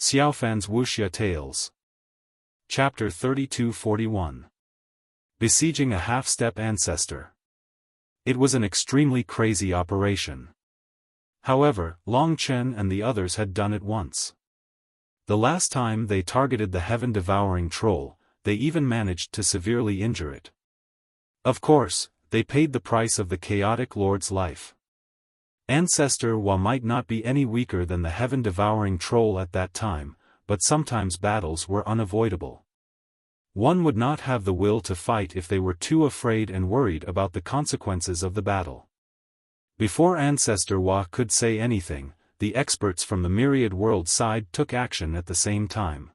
Xiaofan's Wuxia Tales. Chapter 3241. Besieging a Half-Step Ancestor. It was an extremely crazy operation. However, Long Chen and the others had done it once. The last time they targeted the heaven-devouring troll, they even managed to severely injure it. Of course, they paid the price of the chaotic lord's life. Ancestor Wa might not be any weaker than the heaven-devouring troll at that time, but sometimes battles were unavoidable. One would not have the will to fight if they were too afraid and worried about the consequences of the battle. Before Ancestor Wa could say anything, the experts from the Myriad World side took action at the same time.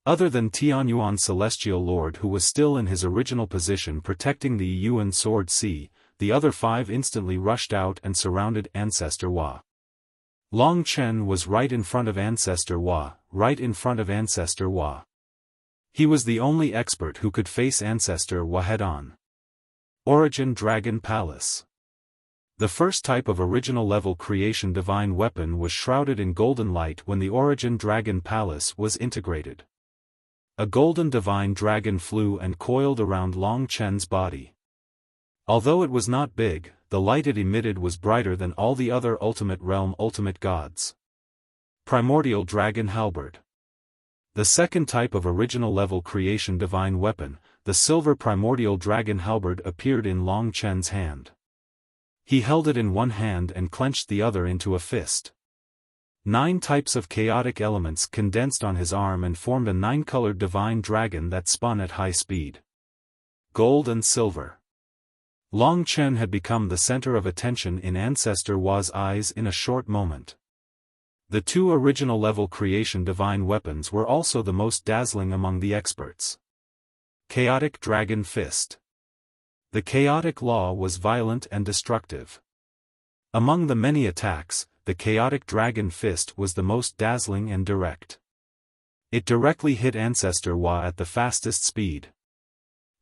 Other than Tianyuan Celestial Lord, who was still in his original position protecting the Yuan Sword Sea, the other 5 instantly rushed out and surrounded Ancestor Wa. Long Chen was right in front of Ancestor Wa, He was the only expert who could face Ancestor Wa head-on. Origin Dragon Palace. The first type of original level creation divine weapon was shrouded in golden light when the Origin Dragon Palace was integrated. A golden divine dragon flew and coiled around Long Chen's body. Although it was not big, the light it emitted was brighter than all the other Ultimate Realm Ultimate Gods. Primordial Dragon Halberd. The second type of original level creation divine weapon, the Silver Primordial Dragon Halberd, appeared in Long Chen's hand. He held it in one hand and clenched the other into a fist. 9 types of chaotic elements condensed on his arm and formed a 9-colored divine dragon that spun at high speed. Gold and silver. Long Chen had become the center of attention in Ancestor Wa's eyes in a short moment. The 2 original level creation divine weapons were also the most dazzling among the experts. Chaotic Dragon Fist. The chaotic law was violent and destructive. Among the many attacks, the chaotic dragon fist was the most dazzling and direct. It directly hit Ancestor Wa at the fastest speed.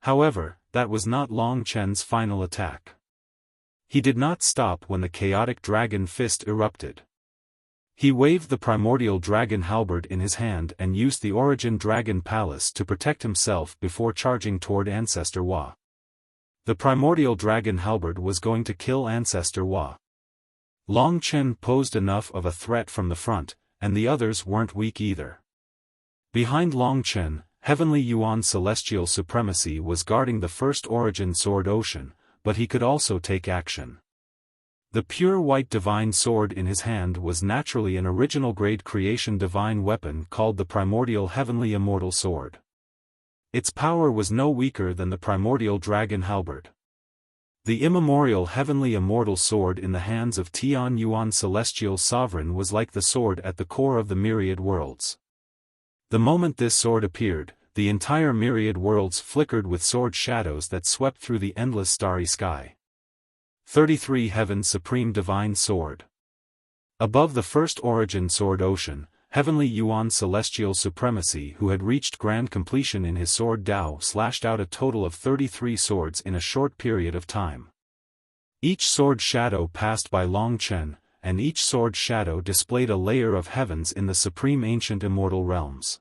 However, that was not Long Chen's final attack. He did not stop when the chaotic dragon fist erupted. He waved the primordial dragon halberd in his hand and used the Origin Dragon Palace to protect himself before charging toward Ancestor Wa. The primordial dragon halberd was going to kill Ancestor Wa. Long Chen posed enough of a threat from the front, and the others weren't weak either. Behind Long Chen, Heavenly Yuan Celestial Supremacy was guarding the first Origin Sword Ocean, but he could also take action. The pure white divine sword in his hand was naturally an original grade creation divine weapon called the Primordial Heavenly Immortal Sword. Its power was no weaker than the Primordial Dragon Halberd. The immemorial Heavenly Immortal Sword in the hands of Tian Yuan Celestial Sovereign was like the sword at the core of the Myriad Worlds. The moment this sword appeared, the entire Myriad Worlds flickered with sword shadows that swept through the endless starry sky. 33 Heaven's Supreme Divine Sword. Above the first Origin Sword Ocean, Heavenly Yuan Celestial Supremacy, who had reached grand completion in his sword Dao, slashed out a total of 33 swords in a short period of time. Each sword shadow passed by Long Chen, and each sword shadow displayed a layer of heavens in the supreme ancient immortal realms.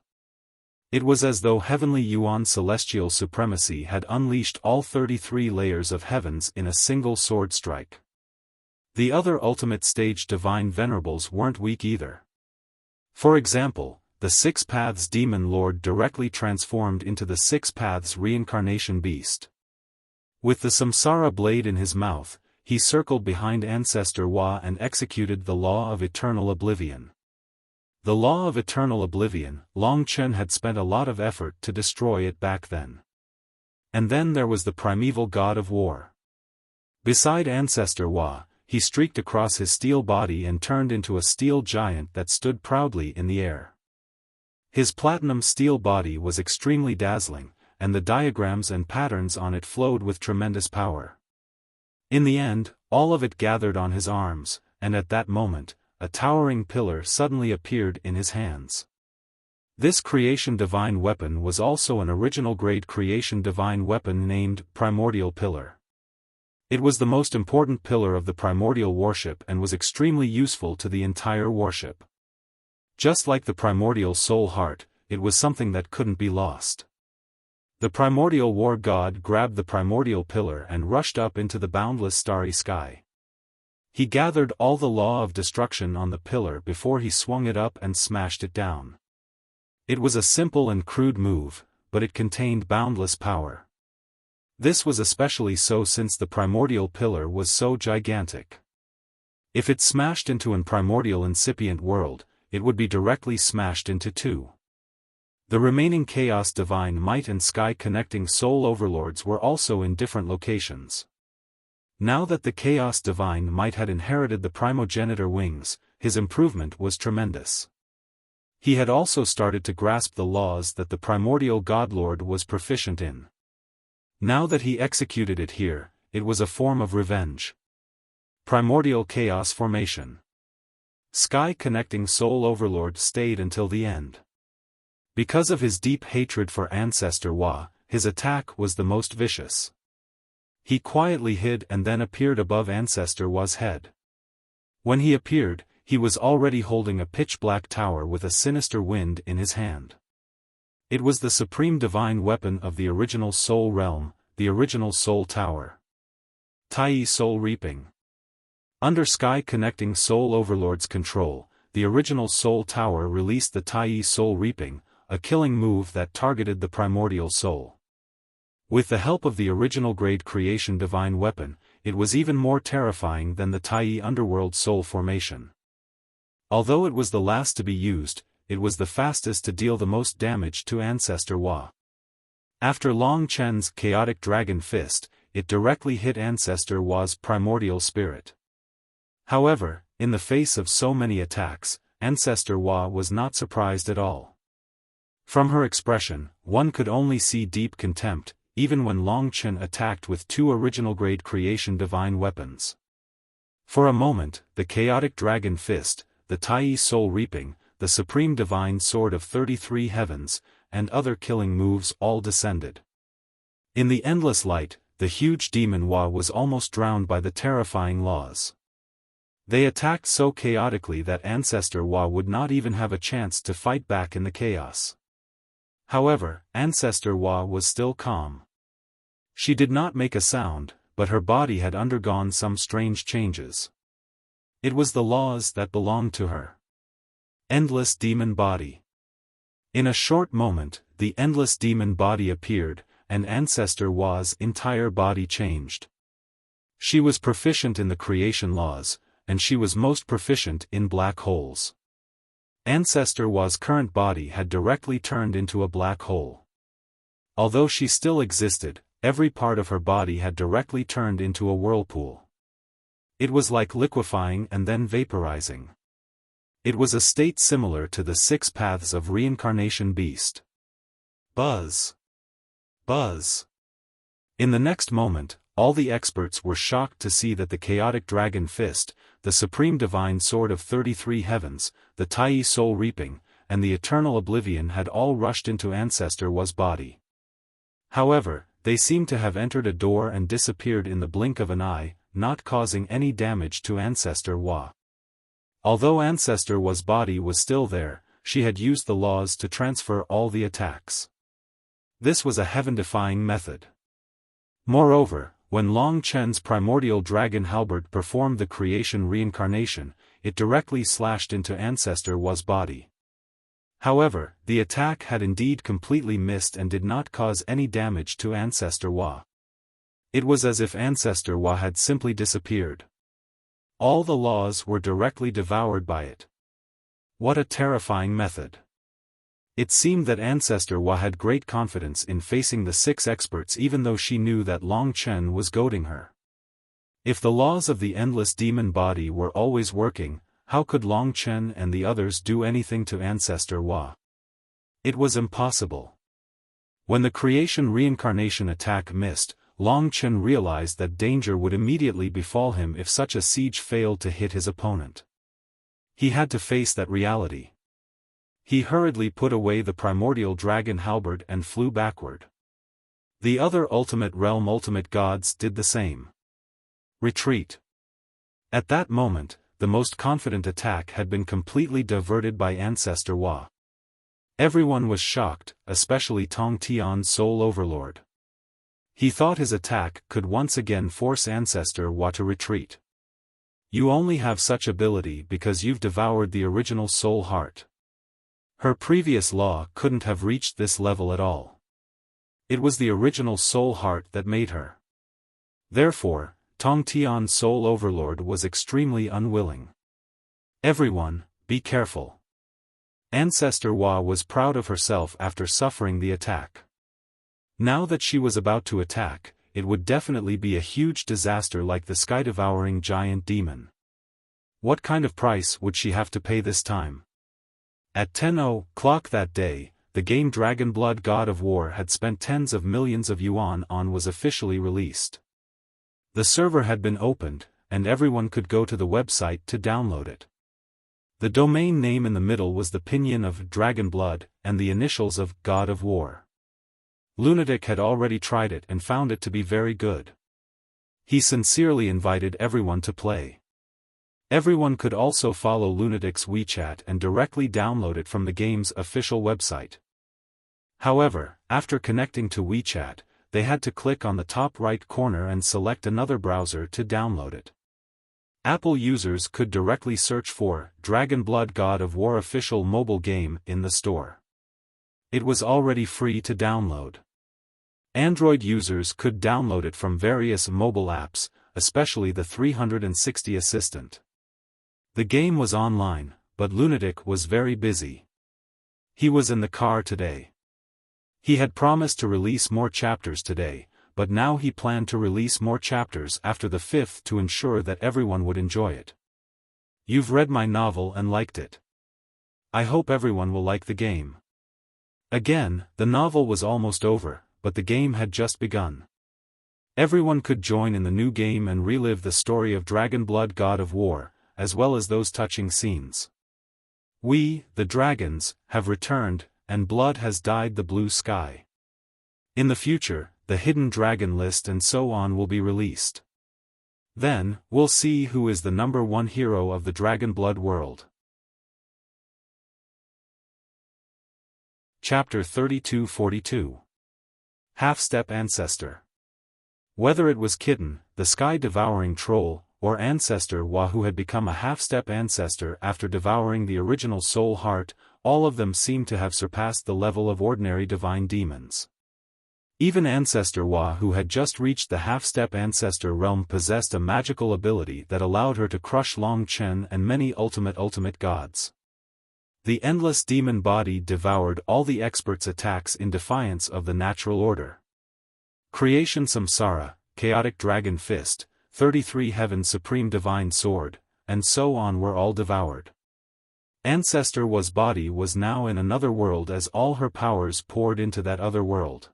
It was as though Heavenly Yuan Celestial Supremacy had unleashed all 33 layers of heavens in a single sword strike. The other ultimate stage divine venerables weren't weak either. For example, the 6 Paths Demon Lord directly transformed into the 6 Paths Reincarnation Beast. With the Samsara blade in his mouth, he circled behind Ancestor Wa and executed the Law of Eternal Oblivion. The Law of Eternal Oblivion, Long Chen had spent a lot of effort to destroy it back then. And then there was the Primeval God of War. Beside Ancestor Wa, he streaked across his steel body and turned into a steel giant that stood proudly in the air. His platinum steel body was extremely dazzling, and the diagrams and patterns on it flowed with tremendous power. In the end, all of it gathered on his arms, and at that moment, a towering pillar suddenly appeared in his hands. This creation divine weapon was also an original grade creation divine weapon named Primordial Pillar. It was the most important pillar of the primordial worship and was extremely useful to the entire worship. Just like the primordial soul heart, it was something that couldn't be lost. The primordial war god grabbed the primordial pillar and rushed up into the boundless starry sky. He gathered all the law of destruction on the pillar before he swung it up and smashed it down. It was a simple and crude move, but it contained boundless power. This was especially so since the primordial pillar was so gigantic. If it smashed into an primordial incipient world, it would be directly smashed into two. The remaining Chaos Divine Might and Sky Connecting Soul Overlords were also in different locations. Now that the Chaos Divine Might had inherited the primogenitor wings, his improvement was tremendous. He had also started to grasp the laws that the primordial Godlord was proficient in. Now that he executed it here, it was a form of revenge. Primordial Chaos Formation. Sky Connecting Soul Overlord stayed until the end. Because of his deep hatred for Ancestor Wa, his attack was the most vicious. He quietly hid and then appeared above Ancestor Wa's head. When he appeared, he was already holding a pitch-black tower with a sinister wind in his hand. It was the supreme divine weapon of the original soul realm, the original soul tower. Tai Soul Reaping. Under Sky Connecting Soul Overlord's control, the original soul tower released the Tai Soul Reaping, a killing move that targeted the primordial soul. With the help of the original grade creation divine weapon, it was even more terrifying than the Tai Underworld Soul Formation. Although it was the last to be used, it was the fastest to deal the most damage to Ancestor Wa. After Long Chen's Chaotic Dragon Fist, it directly hit Ancestor Wa's primordial spirit. However, in the face of so many attacks, Ancestor Wa was not surprised at all. From her expression, one could only see deep contempt, even when Long Chen attacked with two original-grade creation divine weapons. For a moment, the Chaotic Dragon Fist, the Tai Soul Reaping, the Supreme Divine Sword of 33 Heavens, and other killing moves all descended. In the endless light, the huge demon Wa was almost drowned by the terrifying laws. They attacked so chaotically that Ancestor Wa would not even have a chance to fight back in the chaos. However, Ancestor Wa was still calm. She did not make a sound, but her body had undergone some strange changes. It was the laws that belonged to her. Endless Demon Body. In a short moment, the Endless Demon Body appeared, and Ancestor Wa's entire body changed. She was proficient in the creation laws, and she was most proficient in black holes. Ancestor Wa's current body had directly turned into a black hole. Although she still existed, every part of her body had directly turned into a whirlpool. It was like liquefying and then vaporizing. It was a state similar to the 6 paths of reincarnation beast. Buzz. Buzz. In the next moment, all the experts were shocked to see that the Chaotic Dragon Fist, the Supreme Divine Sword of 33 Heavens, the Tai Soul Reaping, and the Eternal Oblivion had all rushed into Ancestor Wa's body. However, they seemed to have entered a door and disappeared in the blink of an eye, not causing any damage to Ancestor Wa. Although Ancestor Wa's body was still there, she had used the laws to transfer all the attacks. This was a heaven-defying method. Moreover, when Long Chen's primordial dragon halberd performed the creation reincarnation, it directly slashed into Ancestor Wa's body. However, the attack had indeed completely missed and did not cause any damage to Ancestor Wa. It was as if Ancestor Wa had simply disappeared. All the laws were directly devoured by it. What a terrifying method. It seemed that Ancestor Wa had great confidence in facing the 6 experts even though she knew that Long Chen was goading her. If the laws of the endless demon body were always working, how could Long Chen and the others do anything to Ancestor Wa? It was impossible. When the creation reincarnation attack missed, Long Chen realized that danger would immediately befall him if such a siege failed to hit his opponent. He had to face that reality. He hurriedly put away the primordial dragon halberd and flew backward. The other ultimate realm ultimate gods did the same. Retreat. At that moment, the most confident attack had been completely diverted by Ancestor Hua. Everyone was shocked, especially Tong Tian's Soul Overlord. He thought his attack could once again force Ancestor Hua to retreat. You only have such ability because you've devoured the original Soul Heart. Her previous law couldn't have reached this level at all. It was the original Soul Heart that made her. Therefore, Tong Tian's Soul Overlord was extremely unwilling. Everyone, be careful. Ancestor Hua was proud of herself after suffering the attack. Now that she was about to attack, it would definitely be a huge disaster like the sky-devouring giant demon. What kind of price would she have to pay this time? At 10:00 that day, the game Dragon Blood God of War had spent tens of millions of yuan on was officially released. The server had been opened, and everyone could go to the website to download it. The domain name in the middle was the pinyin of Dragon Blood, and the initials of God of War. Lunatic had already tried it and found it to be very good. He sincerely invited everyone to play. Everyone could also follow Lunatic's WeChat and directly download it from the game's official website. However, after connecting to WeChat, they had to click on the top right corner and select another browser to download it. Apple users could directly search for Dragon Blood God of War official mobile game in the store. It was already free to download. Android users could download it from various mobile apps, especially the 360 Assistant. The game was online, but Lunatic was very busy. He was in the car today. He had promised to release more chapters today, but now he planned to release more chapters after the 5th to ensure that everyone would enjoy it. You've read my novel and liked it. I hope everyone will like the game. Again, the novel was almost over, but the game had just begun. Everyone could join in the new game and relive the story of Dragon Blood God of War, as well as those touching scenes. We, the dragons, have returned, and blood has dyed the blue sky. In the future, the hidden dragon list and so on will be released. Then, we'll see who is the #1 hero of the Dragon Blood world. Chapter 32-42. Half-Step Ancestor. Whether it was Kitten, the sky-devouring troll, or Ancestor Hua who had become a half-step ancestor after devouring the original Soul Heart, all of them seemed to have surpassed the level of ordinary divine demons. Even Ancestor Hua who had just reached the half-step ancestor realm possessed a magical ability that allowed her to crush Long Chen and many ultimate gods. The endless demon body devoured all the experts' attacks in defiance of the natural order. Creation Samsara, Chaotic Dragon Fist, 33 Heaven's Supreme Divine Sword, and so on were all devoured. Ancestor Hua's body was now in another world as all her powers poured into that other world.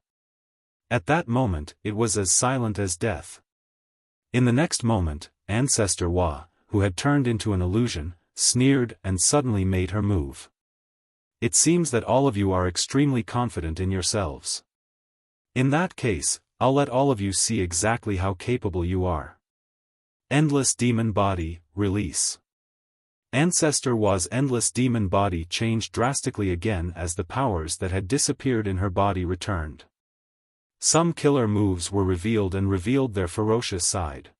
At that moment, it was as silent as death. In the next moment, Ancestor Hua, who had turned into an illusion, sneered and suddenly made her move. It seems that all of you are extremely confident in yourselves. In that case, I'll let all of you see exactly how capable you are. Endless Demon Body, release. Ancestor Hua's endless demon body changed drastically again as the powers that had disappeared in her body returned. Some killer moves were revealed and revealed their ferocious side.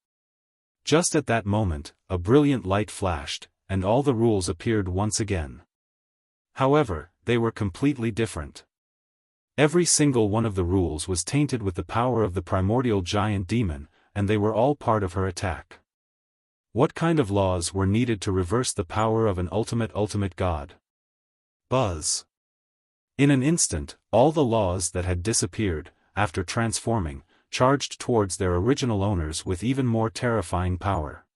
Just at that moment, a brilliant light flashed, and all the rules appeared once again. However, they were completely different. Every single one of the rules was tainted with the power of the primordial giant demon, and they were all part of her attack. What kind of laws were needed to reverse the power of an ultimate god? Buzz. In an instant, all the laws that had disappeared, after transforming, charged towards their original owners with even more terrifying power.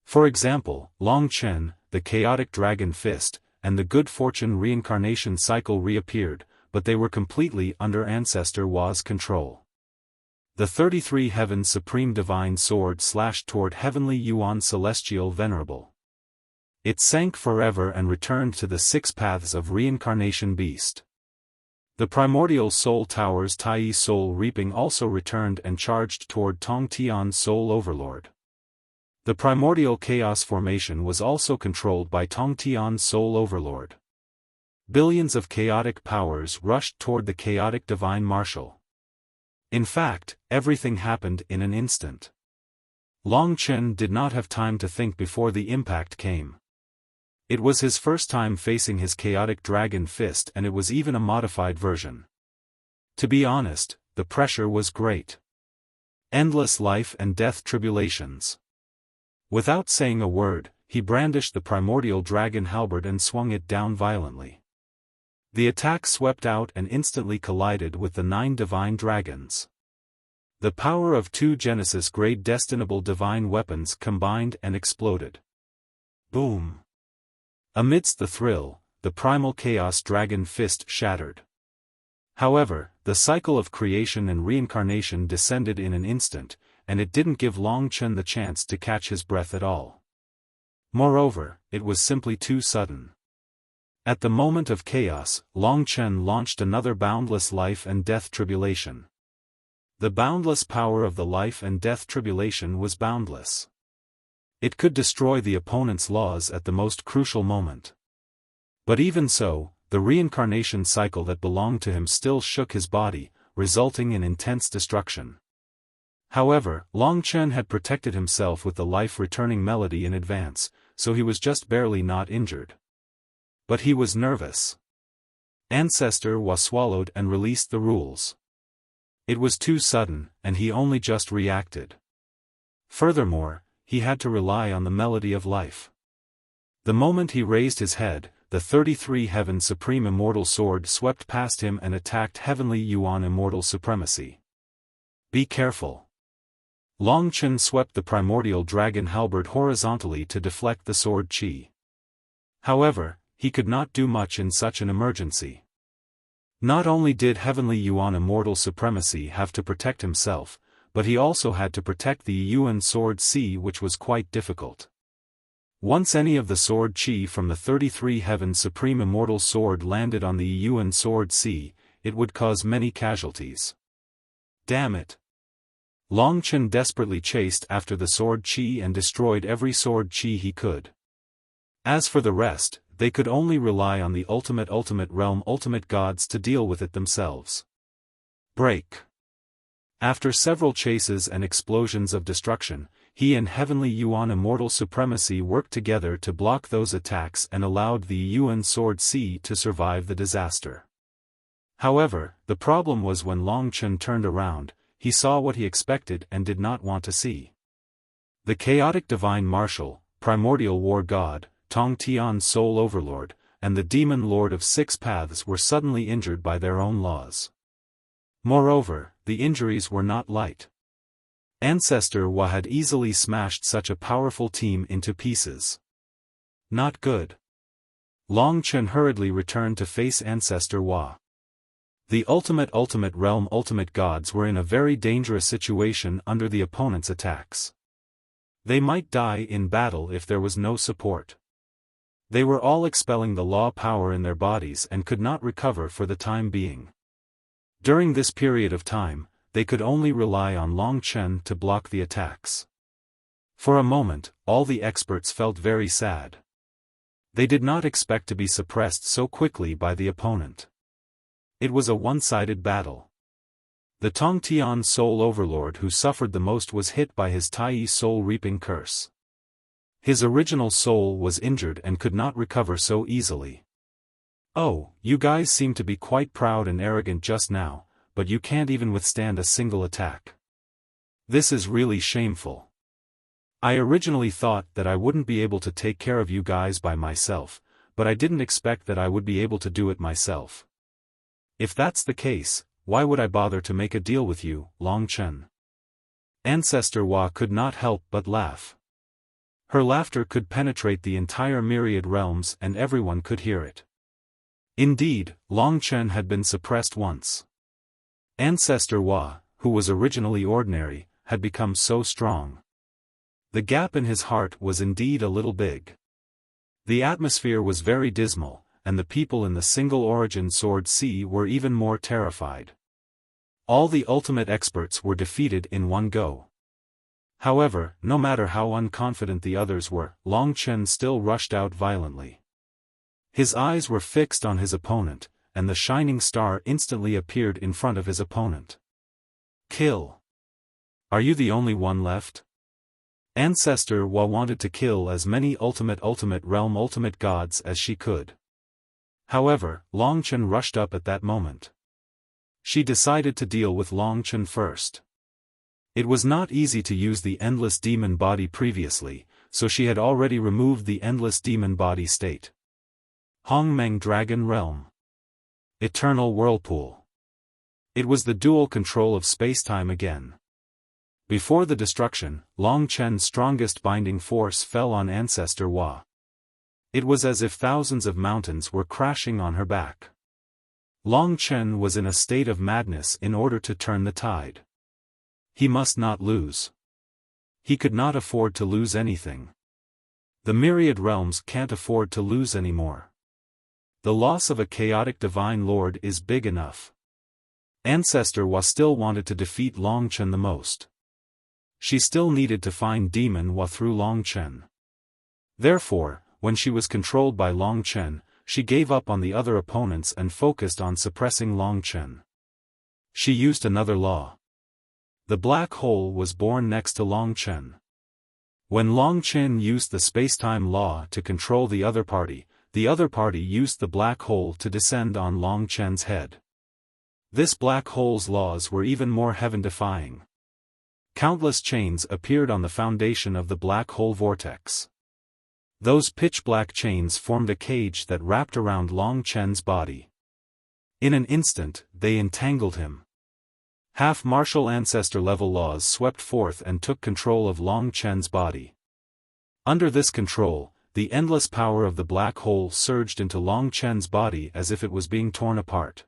For example, Long Chen, the chaotic dragon fist, and the good fortune reincarnation cycle reappeared, but they were completely under Ancestor Hua's control. The 33 Heaven's Supreme Divine Sword slashed toward Heavenly Yuan Celestial Venerable. It sank forever and returned to the 6 paths of reincarnation beast. The primordial soul tower's Tai soul reaping also returned and charged toward Tong Tian's soul overlord. The primordial chaos formation was also controlled by Tongtian's Soul Overlord. Billions of chaotic powers rushed toward the chaotic divine marshal. In fact, everything happened in an instant. Long Chen did not have time to think before the impact came. It was his first time facing his chaotic dragon fist, and it was even a modified version. To be honest, the pressure was great. Endless life and death tribulations. Without saying a word, he brandished the primordial dragon halberd and swung it down violently. The attack swept out and instantly collided with the 9 divine dragons. The power of 2 Genesis-grade destinable divine weapons combined and exploded. Boom! Amidst the thrill, the primal chaos dragon fist shattered. However, the cycle of creation and reincarnation descended in an instant, and it didn't give Long Chen the chance to catch his breath at all. Moreover, it was simply too sudden. At the moment of chaos, Long Chen launched another boundless life and death tribulation. The boundless power of the life and death tribulation was boundless. It could destroy the opponent's laws at the most crucial moment. But even so, the reincarnation cycle that belonged to him still shook his body, resulting in intense destruction. However, Long Chen had protected himself with the life-returning melody in advance, so he was just barely not injured. But he was nervous. Ancestor was swallowed and released the rules. It was too sudden, and he only just reacted. Furthermore, he had to rely on the melody of life. The moment he raised his head, the 33 Heaven Supreme Immortal Sword swept past him and attacked Heavenly Yuan Immortal Supremacy. Be careful. Long Chen swept the primordial dragon halberd horizontally to deflect the sword chi. However, he could not do much in such an emergency. Not only did Heavenly Yuan Immortal Supremacy have to protect himself, but he also had to protect the Yuan Sword C, which was quite difficult. Once any of the sword chi from the 33 Heaven Supreme Immortal Sword landed on the Yuan Sword C, it would cause many casualties. Damn it! Long Chen desperately chased after the sword chi and destroyed every sword chi he could. As for the rest, they could only rely on the ultimate realm ultimate gods to deal with it themselves. Break. After several chases and explosions of destruction, he and Heavenly Yuan Immortal Supremacy worked together to block those attacks and allowed the Yuan Sword C to survive the disaster. However, the problem was when Long Chen turned around, he saw what he expected and did not want to see. The chaotic divine marshal, primordial war god, Tongtian's Soul Overlord, and the demon lord of 6 paths were suddenly injured by their own laws. Moreover, the injuries were not light. Ancestor Wa had easily smashed such a powerful team into pieces. Not good. Long Chen hurriedly returned to face Ancestor Wa. The ultimate realm ultimate gods were in a very dangerous situation under the opponent's attacks. They might die in battle if there was no support. They were all expelling the law power in their bodies and could not recover for the time being. During this period of time, they could only rely on Long Chen to block the attacks. For a moment, all the experts felt very sad. They did not expect to be suppressed so quickly by the opponent. It was a one-sided battle. The Tongtian Soul Overlord who suffered the most was hit by his Tai Soul Reaping Curse. His original soul was injured and could not recover so easily. Oh, you guys seem to be quite proud and arrogant just now, but you can't even withstand a single attack. This is really shameful. I originally thought that I wouldn't be able to take care of you guys by myself, but I didn't expect that I would be able to do it myself. If that's the case, why would I bother to make a deal with you, Long Chen? Ancestor Wa could not help but laugh. Her laughter could penetrate the entire myriad realms and everyone could hear it. Indeed, Long Chen had been suppressed once. Ancestor Wa, who was originally ordinary, had become so strong. The gap in his heart was indeed a little big. The atmosphere was very dismal, and the people in the single origin Sword C were even more terrified. All the ultimate experts were defeated in one go. However, no matter how unconfident the others were, Long Chen still rushed out violently. His eyes were fixed on his opponent, and the shining star instantly appeared in front of his opponent. Kill. Are you the only one left? Ancestor Wa wanted to kill as many ultimate realm ultimate gods as she could. However, Long Chen rushed up at that moment. She decided to deal with Long Chen first. It was not easy to use the endless demon body previously, so she had already removed the endless demon body state. Hongmeng Dragon Realm. Eternal Whirlpool. It was the dual control of space-time again. Before the destruction, Long Chen's strongest binding force fell on Ancestor Wa. It was as if thousands of mountains were crashing on her back. Long Chen was in a state of madness in order to turn the tide. He must not lose. He could not afford to lose anything. The myriad realms can't afford to lose anymore. The loss of a chaotic divine lord is big enough. Ancestor Wa still wanted to defeat Long Chen the most. She still needed to find Demon Wa through Long Chen. Therefore, when she was controlled by Long Chen, she gave up on the other opponents and focused on suppressing Long Chen. She used another law. The black hole was born next to Long Chen. When Long Chen used the spacetime law to control the other party used the black hole to descend on Long Chen's head. This black hole's laws were even more heaven-defying. Countless chains appeared on the foundation of the black hole vortex. Those pitch-black chains formed a cage that wrapped around Long Chen's body. In an instant, they entangled him. Half-martial ancestor-level laws swept forth and took control of Long Chen's body. Under this control, the endless power of the black hole surged into Long Chen's body as if it was being torn apart.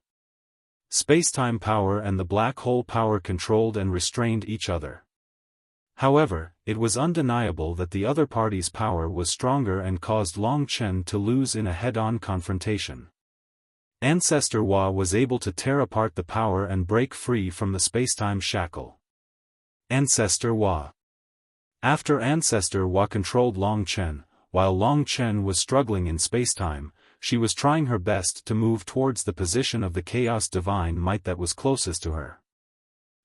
Spacetime power and the black hole power controlled and restrained each other. However, it was undeniable that the other party's power was stronger and caused Long Chen to lose in a head-on confrontation. Ancestor Wa was able to tear apart the power and break free from the spacetime shackle. Ancestor Wa. After Ancestor Wa controlled Long Chen, while Long Chen was struggling in spacetime, she was trying her best to move towards the position of the chaos divine might that was closest to her.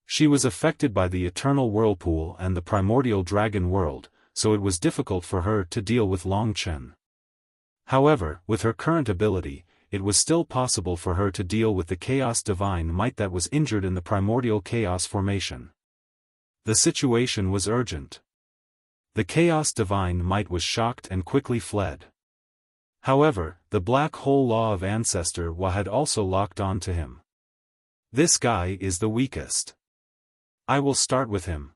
She was affected by the eternal whirlpool and the primordial dragon world, so it was difficult for her to deal with Long Chen. However, with her current ability, it was still possible for her to deal with the chaos divine might that was injured in the primordial chaos formation. The situation was urgent. The chaos divine might was shocked and quickly fled. However, the black hole law of Ancestor Wa had also locked on to him. This guy is the weakest. I will start with him.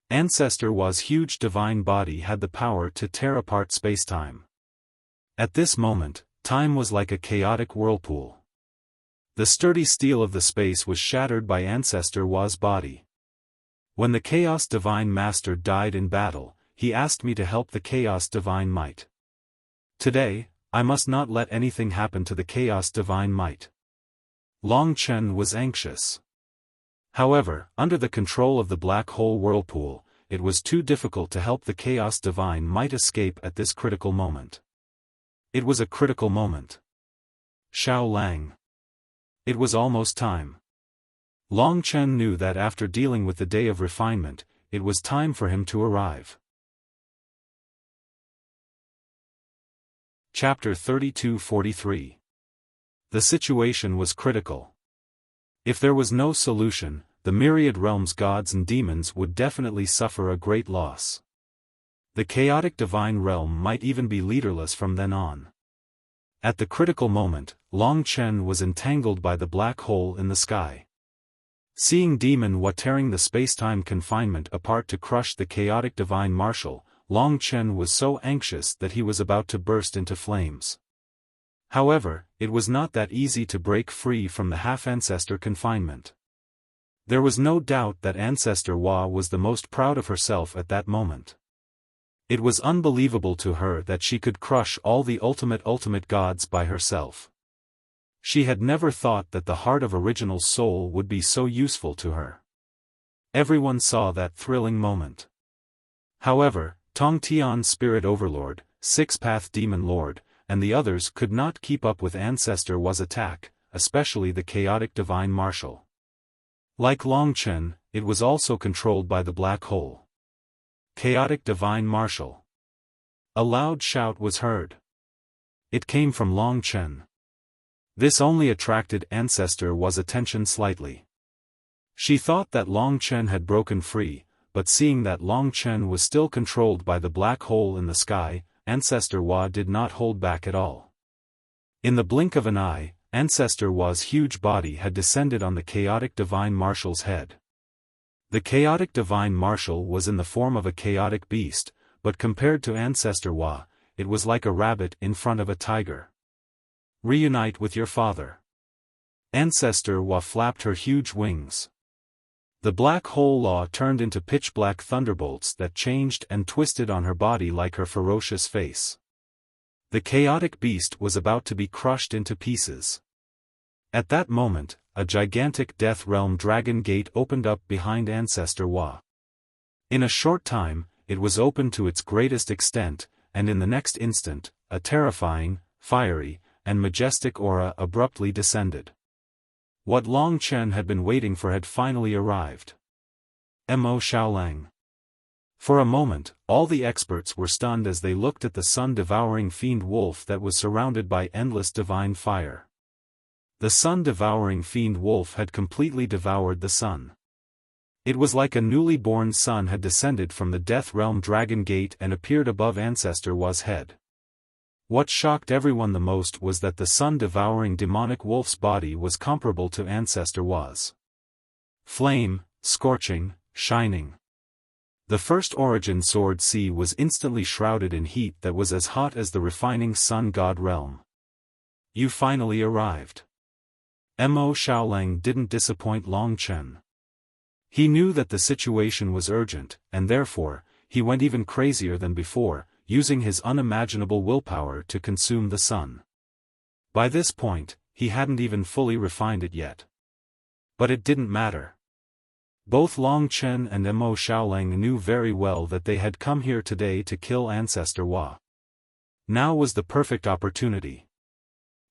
Ancestor Wa's huge divine body had the power to tear apart spacetime. At this moment, time was like a chaotic whirlpool. The sturdy steel of the space was shattered by Ancestor Wa's body. When the Chaos Divine Master died in battle, he asked me to help the Chaos Divine Might. Today, I must not let anything happen to the Chaos Divine Might. Long Chen was anxious. However, under the control of the black hole whirlpool, it was too difficult to help the Chaos Divine Might escape at this critical moment. It was a critical moment. Xiao Lang. It was almost time. Long Chen knew that after dealing with the Day of Refinement, it was time for him to arrive. Chapter 32-43. The situation was critical. If there was no solution, the myriad realms gods and demons would definitely suffer a great loss. The chaotic divine realm might even be leaderless from then on. At the critical moment, Long Chen was entangled by the black hole in the sky. Seeing Demon Wa tearing the spacetime confinement apart to crush the chaotic divine marshal, Long Chen was so anxious that he was about to burst into flames. However, it was not that easy to break free from the half-ancestor confinement. There was no doubt that Ancestor Wa was the most proud of herself at that moment. It was unbelievable to her that she could crush all the ultimate gods by herself. She had never thought that the heart of original soul would be so useful to her. Everyone saw that thrilling moment. However, Tong Tian's spirit overlord, six-path demon lord, and the others could not keep up with Ancestor Wa's attack, especially the chaotic divine marshal. Like Long Chen, it was also controlled by the black hole. Chaotic divine marshal. A loud shout was heard. It came from Long Chen. This only attracted Ancestor Wa's attention slightly. She thought that Long Chen had broken free, but seeing that Long Chen was still controlled by the black hole in the sky, Ancestor Wa did not hold back at all. In the blink of an eye, Ancestor Wa's huge body had descended on the chaotic divine marshal's head. The chaotic divine marshal was in the form of a chaotic beast, but compared to Ancestor Wa, it was like a rabbit in front of a tiger. Reunite with your father. Ancestor Wa flapped her huge wings. The black hole law turned into pitch-black thunderbolts that changed and twisted on her body like her ferocious face. The chaotic beast was about to be crushed into pieces. At that moment, a gigantic Death Realm dragon gate opened up behind Ancestor Wa. In a short time, it was opened to its greatest extent, and in the next instant, a terrifying, fiery, and majestic aura abruptly descended. What Long Chen had been waiting for had finally arrived. Mo Xiaolang. For a moment, all the experts were stunned as they looked at the sun-devouring fiend wolf that was surrounded by endless divine fire. The sun-devouring fiend wolf had completely devoured the sun. It was like a newly born sun had descended from the Death Realm Dragon Gate and appeared above Ancestor Wa's head. What shocked everyone the most was that the sun-devouring demonic wolf's body was comparable to Ancestor Wa's. Flame, scorching, shining. The first origin sword C was instantly shrouded in heat that was as hot as the refining sun god realm. You finally arrived. Mo Xiaolang didn't disappoint Long Chen. He knew that the situation was urgent, and therefore, he went even crazier than before, using his unimaginable willpower to consume the sun. By this point, he hadn't even fully refined it yet. But it didn't matter. Both Long Chen and Mo Xiaolang knew very well that they had come here today to kill Ancestor Wa. Now was the perfect opportunity.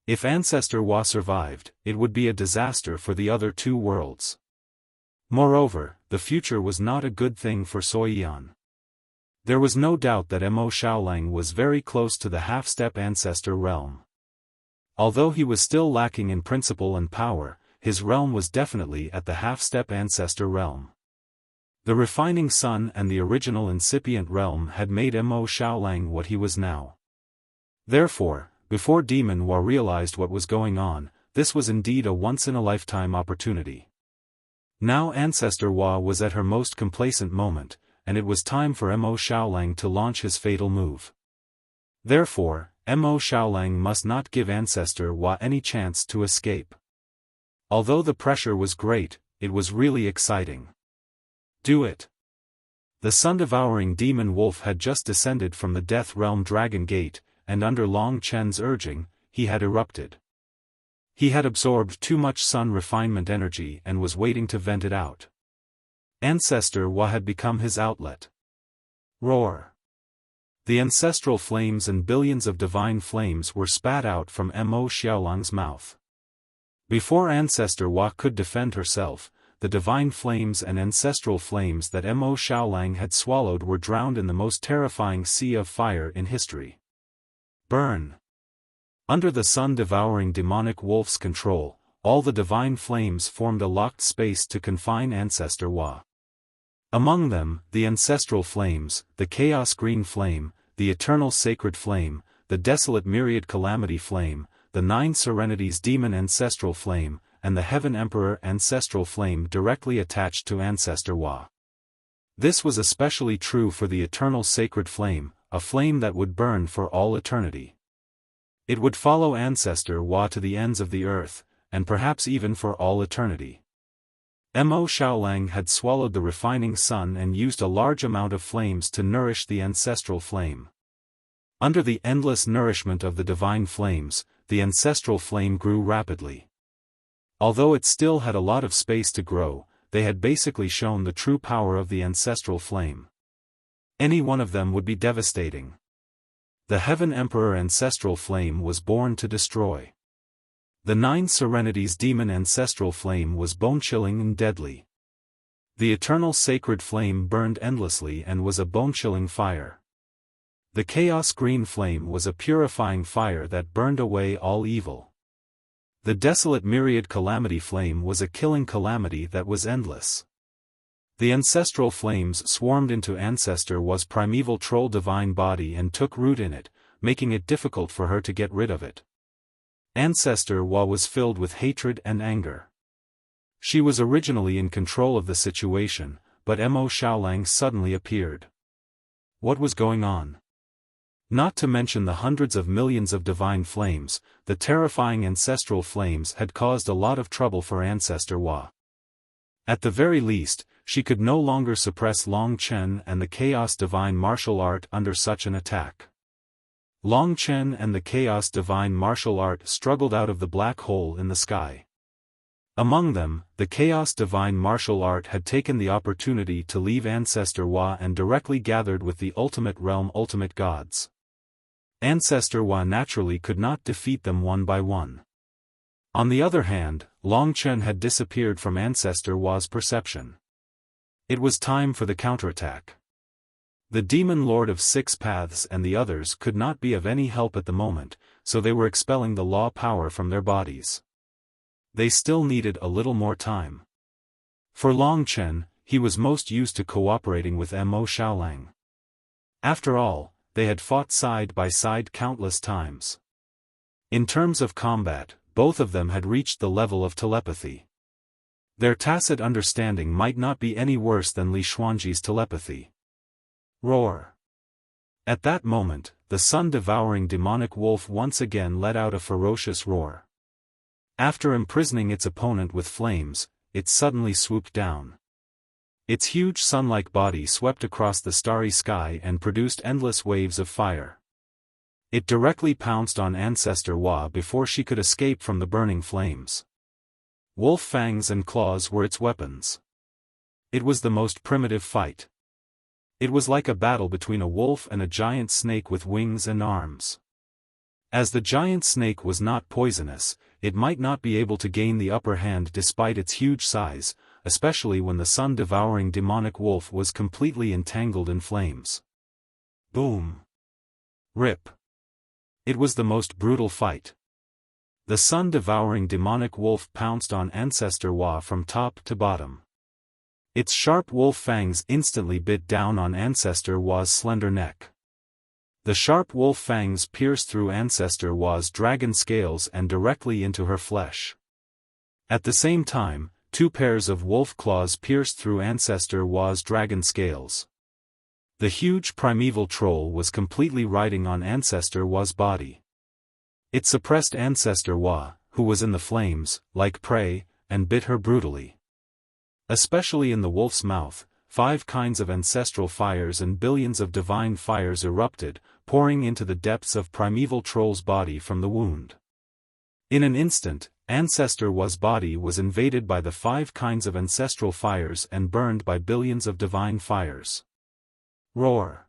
If Ancestor Wa survived, it would be a disaster for the other two worlds. Moreover, the future was not a good thing for Soyan. There was no doubt that Mo Xiaolang was very close to the half-step ancestor realm. Although he was still lacking in principle and power, his realm was definitely at the half-step ancestor realm. The refining sun and the original incipient realm had made Mo Xiaolang what he was now. Therefore, before Demon Wa realized what was going on, this was indeed a once-in-a-lifetime opportunity. Now Ancestor Wa was at her most complacent moment, and it was time for Mo Xiaolang to launch his fatal move. Therefore, Mo Xiaolang must not give Ancestor Wa any chance to escape. Although the pressure was great, it was really exciting. Do it. The sun-devouring demon wolf had just descended from the Death Realm Dragon Gate, and under Long Chen's urging, he had erupted. He had absorbed too much sun refinement energy and was waiting to vent it out. Ancestor Wa had become his outlet. Roar. The ancestral flames and billions of divine flames were spat out from Mo Xiaolang's mouth. Before Ancestor Wa could defend herself, the divine flames and ancestral flames that Mo Xiaolang had swallowed were drowned in the most terrifying sea of fire in history. Burn. Under the sun-devouring demonic wolf's control, all the divine flames formed a locked space to confine Ancestor Wa. Among them, the ancestral flames, the chaos green flame, the eternal sacred flame, the desolate myriad calamity flame, the nine serenities demon ancestral flame, and the heaven emperor ancestral flame directly attached to Ancestor Wa. This was especially true for the eternal sacred flame, a flame that would burn for all eternity. It would follow Ancestor Wa to the ends of the earth, and perhaps even for all eternity. Mo Xiaolang had swallowed the refining sun and used a large amount of flames to nourish the ancestral flame. Under the endless nourishment of the divine flames, the ancestral flame grew rapidly. Although it still had a lot of space to grow, they had basically shown the true power of the ancestral flame. Any one of them would be devastating. The Heaven Emperor Ancestral Flame was born to destroy. The Nine Serenities Demon Ancestral Flame was bone-chilling and deadly. The Eternal Sacred Flame burned endlessly and was a bone-chilling fire. The Chaos Green Flame was a purifying fire that burned away all evil. The Desolate Myriad Calamity Flame was a killing calamity that was endless. The ancestral flames swarmed into Ancestor Wa's primeval troll divine body and took root in it, making it difficult for her to get rid of it. Ancestor Wa was filled with hatred and anger. She was originally in control of the situation, but Mo Xiaolang suddenly appeared. What was going on? Not to mention the hundreds of millions of divine flames, the terrifying ancestral flames had caused a lot of trouble for Ancestor Wa. At the very least, she could no longer suppress Long Chen and the Chaos Divine Martial Art under such an attack. Long Chen and the Chaos Divine Martial Art struggled out of the black hole in the sky. Among them, the Chaos Divine Martial Art had taken the opportunity to leave Ancestor Wa and directly gathered with the Ultimate Realm Ultimate Gods. Ancestor Wa naturally could not defeat them one by one. On the other hand, Long Chen had disappeared from Ancestor Wa's perception. It was time for the counterattack. The Demon Lord of Six Paths and the others could not be of any help at the moment, so they were expelling the law power from their bodies. They still needed a little more time. For Long Chen, he was most used to cooperating with Mo Xiaolang. After all, they had fought side by side countless times. In terms of combat, both of them had reached the level of telepathy. Their tacit understanding might not be any worse than Li Xuanji's telepathy. Roar! At that moment, the sun-devouring demonic wolf once again let out a ferocious roar. After imprisoning its opponent with flames, it suddenly swooped down. Its huge sun-like body swept across the starry sky and produced endless waves of fire. It directly pounced on Ancestor Wa before she could escape from the burning flames. Wolf fangs and claws were its weapons. It was the most primitive fight. It was like a battle between a wolf and a giant snake with wings and arms. As the giant snake was not poisonous, it might not be able to gain the upper hand despite its huge size, especially when the sun-devouring demonic wolf was completely entangled in flames. Boom! Rip! It was the most brutal fight. The sun-devouring demonic wolf pounced on Ancestor Wa from top to bottom. Its sharp wolf fangs instantly bit down on Ancestor Wa's slender neck. The sharp wolf fangs pierced through Ancestor Wa's dragon scales and directly into her flesh. At the same time, two pairs of wolf claws pierced through Ancestor Wa's dragon scales. The huge primeval troll was completely riding on Ancestor Wa's body. It suppressed Ancestor Wa, who was in the flames, like prey, and bit her brutally. Especially in the wolf's mouth, 5 kinds of ancestral fires and billions of divine fires erupted, pouring into the depths of primeval troll's body from the wound. In an instant, Ancestor Wa's body was invaded by the 5 kinds of ancestral fires and burned by billions of divine fires. Roar!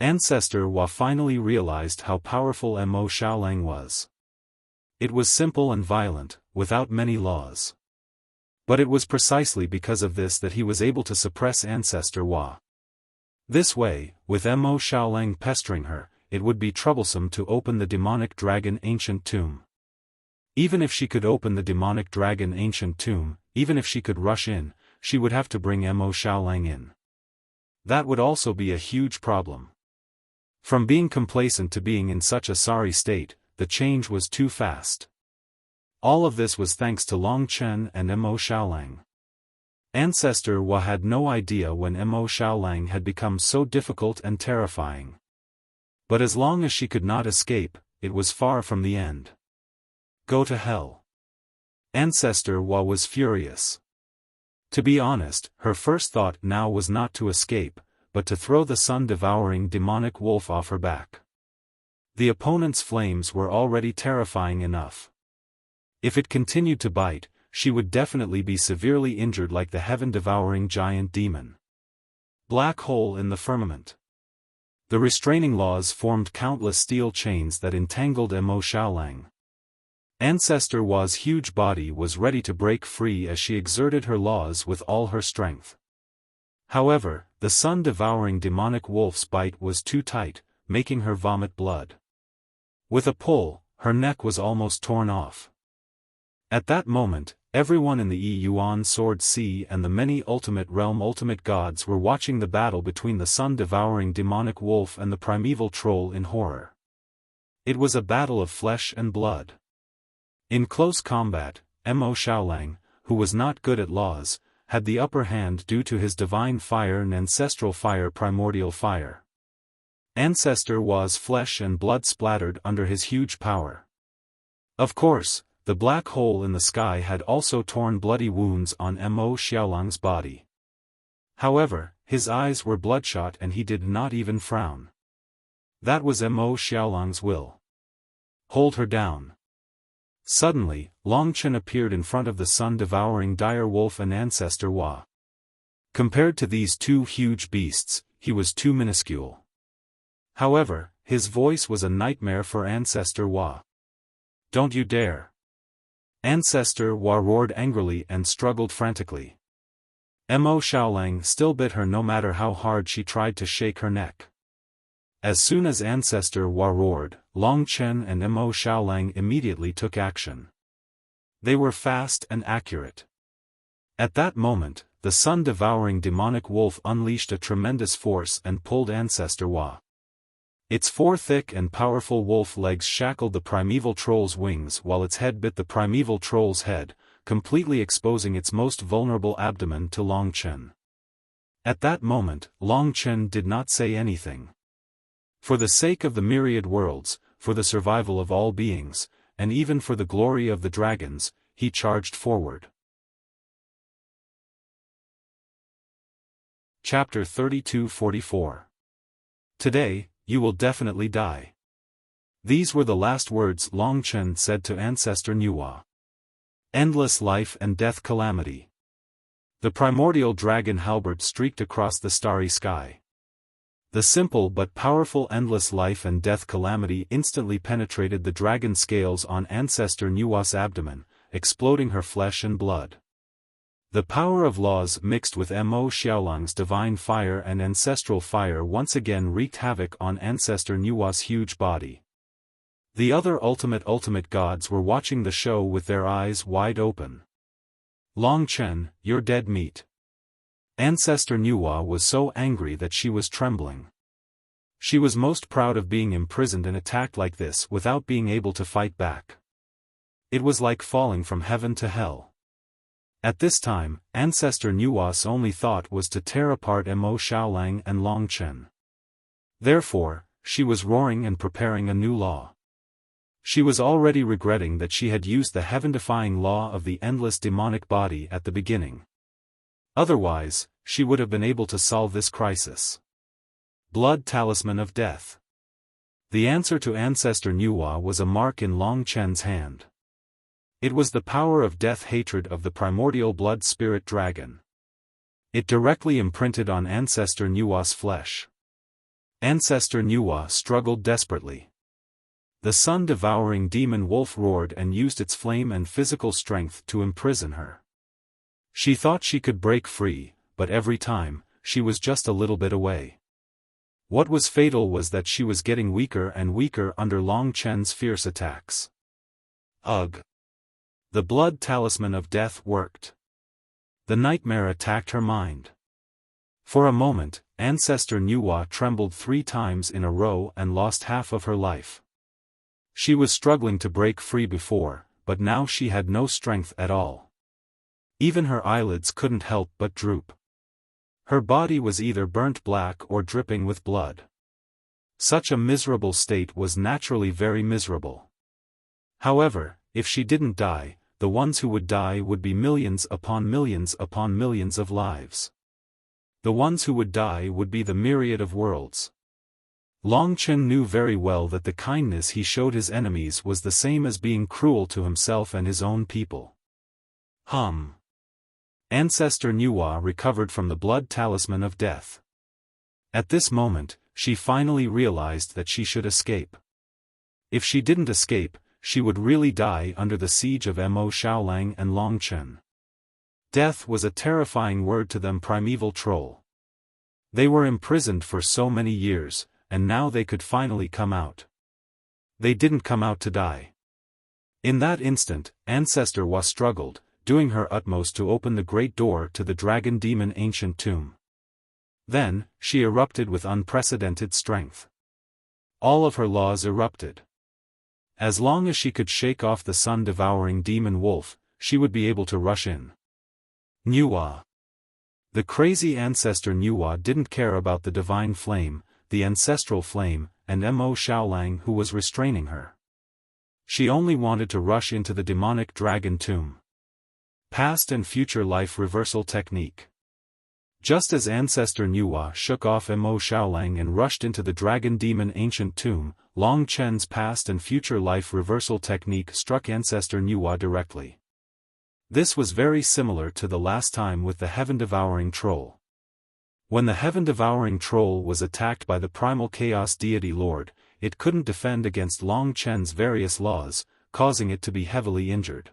Ancestor Wa finally realized how powerful Mo Xiaolang was. It was simple and violent, without many laws. But it was precisely because of this that he was able to suppress Ancestor Wa. This way, with Mo Xiaolang pestering her, it would be troublesome to open the demonic dragon ancient tomb. Even if she could open the demonic dragon ancient tomb, even if she could rush in, she would have to bring Mo Xiaolang in. That would also be a huge problem. From being complacent to being in such a sorry state, the change was too fast. All of this was thanks to Long Chen and Mo Xiaolang. Ancestor Wa had no idea when Mo Xiaolang had become so difficult and terrifying. But as long as she could not escape, it was far from the end. Go to hell. Ancestor Wa was furious. To be honest, her first thought now was not to escape, but to throw the sun-devouring demonic wolf off her back. The opponent's flames were already terrifying enough. If it continued to bite, she would definitely be severely injured like the heaven-devouring giant demon. Black hole in the firmament. The restraining laws formed countless steel chains that entangled Mo Xiaolang. Ancestor Wa's huge body was ready to break free as she exerted her laws with all her strength. However, the sun-devouring demonic wolf's bite was too tight, making her vomit blood. With a pull, her neck was almost torn off. At that moment, everyone in the Yuan Sword Sea and the many Ultimate Realm ultimate gods were watching the battle between the sun-devouring demonic wolf and the primeval troll in horror. It was a battle of flesh and blood. In close combat, Mo Xiaolang, who was not good at laws, had the upper hand due to his divine fire and ancestral fire primordial fire. Ancestor Wa's flesh and blood splattered under his huge power. Of course, the black hole in the sky had also torn bloody wounds on Mo Xiaolang's body. However, his eyes were bloodshot and he did not even frown. That was Mo Xiaolang's will. Hold her down. Suddenly, Longchen appeared in front of the sun-devouring dire wolf and Ancestor Wa. Compared to these two huge beasts, he was too minuscule. However, his voice was a nightmare for Ancestor Wa. "Don't you dare!" Ancestor Wa roared angrily and struggled frantically. Mo Xiaolang still bit her no matter how hard she tried to shake her neck. As soon as Ancestor Wa roared, Longchen and Mo Xiaolang immediately took action. They were fast and accurate. At that moment, the sun-devouring demonic wolf unleashed a tremendous force and pulled Ancestor Wa. Its four thick and powerful wolf legs shackled the primeval troll's wings while its head bit the primeval troll's head, completely exposing its most vulnerable abdomen to Longchen. At that moment, Longchen did not say anything. For the sake of the myriad worlds, for the survival of all beings, and even for the glory of the dragons, he charged forward. Chapter 32-44. Today, you will definitely die. These were the last words Longchen said to Ancestor Nuwa. Endless life and death calamity. The primordial dragon halberd streaked across the starry sky. The simple but powerful endless life and death calamity instantly penetrated the dragon scales on Ancestor Nuwa's abdomen, exploding her flesh and blood. The power of laws mixed with Mo Xiaolang's divine fire and ancestral fire once again wreaked havoc on Ancestor Nuwa's huge body. The other ultimate gods were watching the show with their eyes wide open. Longchen, you're dead meat. Ancestor Nuwa was so angry that she was trembling. She was most proud of being imprisoned and attacked like this without being able to fight back. It was like falling from heaven to hell. At this time, Ancestor Nuwa's only thought was to tear apart Mo Xiaolang and Longchen. Therefore, she was roaring and preparing a new law. She was already regretting that she had used the heaven-defying law of the endless demonic body at the beginning. Otherwise, she would have been able to solve this crisis. Blood Talisman of Death. The answer to Ancestor Nuwa was a mark in Longchen's hand. It was the power of death hatred of the primordial blood spirit dragon. It directly imprinted on Ancestor Nuwa's flesh. Ancestor Nuwa struggled desperately. The sun-devouring demon wolf roared and used its flame and physical strength to imprison her. She thought she could break free, but every time, she was just a little bit away. What was fatal was that she was getting weaker and weaker under Longchen's fierce attacks. Ugh! The blood talisman of death worked. The nightmare attacked her mind. For a moment, Ancestor Nuwa trembled 3 times in a row and lost half of her life. She was struggling to break free before, but now she had no strength at all. Even her eyelids couldn't help but droop. Her body was either burnt black or dripping with blood. Such a miserable state was naturally very miserable. However, if she didn't die, the ones who would die would be millions upon millions upon millions of lives. The ones who would die would be the myriad of worlds. Longchen knew very well that the kindness he showed his enemies was the same as being cruel to himself and his own people. Ancestor Nuwa recovered from the blood talisman of death. At this moment, she finally realized that she should escape. If she didn't escape, she would really die under the siege of Mo Xiaolang and Long Chen. Death was a terrifying word to them primeval troll. They were imprisoned for so many years, and now they could finally come out. They didn't come out to die. In that instant, Ancestor Wa struggled, doing her utmost to open the great door to the dragon demon ancient tomb. Then, she erupted with unprecedented strength. All of her laws erupted. As long as she could shake off the sun-devouring demon wolf, she would be able to rush in. Nuwa. The crazy ancestor Nuwa didn't care about the divine flame, the ancestral flame, and Mo Xiaolang who was restraining her. She only wanted to rush into the demonic dragon tomb. Past and future life reversal technique. Just as ancestor Nuwa shook off Mo Xiaolang and rushed into the dragon demon ancient tomb, Long Chen's past and future life reversal technique struck ancestor Nuwa directly. This was very similar to the last time with the heaven-devouring troll. When the heaven-devouring troll was attacked by the primal chaos deity lord, it couldn't defend against Long Chen's various laws, causing it to be heavily injured.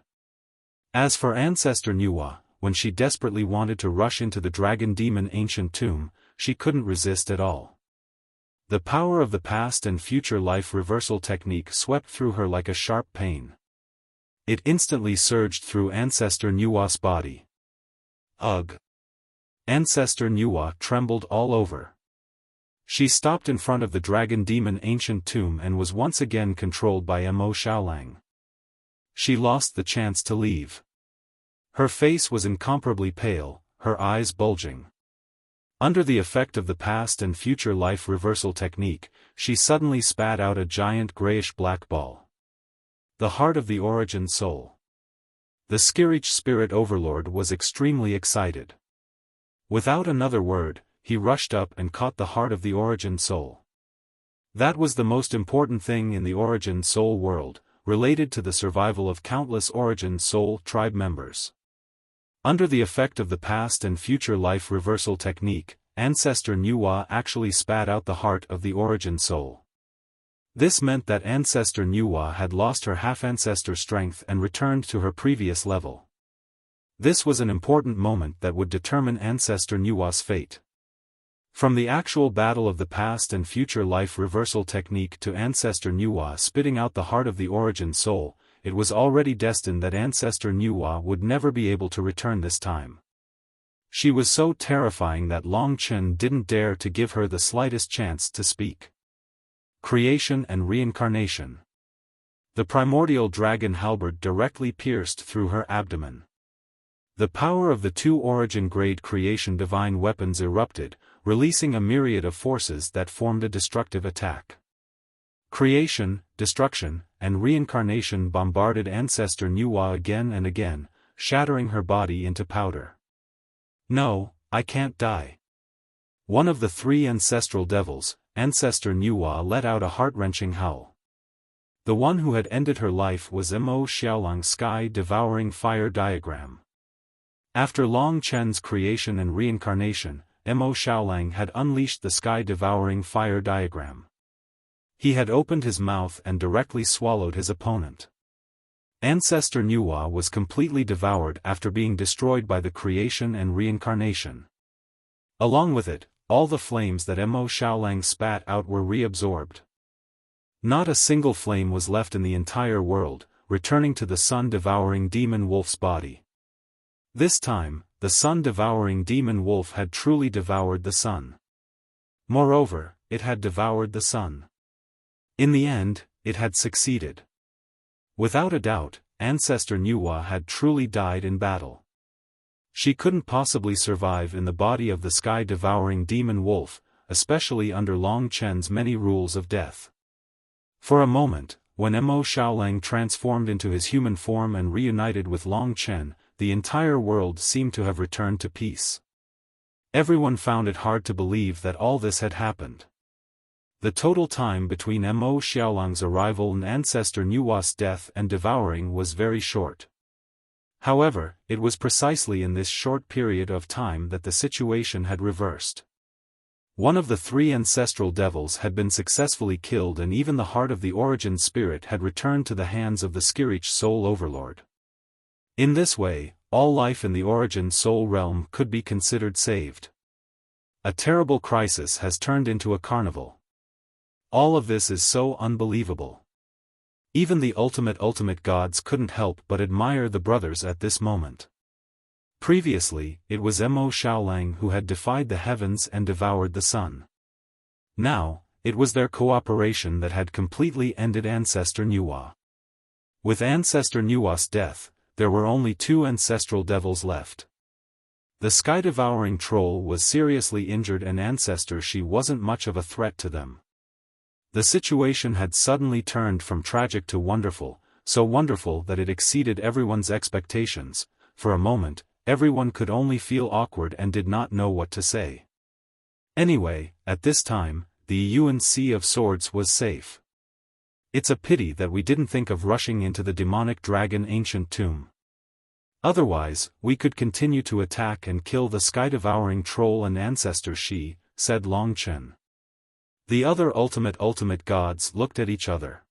As for ancestor Nuwa, when she desperately wanted to rush into the dragon demon ancient tomb, she couldn't resist at all. The power of the past and future life reversal technique swept through her like a sharp pain. It instantly surged through ancestor Nuwa's body. Ugh! Ancestor Nuwa trembled all over. She stopped in front of the dragon demon ancient tomb and was once again controlled by Mo Xiaolang. She lost the chance to leave. Her face was incomparably pale, her eyes bulging. Under the effect of the past and future life reversal technique, she suddenly spat out a giant grayish-black ball. The heart of the origin soul. The Skirich spirit overlord was extremely excited. Without another word, he rushed up and caught the heart of the origin soul. That was the most important thing in the origin soul world, related to the survival of countless origin soul tribe members. Under the effect of the past and future life reversal technique, ancestor Nuwa actually spat out the heart of the origin soul. This meant that ancestor Nuwa had lost her half-ancestor strength and returned to her previous level. This was an important moment that would determine ancestor Nuwa's fate. From the actual battle of the past and future life reversal technique to ancestor Nuwa spitting out the heart of the origin soul, it was already destined that ancestor Nuwa would never be able to return this time. She was so terrifying that Long Chen didn't dare to give her the slightest chance to speak. Creation and reincarnation. The primordial dragon halberd directly pierced through her abdomen. The power of the two origin-grade creation divine weapons erupted, releasing a myriad of forces that formed a destructive attack. Creation, destruction, and reincarnation bombarded ancestor Nuwa again and again, shattering her body into powder. No, I can't die. One of the three ancestral devils, ancestor Nuwa, let out a heart-wrenching howl. The one who had ended her life was Mo Xiaolang's sky-devouring fire diagram. After Long Chen's creation and reincarnation, Mo Xiaolang had unleashed the sky-devouring fire diagram. He had opened his mouth and directly swallowed his opponent. Ancestor Nuwa was completely devoured after being destroyed by the creation and reincarnation. Along with it, all the flames that Mo Xiaolang spat out were reabsorbed. Not a single flame was left in the entire world, returning to the sun-devouring demon wolf's body. This time, the sun-devouring demon wolf had truly devoured the sun. Moreover, it had devoured the sun. In the end, it had succeeded. Without a doubt, ancestor Nuwa had truly died in battle. She couldn't possibly survive in the body of the sky-devouring demon wolf, especially under Long Chen's many rules of death. For a moment, when Mo Xiaolang transformed into his human form and reunited with Long Chen, the entire world seemed to have returned to peace. Everyone found it hard to believe that all this had happened. The total time between Mo Xiaolang's arrival and ancestor Nuwa's death and devouring was very short. However, it was precisely in this short period of time that the situation had reversed. One of the three ancestral devils had been successfully killed, and even the heart of the origin spirit had returned to the hands of the Skirich soul overlord. In this way, all life in the origin soul realm could be considered saved. A terrible crisis has turned into a carnival. All of this is so unbelievable. Even the ultimate gods couldn't help but admire the brothers at this moment. Previously, it was Mo Xiaolang who had defied the heavens and devoured the sun. Now, it was their cooperation that had completely ended Ancestor Nuwa. With Ancestor Nuwa's death, there were only two ancestral devils left. The sky-devouring troll was seriously injured, and Ancestor Shi wasn't much of a threat to them. The situation had suddenly turned from tragic to wonderful, so wonderful that it exceeded everyone's expectations. For a moment, everyone could only feel awkward and did not know what to say. Anyway, at this time, the Yuan Sea of Swords was safe. It's a pity that we didn't think of rushing into the demonic dragon ancient tomb. Otherwise, we could continue to attack and kill the sky-devouring troll and Ancestor Shi, said Long Chen. The other ultimate gods looked at each other.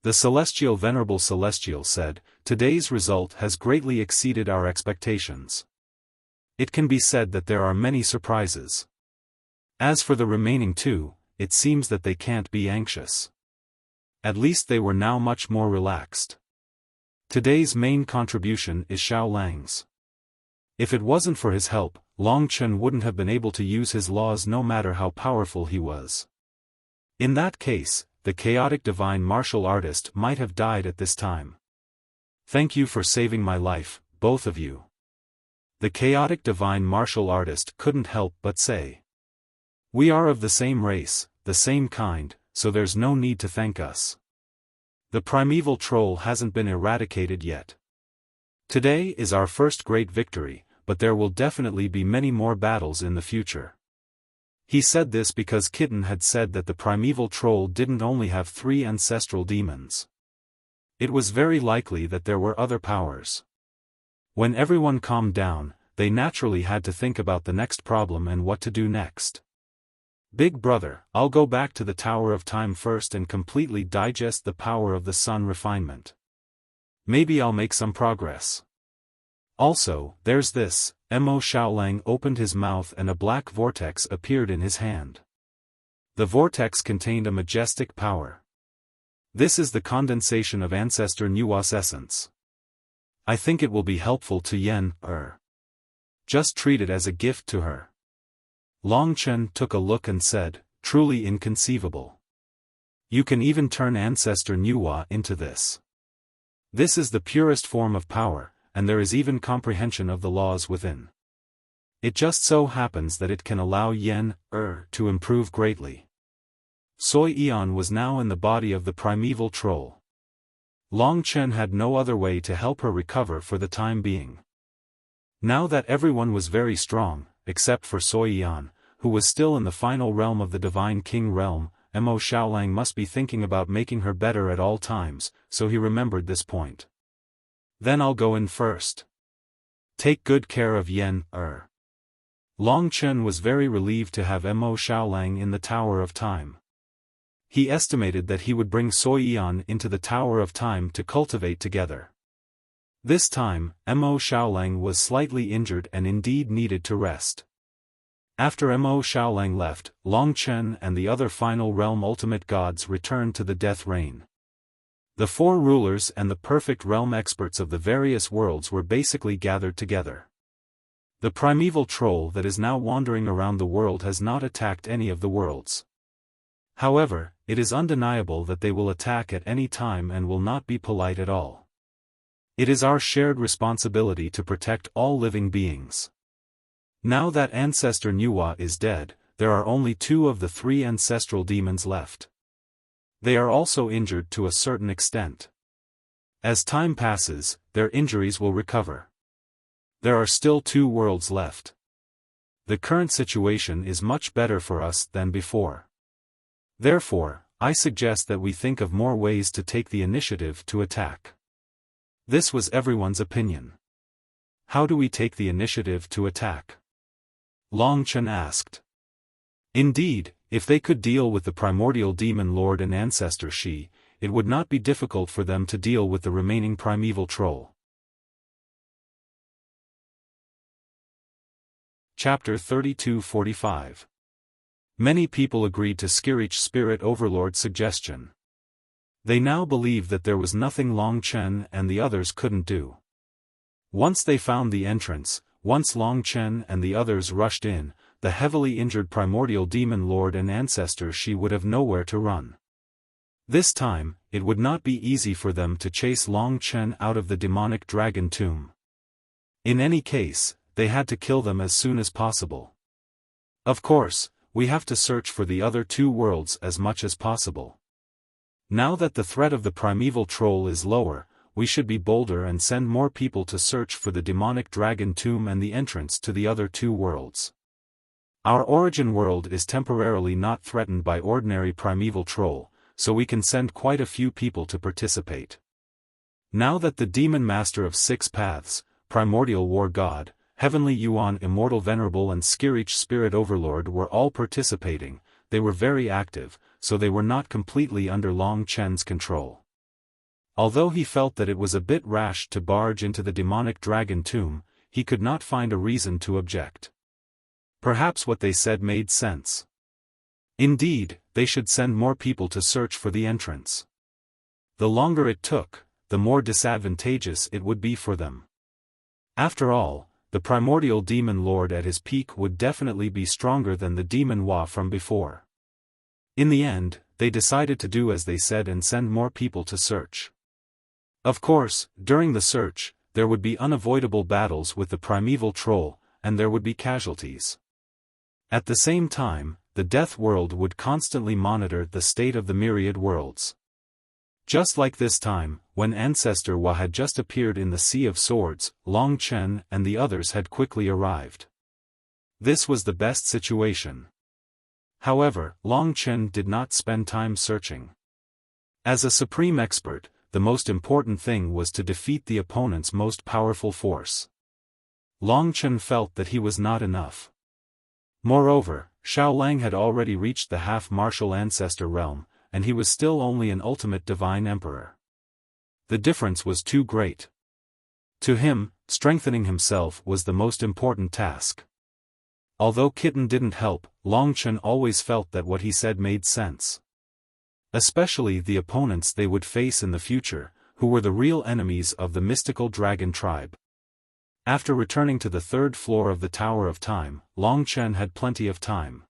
The Venerable Celestial said, "Today's result has greatly exceeded our expectations. It can be said that there are many surprises. As for the remaining two, it seems that they can't be anxious. At least they were now much more relaxed. Today's main contribution is Xiaolang's. If it wasn't for his help, Long Chen wouldn't have been able to use his laws no matter how powerful he was. In that case, the chaotic divine martial artist might have died at this time. Thank you for saving my life, both of you." The chaotic divine martial artist couldn't help but say. "We are of the same race, the same kind, so there's no need to thank us. The primeval troll hasn't been eradicated yet. Today is our first great victory, but there will definitely be many more battles in the future." He said this because Kitten had said that the primeval troll didn't only have 3 ancestral demons. It was very likely that there were other powers. When everyone calmed down, they naturally had to think about the next problem and what to do next. "Big brother, I'll go back to the Tower of Time first and completely digest the power of the sun refinement. Maybe I'll make some progress. Also, there's this." Mo Xiaolang opened his mouth and a black vortex appeared in his hand. The vortex contained a majestic power. "This is the condensation of Ancestor Nuwa's essence. I think it will be helpful to Yen. Just treat it as a gift to her." Long Chen took a look and said, "Truly inconceivable. You can even turn Ancestor Nuwa into this. This is the purest form of power, and there is even comprehension of the laws within. It just so happens that it can allow Yen, to improve greatly." Soi Eon was now in the body of the primeval troll. Long Chen had no other way to help her recover for the time being. Now that everyone was very strong, except for Soi Eon, who was still in the final realm of the Divine King realm, Mo Xiaolang must be thinking about making her better at all times, so he remembered this point. "Then I'll go in first. Take good care of Yen. Long Chen was very relieved to have Mo Xiaolang in the Tower of Time. He estimated that he would bring Soi Eon into the Tower of Time to cultivate together. This time, Mo Xiaolang was slightly injured and indeed needed to rest. After Mo Xiaolang left, Long Chen and the other final realm ultimate gods returned to the Death Reign. The 4 rulers and the perfect realm experts of the various worlds were basically gathered together. The primeval troll that is now wandering around the world has not attacked any of the worlds. However, it is undeniable that they will attack at any time and will not be polite at all. It is our shared responsibility to protect all living beings. Now that Ancestor Nuwa is dead, there are only 2 of the 3 ancestral demons left. They are also injured to a certain extent. As time passes, their injuries will recover. There are still 2 worlds left. The current situation is much better for us than before. Therefore, I suggest that we think of more ways to take the initiative to attack." This was everyone's opinion. "How do we take the initiative to attack?" Long Chen asked. Indeed, if they could deal with the primordial demon lord and ancestor Shi, it would not be difficult for them to deal with the remaining primeval troll. Chapter 32-45. Many people agreed to Skirich Spirit Overlord's suggestion. They now believed that there was nothing Long Chen and the others couldn't do. Once they found the entrance, once Long Chen and the others rushed in, the heavily injured primordial demon lord and ancestor Shi would have nowhere to run. This time, it would not be easy for them to chase Long Chen out of the demonic dragon tomb. In any case, they had to kill them as soon as possible. Of course, we have to search for the other two worlds as much as possible. Now that the threat of the primeval troll is lower, we should be bolder and send more people to search for the demonic dragon tomb and the entrance to the other two worlds. Our origin world is temporarily not threatened by ordinary primeval troll, so we can send quite a few people to participate. Now that the demon master of six paths, primordial war god, heavenly Yuan immortal venerable and Skirich spirit overlord were all participating, they were very active, so they were not completely under Long Chen's control. Although he felt that it was a bit rash to barge into the demonic dragon tomb, he could not find a reason to object. Perhaps what they said made sense. Indeed, they should send more people to search for the entrance. The longer it took, the more disadvantageous it would be for them. After all, the primordial demon lord at his peak would definitely be stronger than the demon Hua from before. In the end, they decided to do as they said and send more people to search. Of course, during the search, there would be unavoidable battles with the primeval troll, and there would be casualties. At the same time, the Death World would constantly monitor the state of the myriad worlds. Just like this time, when Ancestor Hua had just appeared in the Sea of Swords, Long Chen and the others had quickly arrived. This was the best situation. However, Long Chen did not spend time searching. As a supreme expert, the most important thing was to defeat the opponent's most powerful force. Long Chen felt that he was not enough. Moreover, Xiaolang had already reached the half-martial ancestor realm, and he was still only an ultimate divine emperor. The difference was too great. To him, strengthening himself was the most important task. Although Kitten didn't help, Long Chen always felt that what he said made sense. Especially the opponents they would face in the future, who were the real enemies of the mystical dragon tribe. After returning to the third floor of the Tower of Time, Long Chen had plenty of time.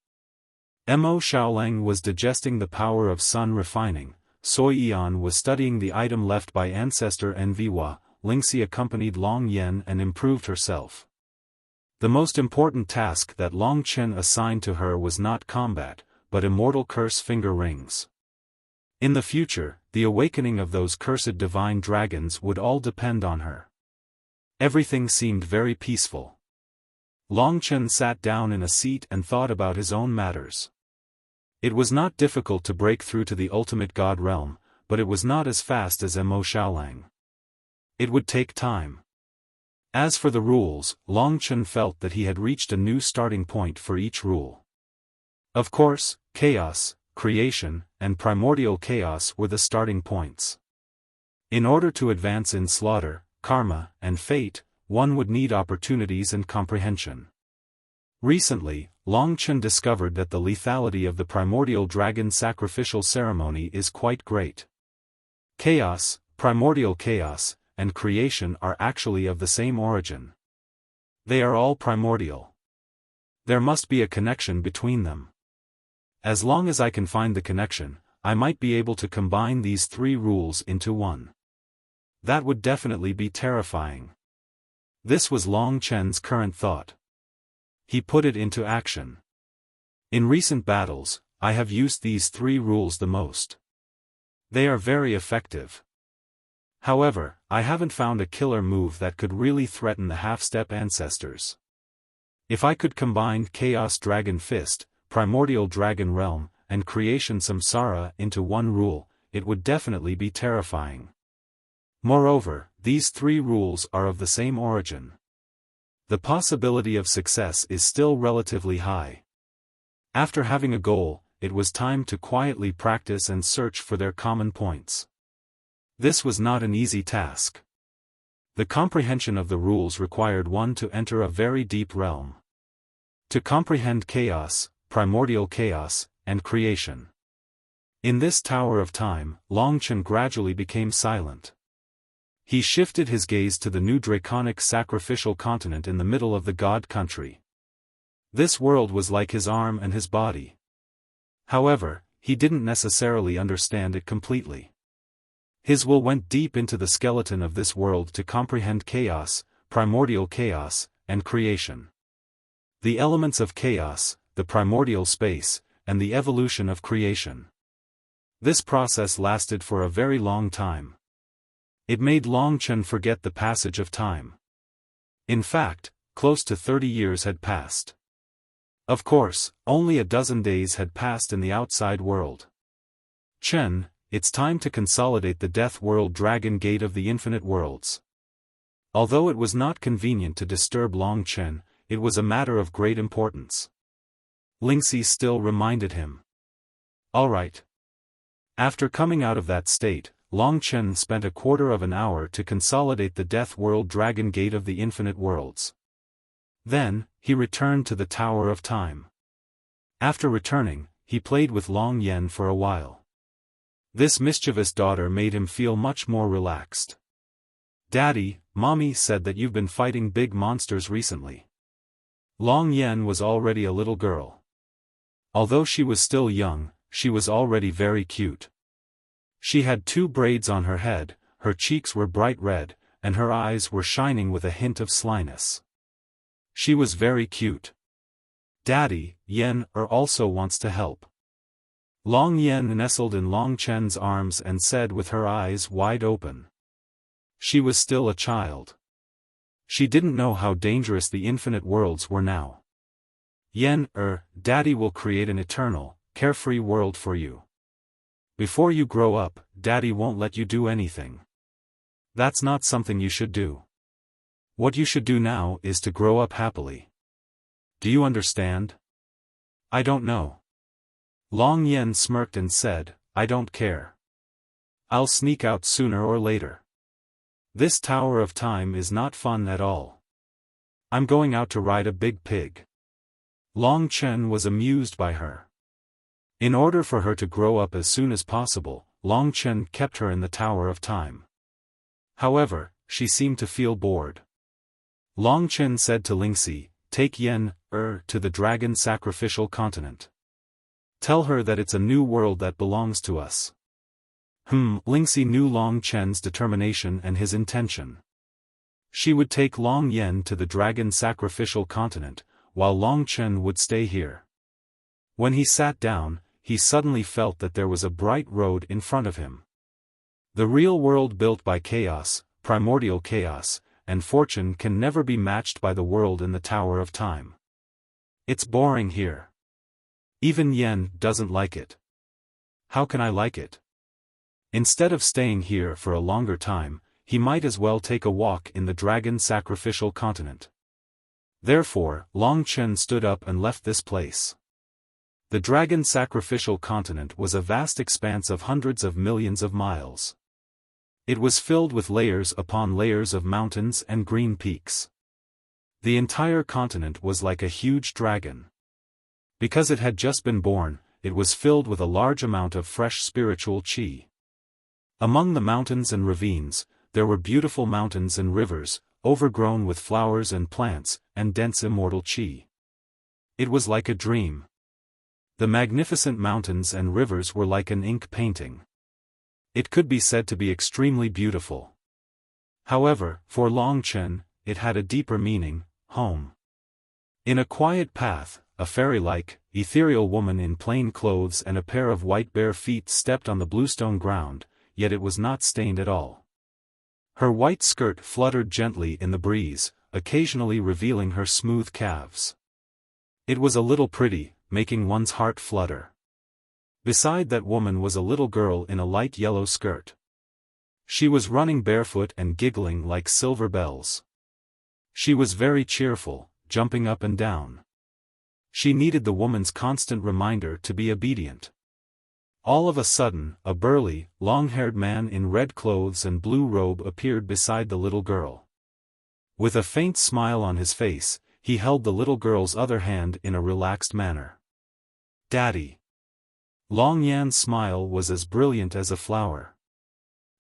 Mo Xiaolang was digesting the power of sun refining, Soi Yan was studying the item left by ancestor Enviwa, Lingxi accompanied Long Yen and improved herself. The most important task that Long Chen assigned to her was not combat, but immortal curse finger rings. In the future, the awakening of those cursed divine dragons would all depend on her. Everything seemed very peaceful. Long Chen sat down in a seat and thought about his own matters. It was not difficult to break through to the ultimate god realm, but it was not as fast as Mo Xiaolang. It would take time. As for the rules, Long Chen felt that he had reached a new starting point for each rule. Of course, chaos, creation, and primordial chaos were the starting points. In order to advance in slaughter, karma, and fate, one would need opportunities and comprehension. Recently, Long Chen discovered that the lethality of the primordial dragon sacrificial ceremony is quite great. Chaos, primordial chaos, and creation are actually of the same origin. They are all primordial. There must be a connection between them. As long as I can find the connection, I might be able to combine these three rules into one. That would definitely be terrifying. This was Long Chen's current thought. He put it into action. In recent battles, I have used these three rules the most. They are very effective. However, I haven't found a killer move that could really threaten the half-step ancestors. If I could combine Chaos Dragon Fist, Primordial Dragon Realm, and Creation Samsara into one rule, it would definitely be terrifying. Moreover, these three rules are of the same origin. The possibility of success is still relatively high. After having a goal, it was time to quietly practice and search for their common points. This was not an easy task. The comprehension of the rules required one to enter a very deep realm. To comprehend chaos, primordial chaos, and creation. In this tower of time, Longchen gradually became silent. He shifted his gaze to the new draconic sacrificial continent in the middle of the god country. This world was like his arm and his body. However, he didn't necessarily understand it completely. His will went deep into the skeleton of this world to comprehend chaos, primordial chaos, and creation. The elements of chaos, the primordial space, and the evolution of creation. This process lasted for a very long time. It made Longchen forget the passage of time. In fact, close to 30 years had passed. Of course, only a dozen days had passed in the outside world. Chen, it's time to consolidate the Death World Dragon Gate of the Infinite Worlds. Although it was not convenient to disturb Longchen, it was a matter of great importance. Lingxi still reminded him. All right. After coming out of that state, Longchen spent a quarter of an hour to consolidate the Death World Dragon Gate of the Infinite Worlds. Then, he returned to the Tower of Time. After returning, he played with Long Yen for a while. This mischievous daughter made him feel much more relaxed. Daddy, Mommy said that you've been fighting big monsters recently. Long Yen was already a little girl. Although she was still young, she was already very cute. She had 2 braids on her head, her cheeks were bright red, and her eyes were shining with a hint of slyness. She was very cute. Daddy, Yen also wants to help. Long Yen nestled in Long Chen's arms and said with her eyes wide open. She was still a child. She didn't know how dangerous the infinite worlds were now. Yen, Daddy will create an eternal, carefree world for you. Before you grow up, Daddy won't let you do anything. That's not something you should do. What you should do now is to grow up happily. Do you understand? I don't know. Long Yen smirked and said, I don't care. I'll sneak out sooner or later. This Tower of Time is not fun at all. I'm going out to ride a big pig. Long Chen was amused by her. In order for her to grow up as soon as possible, Long Chen kept her in the Tower of Time. However, she seemed to feel bored. Long Chen said to Lingxi, take Yen, to the dragon sacrificial continent. Tell her that it's a new world that belongs to us. Lingxi knew Long Chen's determination and his intention. She would take Long Yen to the dragon sacrificial continent, while Long Chen would stay here. When he sat down, he suddenly felt that there was a bright road in front of him. The real world built by chaos, primordial chaos, and fortune can never be matched by the world in the Tower of Time. It's boring here. Even Yen doesn't like it. How can I like it? Instead of staying here for a longer time, he might as well take a walk in the dragon sacrificial continent. Therefore, Long Chen stood up and left this place. The dragon sacrificial continent was a vast expanse of hundreds of millions of miles. It was filled with layers upon layers of mountains and green peaks. The entire continent was like a huge dragon. Because it had just been born, it was filled with a large amount of fresh spiritual qi. Among the mountains and ravines, there were beautiful mountains and rivers, overgrown with flowers and plants, and dense immortal qi. It was like a dream. The magnificent mountains and rivers were like an ink painting. It could be said to be extremely beautiful. However, for Long Chen, it had a deeper meaning, home. In a quiet path, a fairy-like, ethereal woman in plain clothes and a pair of white bare feet stepped on the bluestone ground, yet it was not stained at all. Her white skirt fluttered gently in the breeze, occasionally revealing her smooth calves. It was a little pretty, making one's heart flutter. Beside that woman was a little girl in a light yellow skirt. She was running barefoot and giggling like silver bells. She was very cheerful, jumping up and down. She needed the woman's constant reminder to be obedient. All of a sudden, a burly, long-haired man in red clothes and blue robe appeared beside the little girl. With a faint smile on his face, he held the little girl's other hand in a relaxed manner. "Daddy." Long Yan's smile was as brilliant as a flower.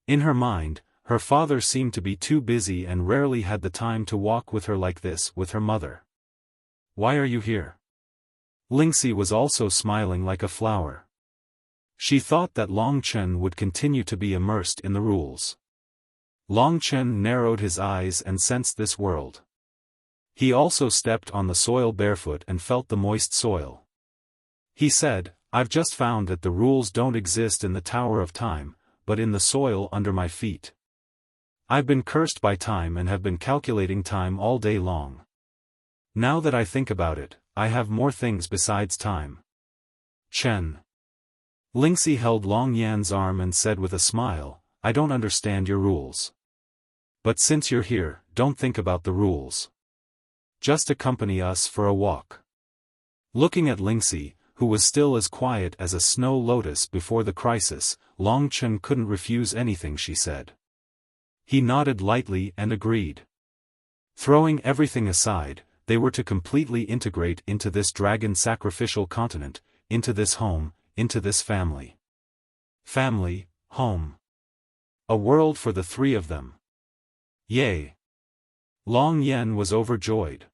In her mind, her father seemed to be too busy and rarely had the time to walk with her like this with her mother. "Why are you here?" Lingxi was also smiling like a flower. She thought that Long Chen would continue to be immersed in the rules. Long Chen narrowed his eyes and sensed this world. He also stepped on the soil barefoot and felt the moist soil. He said, "I've just found that the rules don't exist in the Tower of Time, but in the soil under my feet. I've been cursed by time and have been calculating time all day long. Now that I think about it, I have more things besides time." "Chen." Lingxi held Long Yan's arm and said with a smile, "I don't understand your rules. But since you're here, don't think about the rules. Just accompany us for a walk." Looking at Lingxi, who was still as quiet as a snow lotus before the crisis, Long Chen couldn't refuse anything she said. He nodded lightly and agreed. Throwing everything aside, they were to completely integrate into this dragon sacrificial continent, into this home, into this family. Family, home. A world for the three of them. Yay! Long Yan was overjoyed.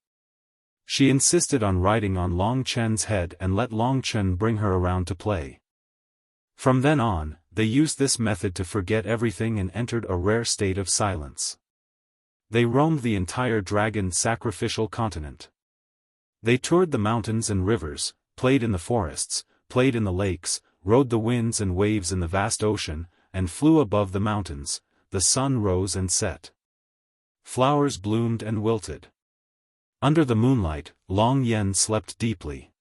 She insisted on riding on Long Chen's head and let Long Chen bring her around to play. From then on, they used this method to forget everything and entered a rare state of silence. They roamed the entire dragon sacrificial continent. They toured the mountains and rivers, played in the forests, played in the lakes, rode the winds and waves in the vast ocean, and flew above the mountains. The sun rose and set. Flowers bloomed and wilted. Under the moonlight, Long Yan slept deeply.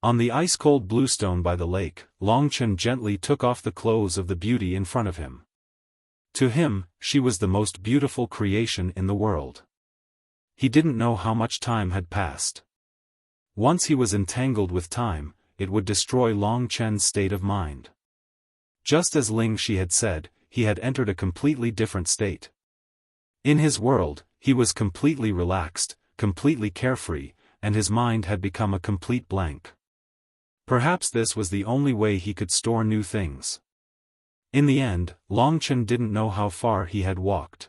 On the ice-cold bluestone by the lake, Long Chen gently took off the clothes of the beauty in front of him. To him, she was the most beautiful creation in the world. He didn't know how much time had passed. Once he was entangled with time, it would destroy Long Chen's state of mind. Just as Lingxi had said, he had entered a completely different state. In his world, he was completely relaxed, completely carefree, and his mind had become a complete blank. Perhaps this was the only way he could store new things. In the end, Long Chen didn't know how far he had walked.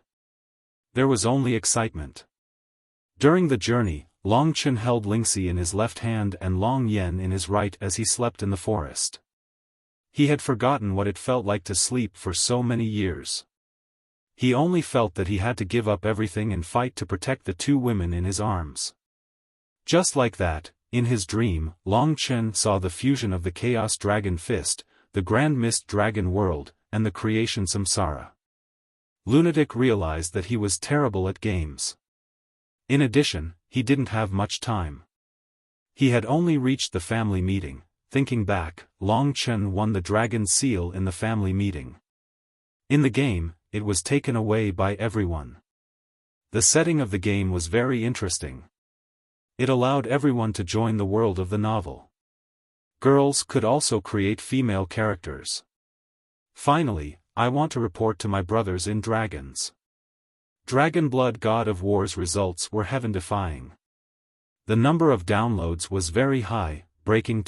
There was only excitement. During the journey, Long Chen held Lingxi in his left hand and Long Yan in his right as he slept in the forest. He had forgotten what it felt like to sleep for so many years. He only felt that he had to give up everything and fight to protect the two women in his arms. Just like that, in his dream, Long Chen saw the fusion of the Chaos Dragon Fist, the Grand Mist Dragon World, and the creation Samsara. Lunatic realized that he was terrible at games. In addition, he didn't have much time. He had only reached the family meeting. Thinking back, Long Chen won the Dragon Seal in the family meeting. In the game, it was taken away by everyone. The setting of the game was very interesting. It allowed everyone to join the world of the novel. Girls could also create female characters. Finally, I want to report to my brothers in Dragons. Dragon Blood God of War's results were heaven-defying. The number of downloads was very high, breaking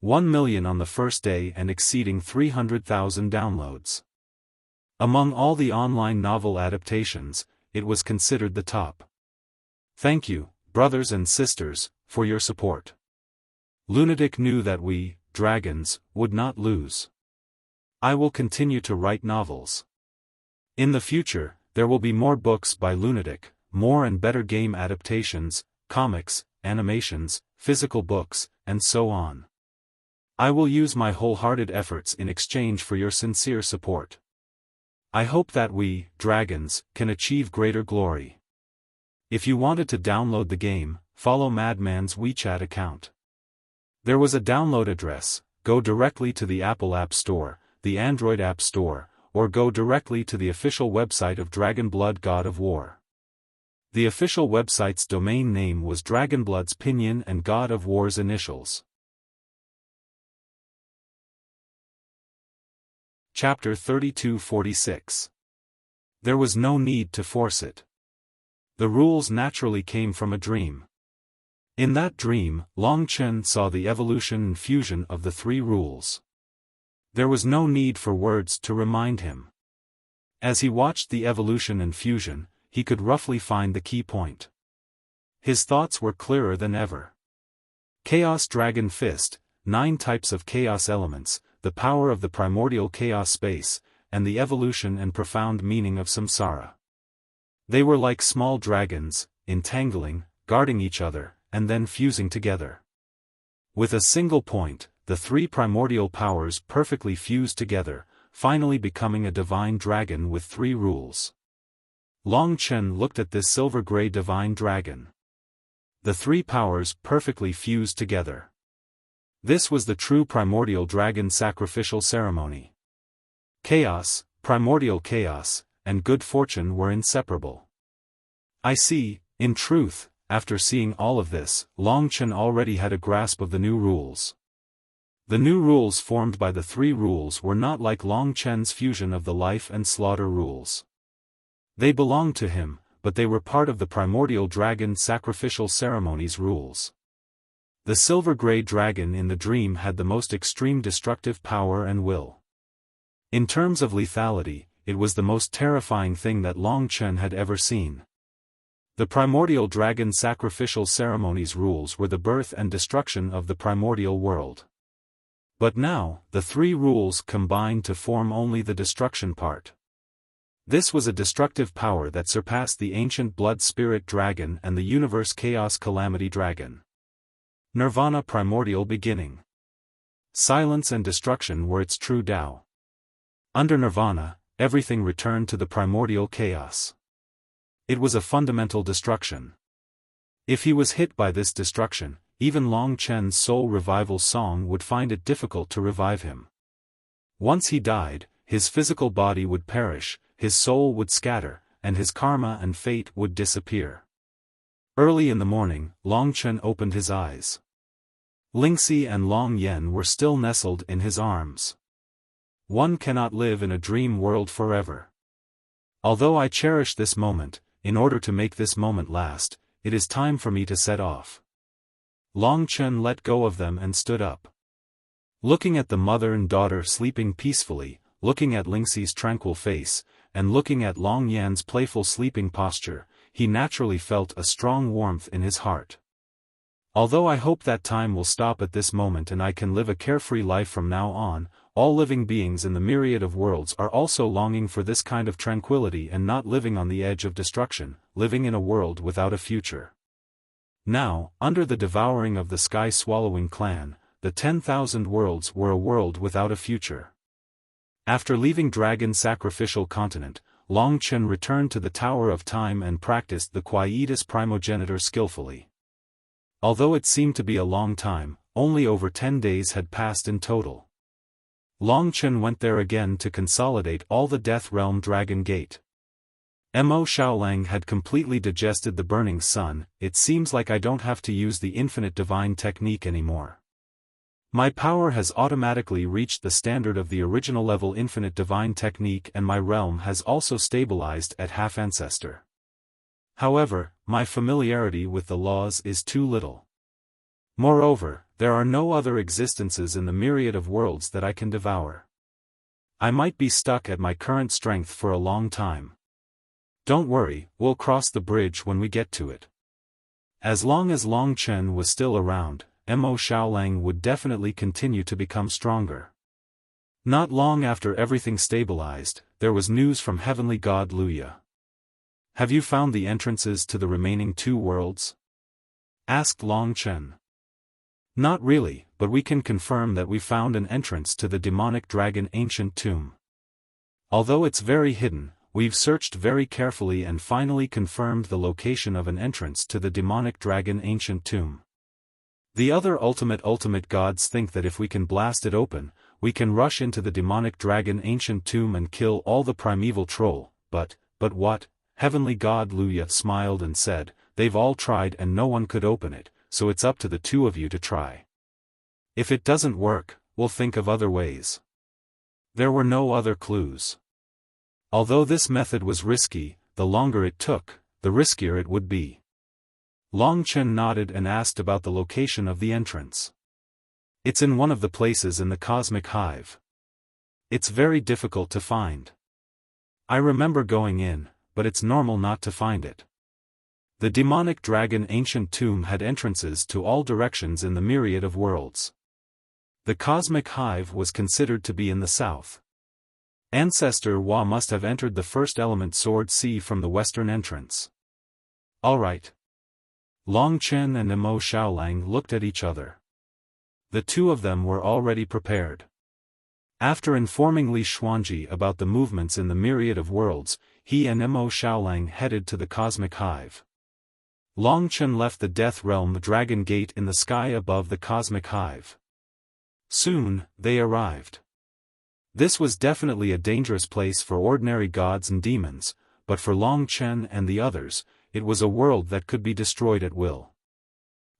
1 million on the first day and exceeding 300,000 downloads. Among all the online novel adaptations, it was considered the top. Thank you, brothers and sisters, for your support. Lunatic knew that we, dragons, would not lose. I will continue to write novels. In the future, there will be more books by Lunatic, more and better game adaptations, comics, animations, physical books, and so on. I will use my wholehearted efforts in exchange for your sincere support. I hope that we, dragons, can achieve greater glory. If you wanted to download the game, follow Madman's WeChat account. There was a download address. Go directly to the Apple App Store, the Android App Store, or go directly to the official website of Dragon Blood God of War. The official website's domain name was Dragonblood's Pinyin and God of War's initials. Chapter 3246. There was no need to force it. The rules naturally came from a dream. In that dream, Long Chen saw the evolution and fusion of the three rules. There was no need for words to remind him. As he watched the evolution and fusion, he could roughly find the key point. His thoughts were clearer than ever. Chaos Dragon Fist, 9 types of chaos elements, the power of the primordial chaos space, and the evolution and profound meaning of samsara. They were like small dragons, entangling, guarding each other, and then fusing together. With a single point, the 3 primordial powers perfectly fused together, finally becoming a divine dragon with 3 rules. Long Chen looked at this silver-gray divine dragon. The 3 powers perfectly fused together. This was the true primordial dragon sacrificial ceremony. Chaos, primordial chaos, and good fortune were inseparable. I see, in truth, after seeing all of this, Long Chen already had a grasp of the new rules. The new rules formed by the 3 rules were not like Long Chen's fusion of the life and slaughter rules. They belonged to him, but they were part of the primordial dragon sacrificial ceremony's rules. The silver-gray dragon in the dream had the most extreme destructive power and will. In terms of lethality, it was the most terrifying thing that Long Chen had ever seen. The primordial dragon sacrificial ceremony's rules were the birth and destruction of the primordial world. But now, the 3 rules combined to form only the destruction part. This was a destructive power that surpassed the ancient blood spirit dragon and the universe chaos calamity dragon. Nirvana primordial beginning. Silence and destruction were its true Tao. Under Nirvana, everything returned to the primordial chaos. It was a fundamental destruction. If he was hit by this destruction, even Long Chen's soul revival song would find it difficult to revive him. Once he died, his physical body would perish, his soul would scatter, and his karma and fate would disappear. Early in the morning, Long Chen opened his eyes. Lingxi and Long Yen were still nestled in his arms. One cannot live in a dream world forever. Although I cherish this moment, in order to make this moment last, it is time for me to set off. Long Chen let go of them and stood up. Looking at the mother and daughter sleeping peacefully, looking at Lingxi's tranquil face, and looking at Long Yan's playful sleeping posture, he naturally felt a strong warmth in his heart. Although I hope that time will stop at this moment and I can live a carefree life from now on, all living beings in the myriad of worlds are also longing for this kind of tranquility and not living on the edge of destruction, living in a world without a future. Now, under the devouring of the sky-swallowing clan, the 10,000 worlds were a world without a future. After leaving Dragon Sacrificial Continent, Long Chen returned to the Tower of Time and practiced the Quietus Primogenitor skillfully. Although it seemed to be a long time, only over 10 days had passed in total. Long Chen went there again to consolidate all the Death Realm Dragon Gate. Mo Xiaolang had completely digested the burning sun. It seems like I don't have to use the infinite divine technique anymore. My power has automatically reached the standard of the original level infinite divine technique and my realm has also stabilized at half ancestor. However, my familiarity with the laws is too little. Moreover, there are no other existences in the myriad of worlds that I can devour. I might be stuck at my current strength for a long time. Don't worry, we'll cross the bridge when we get to it. As long as Long Chen was still around, Mo Xiaolang would definitely continue to become stronger. Not long after everything stabilized, there was news from Heavenly God Luya. Have you found the entrances to the remaining 2 worlds? Asked Long Chen. Not really, but we can confirm that we found an entrance to the demonic dragon ancient tomb. Although it's very hidden, we've searched very carefully and finally confirmed the location of an entrance to the demonic dragon ancient tomb. The other ultimate gods think that if we can blast it open, we can rush into the demonic dragon ancient tomb and kill all the primeval troll, but what, Heavenly God Luya smiled and said, "They've all tried and no one could open it, so it's up to the two of you to try. If it doesn't work, we'll think of other ways." There were no other clues. Although this method was risky, the longer it took, the riskier it would be. Long Chen nodded and asked about the location of the entrance. "It's in one of the places in the cosmic hive. It's very difficult to find. I remember going in, but it's normal not to find it." The demonic dragon ancient tomb had entrances to all directions in the myriad of worlds. The cosmic hive was considered to be in the south. Ancestor Hua must have entered the first element sword C from the western entrance. All right. Long Chen and Mo Xiaolang looked at each other. The two of them were already prepared. After informing Li Xuanji about the movements in the myriad of worlds, he and Mo Xiaolang headed to the cosmic hive. Long Chen left the Death Realm Dragon Gate in the sky above the cosmic hive. Soon, they arrived. This was definitely a dangerous place for ordinary gods and demons, but for Long Chen and the others, it was a world that could be destroyed at will.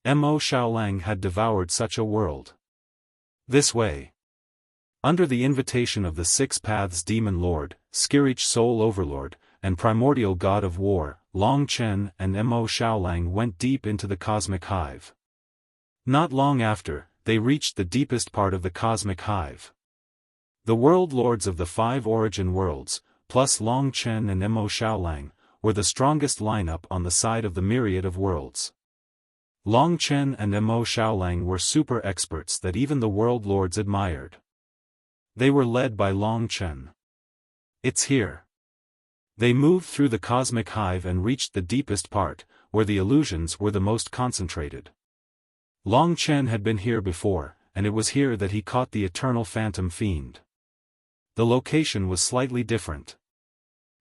Mo Xiaolang had devoured such a world. This way. Under the invitation of the Six Paths Demon Lord, Skirich Soul Overlord, and Primordial God of War, Long Chen and Mo Xiaolang went deep into the cosmic hive. Not long after, they reached the deepest part of the cosmic hive. The world lords of the 5 origin worlds, plus Long Chen and Mo Xiaolang, were the strongest lineup on the side of the myriad of worlds. Long Chen and Mo Xiaolang were super experts that even the world lords admired. They were led by Long Chen. "It's here." They moved through the cosmic hive and reached the deepest part, where the illusions were the most concentrated. Long Chen had been here before, and it was here that he caught the eternal phantom fiend. The location was slightly different.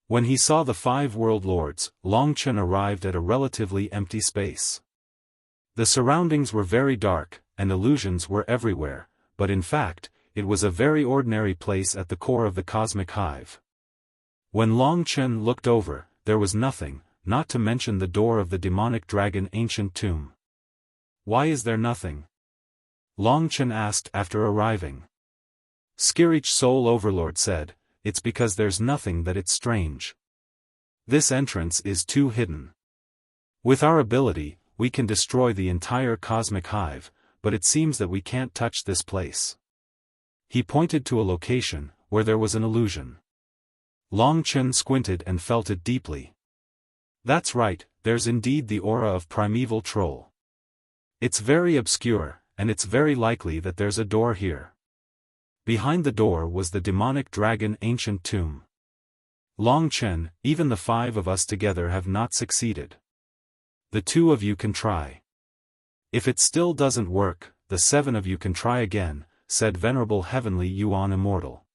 When he saw the 5 world lords, Long Chen arrived at a relatively empty space. The surroundings were very dark, and illusions were everywhere, but in fact, it was a very ordinary place at the core of the cosmic hive. When Long Chen looked over, there was nothing, not to mention the door of the demonic dragon ancient tomb. "Why is there nothing?" Long Chen asked after arriving. Skirich Soul Overlord said, "It's because there's nothing that it's strange. This entrance is too hidden. With our ability, we can destroy the entire cosmic hive, but it seems that we can't touch this place." He pointed to a location, where there was an illusion. Long Chen squinted and felt it deeply. "That's right, there's indeed the aura of primeval troll. It's very obscure, and it's very likely that there's a door here." Behind the door was the demonic dragon ancient tomb. "Long Chen, even the 5 of us together have not succeeded. The 2 of you can try. If it still doesn't work, the 7 of you can try again," said Venerable Heavenly Yuan Immortal.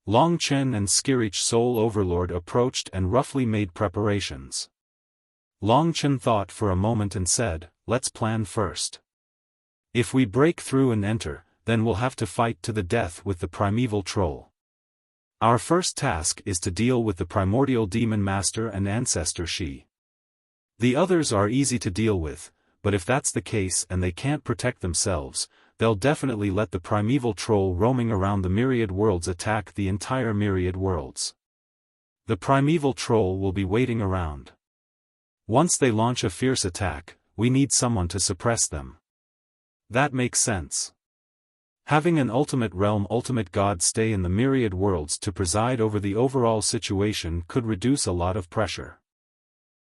Long Chen and Skirich Soul Overlord approached and roughly made preparations. Long Chen thought for a moment and said, "Let's plan first. If we break through and enter, then we'll have to fight to the death with the primeval troll. Our first task is to deal with the primordial demon master and ancestor Shi. The others are easy to deal with, but if that's the case and they can't protect themselves, they'll definitely let the primeval troll roaming around the myriad worlds attack the entire myriad worlds. The primeval troll will be waiting around. Once they launch a fierce attack, we need someone to suppress them." That makes sense. Having an ultimate realm ultimate god stay in the myriad worlds to preside over the overall situation could reduce a lot of pressure.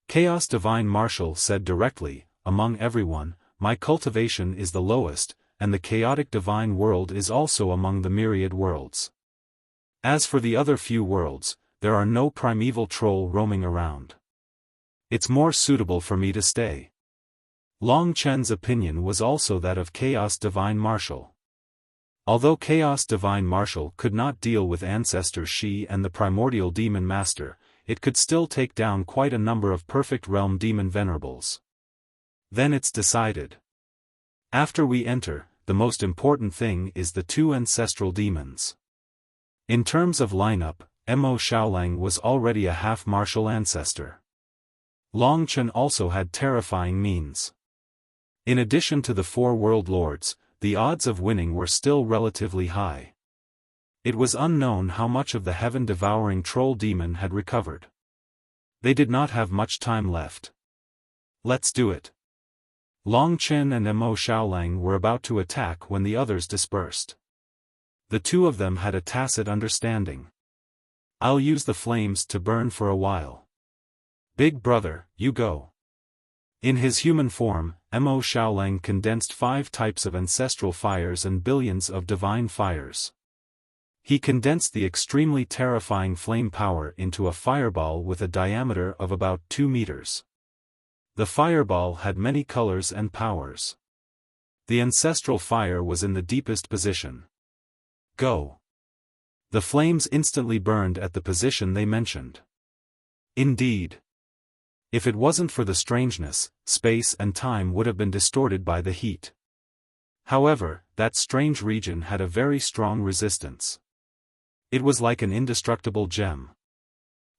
Chaos Divine Marshal said directly, "Among everyone, my cultivation is the lowest, and the chaotic divine world is also among the myriad worlds. As for the other few worlds, there are no primeval troll roaming around. It's more suitable for me to stay." Long Chen's opinion was also that of Chaos Divine Marshal. Although Chaos Divine Marshal could not deal with Ancestor Shi and the Primordial Demon Master, it could still take down quite a number of Perfect Realm Demon Venerables. "Then it's decided. After we enter, the most important thing is the 2 ancestral demons. In terms of lineup, Mo Xiaolang was already a half-martial ancestor. Long Chen also had terrifying means. In addition to the 4 world lords, the odds of winning were still relatively high. It was unknown how much of the heaven-devouring troll demon had recovered. They did not have much time left. Let's do it. Long Chen and Mo Xiaolang were about to attack when the others dispersed. The two of them had a tacit understanding. I'll use the flames to burn for a while. Big brother, you go. In his human form, Mo Xiaolang condensed 5 types of ancestral fires and billions of divine fires. He condensed the extremely terrifying flame power into a fireball with a diameter of about 2 meters. The fireball had many colors and powers. The ancestral fire was in the deepest position. Go. The flames instantly burned at the position they mentioned. Indeed. If it wasn't for the strangeness, space and time would have been distorted by the heat. However, that strange region had a very strong resistance. It was like an indestructible gem.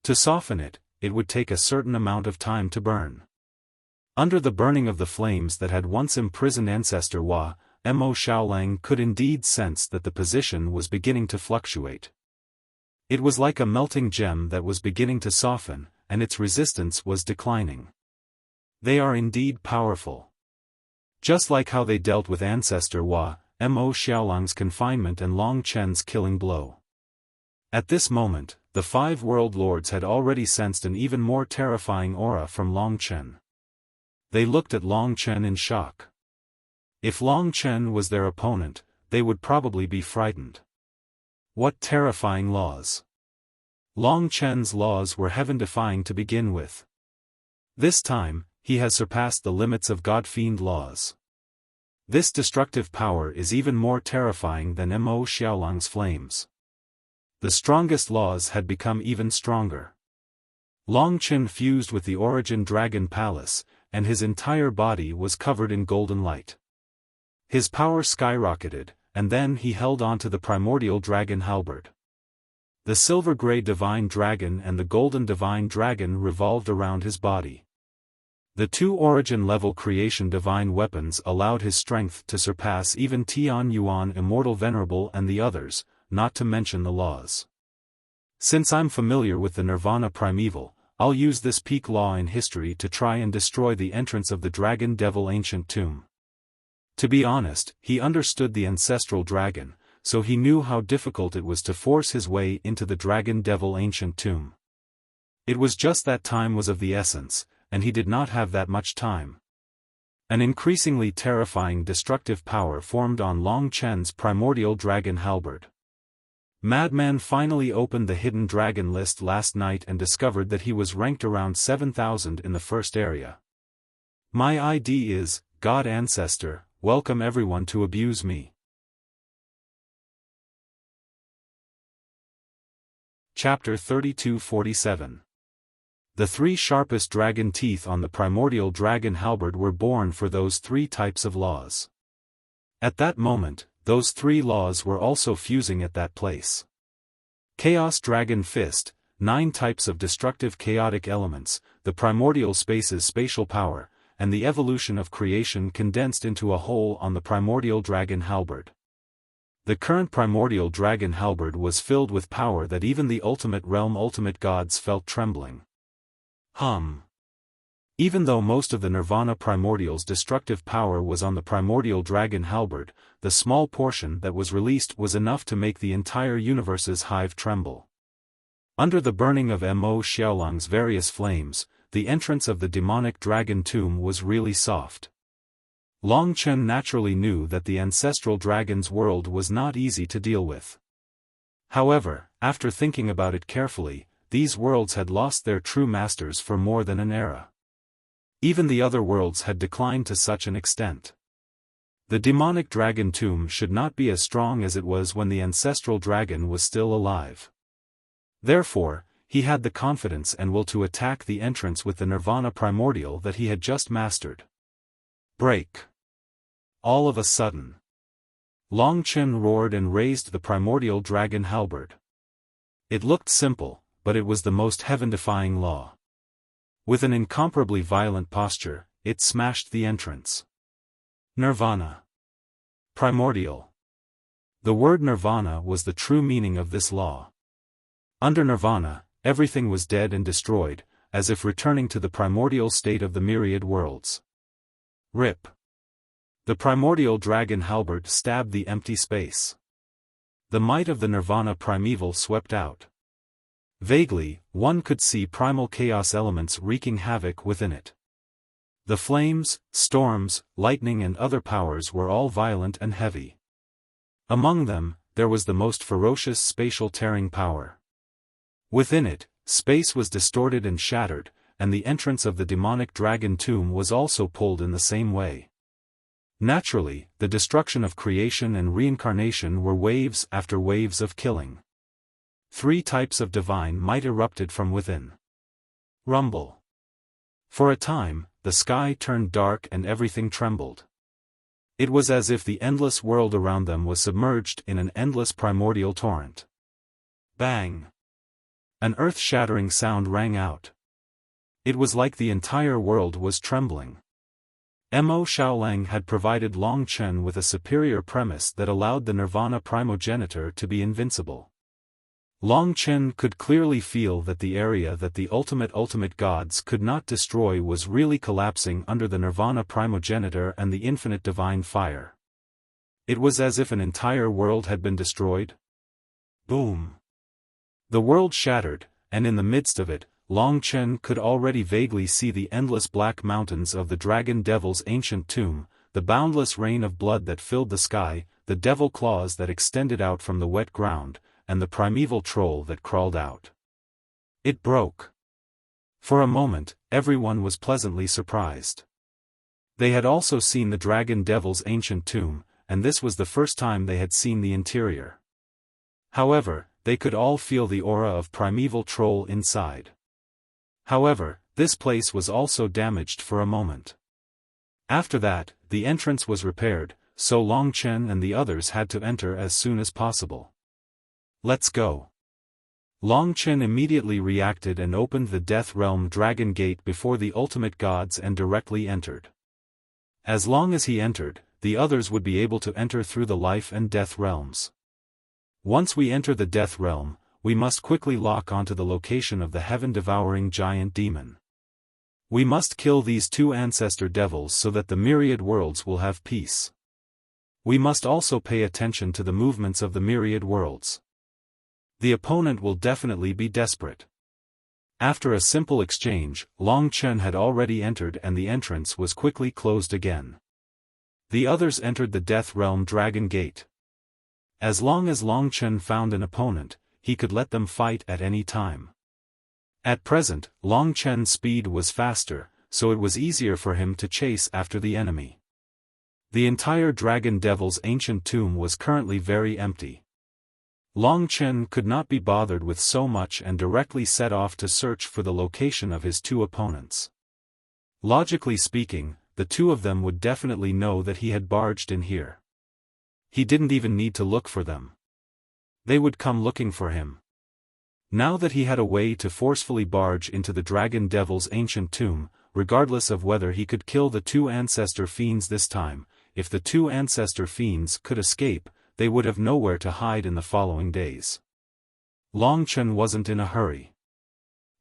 To soften it, it would take a certain amount of time to burn. Under the burning of the flames that had once imprisoned Ancestor Hua, Mo Xiaolang could indeed sense that the position was beginning to fluctuate. It was like a melting gem that was beginning to soften, and its resistance was declining. They are indeed powerful. Just like how they dealt with Ancestor Hua, Mo Xiaolang's confinement and Long Chen's killing blow. At this moment, the 5 world lords had already sensed an even more terrifying aura from Long Chen. They looked at Long Chen in shock. If Long Chen was their opponent, they would probably be frightened. What terrifying laws! Long Chen's laws were heaven-defying to begin with. This time, he has surpassed the limits of God-fiend laws. This destructive power is even more terrifying than Mo Xiaolang's flames. The strongest laws had become even stronger. Long Chen fused with the Origin Dragon Palace, and his entire body was covered in golden light. His power skyrocketed, and then he held on to the primordial dragon halberd. The silver-gray divine dragon and the golden divine dragon revolved around his body. The 2 origin-level creation divine weapons allowed his strength to surpass even Tian Yuan Immortal Venerable and the others, not to mention the laws. Since I'm familiar with the Nirvana Primeval, I'll use this peak law in history to try and destroy the entrance of the Dragon Devil Ancient Tomb. To be honest, he understood the ancestral dragon, so he knew how difficult it was to force his way into the Dragon Devil Ancient Tomb. It was just that time was of the essence, and he did not have that much time. An increasingly terrifying destructive power formed on Long Chen's primordial dragon halberd. Madman finally opened the hidden dragon list last night and discovered that he was ranked around 7,000 in the first area. My ID is, God Ancestor, welcome everyone to abuse me. Chapter 32-47. The 3 sharpest dragon teeth on the primordial dragon halberd were born for those 3 types of laws. At that moment, those 3 laws were also fusing at that place. Chaos Dragon Fist, 9 types of destructive chaotic elements, the primordial space's spatial power, and the evolution of creation condensed into a whole on the primordial dragon halberd. The current primordial dragon halberd was filled with power that even the ultimate realm ultimate gods felt trembling. Even though most of the Nirvana Primordial's destructive power was on the primordial dragon halberd, the small portion that was released was enough to make the entire universe's hive tremble. Under the burning of Mo Xiaolang's various flames, the entrance of the demonic dragon tomb was really soft. Long Chen naturally knew that the ancestral dragon's world was not easy to deal with. However, after thinking about it carefully, these worlds had lost their true masters for more than an era. Even the other worlds had declined to such an extent. The demonic dragon tomb should not be as strong as it was when the ancestral dragon was still alive. Therefore, he had the confidence and will to attack the entrance with the Nirvana Primordial that he had just mastered. Break! All of a sudden, Long Chen roared and raised the primordial dragon halberd. It looked simple, but it was the most heaven-defying law. With an incomparably violent posture, it smashed the entrance. Nirvana. Primordial. The word nirvana was the true meaning of this law. Under nirvana, everything was dead and destroyed, as if returning to the primordial state of the myriad worlds. Rip. The primordial dragon halberd stabbed the empty space. The might of the nirvana primeval swept out. Vaguely, one could see primal chaos elements wreaking havoc within it. The flames, storms, lightning and other powers were all violent and heavy. Among them, there was the most ferocious spatial tearing power. Within it, space was distorted and shattered, and the entrance of the demonic dragon tomb was also pulled in the same way. Naturally, the destruction of creation and reincarnation were waves after waves of killing. 3 types of divine might erupted from within. Rumble. For a time, the sky turned dark and everything trembled. It was as if the endless world around them was submerged in an endless primordial torrent. Bang! An earth-shattering sound rang out. It was like the entire world was trembling. Mo Xiaolang had provided Long Chen with a superior premise that allowed the Nirvana primogenitor to be invincible. Long Chen could clearly feel that the area that the ultimate gods could not destroy was really collapsing under the Nirvana primogenitor and the infinite divine fire. It was as if an entire world had been destroyed. Boom! The world shattered, and in the midst of it, Long Chen could already vaguely see the endless black mountains of the dragon devil's ancient tomb, the boundless rain of blood that filled the sky, the devil claws that extended out from the wet ground, and the primeval troll that crawled out. It broke. For a moment, everyone was pleasantly surprised. They had also seen the dragon devil's ancient tomb, and this was the first time they had seen the interior. However, they could all feel the aura of primeval troll inside. However, this place was also damaged for a moment. After that, the entrance was repaired, so Long Chen and the others had to enter as soon as possible. Let's go. Long Chen immediately reacted and opened the Death Realm Dragon Gate before the ultimate gods and directly entered. As long as he entered, the others would be able to enter through the life and death realms. Once we enter the Death Realm, we must quickly lock onto the location of the heaven-devouring giant demon. We must kill these 2 ancestor devils so that the myriad worlds will have peace. We must also pay attention to the movements of the myriad worlds. The opponent will definitely be desperate. After a simple exchange, Long Chen had already entered and the entrance was quickly closed again. The others entered the Death Realm Dragon Gate. As long as Long Chen found an opponent, he could let them fight at any time. At present, Long Chen's speed was faster, so it was easier for him to chase after the enemy. The entire Dragon Devil's ancient tomb was currently very empty. Long Chen could not be bothered with so much and directly set off to search for the location of his 2 opponents. Logically speaking, the 2 of them would definitely know that he had barged in here. He didn't even need to look for them. They would come looking for him. Now that he had a way to forcefully barge into the Dragon Devil's ancient tomb, regardless of whether he could kill the 2 ancestor fiends this time, if the 2 ancestor fiends could escape, they would have nowhere to hide in the following days. Long Chen wasn't in a hurry.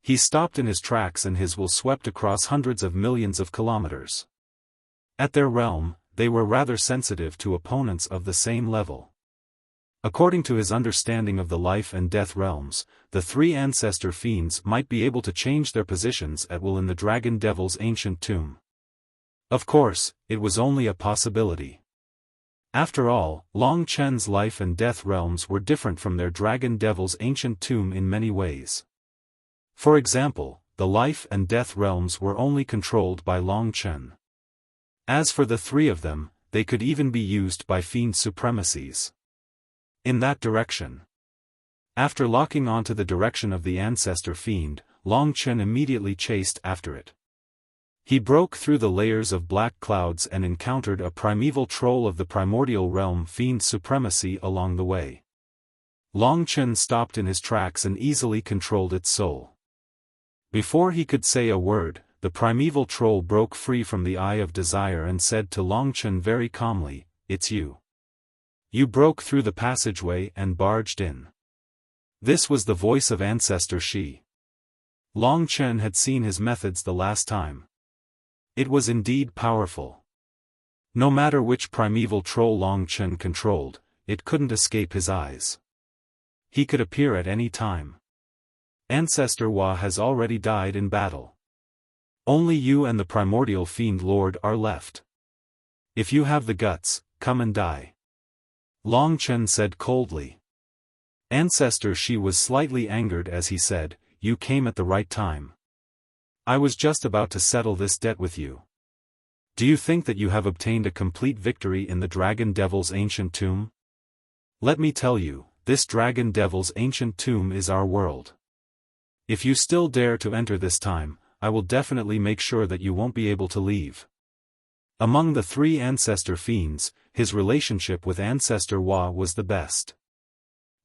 He stopped in his tracks and his will swept across hundreds of millions of kilometers. At their realm, they were rather sensitive to opponents of the same level. According to his understanding of the life and death realms, the 3 ancestor fiends might be able to change their positions at will in the Dragon Devil's ancient tomb. Of course, it was only a possibility. After all, Long Chen's life and death realms were different from their Dragon Devil's ancient tomb in many ways. For example, the life and death realms were only controlled by Long Chen. As for the 3 of them, they could even be used by fiend supremacies. In that direction. After locking onto the direction of the ancestor fiend, Long Chen immediately chased after it. He broke through the layers of black clouds and encountered a primeval troll of the primordial realm fiend supremacy along the way. Long Chen stopped in his tracks and easily controlled its soul. Before he could say a word, the primeval troll broke free from the eye of desire and said to Long Chen very calmly, "It's you. You broke through the passageway and barged in." This was the voice of Ancestor Shi. Long Chen had seen his methods the last time. It was indeed powerful. No matter which primeval troll Long Chen controlled, it couldn't escape his eyes. He could appear at any time. Ancestor Hua has already died in battle. Only you and the primordial fiend lord are left. If you have the guts, come and die. Long Chen said coldly. Ancestor Shi was slightly angered as he said, "You came at the right time. I was just about to settle this debt with you. Do you think that you have obtained a complete victory in the Dragon Devil's ancient tomb? Let me tell you, this Dragon Devil's ancient tomb is our world. If you still dare to enter this time, I will definitely make sure that you won't be able to leave." Among the three ancestor fiends, his relationship with Ancestor Hua was the best.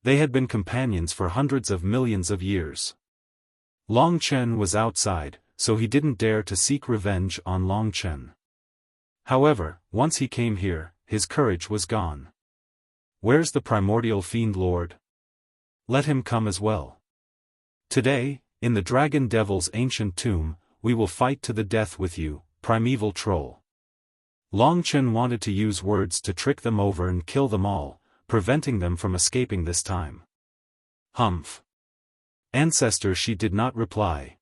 They had been companions for hundreds of millions of years. Long Chen was outside, so he didn't dare to seek revenge on Long Chen. However, once he came here, his courage was gone. Where's the primordial fiend lord? Let him come as well. Today, in the Dragon Devil's ancient tomb, we will fight to the death with you, primeval troll. Long Chen wanted to use words to trick them over and kill them all, preventing them from escaping this time. Humph. Ancestor Shi did not reply.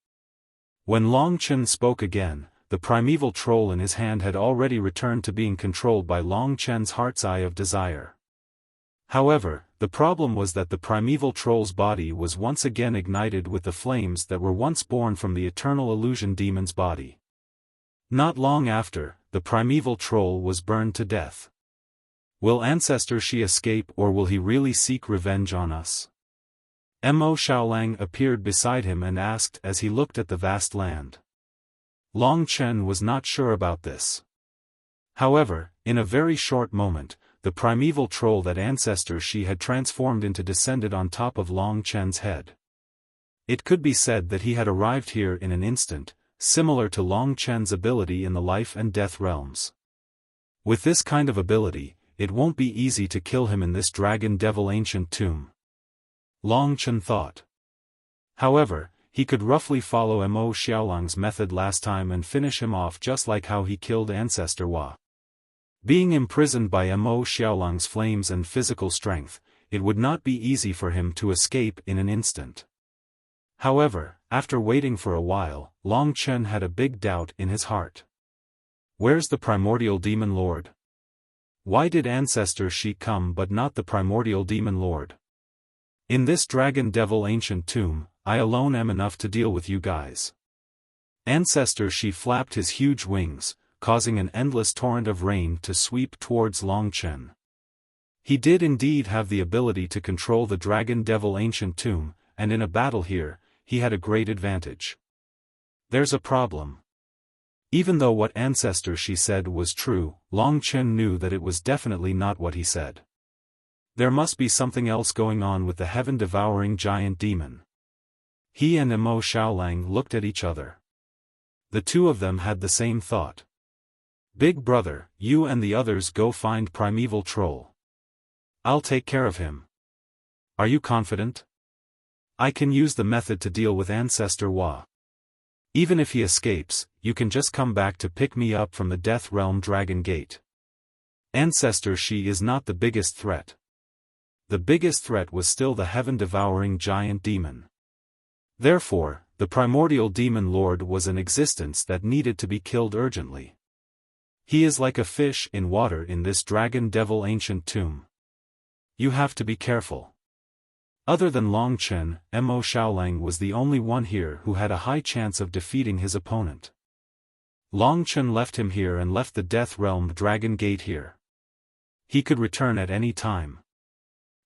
When Long Chen spoke again, the primeval troll in his hand had already returned to being controlled by Long Chen's heart's eye of desire. However, the problem was that the primeval troll's body was once again ignited with the flames that were once born from the eternal illusion demon's body. Not long after, the primeval troll was burned to death. Will Ancestor Shi escape, or will he really seek revenge on us? Mo Xiaolang appeared beside him and asked as he looked at the vast land. Long Chen was not sure about this. However, in a very short moment, the primeval troll that Ancestor Shi had transformed into descended on top of Long Chen's head. It could be said that he had arrived here in an instant, similar to Long Chen's ability in the life and death realms. With this kind of ability, it won't be easy to kill him in this Dragon Devil ancient tomb. Long Chen thought. However, he could roughly follow Mo Xiaolang's method last time and finish him off just like how he killed Ancestor Hua. Being imprisoned by Mo Xiaolang's flames and physical strength, it would not be easy for him to escape in an instant. However, after waiting for a while, Long Chen had a big doubt in his heart. Where's the primordial demon lord? Why did Ancestor Shi come but not the primordial demon lord? In this Dragon Devil ancient tomb, I alone am enough to deal with you guys. Ancestor Shi flapped his huge wings, causing an endless torrent of rain to sweep towards Long Chen. He did indeed have the ability to control the Dragon Devil ancient tomb, and in a battle here, he had a great advantage. There's a problem. Even though what Ancestor Shi said was true, Long Chen knew that it was definitely not what he said. There must be something else going on with the heaven-devouring giant demon. He and Mo Xiaolang looked at each other. The two of them had the same thought. Big brother, you and the others go find primeval troll. I'll take care of him. Are you confident? I can use the method to deal with Ancestor Hua. Even if he escapes, you can just come back to pick me up from the Death Realm Dragon Gate. Ancestor Shi is not the biggest threat. The biggest threat was still the heaven-devouring giant demon. Therefore, the primordial demon lord was an existence that needed to be killed urgently. He is like a fish in water in this Dragon Devil ancient tomb. You have to be careful. Other than Long Chen, Mo Xiaolang was the only one here who had a high chance of defeating his opponent. Long Chen left him here and left the Death Realm Dragon Gate here. He could return at any time.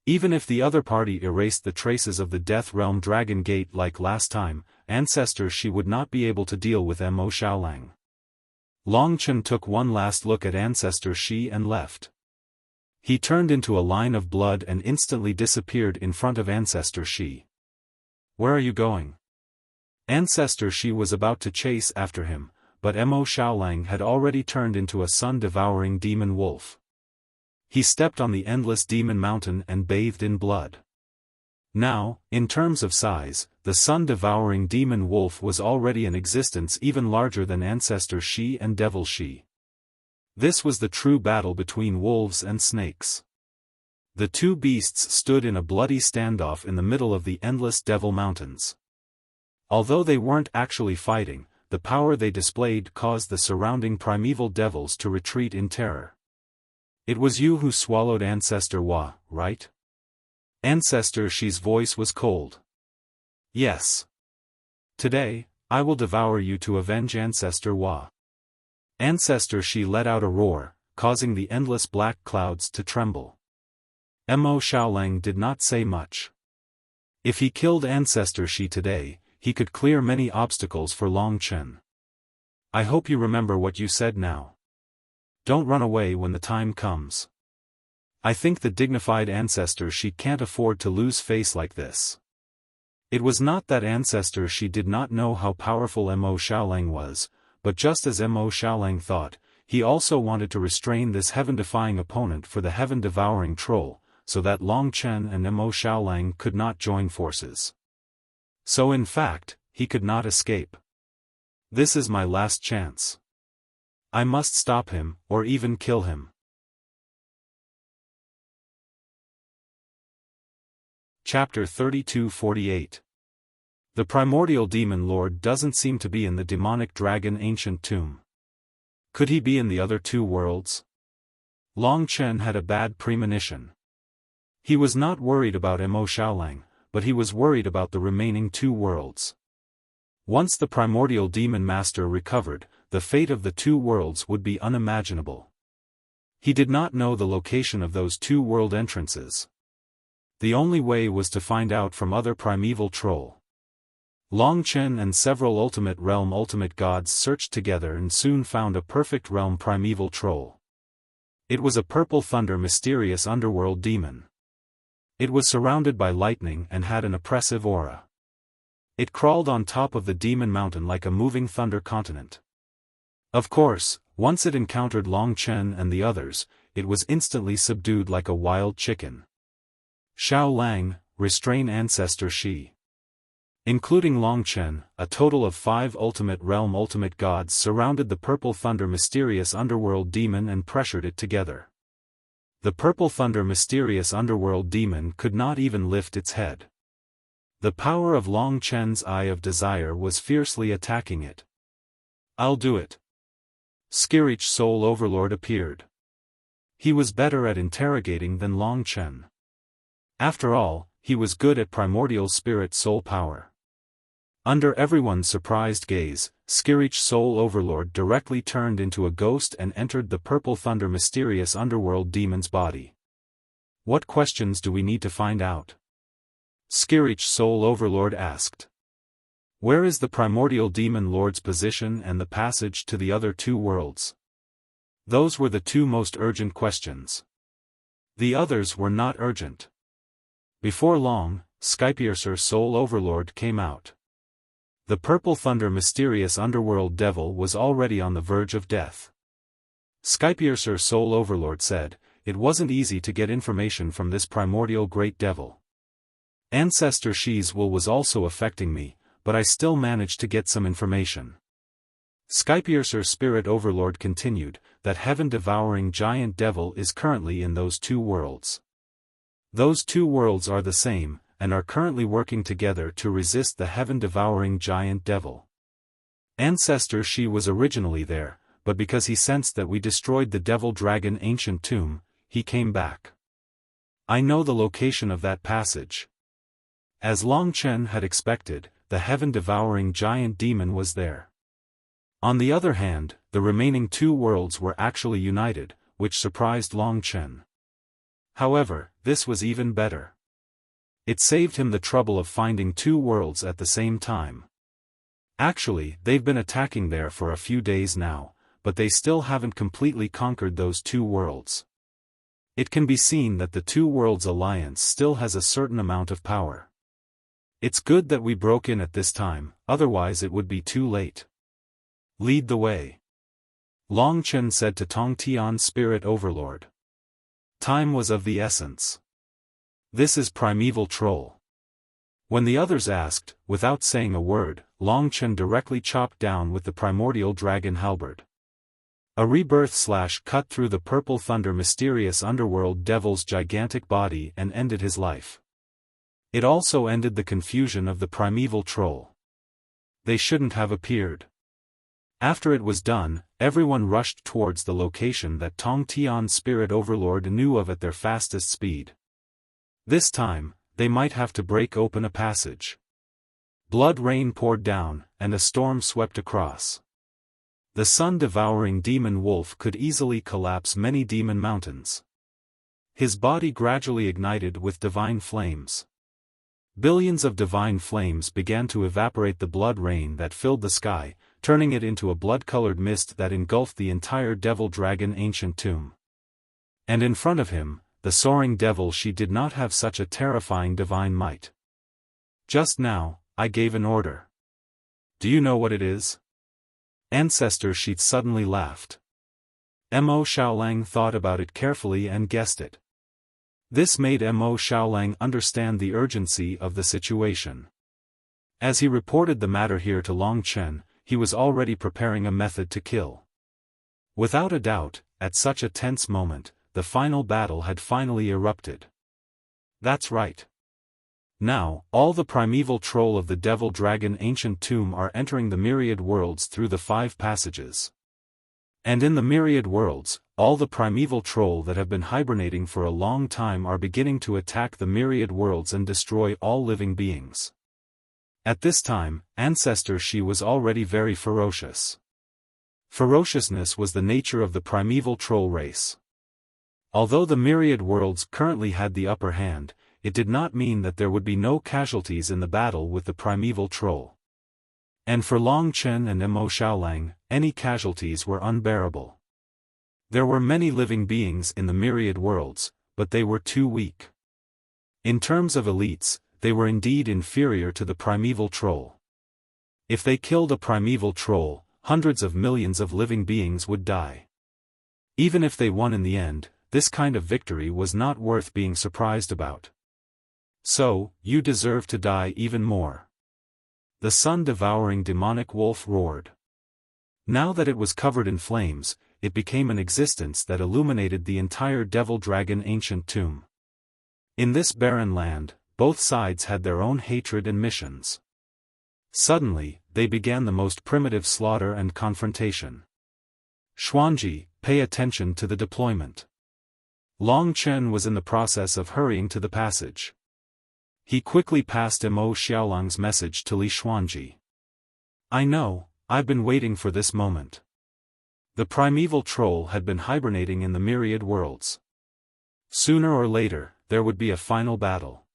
Even if the other party erased the traces of the Death Realm Dragon Gate like last time, Ancestor Shi would not be able to deal with Mo Xiaolang. Long Chen took one last look at Ancestor Shi and left. He turned into a line of blood and instantly disappeared in front of Ancestor Shi. "Where are you going?" Ancestor Shi was about to chase after him, but Mo Xiaolang had already turned into a sun-devouring demon wolf. He stepped on the endless demon mountain and bathed in blood. Now, in terms of size, the sun-devouring demon wolf was already in existence even larger than Ancestor Shi and Devil Shi. This was the true battle between wolves and snakes. The two beasts stood in a bloody standoff in the middle of the endless Devil Mountains. Although they weren't actually fighting, the power they displayed caused the surrounding primeval devils to retreat in terror. "It was you who swallowed Ancestor Wa, right?" Ancestor Shi's voice was cold. "Yes. Today, I will devour you to avenge Ancestor Wa." Ancestor Shi let out a roar, causing the endless black clouds to tremble. Mo Xiaolang did not say much. If he killed Ancestor Shi today, he could clear many obstacles for Long Chen. "I hope you remember what you said now. Don't run away when the time comes. I think the dignified Ancestor Shi can't afford to lose face like this." It was not that Ancestor Shi did not know how powerful Mo Xiaolang was, but just as Mo Xiaolang thought, he also wanted to restrain this heaven-defying opponent for the heaven-devouring troll, so that Long Chen and Mo Xiaolang could not join forces. So in fact, he could not escape. "This is my last chance. I must stop him, or even kill him." Chapter 32-48. The primordial demon lord doesn't seem to be in the demonic dragon ancient tomb. Could he be in the other two worlds? Long Chen had a bad premonition. He was not worried about Mo Xiaolang, but he was worried about the remaining two worlds. Once the primordial demon master recovered, the fate of the two worlds would be unimaginable. He did not know the location of those two world entrances. The only way was to find out from other primeval troll. Long Chen and several ultimate realm ultimate gods searched together and soon found a perfect realm primeval troll. It was a purple thunder mysterious underworld demon. It was surrounded by lightning and had an oppressive aura. It crawled on top of the demon mountain like a moving thunder continent. Of course, once it encountered Long Chen and the others, it was instantly subdued like a wild chicken. "Xiaolang, restrain Ancestor Shi." Including Long Chen, a total of 5 ultimate realm ultimate gods surrounded the purple thunder mysterious underworld demon and pressured it together. The purple thunder mysterious underworld demon could not even lift its head. The power of Long Chen's Eye of Desire was fiercely attacking it. "I'll do it." Skirich Soul Overlord appeared. He was better at interrogating than Long Chen. After all, he was good at primordial spirit soul power. Under everyone's surprised gaze, Skirich Soul Overlord directly turned into a ghost and entered the purple thunder mysterious underworld demon's body. "What questions do we need to find out?" Skirich Soul Overlord asked. "Where is the primordial demon lord's position and the passage to the other two worlds?" Those were the two most urgent questions. The others were not urgent. Before long, Skypiercer Soul Overlord came out. The purple thunder mysterious underworld devil was already on the verge of death. Skypiercer Soul Overlord said, "It wasn't easy to get information from this primordial great devil. Ancestor Shi's will was also affecting me, but I still managed to get some information." Skypiercer Spirit Overlord continued, "That heaven-devouring giant devil is currently in those two worlds. Those two worlds are the same, and are currently working together to resist the heaven-devouring giant devil. Ancestor Shi was originally there, but because he sensed that we destroyed the devil dragon ancient tomb, he came back. I know the location of that passage." As Long Chen had expected, the heaven-devouring giant demon was there. On the other hand, the remaining two worlds were actually united, which surprised Long Chen. However, this was even better. It saved him the trouble of finding two worlds at the same time. Actually, they've been attacking there for a few days now, but they still haven't completely conquered those two worlds. It can be seen that the Two Worlds Alliance still has a certain amount of power. It's good that we broke in at this time, otherwise it would be too late. Lead the way. Long Chen said to Tong Tian's spirit overlord. Time was of the essence. This is primeval troll. When the others asked, without saying a word, Long Chen directly chopped down with the primordial dragon halberd. A rebirth slash cut through the purple thunder mysterious underworld devil's gigantic body and ended his life. It also ended the confusion of the primeval troll. They shouldn't have appeared. After it was done, everyone rushed towards the location that Tong Tian's spirit overlord knew of at their fastest speed. This time, they might have to break open a passage. Blood rain poured down, and a storm swept across. The sun-devouring demon wolf could easily collapse many demon mountains. His body gradually ignited with divine flames. Billions of divine flames began to evaporate the blood rain that filled the sky, turning it into a blood-colored mist that engulfed the entire devil-dragon ancient tomb. And in front of him, the soaring devil she did not have such a terrifying divine might. Just now, I gave an order. Do you know what it is? Ancestor she suddenly laughed. Mo Xiaolang thought about it carefully and guessed it. This made Mo Xiaolang understand the urgency of the situation. As he reported the matter here to Long Chen, he was already preparing a method to kill. Without a doubt, at such a tense moment, the final battle had finally erupted. That's right. Now, all the primeval troll of the devil-dragon ancient tomb are entering the myriad worlds through the 5 passages. And in the myriad worlds, all the primeval troll that have been hibernating for a long time are beginning to attack the myriad worlds and destroy all living beings. At this time, Ancestor She was already very ferocious. Ferociousness was the nature of the primeval troll race. Although the myriad worlds currently had the upper hand, it did not mean that there would be no casualties in the battle with the primeval troll. And for Long Chen and Mo Xiaolang, any casualties were unbearable. There were many living beings in the myriad worlds, but they were too weak. In terms of elites, they were indeed inferior to the primeval troll. If they killed a primeval troll, hundreds of millions of living beings would die. Even if they won in the end, this kind of victory was not worth being surprised about. So, you deserve to die even more. The sun-devouring demonic wolf roared. Now that it was covered in flames, it became an existence that illuminated the entire devil-dragon ancient tomb. In this barren land, both sides had their own hatred and missions. Suddenly, they began the most primitive slaughter and confrontation. Xuanji, pay attention to the deployment. Long Chen was in the process of hurrying to the passage. He quickly passed Mo Xiaolang's message to Li Xuanji. I know, I've been waiting for this moment. The primeval troll had been hibernating in the myriad worlds. Sooner or later, there would be a final battle.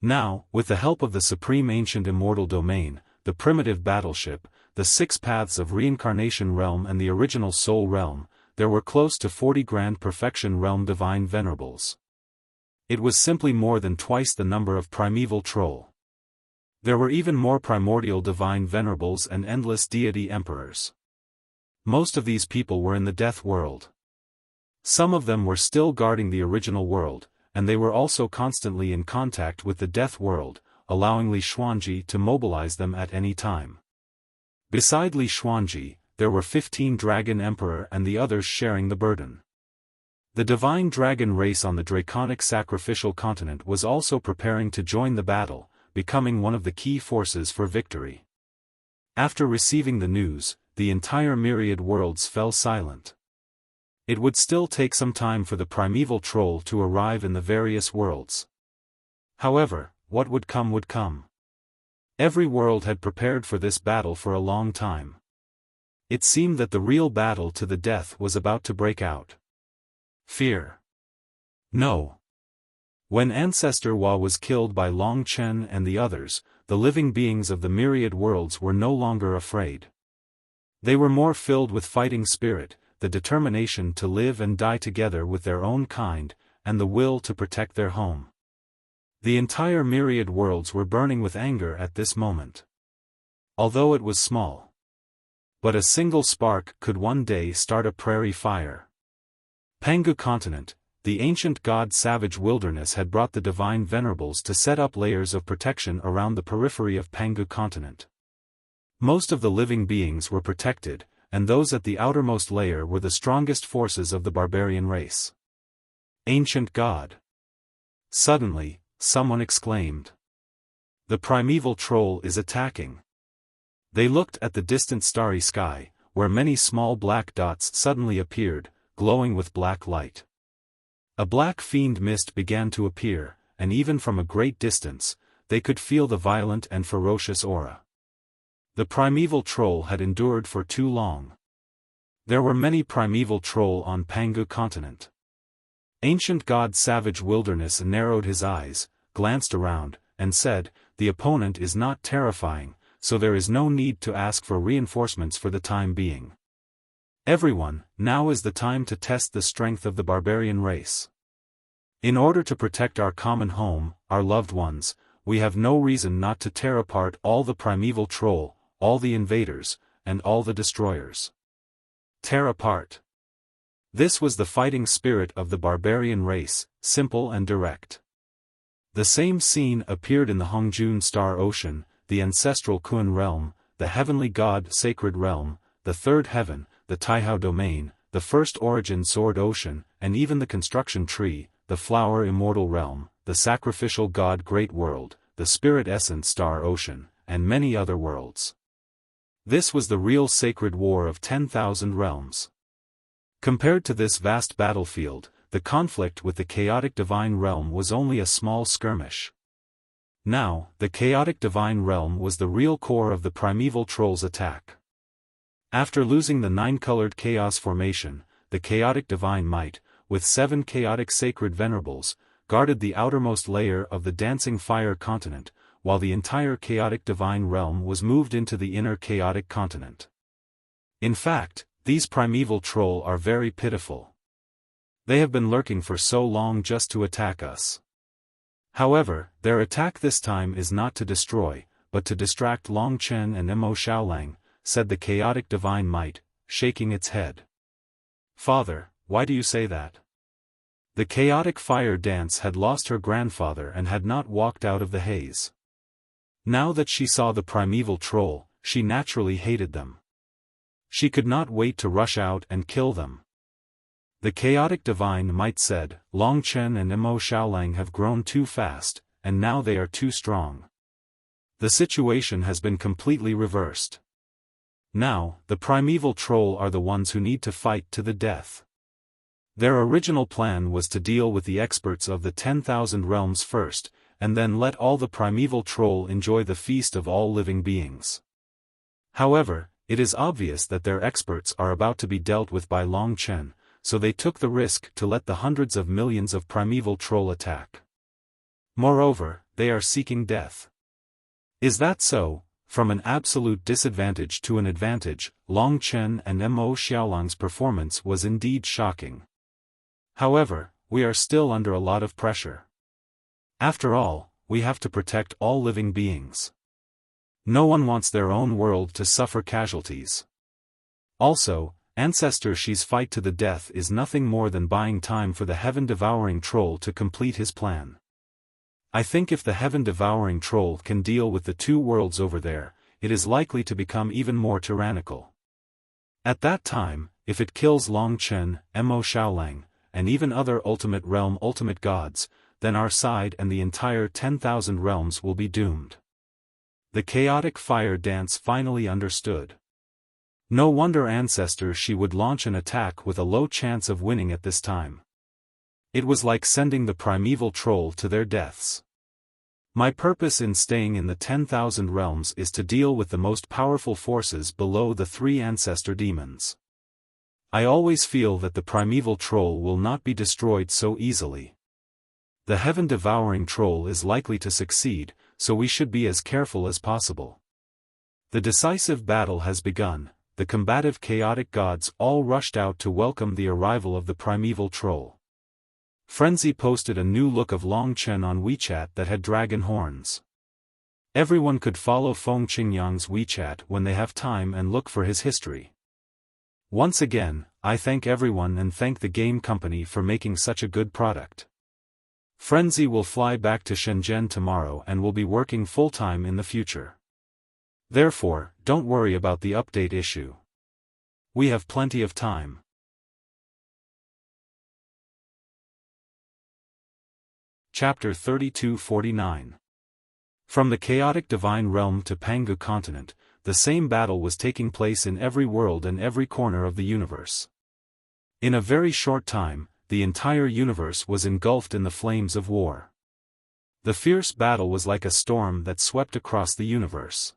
Now, with the help of the Supreme Ancient Immortal Domain, the primitive battleship, the 6 paths of Reincarnation Realm and the original Soul Realm, there were close to 40 Grand Perfection Realm Divine Venerables. It was simply more than twice the number of primeval troll. There were even more primordial divine venerables and endless deity emperors. Most of these people were in the death world. Some of them were still guarding the original world, and they were also constantly in contact with the death world, allowing Li Xuanji to mobilize them at any time. Beside Li Xuanji, there were 15 Dragon Emperor and the others sharing the burden. The divine dragon race on the draconic sacrificial continent was also preparing to join the battle, becoming one of the key forces for victory. After receiving the news, the entire myriad worlds fell silent. It would still take some time for the primeval troll to arrive in the various worlds. However, what would come would come. Every world had prepared for this battle for a long time. It seemed that the real battle to the death was about to break out. Fear. No. When Ancestor Hua was killed by Long Chen and the others, the living beings of the myriad worlds were no longer afraid. They were more filled with fighting spirit, the determination to live and die together with their own kind, and the will to protect their home. The entire myriad worlds were burning with anger at this moment. Although it was small. But a single spark could one day start a prairie fire. Pangu continent, the ancient god-savage wilderness had brought the divine venerables to set up layers of protection around the periphery of Pangu continent. Most of the living beings were protected, and those at the outermost layer were the strongest forces of the barbarian race. Ancient God! Suddenly, someone exclaimed. The primeval troll is attacking. They looked at the distant starry sky, where many small black dots suddenly appeared, glowing with black light. A black fiend mist began to appear, and even from a great distance, they could feel the violent and ferocious aura. The primeval troll had endured for too long. There were many primeval troll on Pangu continent. Ancient god savage wilderness narrowed his eyes, glanced around, and said, "The opponent is not terrifying, so there is no need to ask for reinforcements for the time being. Everyone, now is the time to test the strength of the barbarian race. In order to protect our common home, our loved ones, we have no reason not to tear apart all the primeval troll, all the invaders, and all the destroyers. Tear apart." This was the fighting spirit of the barbarian race, simple and direct. The same scene appeared in the Hongjun Star Ocean, the ancestral Kun realm, the heavenly god sacred realm, the third heaven, the Taihao domain, the first origin sword ocean, and even the construction tree, the flower immortal realm, the sacrificial god great world, the spirit essence star ocean, and many other worlds. This was the real sacred war of 10,000 realms. Compared to this vast battlefield, the conflict with the chaotic divine realm was only a small skirmish. Now, the chaotic divine realm was the real core of the primeval troll's attack. After losing the 9-colored chaos formation, the chaotic divine might, with 7 chaotic sacred venerables, guarded the outermost layer of the dancing fire continent, while the entire chaotic divine realm was moved into the inner chaotic continent. In fact, these primeval troll are very pitiful. They have been lurking for so long just to attack us. However, their attack this time is not to destroy, but to distract Long Chen and Mo Xiaolang, said the chaotic divine might, shaking its head. "Father, why do you say that?" The chaotic fire dance had lost her grandfather and had not walked out of the haze. Now that she saw the primeval troll, she naturally hated them. She could not wait to rush out and kill them. The chaotic divine might said, "Long Chen and Mo Xiaolang have grown too fast, and now they are too strong. The situation has been completely reversed. Now, the primeval troll are the ones who need to fight to the death." Their original plan was to deal with the experts of the 10,000 realms first, and then let all the primeval troll enjoy the feast of all living beings. However, it is obvious that their experts are about to be dealt with by Long Chen, so they took the risk to let the hundreds of millions of primeval troll attack. Moreover, they are seeking death. Is that so? From an absolute disadvantage to an advantage, Long Chen and Mo Xiaolang's performance was indeed shocking. However, we are still under a lot of pressure. After all, we have to protect all living beings. No one wants their own world to suffer casualties. Also, Ancestor Shi's fight to the death is nothing more than buying time for the heaven-devouring troll to complete his plan. I think if the heaven-devouring troll can deal with the 2 worlds over there, it is likely to become even more tyrannical. At that time, if it kills Long Chen, Mo Xiaolang, and even other ultimate realm ultimate gods, then our side and the entire 10,000 realms will be doomed. The chaotic fire dance finally understood. No wonder Ancestor Shi would launch an attack with a low chance of winning at this time. It was like sending the primeval troll to their deaths. My purpose in staying in the 10,000 realms is to deal with the most powerful forces below the 3 ancestor demons. I always feel that the primeval troll will not be destroyed so easily. The heaven-devouring troll is likely to succeed, so we should be as careful as possible. The decisive battle has begun. the combative chaotic gods all rushed out to welcome the arrival of the primeval troll. Frenzy posted a new look of Long Chen on WeChat that had dragon horns. Everyone could follow Feng Qingyang's WeChat when they have time and look for his history. Once again, I thank everyone and thank the game company for making such a good product. Frenzy will fly back to Shenzhen tomorrow and will be working full-time in the future. Therefore, don't worry about the update issue. We have plenty of time. Chapter 3249. From the chaotic divine realm to Pangu continent, the same battle was taking place in every world and every corner of the universe. In a very short time, the entire universe was engulfed in the flames of war. The fierce battle was like a storm that swept across the universe.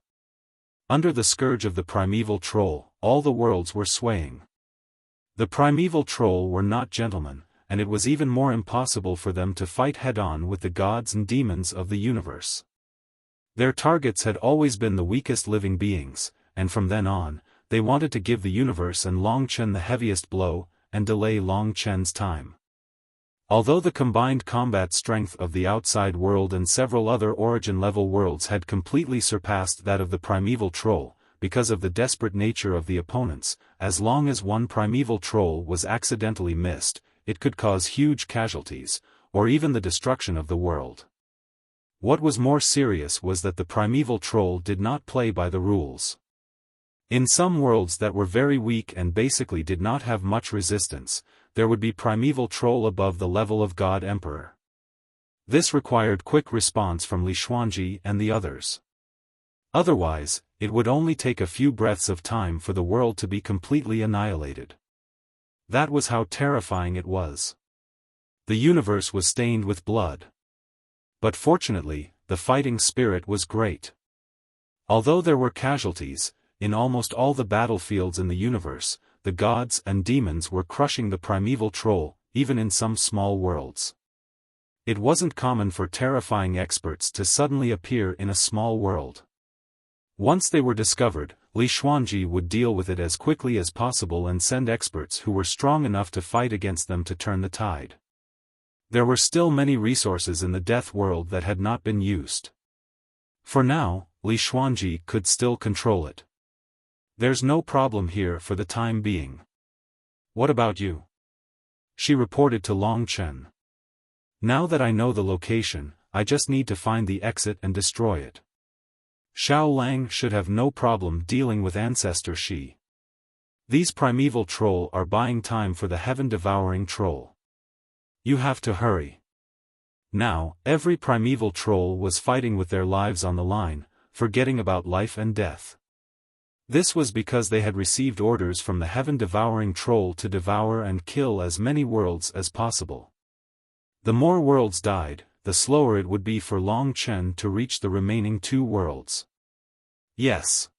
Under the scourge of the primeval troll, all the worlds were swaying. The primeval troll were not gentlemen, and it was even more impossible for them to fight head-on with the gods and demons of the universe. Their targets had always been the weakest living beings, and from then on, they wanted to give the universe and Long Chen the heaviest blow, and delay Long Chen's time. Although the combined combat strength of the outside world and several other origin-level worlds had completely surpassed that of the primeval troll, because of the desperate nature of the opponents, as long as one primeval troll was accidentally missed, it could cause huge casualties, or even the destruction of the world. What was more serious was that the primeval troll did not play by the rules. In some worlds that were very weak and basically did not have much resistance, there would be primeval troll above the level of God Emperor. This required quick response from Li Xuanji and the others. Otherwise, it would only take a few breaths of time for the world to be completely annihilated. That was how terrifying it was. The universe was stained with blood. But fortunately, the fighting spirit was great. Although there were casualties, in almost all the battlefields in the universe, the gods and demons were crushing the primeval troll, even in some small worlds. It wasn't common for terrifying experts to suddenly appear in a small world. Once they were discovered, Li Xuanji would deal with it as quickly as possible and send experts who were strong enough to fight against them to turn the tide. There were still many resources in the death world that had not been used. For now, Li Xuanji could still control it. There's no problem here for the time being. What about you? She reported to Long Chen. Now that I know the location, I just need to find the exit and destroy it. Xiao Lang should have no problem dealing with Ancestor Shi. These primeval troll are buying time for the heaven-devouring troll. You have to hurry. Now, every primeval troll was fighting with their lives on the line, forgetting about life and death. This was because they had received orders from the heaven-devouring troll to devour and kill as many worlds as possible. The more worlds died, the slower it would be for Long Chen to reach the remaining 2 worlds. Yes.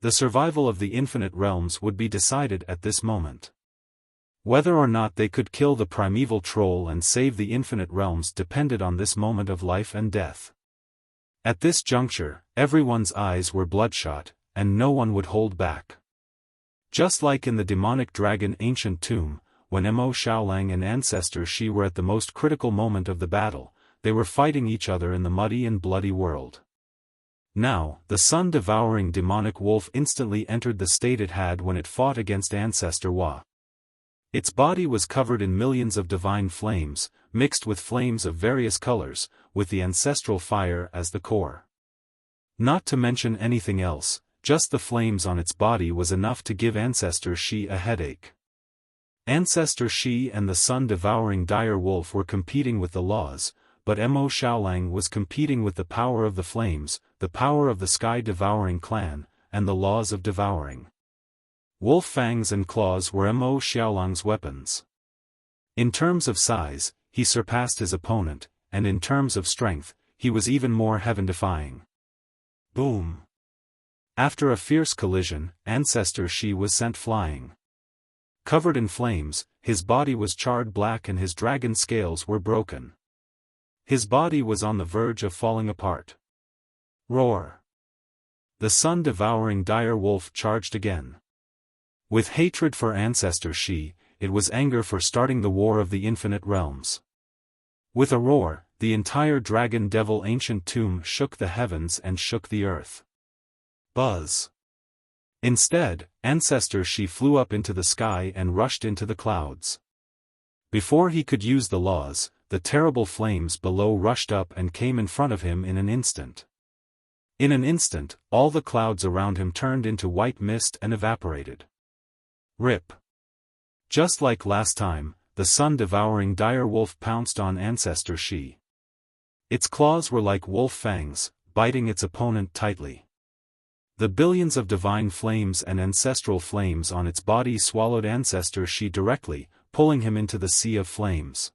The survival of the infinite realms would be decided at this moment. Whether or not they could kill the primeval troll and save the infinite realms depended on this moment of life and death. At this juncture, everyone's eyes were bloodshot, and no one would hold back. Just like in the demonic dragon ancient tomb, when Mo Xiaolang and Ancestor Shi were at the most critical moment of the battle, they were fighting each other in the muddy and bloody world. Now, the sun-devouring demonic wolf instantly entered the state it had when it fought against Ancestor Hua. Its body was covered in millions of divine flames, mixed with flames of various colors, with the ancestral fire as the core. Not to mention anything else, just the flames on its body was enough to give Ancestor Shi a headache. Ancestor Shi and the sun-devouring dire wolf were competing with the laws, but Mo Xiaolang was competing with the power of the flames, the power of the sky-devouring clan, and the laws of devouring. Wolf fangs and claws were Mo Xiaolang's weapons. In terms of size, he surpassed his opponent, and in terms of strength, he was even more heaven-defying. Boom! After a fierce collision, Ancestor Shi was sent flying. Covered in flames, his body was charred black and his dragon scales were broken. His body was on the verge of falling apart. Roar! The sun-devouring dire wolf charged again. With hatred for Ancestor Shi, it was anger for starting the War of the Infinite Realms. With a roar, the entire Dragon Devil ancient tomb shook the heavens and shook the earth. Buzz. Instead, Ancestor Shi flew up into the sky and rushed into the clouds. Before he could use the laws, the terrible flames below rushed up and came in front of him in an instant. In an instant, all the clouds around him turned into white mist and evaporated. Rip. Just like last time, the sun-devouring dire wolf pounced on Ancestor Shi. Its claws were like wolf fangs, biting its opponent tightly. The billions of divine flames and ancestral flames on its body swallowed Ancestor Shi directly, pulling him into the sea of flames.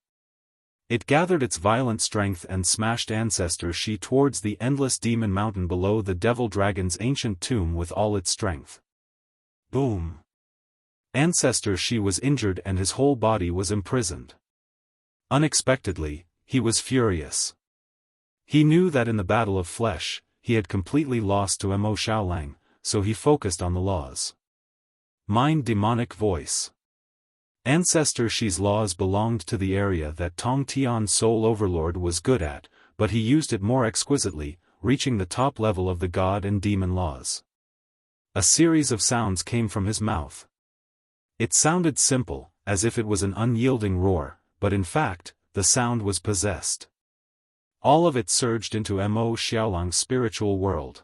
It gathered its violent strength and smashed Ancestor Shi towards the endless demon mountain below the devil dragon's ancient tomb with all its strength. Boom! Ancestor Shi was injured and his whole body was imprisoned. Unexpectedly, he was furious. He knew that in the battle of flesh, he had completely lost to Mo Xiaolang, so he focused on the laws. Mind demonic voice. Ancestor Shi's laws belonged to the area that Tong Tian's Soul Overlord was good at, but he used it more exquisitely, reaching the top level of the god and demon laws. A series of sounds came from his mouth. It sounded simple, as if it was an unyielding roar, but in fact, the sound was possessed. All of it surged into Mo Xiaolang's spiritual world.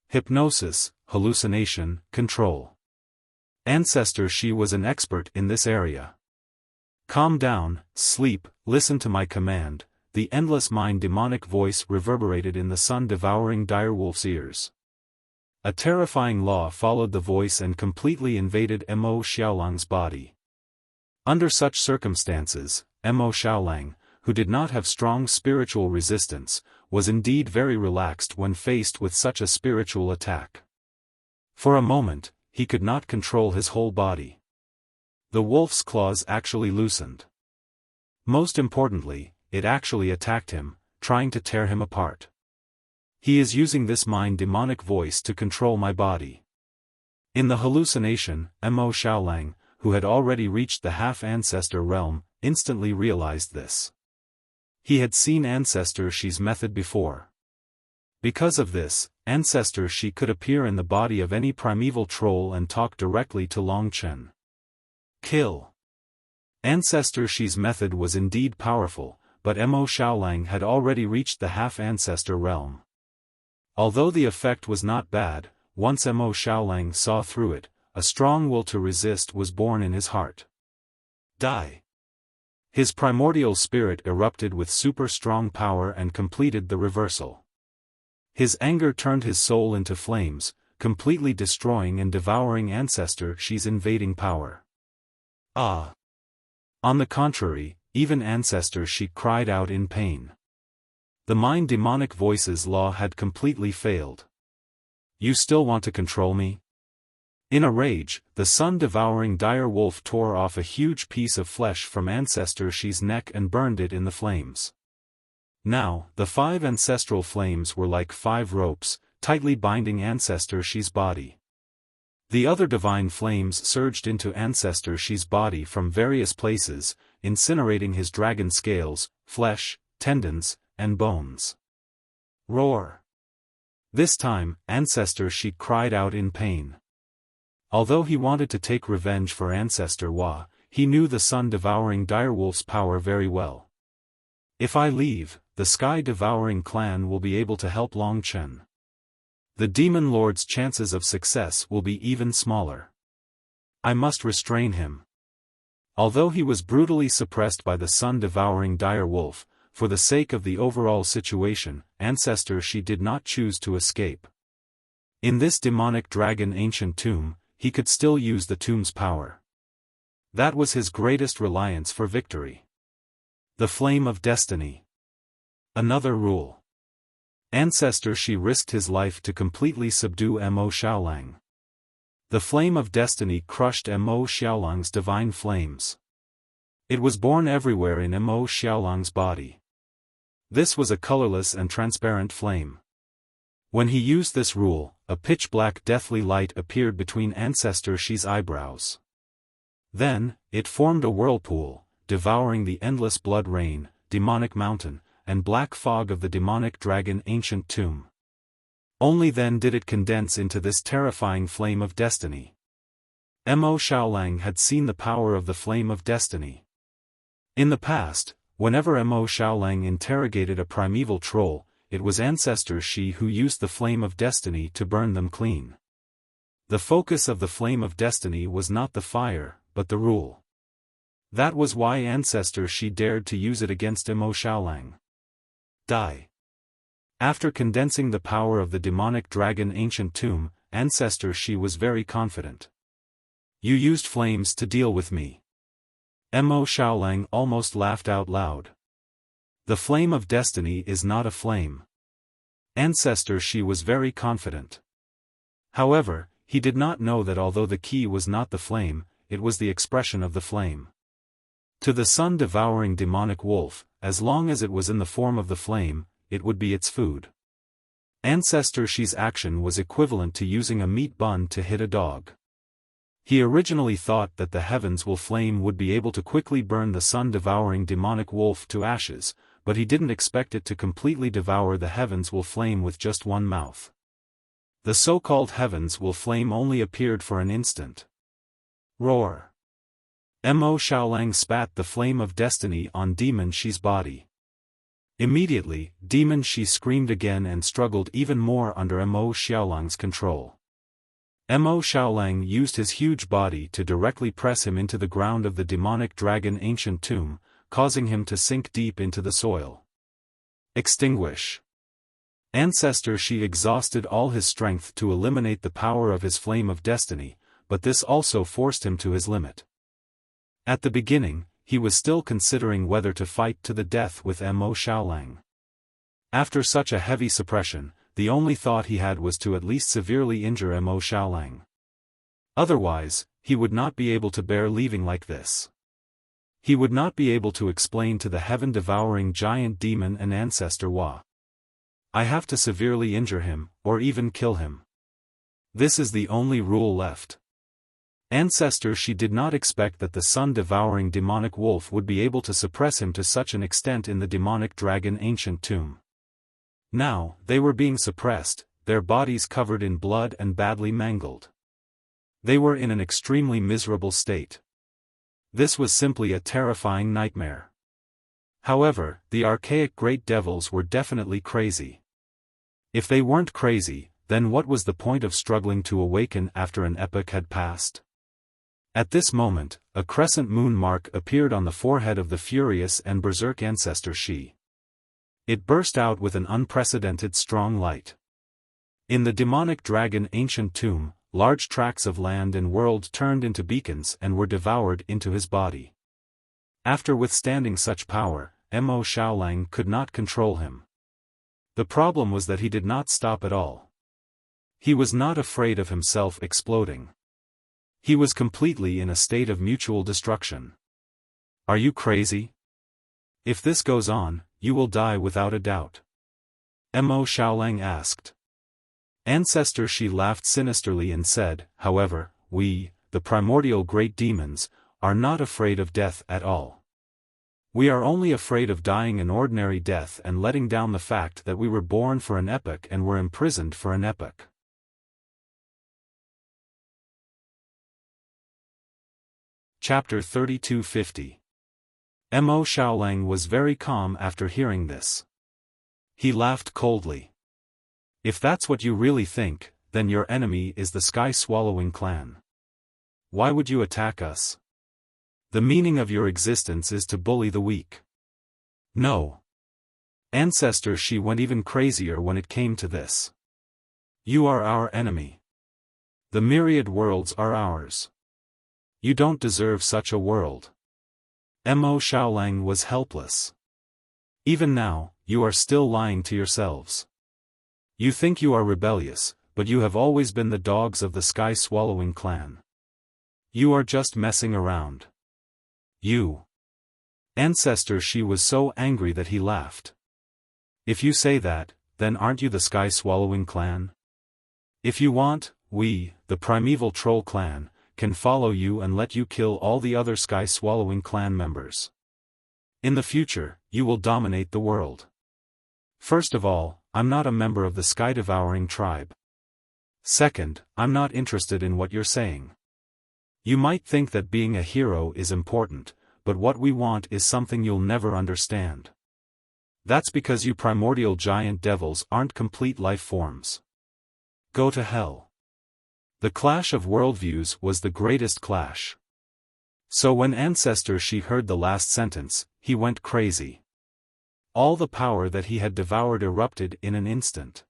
Hypnosis, hallucination, control. Ancestor Shi was an expert in this area. Calm down, sleep, listen to my command, the endless mind demonic voice reverberated in the sun-devouring direwolf's ears. A terrifying law followed the voice and completely invaded Mo Xiaolang's body. Under such circumstances, Mo Xiaolang, who did not have strong spiritual resistance, was indeed very relaxed when faced with such a spiritual attack. For a moment, he could not control his whole body. The wolf's claws actually loosened. Most importantly, it actually attacked him, trying to tear him apart. He is using this mind demonic voice to control my body. In the hallucination, Mo Xiaolang, who had already reached the half-ancestor realm, instantly realized this. He had seen Ancestor Shi's method before. Because of this, Ancestor Shi could appear in the body of any primeval troll and talk directly to Long Chen. Kill. Ancestor Shi's method was indeed powerful, but Mo Xiaolang had already reached the half-ancestor realm. Although the effect was not bad, once Mo Xiaolang saw through it, a strong will to resist was born in his heart. Die. His primordial spirit erupted with super-strong power and completed the reversal. His anger turned his soul into flames, completely destroying and devouring Ancestor Shi's invading power. Ah! On the contrary, even Ancestor Shi cried out in pain. The mind demonic voice's law had completely failed. You still want to control me? In a rage, the sun-devouring dire wolf tore off a huge piece of flesh from Ancestor Shi's neck and burned it in the flames. Now, the 5 ancestral flames were like 5 ropes, tightly binding Ancestor Shi's body. The other divine flames surged into Ancestor Shi's body from various places, incinerating his dragon scales, flesh, tendons, and bones. Roar! This time, Ancestor Shi cried out in pain. Although he wanted to take revenge for Ancestor Hua, he knew the sun-devouring direwolf's power very well. If I leave, the sky-devouring clan will be able to help Long Chen. The demon lord's chances of success will be even smaller. I must restrain him. Although he was brutally suppressed by the sun-devouring dire wolf, for the sake of the overall situation, Ancestor Shi did not choose to escape. In this demonic dragon ancient tomb, he could still use the tomb's power. That was his greatest reliance for victory. The Flame of Destiny. Another rule. Ancestor Shi risked his life to completely subdue Mo Xiaolang. The Flame of Destiny crushed Mo Xiaolang's divine flames. It was born everywhere in Mo Xiaolang's body. This was a colorless and transparent flame. When he used this rule, a pitch-black deathly light appeared between Ancestor Shi's eyebrows. Then, it formed a whirlpool, devouring the endless blood rain, demonic mountain, and black fog of the demonic dragon ancient tomb. Only then did it condense into this terrifying flame of destiny. Mo Xiaolang had seen the power of the flame of destiny. In the past, whenever Mo Xiaolang interrogated a primeval troll, it was Ancestor Shi who used the flame of destiny to burn them clean. The focus of the flame of destiny was not the fire, but the rule. That was why Ancestor Shi dared to use it against Mo Xiaolang. Die. After condensing the power of the demonic dragon ancient tomb, Ancestor Shi was very confident. You used flames to deal with me. Mo Xiaolang almost laughed out loud. The flame of destiny is not a flame. Ancestor Shi was very confident. However, he did not know that although the key was not the flame, it was the expression of the flame. To the sun-devouring demonic wolf, as long as it was in the form of the flame, it would be its food. Ancestor Shi's action was equivalent to using a meat bun to hit a dog. He originally thought that the heavens will flame would be able to quickly burn the sun-devouring demonic wolf to ashes, but he didn't expect it to completely devour the heavens will flame with just one mouth. The so-called heavens will flame only appeared for an instant. Roar. Mo Xiaolang spat the flame of destiny on Demon Shi's body. Immediately, Demon Shi screamed again and struggled even more under Mo Xiaolang's control. Mo Xiaolang used his huge body to directly press him into the ground of the demonic dragon ancient tomb, causing him to sink deep into the soil. Extinguish. Ancestor Shi exhausted all his strength to eliminate the power of his flame of destiny, but this also forced him to his limit. At the beginning, he was still considering whether to fight to the death with Mo Xiaolang. After such a heavy suppression, the only thought he had was to at least severely injure Mo Xiaolang. Otherwise, he would not be able to bear leaving like this. He would not be able to explain to the heaven-devouring giant demon and ancestor Hua. I have to severely injure him, or even kill him. This is the only rule left. Ancestor Shi did not expect that the sun-devouring demonic wolf would be able to suppress him to such an extent in the demonic dragon ancient tomb. Now, they were being suppressed, their bodies covered in blood and badly mangled. They were in an extremely miserable state. This was simply a terrifying nightmare. However, the archaic great devils were definitely crazy. If they weren't crazy, then what was the point of struggling to awaken after an epoch had passed? At this moment, a crescent moon mark appeared on the forehead of the furious and berserk Ancestor Shi. It burst out with an unprecedented strong light. In the demonic dragon ancient tomb, large tracts of land and world turned into beacons and were devoured into his body. After withstanding such power, Mo Xiaolang could not control him. The problem was that he did not stop at all. He was not afraid of himself exploding. He was completely in a state of mutual destruction. Are you crazy? If this goes on, you will die without a doubt. Mo Xiaolang asked. Ancestor Shi laughed sinisterly and said, however, we, the primordial great demons, are not afraid of death at all. We are only afraid of dying an ordinary death and letting down the fact that we were born for an epoch and were imprisoned for an epoch. Chapter 3250. Mo Xiaolang was very calm after hearing this. He laughed coldly. If that's what you really think, then your enemy is the sky-swallowing clan. Why would you attack us? The meaning of your existence is to bully the weak. No. Ancestor Shi went even crazier when it came to this. You are our enemy. The myriad worlds are ours. You don't deserve such a world. Mo Xiaolang was helpless. Even now, you are still lying to yourselves. You think you are rebellious, but you have always been the dogs of the sky-swallowing clan. You are just messing around. You. Ancestor Shi was so angry that he laughed. If you say that, then aren't you the sky-swallowing clan? If you want, we, the primeval troll clan, can follow you and let you kill all the other sky-swallowing clan members. In the future, you will dominate the world. First of all, I'm not a member of the sky-devouring tribe. Second, I'm not interested in what you're saying. You might think that being a hero is important, but what we want is something you'll never understand. That's because you primordial giant devils aren't complete life forms. Go to hell. The clash of worldviews was the greatest clash. So when Ancestor Shi heard the last sentence, he went crazy. All the power that he had devoured erupted in an instant.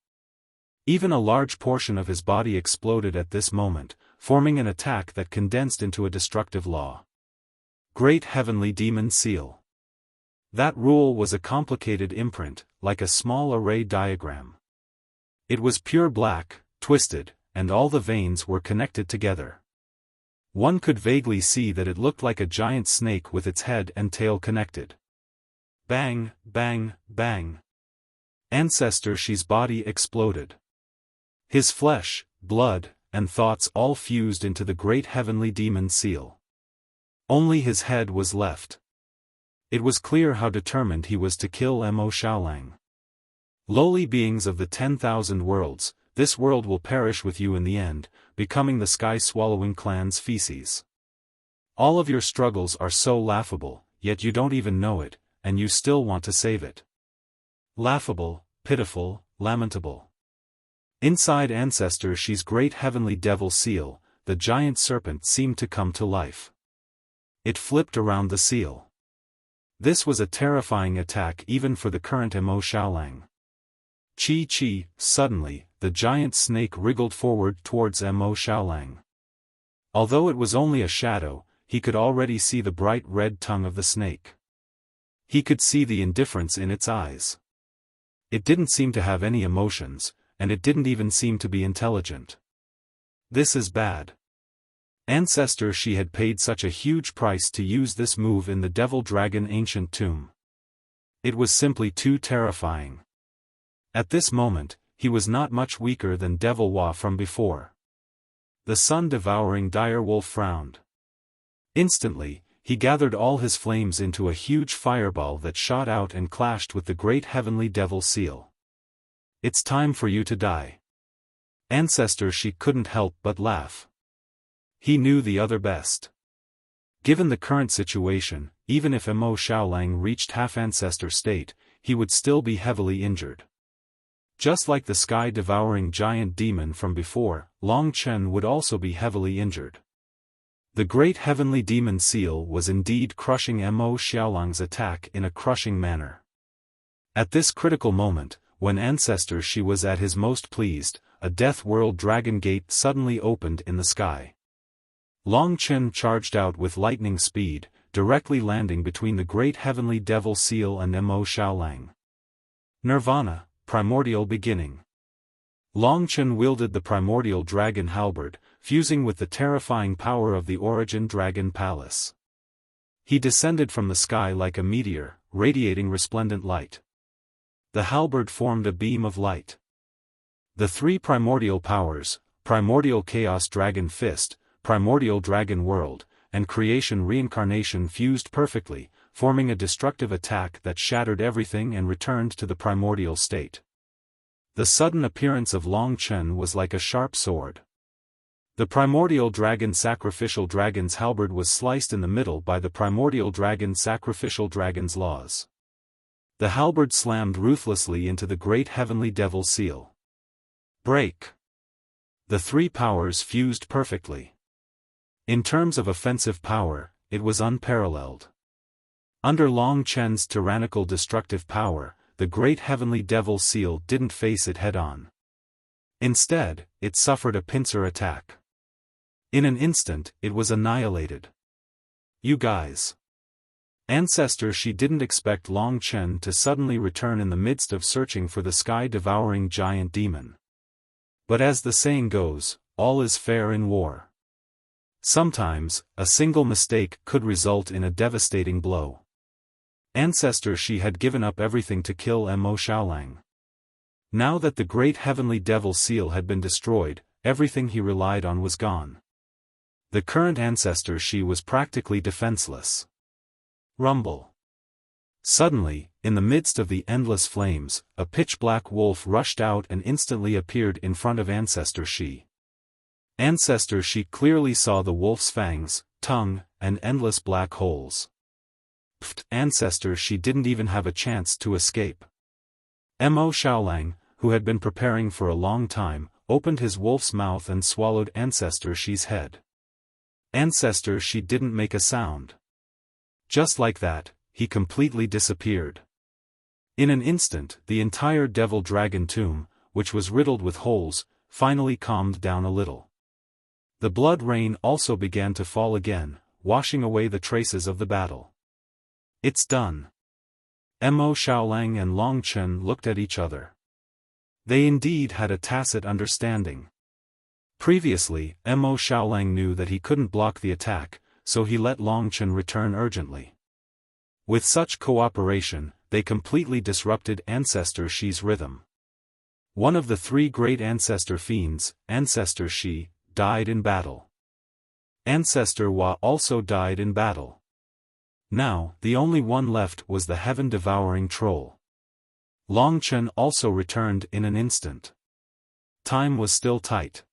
Even a large portion of his body exploded at this moment, forming an attack that condensed into a destructive law. Great Heavenly Demon Seal. That rule was a complicated imprint, like a small array diagram. It was pure black, twisted, and all the veins were connected together. One could vaguely see that it looked like a giant snake with its head and tail connected. Bang, bang, bang. Ancestor Shi's body exploded. His flesh, blood, and thoughts all fused into the great heavenly demon seal. Only his head was left. It was clear how determined he was to kill Mo Xiaolang. Lowly beings of the 10,000 worlds, this world will perish with you in the end, becoming the sky-swallowing clan's feces. All of your struggles are so laughable, yet you don't even know it, and you still want to save it. Laughable, pitiful, lamentable. Inside Ancestor Shi's great heavenly devil seal, the giant serpent seemed to come to life. It flipped around the seal. This was a terrifying attack even for the current Mo Xiaolang. Chi, suddenly, the giant snake wriggled forward towards Mo Xiaolang. Although it was only a shadow, he could already see the bright red tongue of the snake. He could see the indifference in its eyes. It didn't seem to have any emotions, and it didn't even seem to be intelligent. This is bad. Ancestor Shi had paid such a huge price to use this move in the Devil Dragon ancient tomb. It was simply too terrifying. At this moment, he was not much weaker than Devil Hua from before. The sun-devouring direwolf frowned. Instantly, he gathered all his flames into a huge fireball that shot out and clashed with the great heavenly devil seal. It's time for you to die. Ancestor Shi couldn't help but laugh. He knew the other best. Given the current situation, even if Mo Xiaolang reached half-ancestor state, he would still be heavily injured. Just like the sky-devouring giant demon from before, Long Chen would also be heavily injured. The great heavenly demon seal was indeed crushing Mo Xiaolang's attack in a crushing manner. At this critical moment, when Ancestor Shi was at his most pleased, a Death World Dragon Gate suddenly opened in the sky. Long Chen charged out with lightning speed, directly landing between the great heavenly devil seal and Mo Xiaolang. Nirvana, primordial beginning. Long Chen wielded the primordial dragon halberd, fusing with the terrifying power of the origin dragon palace. He descended from the sky like a meteor, radiating resplendent light. The halberd formed a beam of light. The three primordial powers, primordial chaos dragon fist, primordial dragon world, and creation reincarnation fused perfectly, forming a destructive attack that shattered everything and returned to the primordial state. The sudden appearance of Long Chen was like a sharp sword. The primordial dragon sacrificial dragon's halberd was sliced in the middle by the primordial dragon sacrificial dragon's laws. The halberd slammed ruthlessly into the great heavenly devil seal. Break. The three powers fused perfectly. In terms of offensive power, it was unparalleled. Under Long Chen's tyrannical destructive power, the great heavenly devil seal didn't face it head-on. Instead, it suffered a pincer attack. In an instant, it was annihilated. You guys. Ancestor Shi didn't expect Long Chen to suddenly return in the midst of searching for the sky-devouring giant demon. But as the saying goes, all is fair in war. Sometimes, a single mistake could result in a devastating blow. Ancestor Shi had given up everything to kill Mo Xiaolang. Now that the great heavenly devil seal had been destroyed, everything he relied on was gone. The current ancestor Shi was practically defenseless. Rumble. Suddenly, in the midst of the endless flames, a pitch-black wolf rushed out and instantly appeared in front of Ancestor Shi. Ancestor Shi clearly saw the wolf's fangs, tongue, and endless black holes. Pfft! Ancestor Shi didn't even have a chance to escape. Mo Xiaolang, who had been preparing for a long time, opened his wolf's mouth and swallowed Ancestor Shi's head. Ancestor Shi didn't make a sound. Just like that, he completely disappeared. In an instant, the entire devil-dragon tomb, which was riddled with holes, finally calmed down a little. The blood rain also began to fall again, washing away the traces of the battle. It's done. Mo Xiaolang and Long Chen looked at each other. They indeed had a tacit understanding. Previously, Mo Xiaolang knew that he couldn't block the attack, so he let Long Chen return urgently. With such cooperation, they completely disrupted Ancestor Shi's rhythm. One of the three great ancestor fiends, Ancestor Shi, died in battle. Ancestor Hua also died in battle. Now, the only one left was the heaven-devouring troll. Long Chen also returned in an instant. Time was still tight.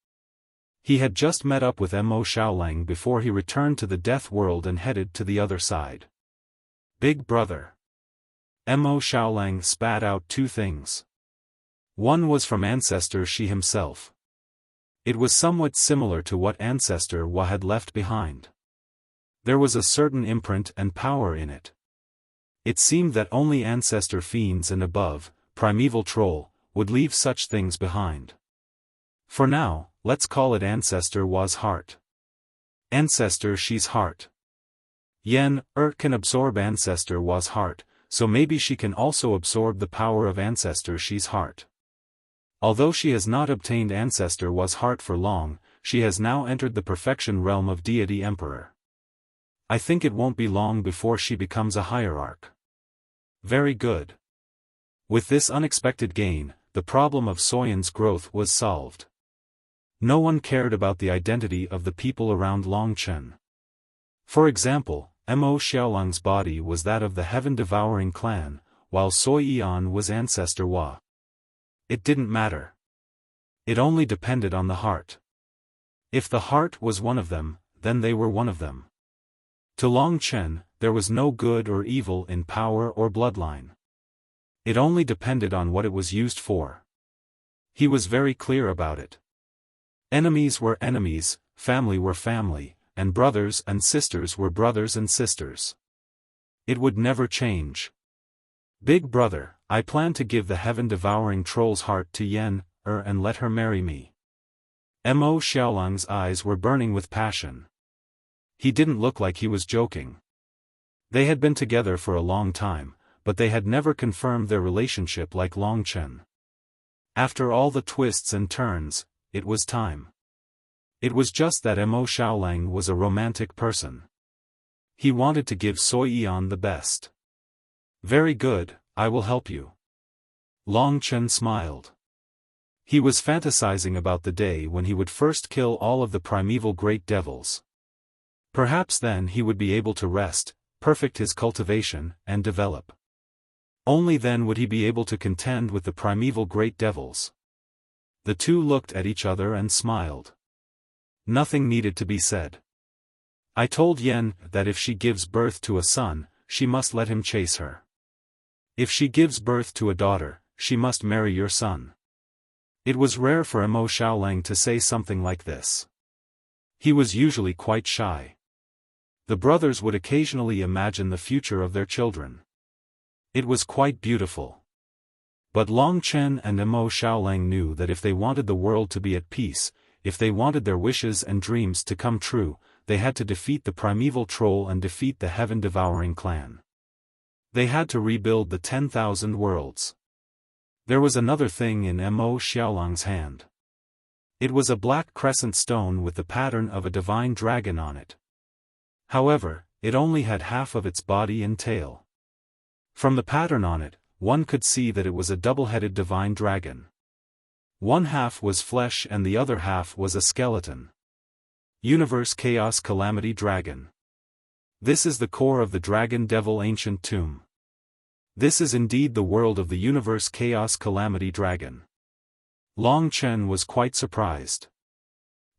He had just met up with Mo Xiaolang before he returned to the death world and headed to the other side. Big brother. Mo Xiaolang spat out two things. One was from Ancestor Shi himself. It was somewhat similar to what Ancestor Hua had left behind. There was a certain imprint and power in it. It seemed that only ancestor fiends and above, primeval troll, would leave such things behind. For now, let's call it Ancestor Hua's heart. Ancestor Shi's heart. Yen, can absorb Ancestor Hua's heart, so maybe she can also absorb the power of Ancestor Shi's heart. Although she has not obtained Ancestor Hua's heart for long, she has now entered the perfection realm of Deity Emperor. I think it won't be long before she becomes a hierarch. Very good. With this unexpected gain, the problem of Soyan's growth was solved. No one cared about the identity of the people around Long Chen. For example, Mo Xiaolang's body was that of the heaven-devouring clan, while Soi Yan was Ancestor Hua. It didn't matter. It only depended on the heart. If the heart was one of them, then they were one of them. To Long Chen, there was no good or evil in power or bloodline. It only depended on what it was used for. He was very clear about it. Enemies were enemies, family were family, and brothers and sisters were brothers and sisters. It would never change. Big brother, I plan to give the heaven-devouring troll's heart to Yen, and let her marry me. Mo Xiaolang's eyes were burning with passion. He didn't look like he was joking. They had been together for a long time, but they had never confirmed their relationship like Long Chen. After all the twists and turns, it was time. It was just that Mo Xiaolang was a romantic person. He wanted to give Soi Yan the best. Very good, I will help you. Long Chen smiled. He was fantasizing about the day when he would first kill all of the primeval great devils. Perhaps then he would be able to rest, perfect his cultivation, and develop. Only then would he be able to contend with the primeval great devils. The two looked at each other and smiled. Nothing needed to be said. I told Yen that if she gives birth to a son, she must let him chase her. If she gives birth to a daughter, she must marry your son. It was rare for Mo Xiaolang to say something like this. He was usually quite shy. The brothers would occasionally imagine the future of their children. It was quite beautiful. But Long Chen and Mo Xiaolang knew that if they wanted the world to be at peace, if they wanted their wishes and dreams to come true, they had to defeat the primeval troll and defeat the heaven-devouring clan. They had to rebuild the 10,000 worlds. There was another thing in Mo Xiaolang's hand. It was a black crescent stone with the pattern of a divine dragon on it. However, it only had half of its body and tail. From the pattern on it, one could see that it was a double-headed divine dragon. One half was flesh and the other half was a skeleton. Universe Chaos Calamity Dragon. This is the core of the Dragon Devil Ancient Tomb. This is indeed the world of the Universe Chaos Calamity Dragon. Long Chen was quite surprised.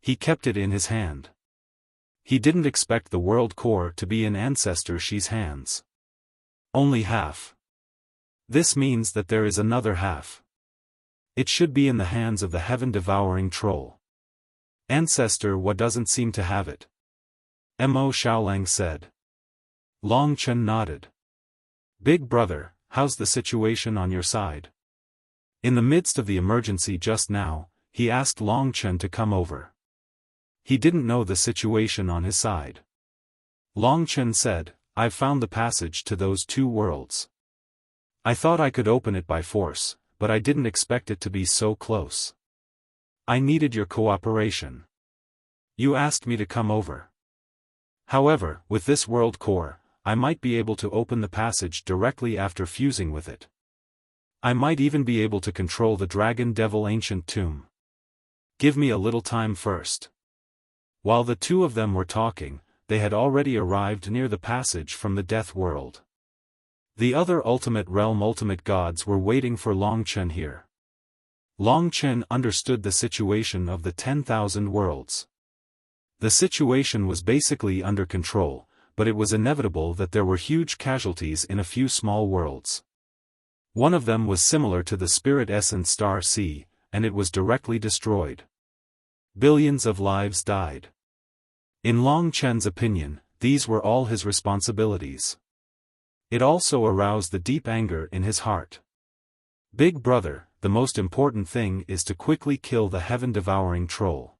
He kept it in his hand. He didn't expect the world core to be in Ancestor Shi's hands. Only half. This means that there is another half. It should be in the hands of the heaven-devouring troll. Ancestor Wa doesn't seem to have it. Mo Xiaolang said. Long Chen nodded. Big brother, how's the situation on your side? In the midst of the emergency just now, he asked Long Chen to come over. He didn't know the situation on his side. Long Chen said, I've found the passage to those two worlds. I thought I could open it by force, but I didn't expect it to be so close. I needed your cooperation. You asked me to come over. However, with this world core, I might be able to open the passage directly after fusing with it. I might even be able to control the Dragon Devil Ancient Tomb. Give me a little time first. While the two of them were talking, they had already arrived near the passage from the Death World. The other Ultimate Realm Ultimate Gods were waiting for Long Chen here. Long Chen understood the situation of the 10,000 worlds. The situation was basically under control, but it was inevitable that there were huge casualties in a few small worlds. One of them was similar to the Spirit Essence Star Sea, and it was directly destroyed. Billions of lives died. In Long Chen's opinion, these were all his responsibilities. It also aroused the deep anger in his heart. Big brother, the most important thing is to quickly kill the heaven-devouring troll.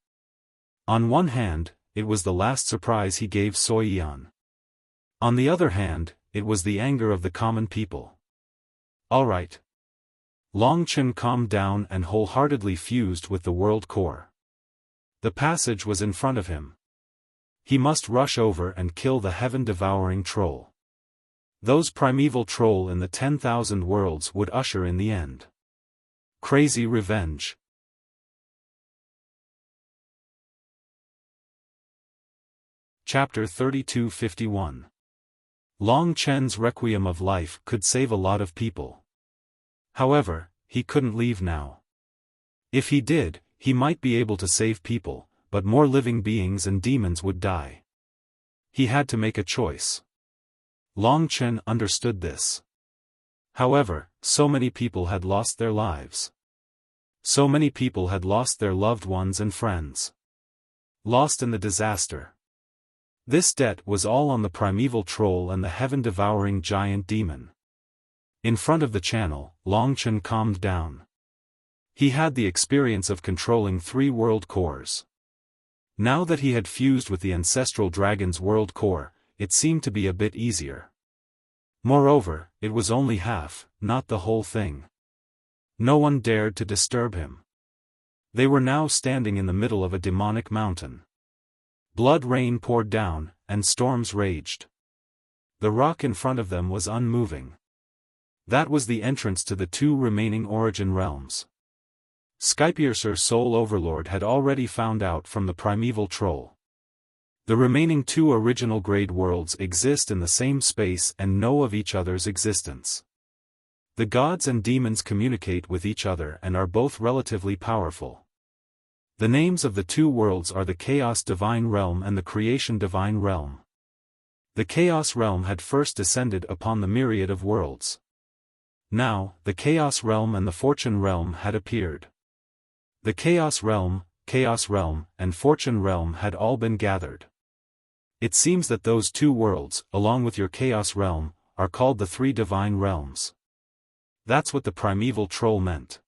On one hand, it was the last surprise he gave Soyan. On the other hand, it was the anger of the common people. All right. Long Chen calmed down and wholeheartedly fused with the world core. The passage was in front of him. He must rush over and kill the heaven-devouring troll. Those primeval troll in the 10,000 worlds would usher in the end. Crazy revenge. Chapter 3251. Long Chen's Requiem of Life could save a lot of people. However, he couldn't leave now. If he did, he might be able to save people, but more living beings and demons would die. He had to make a choice. Long Chen understood this. However, so many people had lost their lives. So many people had lost their loved ones and friends. Lost in the disaster. This debt was all on the primeval troll and the heaven-devouring giant demon. In front of the channel, Long Chen calmed down. He had the experience of controlling 3 world cores. Now that he had fused with the ancestral dragon's world core, it seemed to be a bit easier. Moreover, it was only half, not the whole thing. No one dared to disturb him. They were now standing in the middle of a demonic mountain. Blood rain poured down, and storms raged. The rock in front of them was unmoving. That was the entrance to the 2 remaining origin realms. Skypiercer Soul Overlord had already found out from the primeval troll. The remaining 2 original grade worlds exist in the same space and know of each other's existence. The gods and demons communicate with each other and are both relatively powerful. The names of the 2 worlds are the Chaos Divine Realm and the Creation Divine Realm. The Chaos Realm had first descended upon the myriad of worlds. Now, the Chaos Realm and the Fortune Realm had appeared. The Chaos Realm, and Fortune Realm had all been gathered. It seems that those 2 worlds, along with your Chaos Realm, are called the 3 Divine Realms. That's what the primeval troll meant.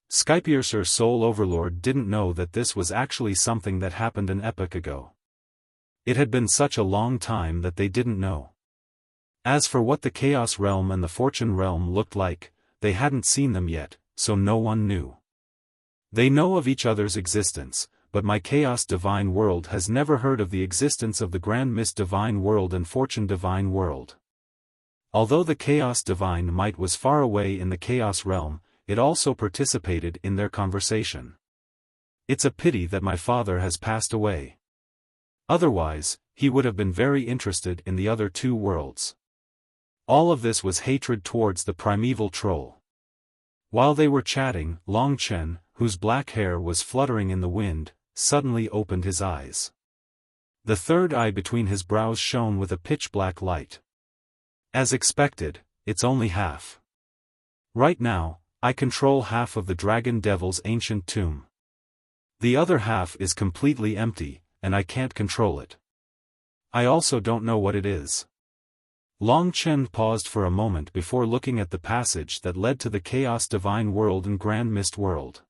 Skypiercer Soul Overlord didn't know that this was actually something that happened an epoch ago. It had been such a long time that they didn't know. As for what the Chaos Realm and the Fortune Realm looked like, they hadn't seen them yet, so no one knew. They know of each other's existence, but my Chaos Divine World has never heard of the existence of the Grand Mist Divine World and Fortune Divine World. Although the Chaos Divine Might was far away in the Chaos Realm, it also participated in their conversation. It's a pity that my father has passed away. Otherwise, he would have been very interested in the other two worlds. All of this was hatred towards the primeval troll. While they were chatting, Long Chen, whose black hair was fluttering in the wind, suddenly opened his eyes. The third eye between his brows shone with a pitch-black light. As expected, it's only half. Right now, I control half of the Dragon Devil's ancient tomb. The other half is completely empty, and I can't control it. I also don't know what it is. Long Chen paused for a moment before looking at the passage that led to the Chaos Divine World and Grand Mist World.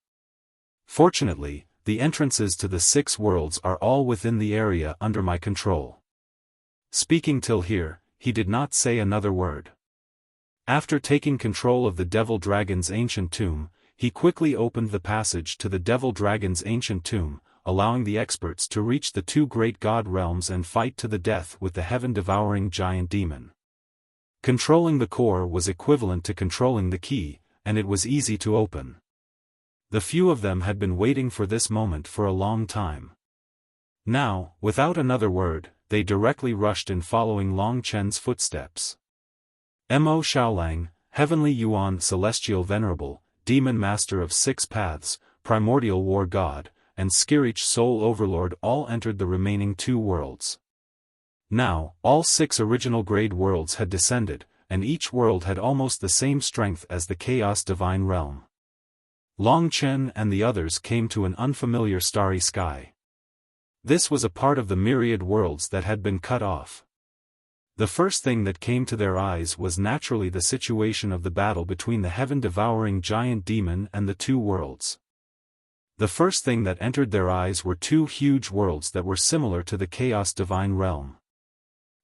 Fortunately, the entrances to the 6 worlds are all within the area under my control. Speaking till here, he did not say another word. After taking control of the Devil Dragon's ancient tomb, he quickly opened the passage to the Devil Dragon's ancient tomb, allowing the experts to reach the 2 great god realms and fight to the death with the heaven-devouring giant demon. Controlling the core was equivalent to controlling the key, and it was easy to open. The few of them had been waiting for this moment for a long time. Now, without another word, they directly rushed in following Long Chen's footsteps. Mo Xiaolang, Heavenly Yuan Celestial Venerable, Demon Master of 6 Paths, Primordial War God, and Skirich Soul Overlord all entered the remaining 2 worlds. Now, all 6 original grade worlds had descended, and each world had almost the same strength as the Chaos Divine Realm. Long Chen and the others came to an unfamiliar starry sky. This was a part of the myriad worlds that had been cut off. The first thing that came to their eyes was naturally the situation of the battle between the heaven-devouring giant demon and the 2 worlds. The first thing that entered their eyes were 2 huge worlds that were similar to the Chaos Divine Realm.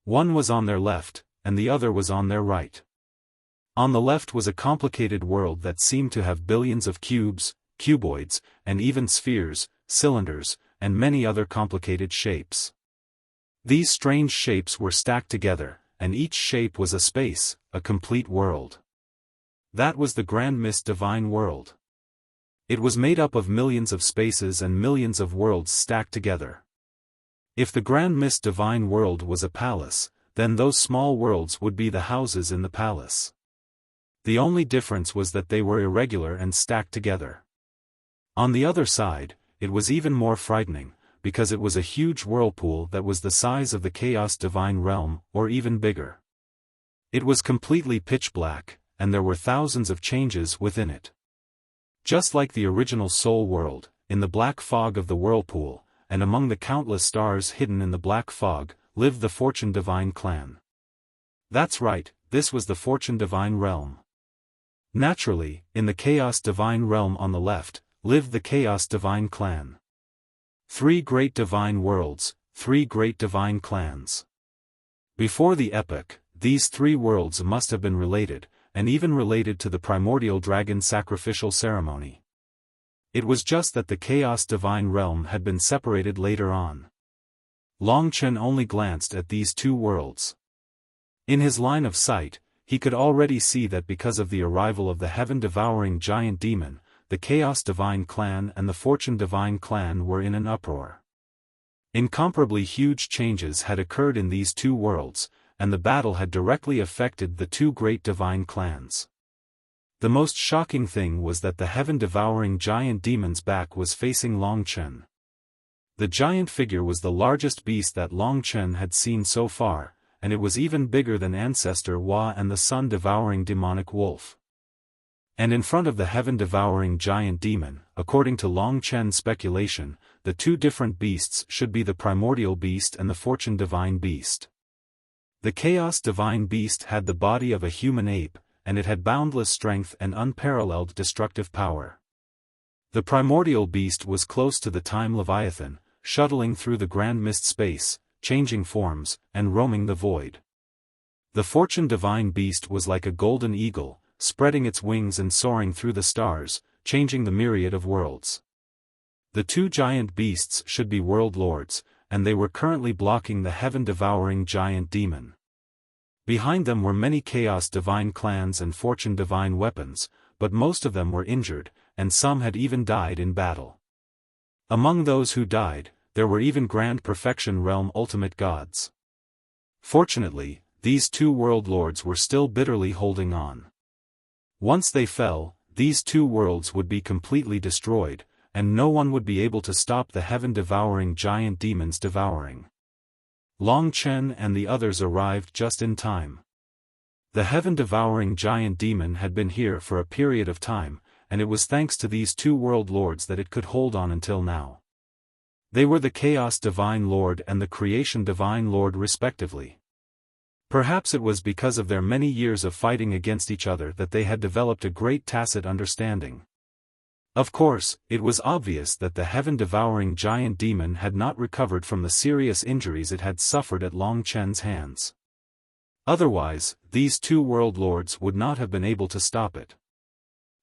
One was on their left, and the other was on their right. On the left was a complicated world that seemed to have billions of cubes, cuboids, and even spheres, cylinders, and many other complicated shapes. These strange shapes were stacked together, and each shape was a space, a complete world. That was the Grand Mist Divine World. It was made up of millions of spaces and millions of worlds stacked together. If the Grand Mist Divine World was a palace, then those small worlds would be the houses in the palace. The only difference was that they were irregular and stacked together. On the other side, it was even more frightening, because it was a huge whirlpool that was the size of the Chaos Divine Realm, or even bigger. It was completely pitch black, and there were thousands of changes within it. Just like the original Soul World, in the black fog of the whirlpool, and among the countless stars hidden in the black fog, lived the Fortune Divine clan. That's right, this was the Fortune Divine Realm. Naturally, in the Chaos Divine Realm on the left, lived the Chaos Divine clan. 3 great divine worlds, 3 great divine clans. Before the epoch, these 3 worlds must have been related, and even related to the primordial dragon sacrificial ceremony. It was just that the Chaos Divine Realm had been separated later on. Long Chen only glanced at these 2 worlds. In his line of sight, he could already see that because of the arrival of the heaven-devouring giant demon, the Chaos Divine clan and the Fortune Divine clan were in an uproar. Incomparably huge changes had occurred in these 2 worlds, and the battle had directly affected the 2 great divine clans. The most shocking thing was that the heaven-devouring giant demon's back was facing Long Chen. The giant figure was the largest beast that Long Chen had seen so far, and it was even bigger than Ancestor Hua and the sun-devouring demonic wolf. And in front of the heaven-devouring giant demon, according to Long Chen's speculation, the 2 different beasts should be the primordial beast and the Fortune Divine beast. The Chaos Divine beast had the body of a human ape, and it had boundless strength and unparalleled destructive power. The primordial beast was close to the Time Leviathan, shuttling through the grand mist space, changing forms, and roaming the void. The Fortune Divine beast was like a golden eagle, spreading its wings and soaring through the stars, changing the myriad of worlds. The 2 giant beasts should be world lords, and they were currently blocking the heaven-devouring giant demon. Behind them were many Chaos Divine clans and Fortune Divine weapons, but most of them were injured, and some had even died in battle. Among those who died, there were even Grand Perfection Realm Ultimate Gods. Fortunately, these two world lords were still bitterly holding on. Once they fell, these two worlds would be completely destroyed, and no one would be able to stop the heaven-devouring giant demons devouring. Long Chen and the others arrived just in time. The heaven-devouring giant demon had been here for a period of time, and it was thanks to these two world lords that it could hold on until now. They were the Chaos Divine Lord and the Creation Divine Lord respectively. Perhaps it was because of their many years of fighting against each other that they had developed a great tacit understanding. Of course, it was obvious that the heaven-devouring giant demon had not recovered from the serious injuries it had suffered at Long Chen's hands. Otherwise, these two world lords would not have been able to stop it.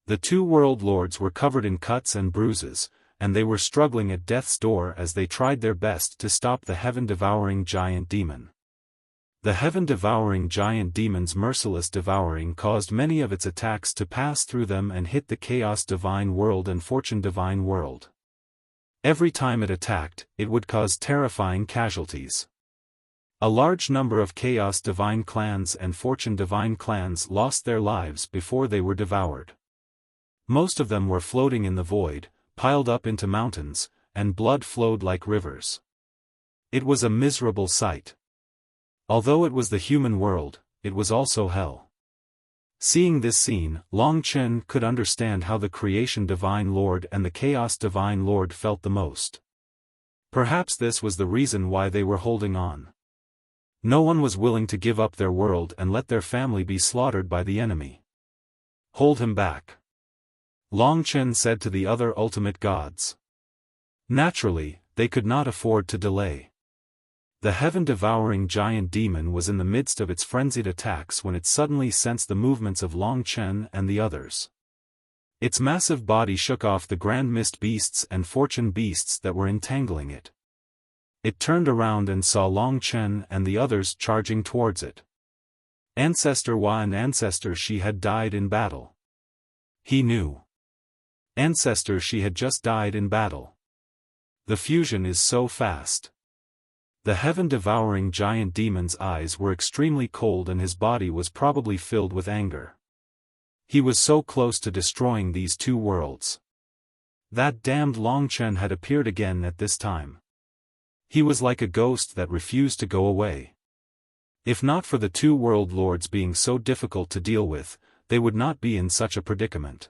The two world lords were covered in cuts and bruises, and they were struggling at death's door as they tried their best to stop the heaven-devouring giant demon. The heaven-devouring giant demon's merciless devouring caused many of its attacks to pass through them and hit the Chaos Divine World and Fortune Divine World. Every time it attacked, it would cause terrifying casualties. A large number of Chaos Divine clans and Fortune Divine clans lost their lives before they were devoured. Most of them were floating in the void, piled up into mountains, and blood flowed like rivers. It was a miserable sight. Although it was the human world, it was also hell. Seeing this scene, Long Chen could understand how the Creation Divine Lord and the Chaos Divine Lord felt the most. Perhaps this was the reason why they were holding on. No one was willing to give up their world and let their family be slaughtered by the enemy. Hold him back, Long Chen said to the other ultimate gods. Naturally, they could not afford to delay. The heaven-devouring giant demon was in the midst of its frenzied attacks when it suddenly sensed the movements of Long Chen and the others. Its massive body shook off the grand mist beasts and fortune beasts that were entangling it. It turned around and saw Long Chen and the others charging towards it. Ancestor Hua and Ancestor Shi had died in battle. He knew. Ancestor Shi had just died in battle. The fusion is so fast. The heaven-devouring giant demon's eyes were extremely cold and his body was probably filled with anger. He was so close to destroying these two worlds. That damned Long Chen had appeared again at this time. He was like a ghost that refused to go away. If not for the two world lords being so difficult to deal with, they would not be in such a predicament.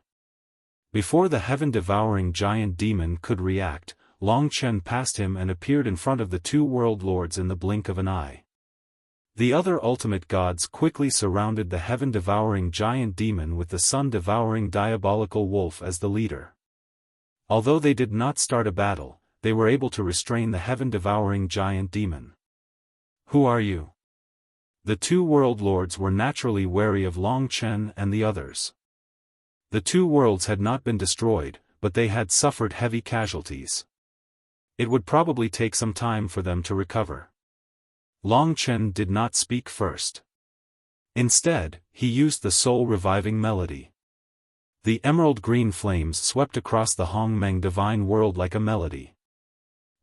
Before the heaven-devouring giant demon could react, Long Chen passed him and appeared in front of the two world lords in the blink of an eye. The other ultimate gods quickly surrounded the heaven-devouring giant demon with the sun-devouring diabolical wolf as the leader. Although they did not start a battle, they were able to restrain the heaven-devouring giant demon. Who are you? The two world lords were naturally wary of Long Chen and the others. The two worlds had not been destroyed, but they had suffered heavy casualties. It would probably take some time for them to recover. Long Chen did not speak first. Instead, he used the soul-reviving melody. The emerald green flames swept across the Hongmeng divine world like a melody.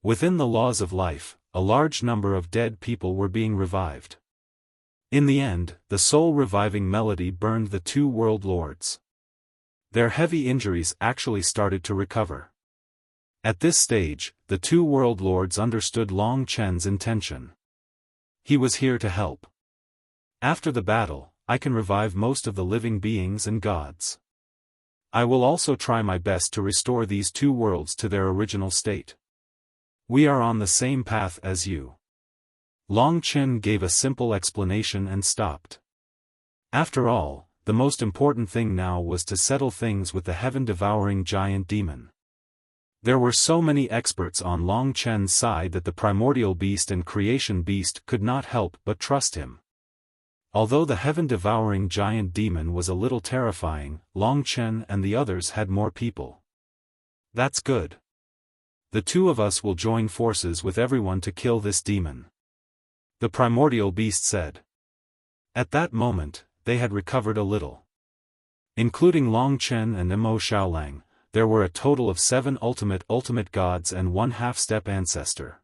Within the laws of life, a large number of dead people were being revived. In the end, the soul-reviving melody burned the two world lords. Their heavy injuries actually started to recover. At this stage, the two world lords understood Long Chen's intention. He was here to help. After the battle, I can revive most of the living beings and gods. I will also try my best to restore these two worlds to their original state. We are on the same path as you. Long Chen gave a simple explanation and stopped. After all, the most important thing now was to settle things with the heaven-devouring giant demon. There were so many experts on Long Chen's side that the primordial beast and creation beast could not help but trust him. Although the heaven-devouring giant demon was a little terrifying, Long Chen and the others had more people. That's good. The two of us will join forces with everyone to kill this demon. The primordial beast said. At that moment, they had recovered a little. Including Long Chen and Mo Xiaolang, there were a total of 7 ultimate gods and 1 half-step ancestor.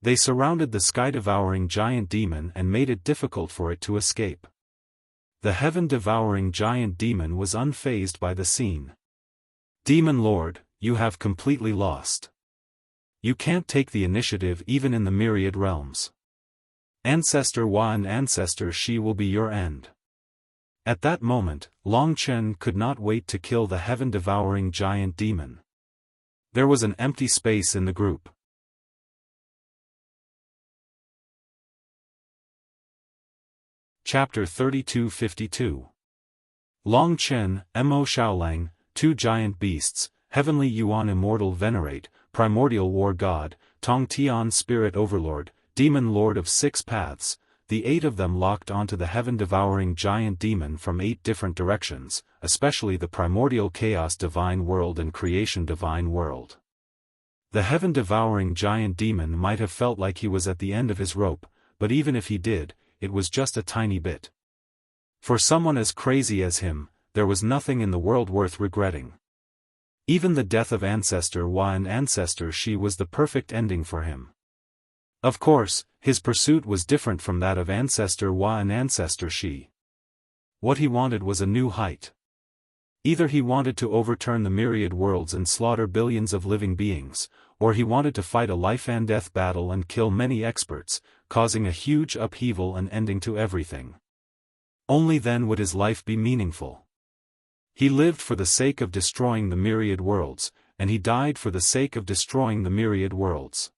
They surrounded the sky-devouring giant demon and made it difficult for it to escape. The heaven-devouring giant demon was unfazed by the scene. Demon Lord, you have completely lost. You can't take the initiative even in the myriad realms. Ancestor Hua and Ancestor Shi will be your end. At that moment, Long Chen could not wait to kill the heaven-devouring giant demon. There was an empty space in the group. Chapter 3252. Long Chen, Mo Xiaolang, 2 giant beasts, Heavenly Yuan Immortal Venerate, Primordial War God, Tong Tian Spirit Overlord, Demon Lord of 6 Paths, the 8 of them locked onto the heaven-devouring giant demon from 8 different directions, especially the Primordial Chaos Divine World and Creation Divine World. The heaven-devouring giant demon might have felt like he was at the end of his rope, but even if he did, it was just a tiny bit. For someone as crazy as him, there was nothing in the world worth regretting. Even the death of Ancestor Hua and Ancestor Shi was the perfect ending for him. Of course, his pursuit was different from that of Ancestor Hua and Ancestor Shi. What he wanted was a new height. Either he wanted to overturn the myriad worlds and slaughter billions of living beings, or he wanted to fight a life-and-death battle and kill many experts, causing a huge upheaval and ending to everything. Only then would his life be meaningful. He lived for the sake of destroying the myriad worlds, and he died for the sake of destroying the myriad worlds.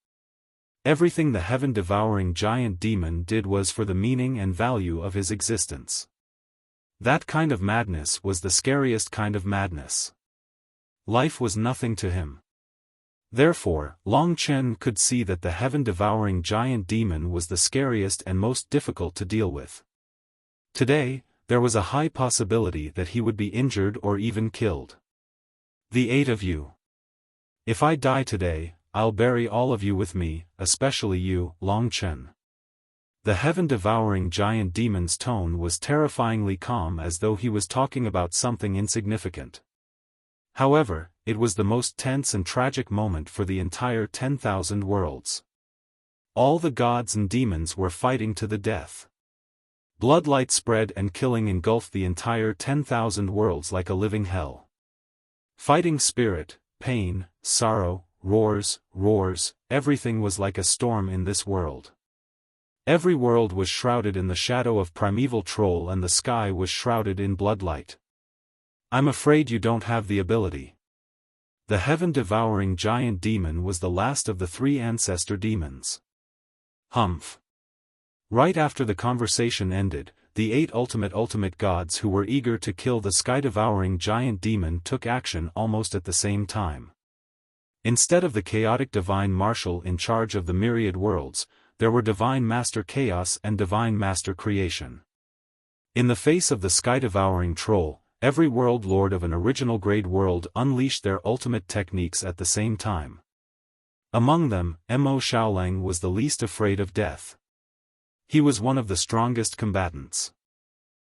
Everything the heaven-devouring giant demon did was for the meaning and value of his existence. That kind of madness was the scariest kind of madness. Life was nothing to him. Therefore, Long Chen could see that the heaven-devouring giant demon was the scariest and most difficult to deal with. Today, there was a high possibility that he would be injured or even killed. The 8 of you. If I die today, I'll bury all of you with me, especially you, Long Chen. The heaven-devouring giant demon's tone was terrifyingly calm, as though he was talking about something insignificant. However, it was the most tense and tragic moment for the entire 10,000 worlds. All the gods and demons were fighting to the death. Bloodlight spread and killing engulfed the entire 10,000 worlds like a living hell. Fighting spirit, pain, sorrow, roars, everything was like a storm in this world. Every world was shrouded in the shadow of primeval troll and the sky was shrouded in bloodlight. I'm afraid you don't have the ability. The heaven-devouring giant demon was the last of the 3 ancestor demons. Humph. Right after the conversation ended, the 8 ultimate gods who were eager to kill the sky-devouring giant demon took action almost at the same time. Instead of the chaotic divine marshal in charge of the myriad worlds, there were divine master chaos and divine master creation. In the face of the sky-devouring troll, every world lord of an original grade world unleashed their ultimate techniques at the same time. Among them, Mo Xiaolang was the least afraid of death. He was one of the strongest combatants.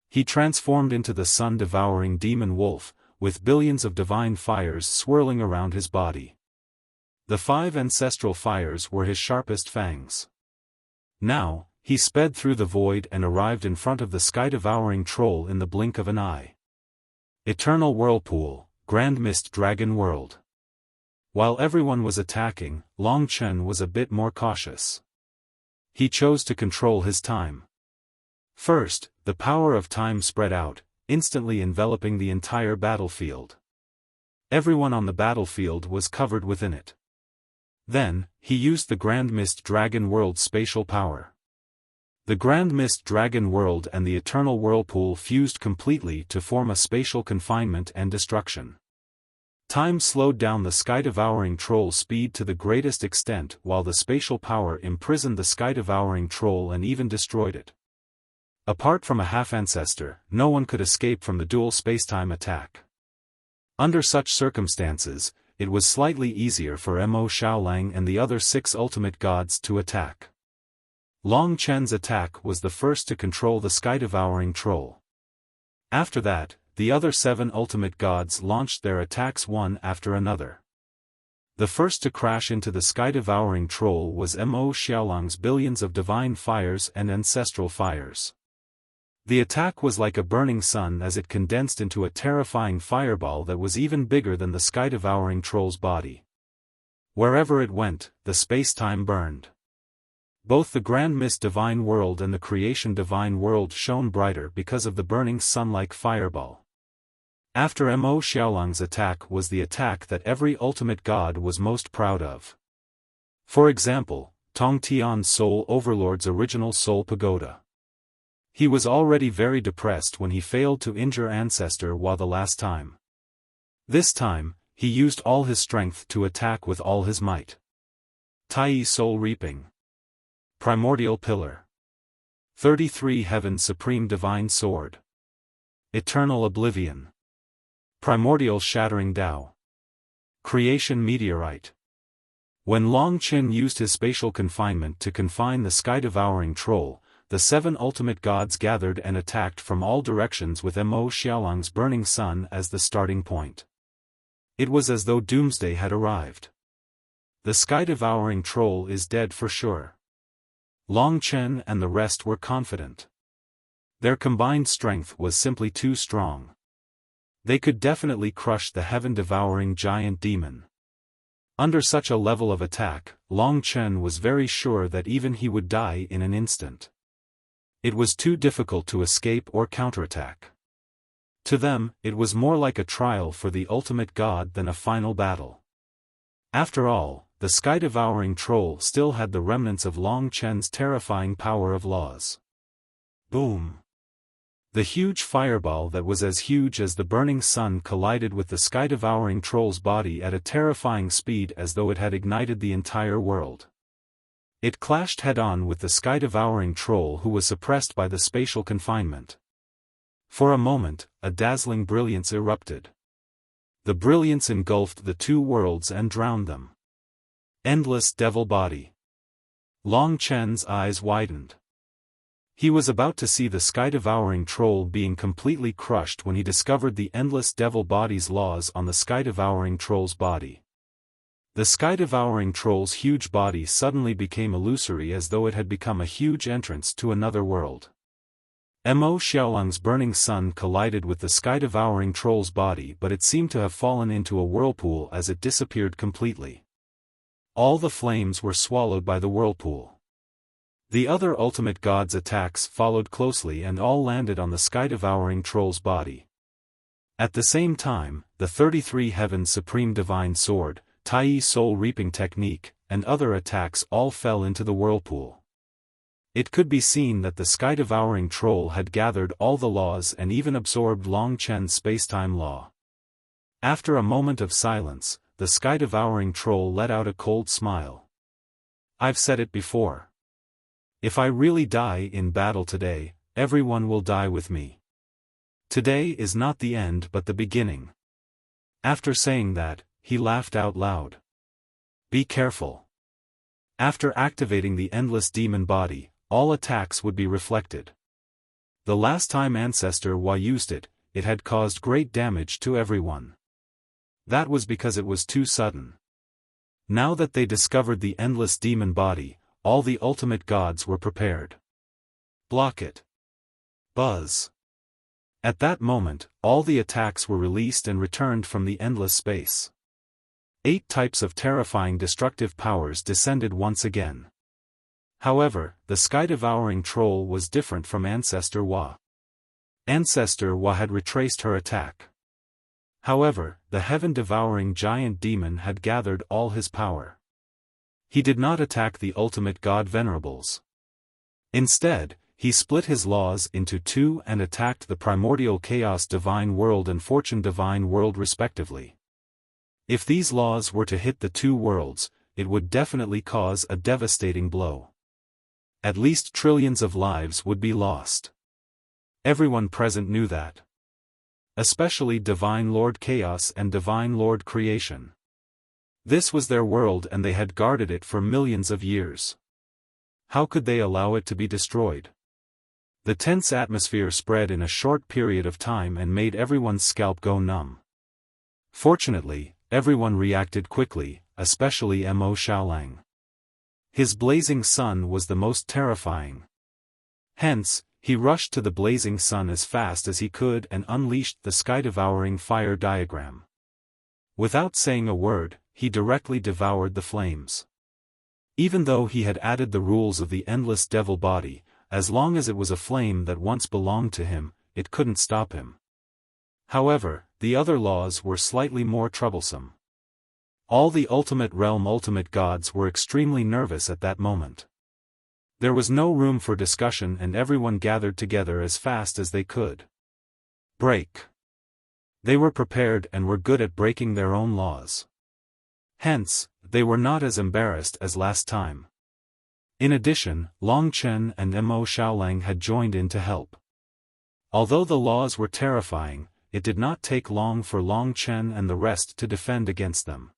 He transformed into the sun-devouring demon wolf, with billions of divine fires swirling around his body. The 5 ancestral fires were his sharpest fangs. Now, he sped through the void and arrived in front of the sky-devouring troll in the blink of an eye. Eternal Whirlpool, Grand Mist Dragon World. While everyone was attacking, Long Chen was a bit more cautious. He chose to control his time. First, the power of time spread out, instantly enveloping the entire battlefield. Everyone on the battlefield was covered within it. Then, he used the Grand Mist Dragon World spatial power. The Grand Mist Dragon World and the Eternal Whirlpool fused completely to form a spatial confinement and destruction. Time slowed down the sky-devouring troll's speed to the greatest extent, while the spatial power imprisoned the sky-devouring troll and even destroyed it. Apart from a half-ancestor, no one could escape from the dual spacetime attack. Under such circumstances, it was slightly easier for Mo Xiaolang and the other 6 ultimate gods to attack. Long Chen's attack was the first to control the sky-devouring troll. After that, the other 7 ultimate gods launched their attacks one after another. The first to crash into the sky-devouring troll was Mo Xiaolang's billions of divine fires and ancestral fires. The attack was like a burning sun as it condensed into a terrifying fireball that was even bigger than the sky-devouring troll's body. Wherever it went, the space-time burned. Both the Grand Mist Divine World and the Creation Divine World shone brighter because of the burning sun-like fireball. After Mo Xiaolang's attack was the attack that every ultimate god was most proud of. For example, Tong Tian's Soul Overlord's original Soul Pagoda. He was already very depressed when he failed to injure Ancestor Wa the last time. This time, he used all his strength to attack with all his might. Tai Soul Reaping. Primordial Pillar. 33 Heaven's Supreme Divine Sword. Eternal Oblivion. Primordial Shattering Tao. Creation Meteorite. When Long Chen used his spatial confinement to confine the sky-devouring troll, the 7 ultimate gods gathered and attacked from all directions with Mo Xiaolang's burning sun as the starting point. It was as though doomsday had arrived. The sky-devouring troll is dead for sure. Long Chen and the rest were confident. Their combined strength was simply too strong. They could definitely crush the heaven-devouring giant demon. Under such a level of attack, Long Chen was very sure that even he would die in an instant. It was too difficult to escape or counterattack. To them, it was more like a trial for the ultimate god than a final battle. After all, the sky-devouring troll still had the remnants of Long Chen's terrifying power of laws. Boom! The huge fireball that was as huge as the burning sun collided with the sky-devouring troll's body at a terrifying speed as though it had ignited the entire world. It clashed head-on with the sky-devouring troll who was suppressed by the spatial confinement. For a moment, a dazzling brilliance erupted. The brilliance engulfed the 2 worlds and drowned them. Endless Devil Body. Long Chen's eyes widened. He was about to see the sky-devouring troll being completely crushed when he discovered the Endless Devil Body's laws on the sky-devouring troll's body. The sky-devouring troll's huge body suddenly became illusory as though it had become a huge entrance to another world. Mo Xiaolang's burning sun collided with the sky-devouring troll's body, but it seemed to have fallen into a whirlpool as it disappeared completely. All the flames were swallowed by the whirlpool. The other ultimate gods' attacks followed closely and all landed on the sky-devouring troll's body. At the same time, the 33 Heaven's Supreme Divine Sword, Tai Soul Reaping Technique, and other attacks all fell into the whirlpool. It could be seen that the sky-devouring troll had gathered all the laws and even absorbed Long Chen's spacetime law. After a moment of silence, the sky-devouring troll let out a cold smile. I've said it before. If I really die in battle today, everyone will die with me. Today is not the end but the beginning. After saying that, he laughed out loud. Be careful. After activating the Endless Demon Body, all attacks would be reflected. The last time Ancestor Wa used it, it had caused great damage to everyone. That was because it was too sudden. Now that they discovered the Endless Demon Body, all the ultimate gods were prepared. Block it. Buzz. At that moment, all the attacks were released and returned from the endless space. 8 types of terrifying destructive powers descended once again. However, the sky-devouring troll was different from Ancestor Wa. Ancestor Wa had retraced her attack. However, the heaven-devouring giant demon had gathered all his power. He did not attack the ultimate god venerables. Instead, he split his laws into 2 and attacked the primordial chaos divine world and fortune divine world respectively. If these laws were to hit the 2 worlds, it would definitely cause a devastating blow. At least trillions of lives would be lost. Everyone present knew that. Especially Divine Lord Chaos and Divine Lord Creation. This was their world and they had guarded it for millions of years. how could they allow it to be destroyed? The tense atmosphere spread in a short period of time and made everyone's scalp go numb. Fortunately, everyone reacted quickly, especially Mo Xiaolang. His blazing sun was the most terrifying. Hence, he rushed to the blazing sun as fast as he could and unleashed the sky-devouring fire diagram. Without saying a word, he directly devoured the flames. Even though he had added the rules of the endless devil body, as long as it was a flame that once belonged to him, it couldn't stop him. However, the other laws were slightly more troublesome. All the ultimate realm ultimate gods were extremely nervous at that moment. There was no room for discussion and everyone gathered together as fast as they could. Break. They were prepared and were good at breaking their own laws. Hence, they were not as embarrassed as last time. In addition, Long Chen and Mo Xiaolang had joined in to help. Although the laws were terrifying, it did not take long for Long Chen and the rest to defend against them.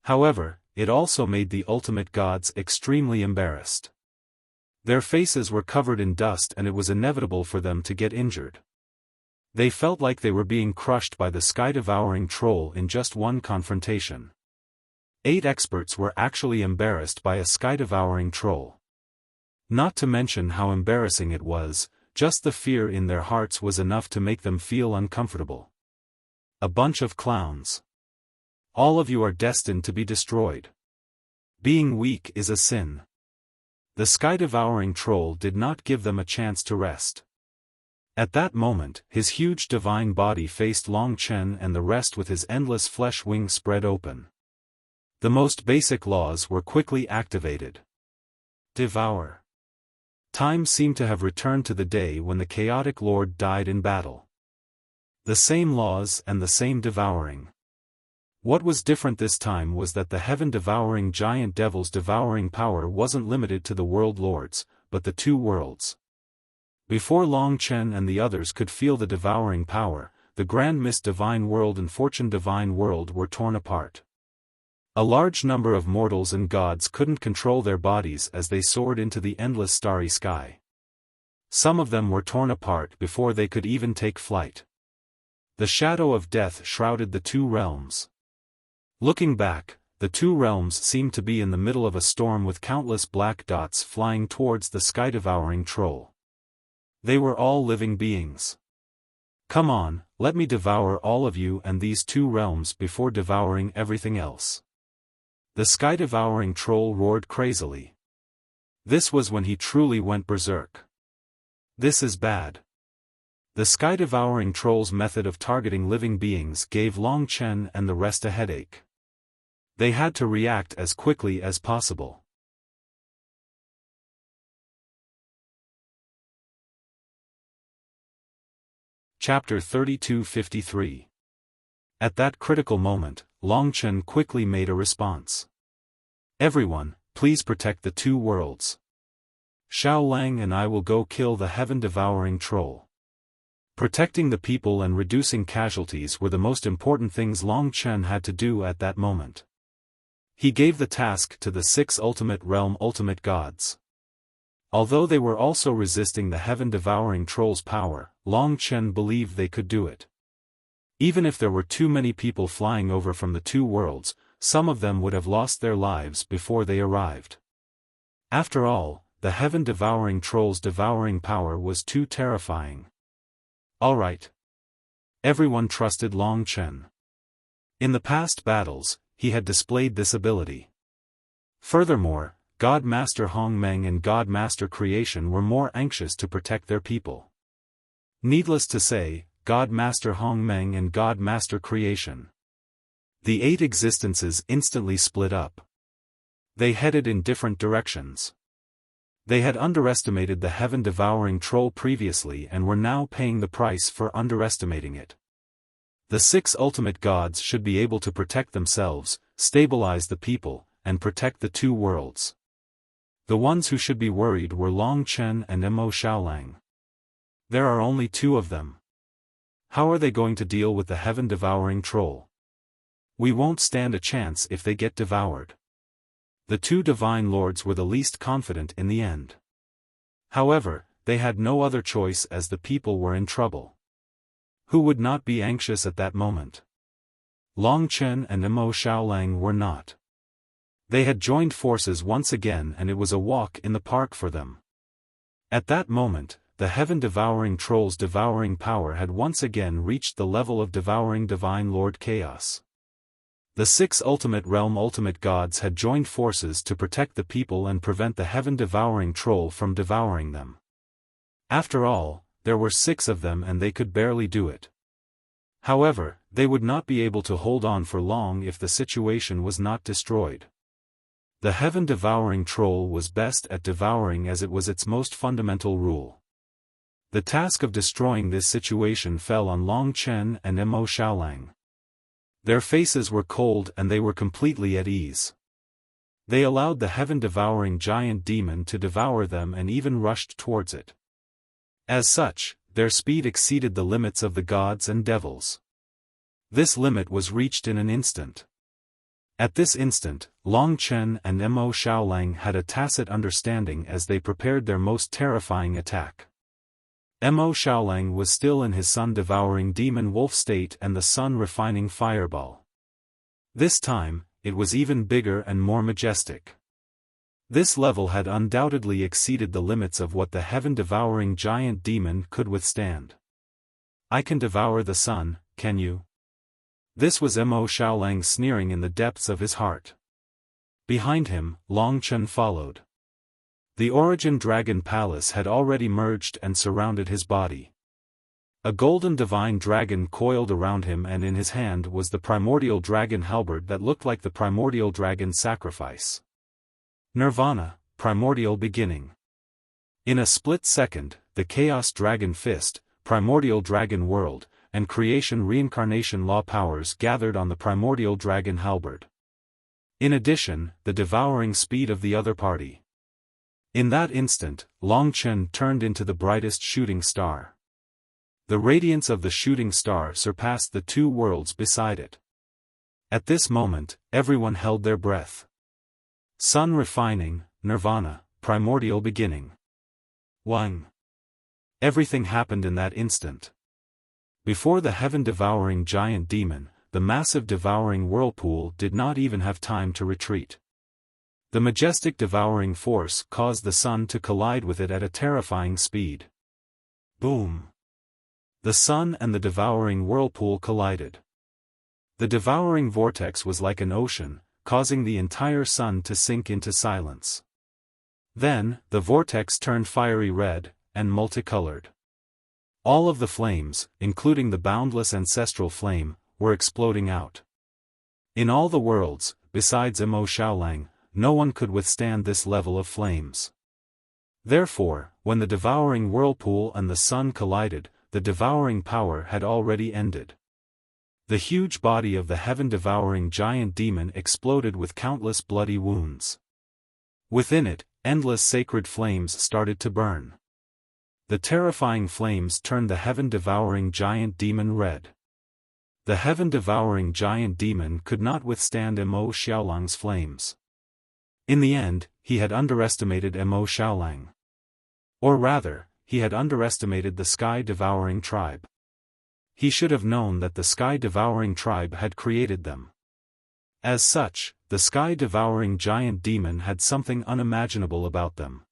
However, it also made the ultimate gods extremely embarrassed. Their faces were covered in dust and it was inevitable for them to get injured. They felt like they were being crushed by the sky-devouring troll in just one confrontation. 8 experts were actually embarrassed by a sky-devouring troll. Not to mention how embarrassing it was, just the fear in their hearts was enough to make them feel uncomfortable. A bunch of clowns. All of you are destined to be destroyed. Being weak is a sin. The sky-devouring troll did not give them a chance to rest. At that moment, his huge divine body faced Long Chen and the rest with his endless flesh wings spread open. The most basic laws were quickly activated. Devour. Time seemed to have returned to the day when the chaotic lord died in battle. The same laws and the same devouring. What was different this time was that the heaven-devouring giant devil's devouring power wasn't limited to the world lords, but the 2 worlds. Before Long Chen and the others could feel the devouring power, the Grand Mist Divine World and Fortune Divine World were torn apart. A large number of mortals and gods couldn't control their bodies as they soared into the endless starry sky. Some of them were torn apart before they could even take flight. The shadow of death shrouded the 2 realms. Looking back, the 2 realms seemed to be in the middle of a storm with countless black dots flying towards the sky-devouring troll. They were all living beings. Come on, let me devour all of you and these 2 realms before devouring everything else. The sky-devouring troll roared crazily. This was when he truly went berserk. This is bad. The sky-devouring troll's method of targeting living beings gave Long Chen and the rest a headache. They had to react as quickly as possible. Chapter 3253. At that critical moment, Long Chen quickly made a response. Everyone, please protect the 2 worlds. Xiaolang and I will go kill the heaven-devouring troll. Protecting the people and reducing casualties were the most important things Long Chen had to do at that moment. He gave the task to the 6 ultimate realm ultimate gods. Although they were also resisting the heaven-devouring troll's power, Long Chen believed they could do it. Even if there were too many people flying over from the 2 worlds, some of them would have lost their lives before they arrived. After all, the heaven-devouring troll's devouring power was too terrifying. All right. Everyone trusted Long Chen. In the past battles, he had displayed this ability. Furthermore, God Master Hong Meng and God Master Creation were more anxious to protect their people. Needless to say, God Master Hong Meng and God Master Creation. The 8 existences instantly split up. They headed in different directions. They had underestimated the heaven-devouring troll previously and were now paying the price for underestimating it. The 6 ultimate gods should be able to protect themselves, stabilize the people, and protect the 2 worlds. The ones who should be worried were Long Chen and Mo Xiaolang. There are only 2 of them. How are they going to deal with the heaven-devouring troll? We won't stand a chance if they get devoured. The two divine lords were the least confident in the end. However, they had no other choice as the people were in trouble. Who would not be anxious at that moment? Long Chen and Mo Xiaolang were not. They had joined forces once again and it was a walk in the park for them. At that moment, the heaven-devouring troll's devouring power had once again reached the level of devouring Divine Lord Chaos. The 6 ultimate realm ultimate gods had joined forces to protect the people and prevent the heaven-devouring troll from devouring them. After all, there were 6 of them and they could barely do it. However, they would not be able to hold on for long if the situation was not destroyed. The heaven-devouring troll was best at devouring as it was its most fundamental rule. The task of destroying this situation fell on Long Chen and Mo Xiaolang. Their faces were cold and they were completely at ease. They allowed the heaven-devouring giant demon to devour them and even rushed towards it. As such, their speed exceeded the limits of the gods and devils. This limit was reached in an instant. At this instant, Long Chen and Mo Xiaolang had a tacit understanding as they prepared their most terrifying attack. Mo Xiaolang was still in his sun-devouring demon wolf state and the sun-refining fireball. This time, it was even bigger and more majestic. This level had undoubtedly exceeded the limits of what the heaven-devouring giant demon could withstand. I can devour the sun, can you? This was Mo Xiaolang sneering in the depths of his heart. Behind him, Long Chen followed. The Origin Dragon Palace had already merged and surrounded his body. A golden divine dragon coiled around him and in his hand was the primordial dragon halberd that looked like the primordial dragon sacrifice. Nirvana, primordial beginning. In a split second, the Chaos Dragon Fist, primordial dragon world, and creation reincarnation law powers gathered on the primordial dragon halberd. In addition, the devouring speed of the other party. In that instant, Long Chen turned into the brightest shooting star. The radiance of the shooting star surpassed the 2 worlds beside it. At this moment, everyone held their breath. Sun refining, nirvana, primordial beginning. Wang. Everything happened in that instant. Before the heaven-devouring giant demon, the massive devouring whirlpool did not even have time to retreat. The majestic devouring force caused the sun to collide with it at a terrifying speed. Boom! The sun and the devouring whirlpool collided. The devouring vortex was like an ocean, causing the entire sun to sink into silence. Then, the vortex turned fiery red, and multicolored. All of the flames, including the boundless ancestral flame, were exploding out. In all the worlds, besides Mo Xiaolang, no one could withstand this level of flames. Therefore, when the devouring whirlpool and the sun collided, the devouring power had already ended. The huge body of the heaven-devouring giant demon exploded with countless bloody wounds. Within it, endless sacred flames started to burn. The terrifying flames turned the heaven-devouring giant demon red. The heaven-devouring giant demon could not withstand Mo Xiaolang's flames. In the end, he had underestimated Mo Xiaolang. Or rather, he had underestimated the sky-devouring tribe. He should have known that the sky-devouring tribe had created them. As such, the sky-devouring giant demon had something unimaginable about them.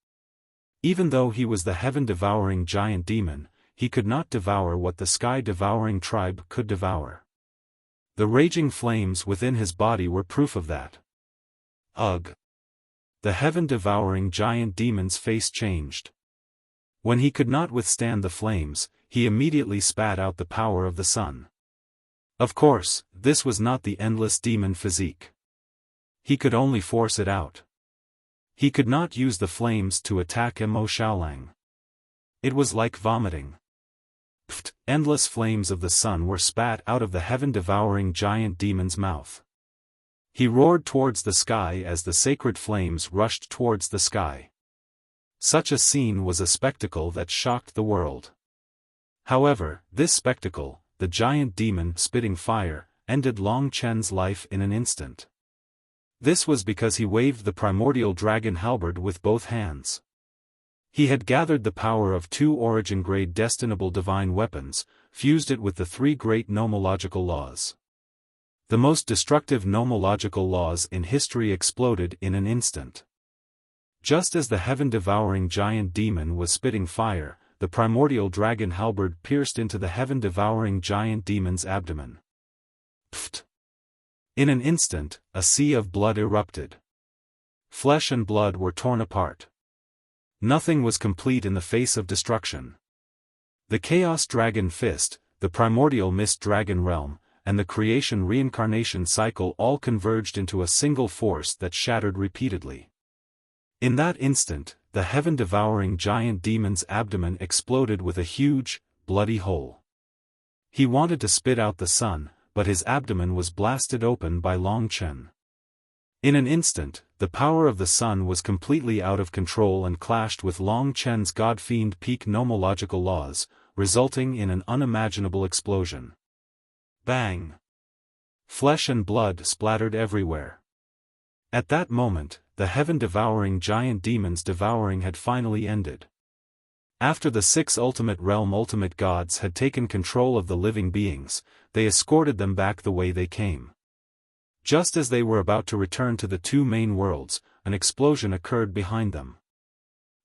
Even though he was the heaven-devouring giant demon, he could not devour what the sky-devouring tribe could devour. The raging flames within his body were proof of that. Ugh! The heaven-devouring giant demon's face changed. When he could not withstand the flames, he immediately spat out the power of the sun. Of course, this was not the endless demon physique. He could only force it out. He could not use the flames to attack Mo Xiaolang. It was like vomiting. Pfft! Endless flames of the sun were spat out of the heaven-devouring giant demon's mouth. He roared towards the sky as the sacred flames rushed towards the sky. Such a scene was a spectacle that shocked the world. However, this spectacle, the giant demon spitting fire, ended Long Chen's life in an instant. This was because he waved the primordial dragon halberd with both hands. He had gathered the power of 2 origin-grade destinable divine weapons, fused it with the 3 great nomological laws. The most destructive nomological laws in history exploded in an instant. Just as the heaven-devouring giant demon was spitting fire, the primordial dragon halberd pierced into the heaven-devouring giant demon's abdomen. Pfft! In an instant, a sea of blood erupted. Flesh and blood were torn apart. Nothing was complete in the face of destruction. The Chaos Dragon Fist, the Primordial Mist Dragon Realm, and the creation-reincarnation cycle all converged into a single force that shattered repeatedly. In that instant, the heaven-devouring giant demon's abdomen exploded with a huge, bloody hole. He wanted to spit out the sun, but his abdomen was blasted open by Long Chen. In an instant, the power of the sun was completely out of control and clashed with Long Chen's God-fiend peak nomological laws, resulting in an unimaginable explosion. Bang! Flesh and blood splattered everywhere. At that moment, the heaven-devouring giant demon's devouring had finally ended. After the 6 ultimate realm ultimate gods had taken control of the living beings, they escorted them back the way they came. Just as they were about to return to the 2 main worlds, an explosion occurred behind them.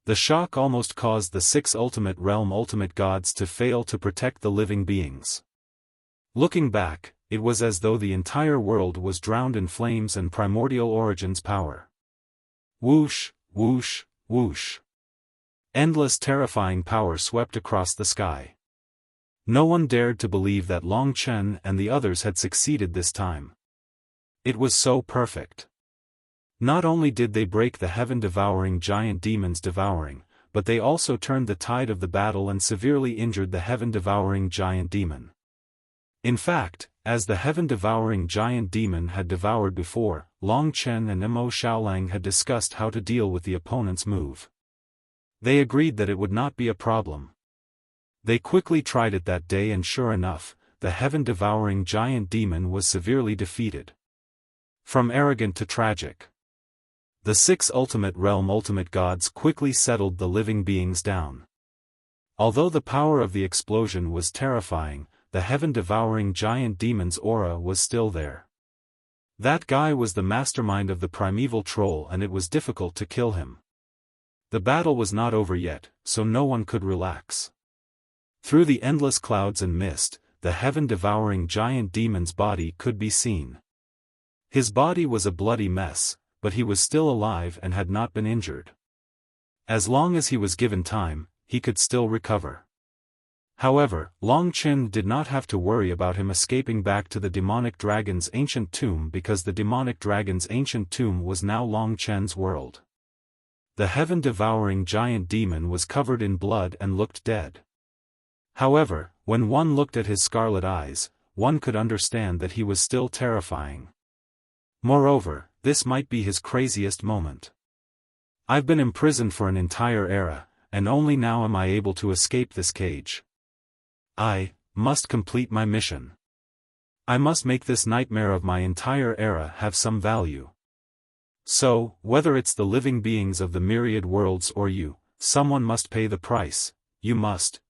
The shock almost caused the 6 ultimate realm ultimate gods to fail to protect the living beings. Looking back, it was as though the entire world was drowned in flames and primordial origins power. Whoosh, whoosh, whoosh. Endless terrifying power swept across the sky. No one dared to believe that Long Chen and the others had succeeded this time. It was so perfect. Not only did they break the heaven-devouring giant demon's devouring, but they also turned the tide of the battle and severely injured the heaven-devouring giant demon. In fact, as the heaven-devouring giant demon had devoured before, Long Chen and Mo Xiaolang had discussed how to deal with the opponent's move. They agreed that it would not be a problem. They quickly tried it that day and sure enough, the heaven-devouring giant demon was severely defeated. From arrogant to tragic. The 6 ultimate realm ultimate gods quickly settled the living beings down. Although the power of the explosion was terrifying, the heaven-devouring giant demon's aura was still there. That guy was the mastermind of the primeval troll and it was difficult to kill him. The battle was not over yet, so no one could relax. Through the endless clouds and mist, the heaven-devouring giant demon's body could be seen. His body was a bloody mess, but he was still alive and had not been injured. As long as he was given time, he could still recover. However, Long Chen did not have to worry about him escaping back to the demonic dragon's ancient tomb because the demonic dragon's ancient tomb was now Long Chen's world. The heaven-devouring giant demon was covered in blood and looked dead. However, when one looked at his scarlet eyes, one could understand that he was still terrifying. Moreover, this might be his craziest moment. I've been imprisoned for an entire era, and only now am I able to escape this cage. I must complete my mission. I must make this nightmare of my entire era have some value. So, whether it's the living beings of the myriad worlds or you, someone must pay the price. You must.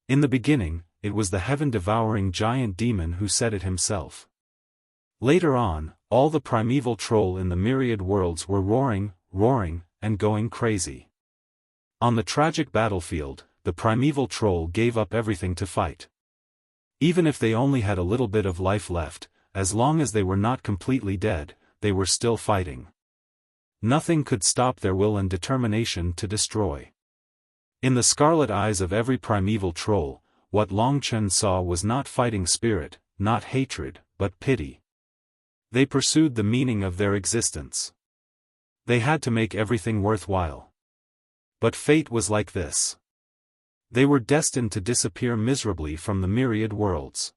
In the beginning, it was the heaven-devouring giant demon who said it himself. Later on, all the primeval troll in the myriad worlds were roaring, and going crazy. On the tragic battlefield, the primeval troll gave up everything to fight. Even if they only had a little bit of life left, as long as they were not completely dead, they were still fighting. Nothing could stop their will and determination to destroy. In the scarlet eyes of every primeval troll, what Long Chen saw was not fighting spirit, not hatred, but pity. They pursued the meaning of their existence. They had to make everything worthwhile. But fate was like this. They were destined to disappear miserably from the myriad worlds.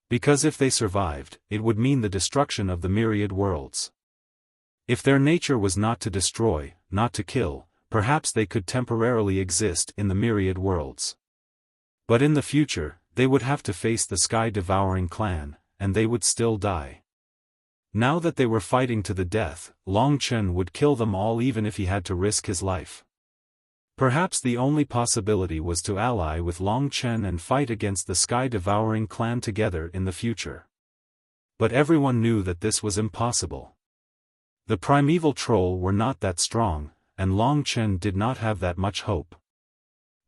Because if they survived, it would mean the destruction of the myriad worlds. If their nature was not to destroy, not to kill, perhaps they could temporarily exist in the myriad worlds. But in the future, they would have to face the sky-devouring clan, and they would still die. Now that they were fighting to the death, Long Chen would kill them all even if he had to risk his life. Perhaps the only possibility was to ally with Long Chen and fight against the sky-devouring clan together in the future. But everyone knew that this was impossible. The primeval troll were not that strong, and Long Chen did not have that much hope.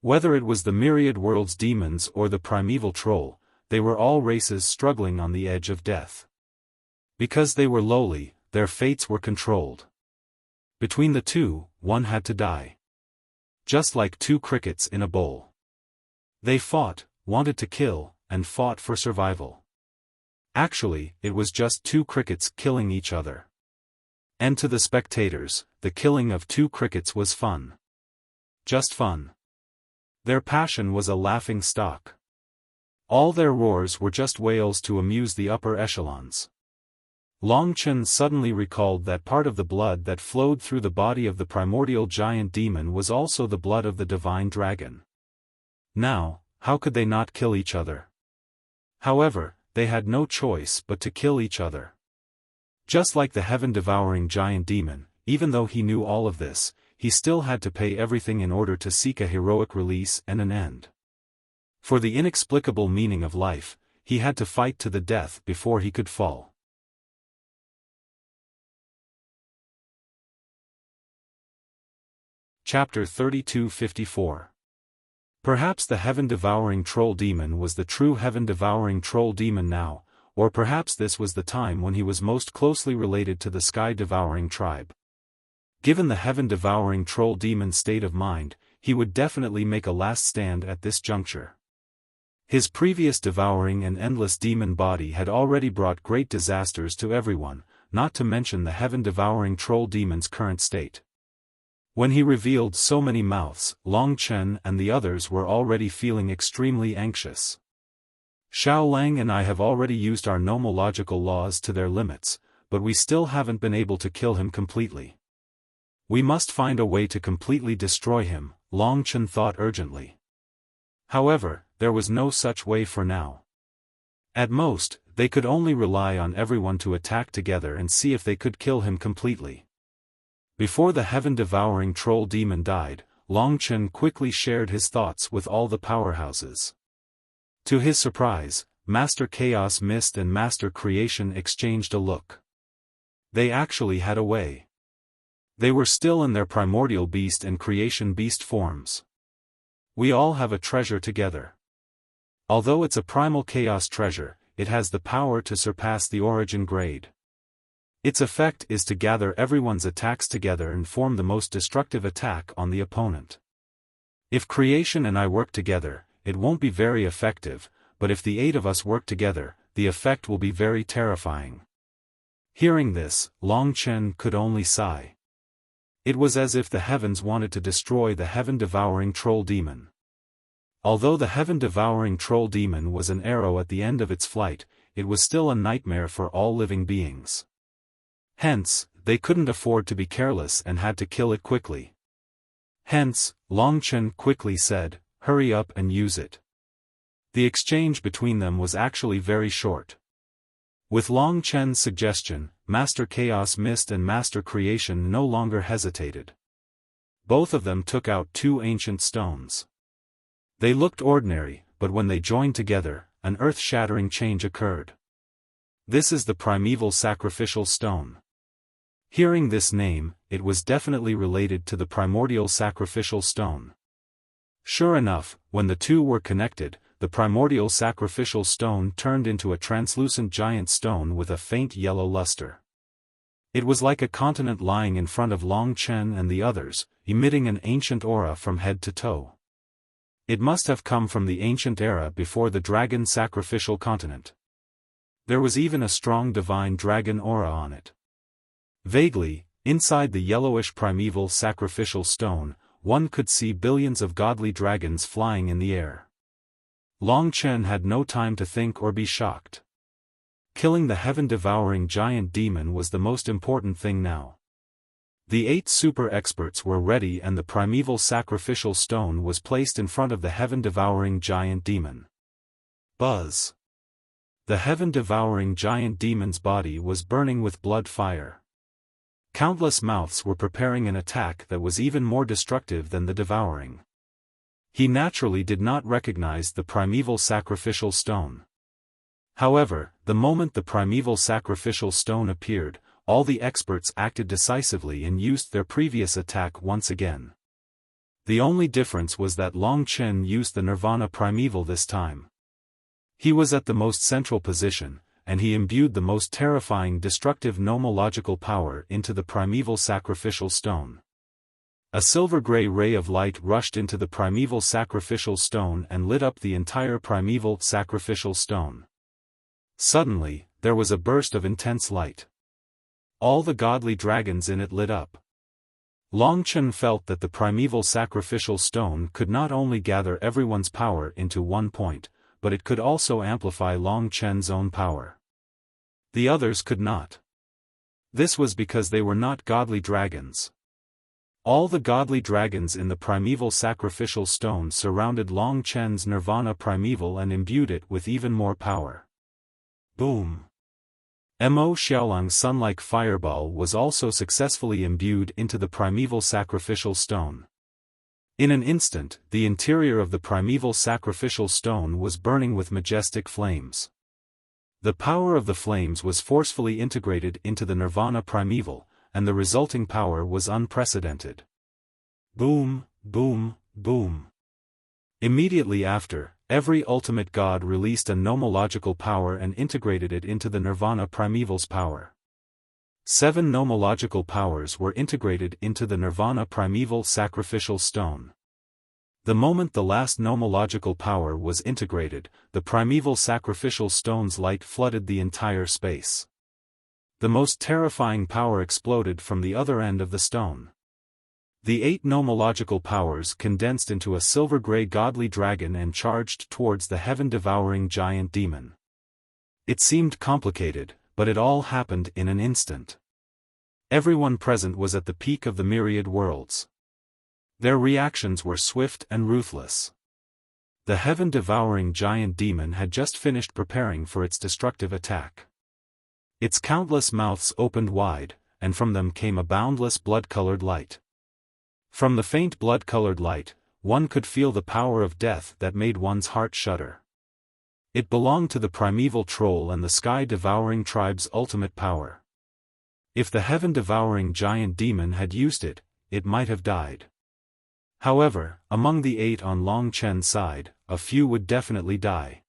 Whether it was the myriad worlds demons or the primeval troll, they were all races struggling on the edge of death. Because they were lowly, their fates were controlled. Between the two, one had to die. Just like two crickets in a bowl. They fought, wanted to kill, and fought for survival. Actually, it was just two crickets killing each other. And to the spectators, the killing of two crickets was fun. Just fun. Their passion was a laughing stock. All their roars were just wails to amuse the upper echelons. Long Chen suddenly recalled that part of the blood that flowed through the body of the primordial giant demon was also the blood of the divine dragon. Now, how could they not kill each other? However, they had no choice but to kill each other. Just like the heaven-devouring giant demon, even though he knew all of this, he still had to pay everything in order to seek a heroic release and an end. For the inexplicable meaning of life, he had to fight to the death before he could fall. Chapter 32-54. Perhaps the heaven-devouring troll demon was the true heaven-devouring troll demon now, or perhaps this was the time when he was most closely related to the sky-devouring tribe. Given the heaven-devouring troll demon's state of mind, he would definitely make a last stand at this juncture. His previous devouring and endless demon body had already brought great disasters to everyone, not to mention the heaven-devouring troll demon's current state. When he revealed so many mouths, Long Chen and the others were already feeling extremely anxious. Xiao Lang and I have already used our nomological laws to their limits, but we still haven't been able to kill him completely. We must find a way to completely destroy him, Long Chen thought urgently. However, there was no such way for now. At most, they could only rely on everyone to attack together and see if they could kill him completely. Before the heaven-devouring troll demon died, Long Chen quickly shared his thoughts with all the powerhouses. To his surprise, Master Chaos Mist and Master Creation exchanged a look. They actually had a way. They were still in their primordial beast and creation beast forms. We all have a treasure together. Although it's a primal chaos treasure, it has the power to surpass the origin grade. Its effect is to gather everyone's attacks together and form the most destructive attack on the opponent. If creation and I work together, it won't be very effective, but if the 8 of us work together, the effect will be very terrifying. Hearing this, Long Chen could only sigh. It was as if the heavens wanted to destroy the heaven-devouring troll demon. Although the heaven-devouring troll demon was an arrow at the end of its flight, it was still a nightmare for all living beings. Hence, they couldn't afford to be careless and had to kill it quickly. Hence, Long Chen quickly said, "Hurry up and use it." The exchange between them was actually very short. With Long Chen's suggestion, Master Chaos Mist and Master Creation no longer hesitated. Both of them took out 2 ancient stones. They looked ordinary, but when they joined together, an earth-shattering change occurred. This is the primeval sacrificial stone. Hearing this name, it was definitely related to the primordial sacrificial stone. Sure enough, when the two were connected, the primordial sacrificial stone turned into a translucent giant stone with a faint yellow luster. It was like a continent lying in front of Long Chen and the others, emitting an ancient aura from head to toe. It must have come from the ancient era before the dragon sacrificial continent. There was even a strong divine dragon aura on it. Vaguely, inside the yellowish primeval sacrificial stone, one could see billions of godly dragons flying in the air. Long Chen had no time to think or be shocked. Killing the heaven-devouring giant demon was the most important thing now. The 8 super experts were ready and the primeval sacrificial stone was placed in front of the heaven-devouring giant demon. Buzz! The heaven-devouring giant demon's body was burning with blood fire. Countless mouths were preparing an attack that was even more destructive than the devouring. He naturally did not recognize the primeval sacrificial stone. However, the moment the primeval sacrificial stone appeared, all the experts acted decisively and used their previous attack once again. The only difference was that Long Chen used the Nirvana primeval this time. He was at the most central position, and he imbued the most terrifying destructive nomological power into the primeval sacrificial stone. A silver-gray ray of light rushed into the primeval sacrificial stone and lit up the entire primeval sacrificial stone. Suddenly, there was a burst of intense light. All the godly dragons in it lit up. Long Chen felt that the primeval sacrificial stone could not only gather everyone's power into one point, but it could also amplify Long Chen's own power. The others could not. This was because they were not godly dragons. All the godly dragons in the primeval sacrificial stone surrounded Long Chen's Nirvana primeval and imbued it with even more power. Boom! Mo Xiaolang's sun-like fireball was also successfully imbued into the primeval sacrificial stone. In an instant, the interior of the primeval sacrificial stone was burning with majestic flames. The power of the flames was forcefully integrated into the Nirvana primeval, and the resulting power was unprecedented. Boom, boom, boom. Immediately after, every ultimate god released a nomological power and integrated it into the Nirvana primeval's power. 7 nomological powers were integrated into the Nirvana primeval sacrificial stone. The moment the last nomological power was integrated, the primeval sacrificial stone's light flooded the entire space. The most terrifying power exploded from the other end of the stone. The 8 nomological powers condensed into a silver-gray godly dragon and charged towards the heaven-devouring giant demon. It seemed complicated, but it all happened in an instant. Everyone present was at the peak of the myriad worlds. Their reactions were swift and ruthless. The heaven-devouring giant demon had just finished preparing for its destructive attack. Its countless mouths opened wide, and from them came a boundless blood-colored light. From the faint blood-colored light, one could feel the power of death that made one's heart shudder. It belonged to the primeval troll and the sky-devouring tribe's ultimate power. If the heaven-devouring giant demon had used it, it might have died. However, among the 8 on Long Chen's side, a few would definitely die.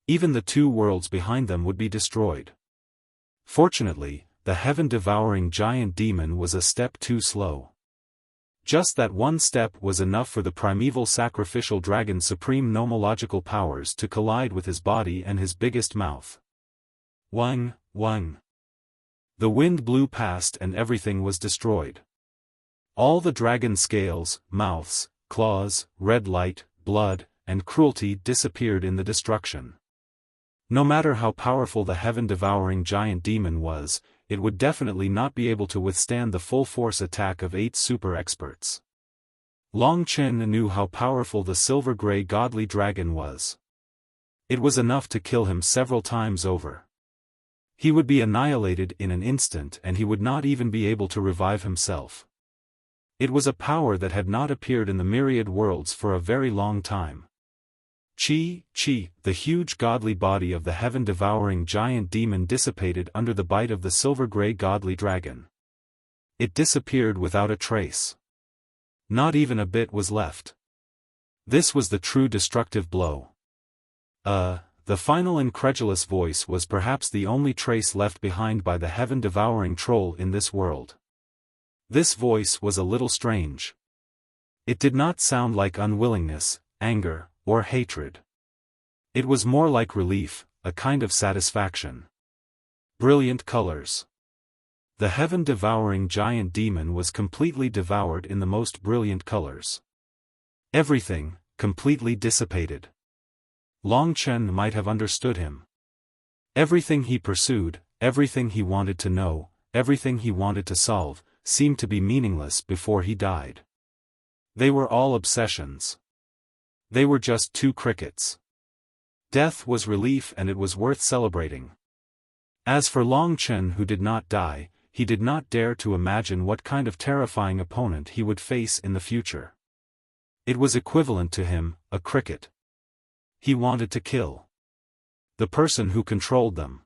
Even the 2 worlds behind them would be destroyed. Fortunately, the heaven-devouring giant demon was a step too slow. Just that one step was enough for the primeval sacrificial dragon's supreme nomological powers to collide with his body and his biggest mouth. Wang, wang. The wind blew past and everything was destroyed. All the dragon's scales, mouths, claws, red light, blood, and cruelty disappeared in the destruction. No matter how powerful the heaven-devouring giant demon was, it would definitely not be able to withstand the full-force attack of 8 super experts. Long Chen knew how powerful the silver-gray godly dragon was. It was enough to kill him several times over. He would be annihilated in an instant and he would not even be able to revive himself. It was a power that had not appeared in the myriad worlds for a very long time. Chi, the huge godly body of the heaven-devouring giant demon dissipated under the bite of the silver-gray godly dragon. It disappeared without a trace. Not even a bit was left. This was the true destructive blow. The final incredulous voice was perhaps the only trace left behind by the heaven-devouring troll in this world. This voice was a little strange. It did not sound like unwillingness, anger, or hatred. It was more like relief, a kind of satisfaction. Brilliant colors. The heaven-devouring giant demon was completely devoured in the most brilliant colors. Everything, completely dissipated. Long Chen might have understood him. Everything he pursued, everything he wanted to know, everything he wanted to solve, seemed to be meaningless before he died. They were all obsessions. They were just 2 crickets. Death was relief and it was worth celebrating. As for Long Chen, who did not die, he did not dare to imagine what kind of terrifying opponent he would face in the future. It was equivalent to him, a cricket. He wanted to kill the person who controlled them.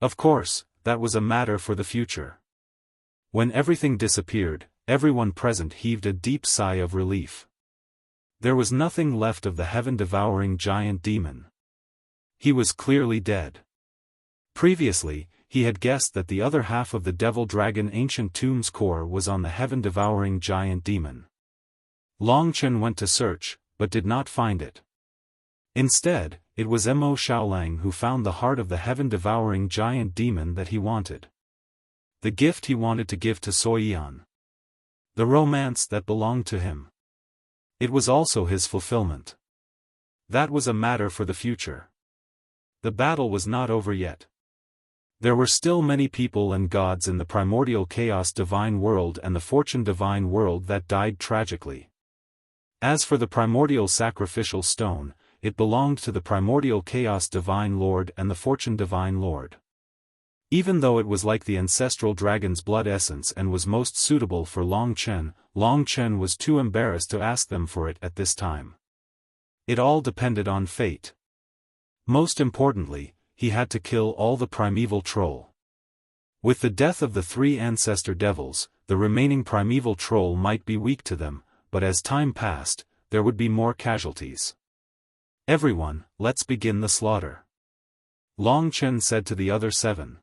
Of course, that was a matter for the future. When everything disappeared, everyone present heaved a deep sigh of relief. There was nothing left of the heaven-devouring giant demon. He was clearly dead. Previously, he had guessed that the other half of the devil-dragon ancient tomb's core was on the heaven-devouring giant demon. Long Chen went to search, but did not find it. Instead, it was Mo Xiaolang who found the heart of the heaven-devouring giant demon that he wanted. The gift he wanted to give to Soyan. The romance that belonged to him. It was also his fulfillment. That was a matter for the future. The battle was not over yet. There were still many people and gods in the primordial chaos divine world and the fortune divine world that died tragically. As for the primordial sacrificial stone, it belonged to the primordial chaos divine lord and the fortune divine lord. Even though it was like the ancestral dragon's blood essence and was most suitable for Long Chen was too embarrassed to ask them for it at this time. It all depended on fate. Most importantly, he had to kill all the primeval troll. With the death of the 3 ancestor devils, the remaining primeval troll might be weak to them, but as time passed, there would be more casualties. Everyone, let's begin the slaughter. Long Chen said to the other 7.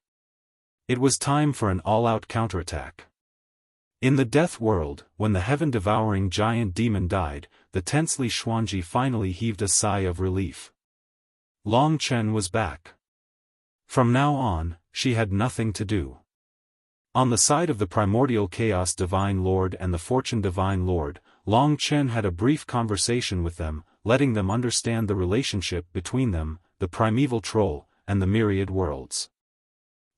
It was time for an all-out counterattack. In the death world, when the heaven-devouring giant demon died, the tensely Xuanji finally heaved a sigh of relief. Long Chen was back. From now on, she had nothing to do. On the side of the primordial chaos divine lord and the fortune divine lord, Long Chen had a brief conversation with them, letting them understand the relationship between them, the primeval troll, and the myriad worlds.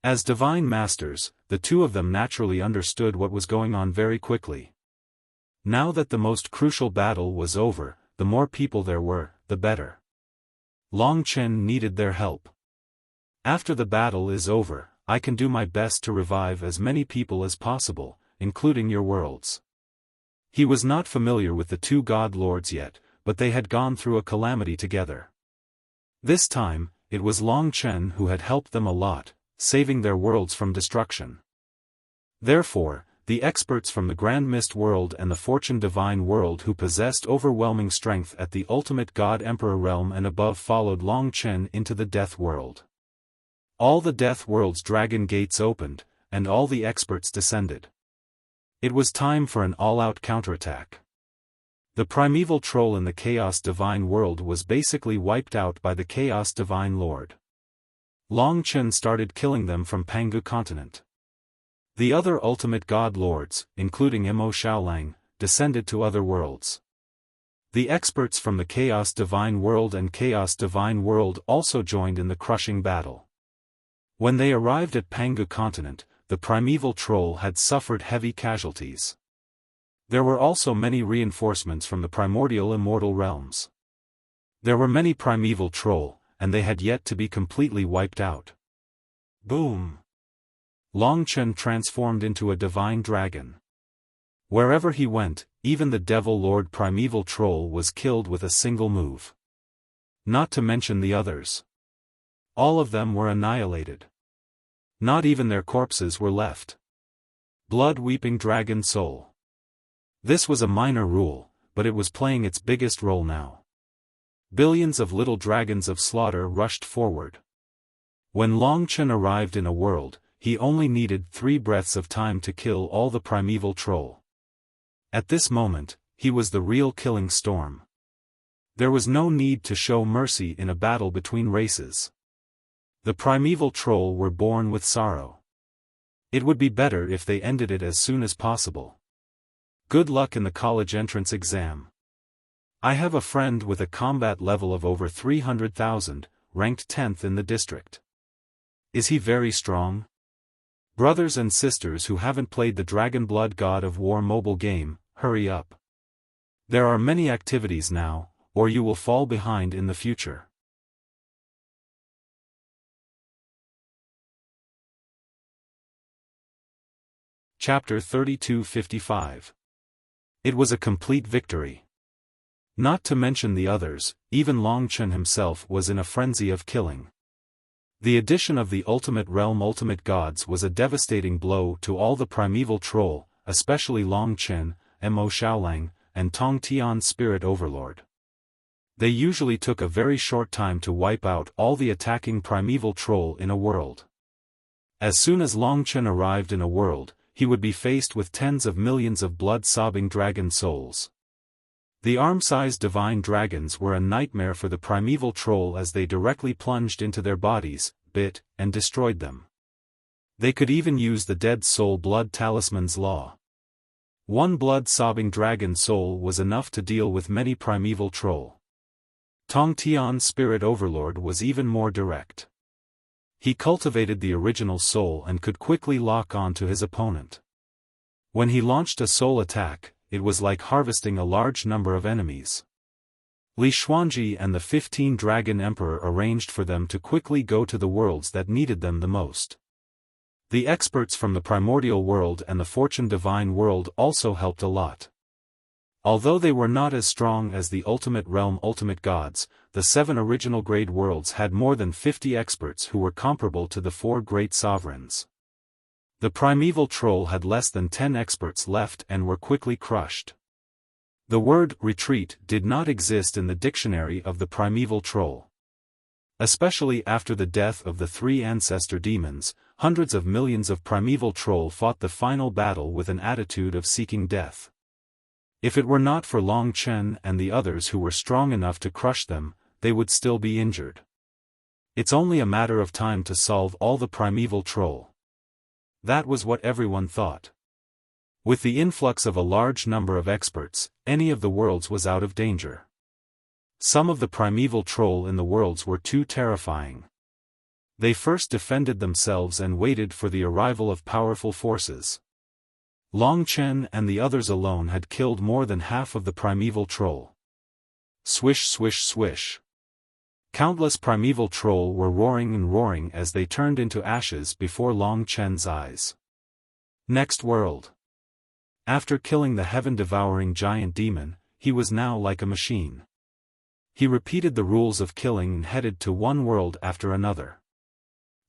As divine masters, the two of them naturally understood what was going on very quickly. Now that the most crucial battle was over, the more people there were, the better. Long Chen needed their help. After the battle is over, I can do my best to revive as many people as possible, including your worlds. He was not familiar with the 2 god lords yet, but they had gone through a calamity together. This time, it was Long Chen who had helped them a lot, saving their worlds from destruction. Therefore, the experts from the Grand Mist world and the Fortune Divine world who possessed overwhelming strength at the ultimate God Emperor realm and above followed Long Chen into the Death world. All the Death world's dragon gates opened, and all the experts descended. It was time for an all-out counterattack. The primeval troll in the Chaos Divine world was basically wiped out by the Chaos Divine Lord. Long Chen started killing them from Pangu continent. The other ultimate god lords, including Mo Xiaolang, descended to other worlds. The experts from the Chaos Divine world and Chaos Divine world also joined in the crushing battle. When they arrived at Pangu continent, the primeval troll had suffered heavy casualties. There were also many reinforcements from the primordial immortal realms. There were many primeval troll, and they had yet to be completely wiped out. Boom! Long Chen transformed into a divine dragon. Wherever he went, even the devil lord primeval troll was killed with a single move. Not to mention the others. All of them were annihilated. Not even their corpses were left. Blood-weeping dragon soul. This was a minor rule, but it was playing its biggest role now. Billions of little dragons of slaughter rushed forward. When Long Chen arrived in a world, he only needed 3 breaths of time to kill all the primeval troll. At this moment, he was the real killing storm. There was no need to show mercy in a battle between races. The primeval troll were born with sorrow. It would be better if they ended it as soon as possible. Good luck in the college entrance exam. I have a friend with a combat level of over 300,000, ranked 10th in the district. Is he very strong? Brothers and sisters who haven't played the Dragon Blood God of War mobile game, hurry up. There are many activities now, or you will fall behind in the future. Chapter 32-55. It was a complete victory. Not to mention the others, even Long Chen himself was in a frenzy of killing. The addition of the ultimate realm ultimate gods was a devastating blow to all the primeval troll, especially Long Chen, Mo Xiaolang, and Tong Tian's spirit overlord. They usually took a very short time to wipe out all the attacking primeval troll in a world. As soon as Long Chen arrived in a world, he would be faced with tens of millions of blood-sobbing dragon souls. The arm-sized divine dragons were a nightmare for the primeval troll as they directly plunged into their bodies, bit, and destroyed them. They could even use the dead soul blood talisman's law. One blood-sobbing dragon soul was enough to deal with many primeval troll. Tong Tian's spirit overlord was even more direct. He cultivated the original soul and could quickly lock on to his opponent. When he launched a soul attack, it was like harvesting a large number of enemies. Li Xuanji and the 15 Dragon Emperor arranged for them to quickly go to the worlds that needed them the most. The experts from the Primordial World and the Fortune Divine World also helped a lot. Although they were not as strong as the Ultimate Realm Ultimate Gods, the 7 original grade worlds had more than 50 experts who were comparable to the 4 great sovereigns. The primeval troll had less than 10 experts left and were quickly crushed. The word retreat did not exist in the dictionary of the primeval troll. Especially after the death of the 3 ancestor demons, hundreds of millions of primeval troll fought the final battle with an attitude of seeking death. If it were not for Long Chen and the others who were strong enough to crush them, they would still be injured. It's only a matter of time to solve all the primeval troll. That was what everyone thought. With the influx of a large number of experts, any of the worlds was out of danger. Some of the primeval troll in the worlds were too terrifying. They first defended themselves and waited for the arrival of powerful forces. Long Chen and the others alone had killed more than half of the primeval troll. Swish swish swish. Countless primeval troll were roaring and roaring as they turned into ashes before Long Chen's eyes. Next world. After killing the heaven-devouring giant demon, he was now like a machine. He repeated the rules of killing and headed to one world after another.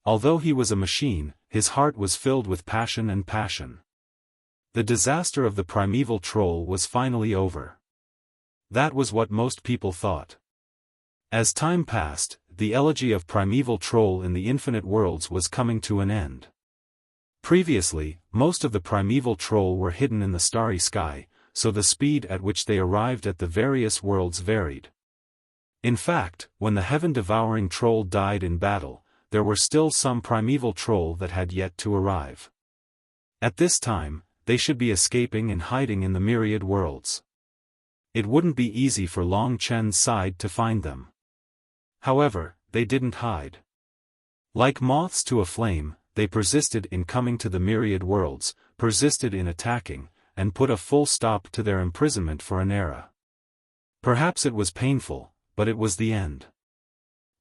Although he was a machine, his heart was filled with passion and passion. The disaster of the primeval troll was finally over. That was what most people thought. As time passed, the elegy of primeval troll in the infinite worlds was coming to an end. Previously, most of the primeval troll were hidden in the starry sky, so the speed at which they arrived at the various worlds varied. In fact, when the heaven-devouring troll died in battle, there were still some primeval troll that had yet to arrive. At this time, they should be escaping and hiding in the myriad worlds. It wouldn't be easy for Long Chen's side to find them. However, they didn't hide. Like moths to a flame, they persisted in coming to the myriad worlds, persisted in attacking, and put a full stop to their imprisonment for an era. Perhaps it was painful, but it was the end.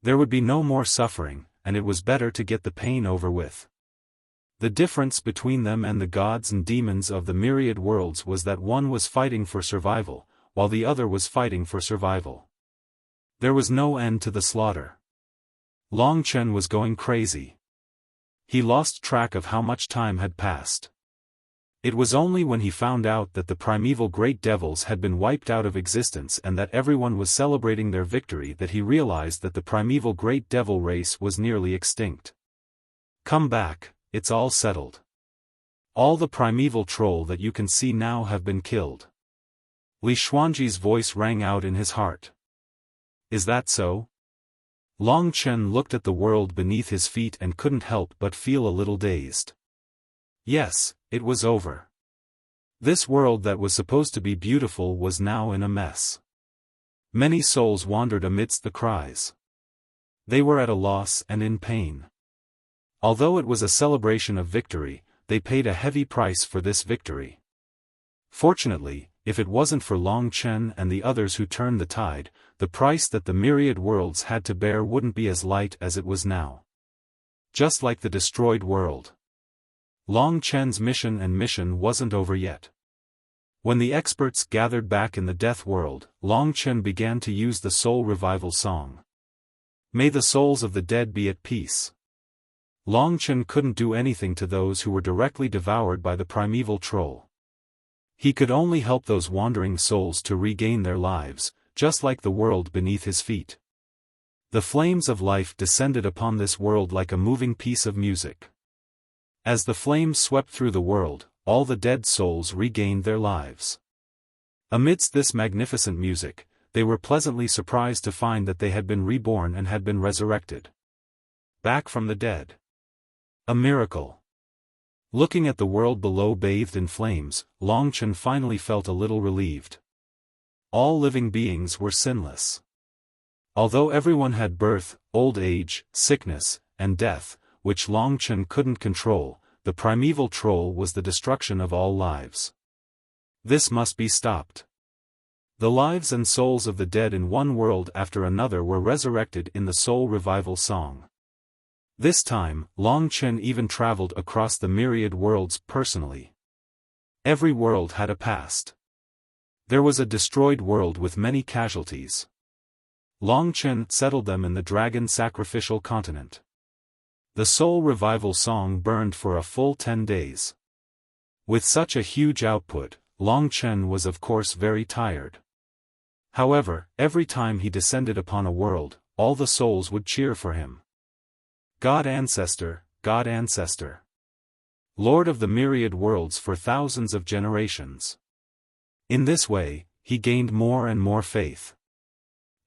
There would be no more suffering, and it was better to get the pain over with. The difference between them and the gods and demons of the myriad worlds was that one was fighting for survival, while the other was fighting for survival. There was no end to the slaughter. Long Chen was going crazy. He lost track of how much time had passed. It was only when he found out that the primeval great devils had been wiped out of existence and that everyone was celebrating their victory that he realized that the primeval great devil race was nearly extinct. Come back. It's all settled. All the primeval troll that you can see now have been killed. Li Xuanji's voice rang out in his heart. Is that so? Long Chen looked at the world beneath his feet and couldn't help but feel a little dazed. Yes, it was over. This world that was supposed to be beautiful was now in a mess. Many souls wandered amidst the cries. They were at a loss and in pain. Although it was a celebration of victory, they paid a heavy price for this victory. Fortunately, if it wasn't for Long Chen and the others who turned the tide, the price that the myriad worlds had to bear wouldn't be as light as it was now. Just like the destroyed world. Long Chen's mission wasn't over yet. When the experts gathered back in the death world, Long Chen began to use the soul revival song. May the souls of the dead be at peace. Long Chen couldn't do anything to those who were directly devoured by the primeval troll. He could only help those wandering souls to regain their lives, just like the world beneath his feet. The flames of life descended upon this world like a moving piece of music. As the flames swept through the world, all the dead souls regained their lives. Amidst this magnificent music, they were pleasantly surprised to find that they had been reborn and had been resurrected. Back from the dead. A miracle. Looking at the world below bathed in flames, Long Chen finally felt a little relieved. All living beings were sinless. Although everyone had birth, old age, sickness, and death, which Long Chen couldn't control, the primeval troll was the destruction of all lives. This must be stopped. The lives and souls of the dead in one world after another were resurrected in the soul revival song. This time, Long Chen even traveled across the myriad worlds personally. Every world had a past. There was a destroyed world with many casualties. Long Chen settled them in the dragon sacrificial continent. The soul revival song burned for a full 10 days. With such a huge output, Long Chen was of course very tired. However, every time he descended upon a world, all the souls would cheer for him. God Ancestor, God Ancestor. Lord of the myriad worlds for thousands of generations. In this way, he gained more and more faith.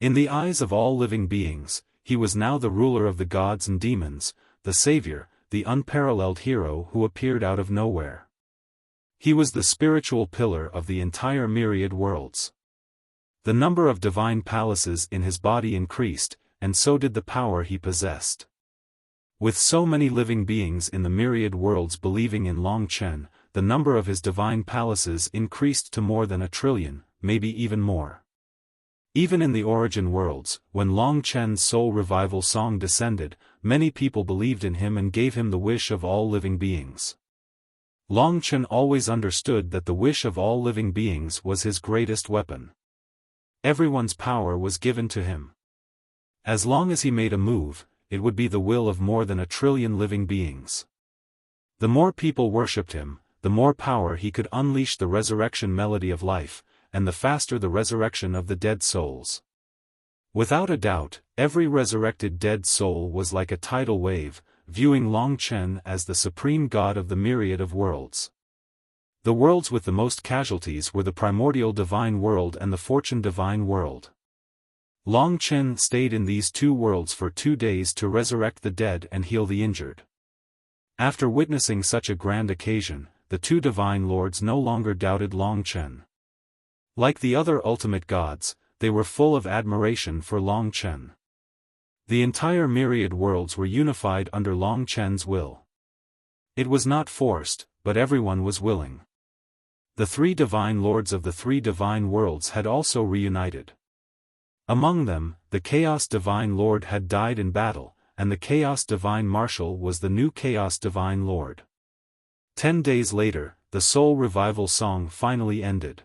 In the eyes of all living beings, he was now the ruler of the gods and demons, the savior, the unparalleled hero who appeared out of nowhere. He was the spiritual pillar of the entire myriad worlds. The number of divine palaces in his body increased, and so did the power he possessed. With so many living beings in the myriad worlds believing in Long Chen, the number of his divine palaces increased to more than 1 trillion, maybe even more. Even in the origin worlds, when Long Chen's soul revival song descended, many people believed in him and gave him the wish of all living beings. Long Chen always understood that the wish of all living beings was his greatest weapon. Everyone's power was given to him. As long as he made a move, it would be the will of more than 1 trillion living beings. The more people worshipped him, the more power he could unleash the resurrection melody of life, and the faster the resurrection of the dead souls. Without a doubt, every resurrected dead soul was like a tidal wave, viewing Long Chen as the supreme god of the myriad of worlds. The worlds with the most casualties were the primordial divine world and the fortune divine world. Long Chen stayed in these two worlds for 2 days to resurrect the dead and heal the injured. After witnessing such a grand occasion, the two divine lords no longer doubted Long Chen. Like the other ultimate gods, they were full of admiration for Long Chen. The entire myriad worlds were unified under Long Chen's will. It was not forced, but everyone was willing. The 3 divine lords of the 3 divine worlds had also reunited. Among them, the Chaos Divine Lord had died in battle, and the Chaos Divine Marshal was the new Chaos Divine Lord. 10 days later, the soul revival song finally ended.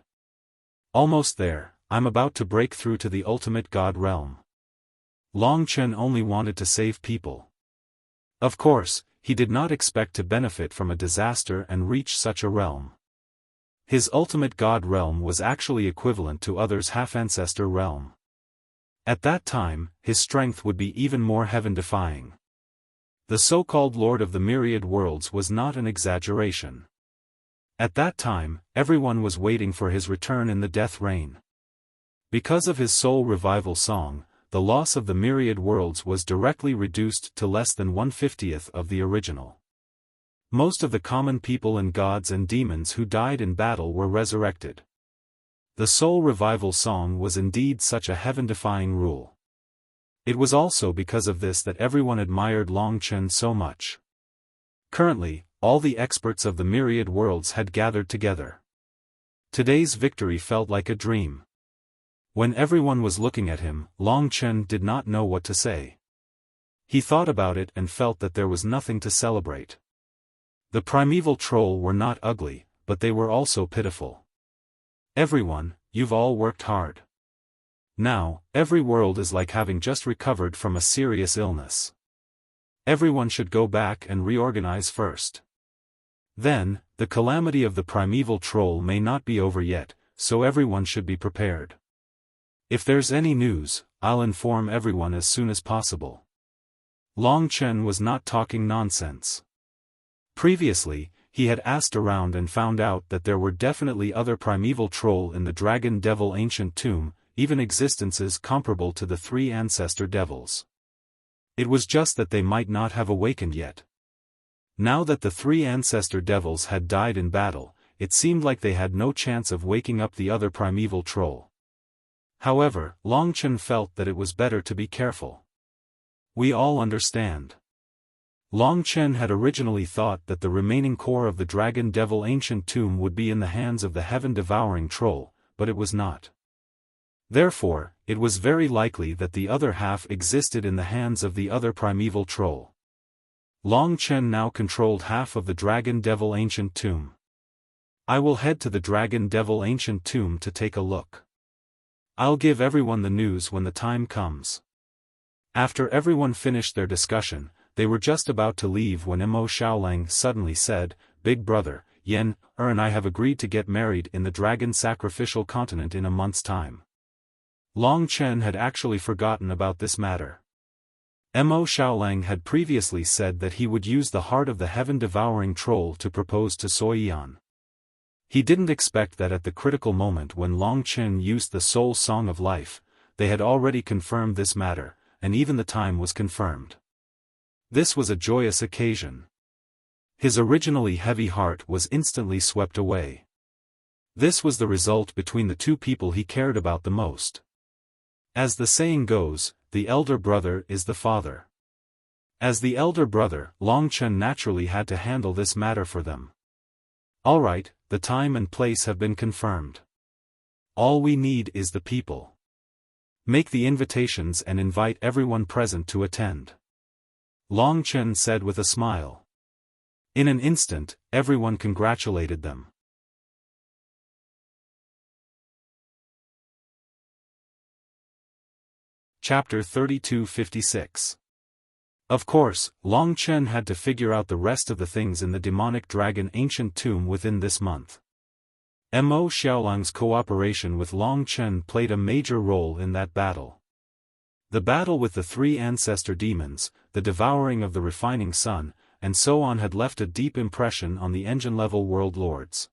Almost there, I'm about to break through to the ultimate god realm. Long Chen only wanted to save people. Of course, he did not expect to benefit from a disaster and reach such a realm. His ultimate god realm was actually equivalent to others' half-ancestor realm. At that time, his strength would be even more heaven-defying. The so-called Lord of the Myriad Worlds was not an exaggeration. At that time, everyone was waiting for his return in the death reign. Because of his soul revival song, the loss of the myriad worlds was directly reduced to less than 1/50th of the original. Most of the common people and gods and demons who died in battle were resurrected. The soul revival song was indeed such a heaven-defying rule. It was also because of this that everyone admired Long Chen so much. Currently, all the experts of the myriad worlds had gathered together. Today's victory felt like a dream. When everyone was looking at him, Long Chen did not know what to say. He thought about it and felt that there was nothing to celebrate. The primeval troll were not ugly, but they were also pitiful. Everyone, you've all worked hard. Now, every world is like having just recovered from a serious illness. Everyone should go back and reorganize first. Then, the calamity of the primeval troll may not be over yet, so everyone should be prepared. If there's any news, I'll inform everyone as soon as possible. Long Chen was not talking nonsense. Previously, he had asked around and found out that there were definitely other primeval troll in the Dragon Devil ancient tomb, even existences comparable to the three ancestor devils. It was just that they might not have awakened yet. Now that the three ancestor devils had died in battle, it seemed like they had no chance of waking up the other primeval troll. However, Long Chen felt that it was better to be careful. We all understand. Long Chen had originally thought that the remaining core of the Dragon Devil ancient tomb would be in the hands of the heaven-devouring troll, but it was not. Therefore, it was very likely that the other half existed in the hands of the other primeval troll. Long Chen now controlled half of the Dragon Devil ancient tomb. I will head to the Dragon Devil ancient tomb to take a look. I'll give everyone the news when the time comes. After everyone finished their discussion, they were just about to leave when Mo Xiaolang suddenly said, "Big brother, Yan, and I have agreed to get married in the dragon sacrificial continent in a month's time." Long Chen had actually forgotten about this matter. Mo Xiaolang had previously said that he would use the heart of the heaven-devouring troll to propose to Soyan. He didn't expect that at the critical moment when Long Chen used the soul song of life, they had already confirmed this matter, and even the time was confirmed. This was a joyous occasion. His originally heavy heart was instantly swept away. This was the result between the two people he cared about the most. As the saying goes, the elder brother is the father. As the elder brother, Long Chen naturally had to handle this matter for them. Alright, the time and place have been confirmed. All we need is the people. Make the invitations and invite everyone present to attend. Long Chen said with a smile. In an instant, everyone congratulated them. Chapter 3256. Of course, Long Chen had to figure out the rest of the things in the demonic dragon ancient tomb within this month. Mo Xiaolang's cooperation with Long Chen played a major role in that battle. The battle with the three ancestor demons, the devouring of the refining sun, and so on had left a deep impression on the engine-level world lords.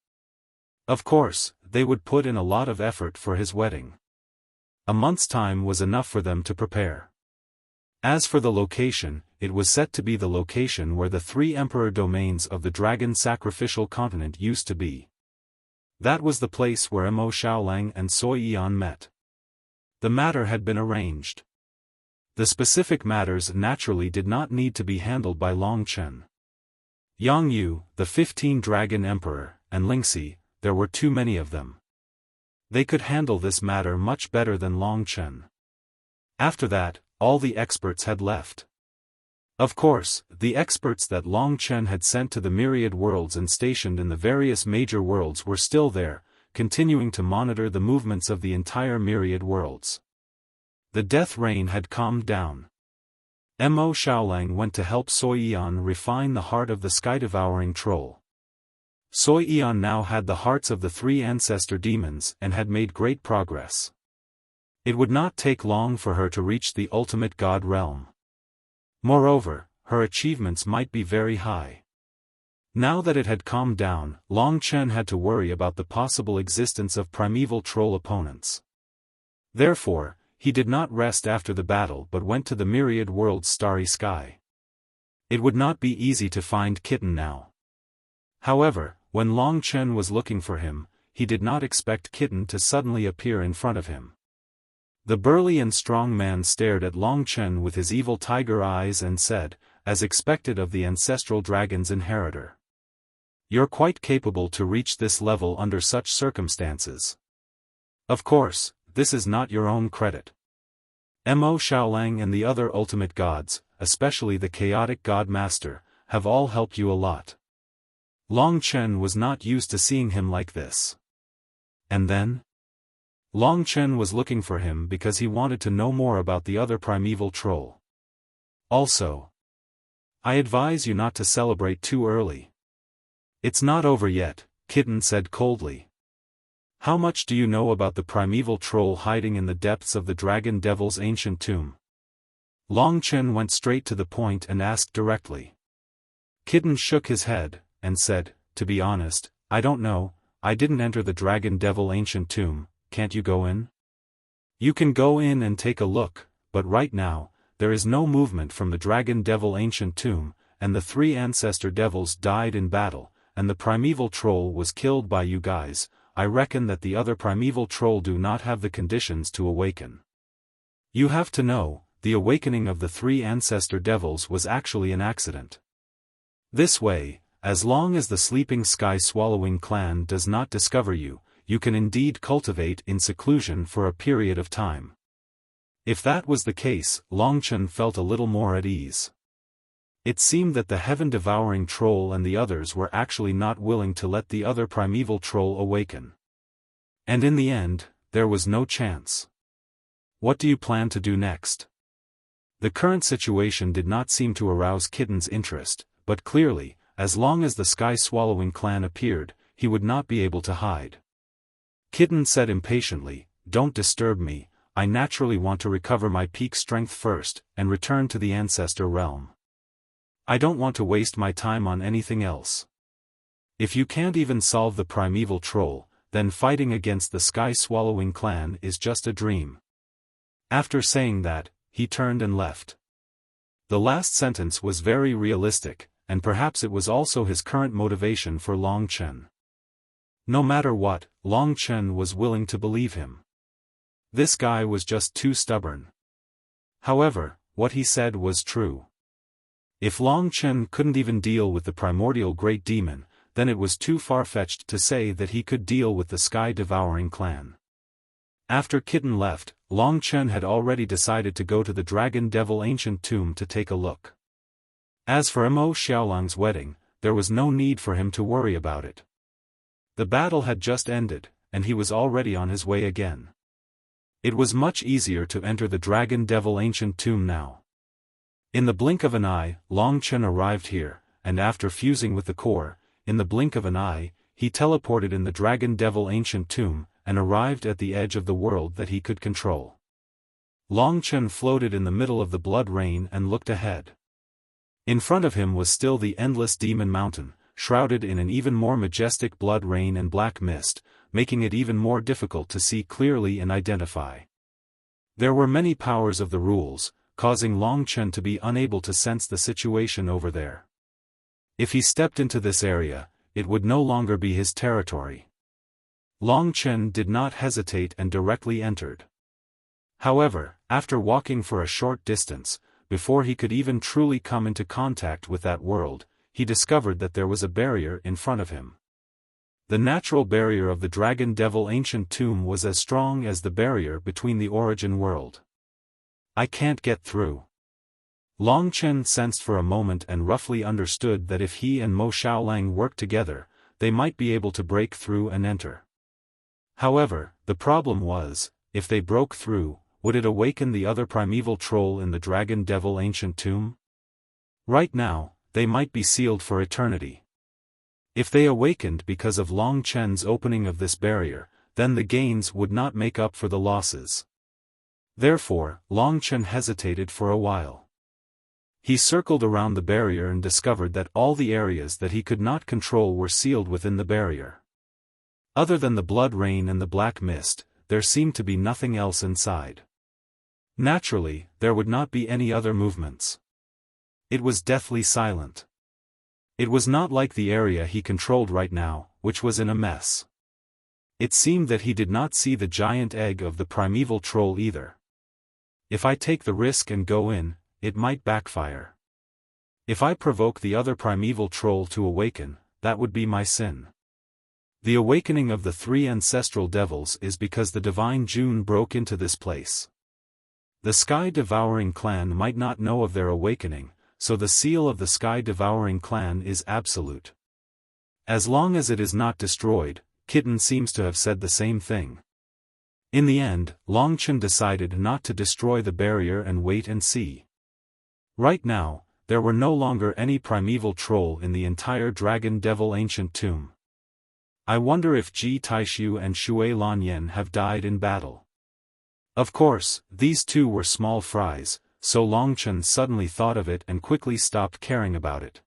Of course, they would put in a lot of effort for his wedding. A month's time was enough for them to prepare. As for the location, it was set to be the location where the three emperor domains of the dragon sacrificial continent used to be. That was the place where Mo Xiaolang and Soyan met. The matter had been arranged. The specific matters naturally did not need to be handled by Long Chen. Yang Yu, the 15 Dragon Emperor, and Lingxi, there were too many of them. They could handle this matter much better than Long Chen. After that, all the experts had left. Of course, the experts that Long Chen had sent to the myriad worlds and stationed in the various major worlds were still there, continuing to monitor the movements of the entire myriad worlds. The death rain had calmed down. Mo Xiaolang went to help Soyan refine the heart of the sky-devouring troll. Soyan now had the hearts of the three ancestor demons and had made great progress. It would not take long for her to reach the ultimate god realm. Moreover, her achievements might be very high. Now that it had calmed down, Long Chen had to worry about the possible existence of primeval troll opponents. Therefore, he did not rest after the battle but went to the myriad world's starry sky. It would not be easy to find Kitten now. However, when Long Chen was looking for him, he did not expect Kitten to suddenly appear in front of him. The burly and strong man stared at Long Chen with his evil tiger eyes and said, as expected of the ancestral dragon's inheritor. "You're quite capable to reach this level under such circumstances. Of course, this is not your own credit. Mo Xiaolang and the other ultimate gods, especially the chaotic god master, have all helped you a lot. Long Chen was not used to seeing him like this. And then? Long Chen was looking for him because he wanted to know more about the other primeval troll. Also, I advise you not to celebrate too early. It's not over yet, Kitten said coldly. How much do you know about the primeval troll hiding in the depths of the Dragon Devil's ancient tomb? Long Chen went straight to the point and asked directly. Kitten shook his head, and said, to be honest, I don't know, I didn't enter the Dragon Devil ancient tomb. Can't you go in? You can go in and take a look, but right now, there is no movement from the Dragon Devil ancient tomb, and the 3 ancestor devils died in battle, and the primeval troll was killed by you guys. I reckon that the other primeval troll do not have the conditions to awaken. You have to know, the awakening of the 3 ancestor devils was actually an accident. This way, as long as the sleeping sky-swallowing clan does not discover you, you can indeed cultivate in seclusion for a period of time. If that was the case, Long Chen felt a little more at ease. It seemed that the heaven-devouring troll and the others were actually not willing to let the other primeval troll awaken. And in the end, there was no chance. What do you plan to do next? The current situation did not seem to arouse Kitten's interest, but clearly, as long as the sky-swallowing clan appeared, he would not be able to hide. Kitten said impatiently, don't disturb me, I naturally want to recover my peak strength first, and return to the ancestor realm. I don't want to waste my time on anything else. If you can't even solve the primeval troll, then fighting against the sky-swallowing clan is just a dream. After saying that, he turned and left. The last sentence was very realistic, and perhaps it was also his current motivation for Long Chen. No matter what, Long Chen was willing to believe him. This guy was just too stubborn. However, what he said was true. If Long Chen couldn't even deal with the primordial great demon, then it was too far-fetched to say that he could deal with the sky-devouring clan. After Kitten left, Long Chen had already decided to go to the Dragon Devil ancient tomb to take a look. As for Mo Xiaolang's wedding, there was no need for him to worry about it. The battle had just ended, and he was already on his way again. It was much easier to enter the Dragon Devil ancient tomb now. In the blink of an eye, Long Chen arrived here, and after fusing with the core, in the blink of an eye, he teleported in the Dragon Devil ancient tomb, and arrived at the edge of the world that he could control. Long Chen floated in the middle of the blood rain and looked ahead. In front of him was still the endless demon mountain, shrouded in an even more majestic blood rain and black mist, making it even more difficult to see clearly and identify. There were many powers of the rules, causing Long Chen to be unable to sense the situation over there. If he stepped into this area, it would no longer be his territory. Long Chen did not hesitate and directly entered. However, after walking for a short distance, before he could even truly come into contact with that world, he discovered that there was a barrier in front of him. The natural barrier of the Dragon Devil ancient tomb was as strong as the barrier between the origin world. I can't get through. Long Chen sensed for a moment and roughly understood that if he and Mo Xiaolang worked together, they might be able to break through and enter. However, the problem was, if they broke through, would it awaken the other primeval troll in the Dragon Devil ancient tomb? Right now, they might be sealed for eternity. If they awakened because of Long Chen's opening of this barrier, then the gains would not make up for the losses. Therefore, Long Chen hesitated for a while. He circled around the barrier and discovered that all the areas that he could not control were sealed within the barrier. Other than the blood rain and the black mist, there seemed to be nothing else inside. Naturally, there would not be any other movements. It was deathly silent. It was not like the area he controlled right now, which was in a mess. It seemed that he did not see the giant egg of the primeval troll either. If I take the risk and go in, it might backfire. If I provoke the other primeval troll to awaken, that would be my sin. The awakening of the 3 ancestral devils is because the divine June broke into this place. The sky-devouring clan might not know of their awakening, so the seal of the sky-devouring clan is absolute. As long as it is not destroyed, Kitten seems to have said the same thing. In the end, Longchen decided not to destroy the barrier and wait and see. Right now, there were no longer any primeval troll in the entire Dragon Devil ancient tomb. I wonder if Ji Taishu and Shui Lanyan have died in battle. Of course, these two were small fries, so Longchen suddenly thought of it and quickly stopped caring about it.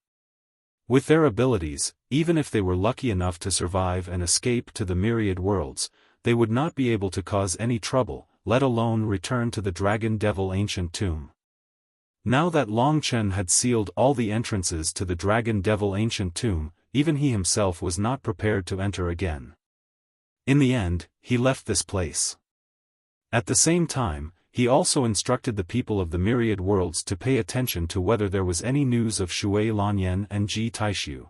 With their abilities, even if they were lucky enough to survive and escape to the myriad worlds, they would not be able to cause any trouble, let alone return to the Dragon Devil ancient tomb. Now that Longchen had sealed all the entrances to the Dragon Devil ancient tomb, even he himself was not prepared to enter again. In the end, he left this place. At the same time, he also instructed the people of the myriad worlds to pay attention to whether there was any news of Shui Lanyan and Ji Taishu.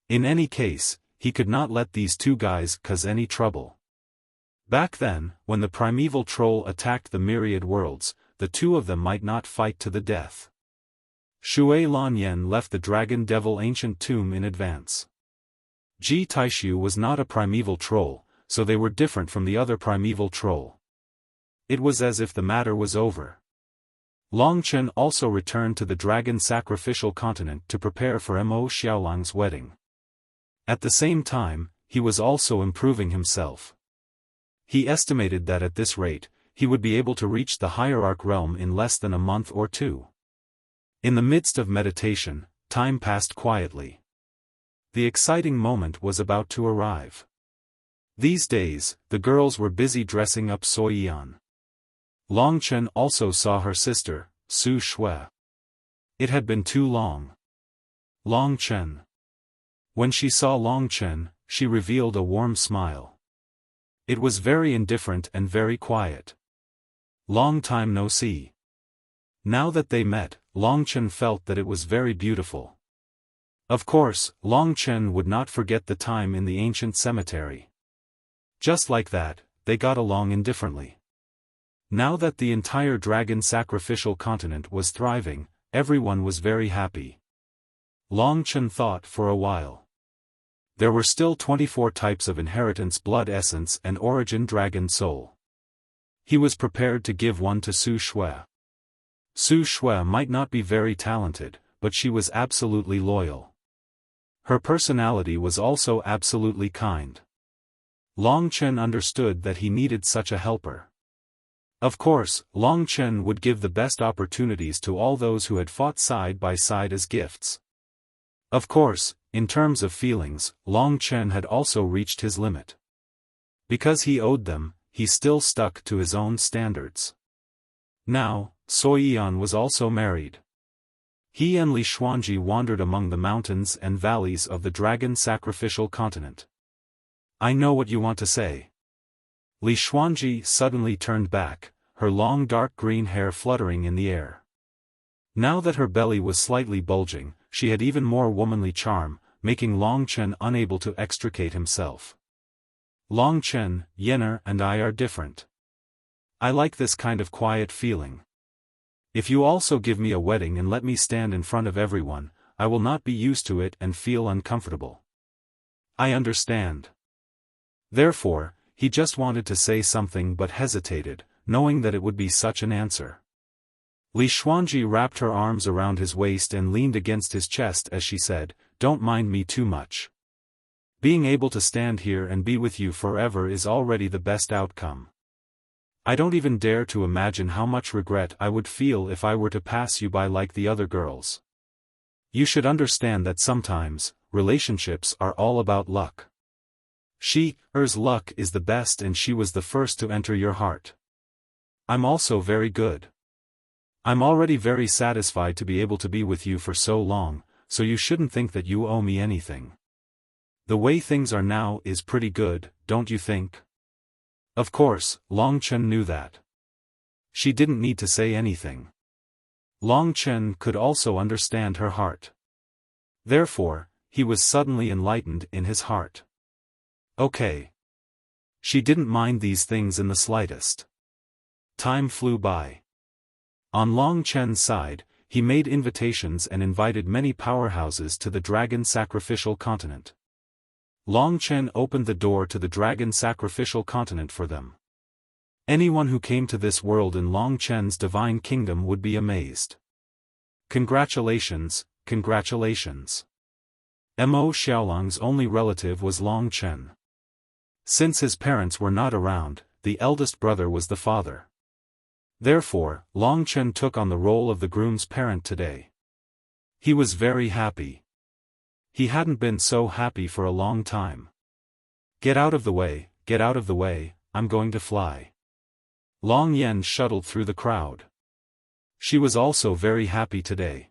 In any case, he could not let these two guys cause any trouble. Back then, when the primeval troll attacked the myriad worlds, the two of them might not fight to the death. Shui Lanyan left the Dragon Devil ancient tomb in advance. Ji Taishu was not a primeval troll, so they were different from the other primeval troll. It was as if the matter was over. Longchen also returned to the dragon sacrificial continent to prepare for Mo Xiaolang's wedding. At the same time, he was also improving himself. He estimated that at this rate, he would be able to reach the hierarch realm in less than a month or two. In the midst of meditation, time passed quietly. The exciting moment was about to arrive. These days, the girls were busy dressing up Soyian. Longchen also saw her sister, Su Shui. It had been too long. Longchen. When she saw Longchen, she revealed a warm smile. It was very indifferent and very quiet. Long time no see. Now that they met, Longchen felt that it was very beautiful. Of course, Longchen would not forget the time in the ancient cemetery. Just like that, they got along indifferently. Now that the entire dragon sacrificial continent was thriving, everyone was very happy. Longchen thought for a while. There were still 24 types of inheritance blood essence and origin dragon soul. He was prepared to give one to Su Shui. Su Shui might not be very talented, but she was absolutely loyal. Her personality was also absolutely kind. Longchen understood that he needed such a helper. Of course, Longchen would give the best opportunities to all those who had fought side by side as gifts. Of course, in terms of feelings, Longchen had also reached his limit. Because he owed them, he still stuck to his own standards. Now, Soyian was also married. He and Li Xuanji wandered among the mountains and valleys of the dragon sacrificial continent. I know what you want to say. Li Xuanji suddenly turned back, her long dark green hair fluttering in the air. Now that her belly was slightly bulging, she had even more womanly charm, making Longchen unable to extricate himself. Longchen, Yenner and I are different. I like this kind of quiet feeling. If you also give me a wedding and let me stand in front of everyone, I will not be used to it and feel uncomfortable. I understand. Therefore, he just wanted to say something but hesitated, knowing that it would be such an answer. Li Xuanji wrapped her arms around his waist and leaned against his chest as she said, "Don't mind me too much. Being able to stand here and be with you forever is already the best outcome. I don't even dare to imagine how much regret I would feel if I were to pass you by like the other girls. You should understand that sometimes, relationships are all about luck. Her's luck is the best and she was the first to enter your heart. I'm also very good. I'm already very satisfied to be able to be with you for so long, so you shouldn't think that you owe me anything. The way things are now is pretty good, don't you think?" Of course, Longchen knew that. She didn't need to say anything. Longchen could also understand her heart. Therefore, he was suddenly enlightened in his heart. Okay. She didn't mind these things in the slightest. Time flew by. On Longchen's side, he made invitations and invited many powerhouses to the dragon sacrificial continent. Long Chen opened the door to the dragon sacrificial continent for them. Anyone who came to this world in Long Chen's divine kingdom would be amazed. Congratulations, congratulations. Mo Xiaolang's only relative was Long Chen. Since his parents were not around, the eldest brother was the father. Therefore, Long Chen took on the role of the groom's parent today. He was very happy. He hadn't been so happy for a long time. Get out of the way, get out of the way, I'm going to fly. Long Yen shuttled through the crowd. She was also very happy today.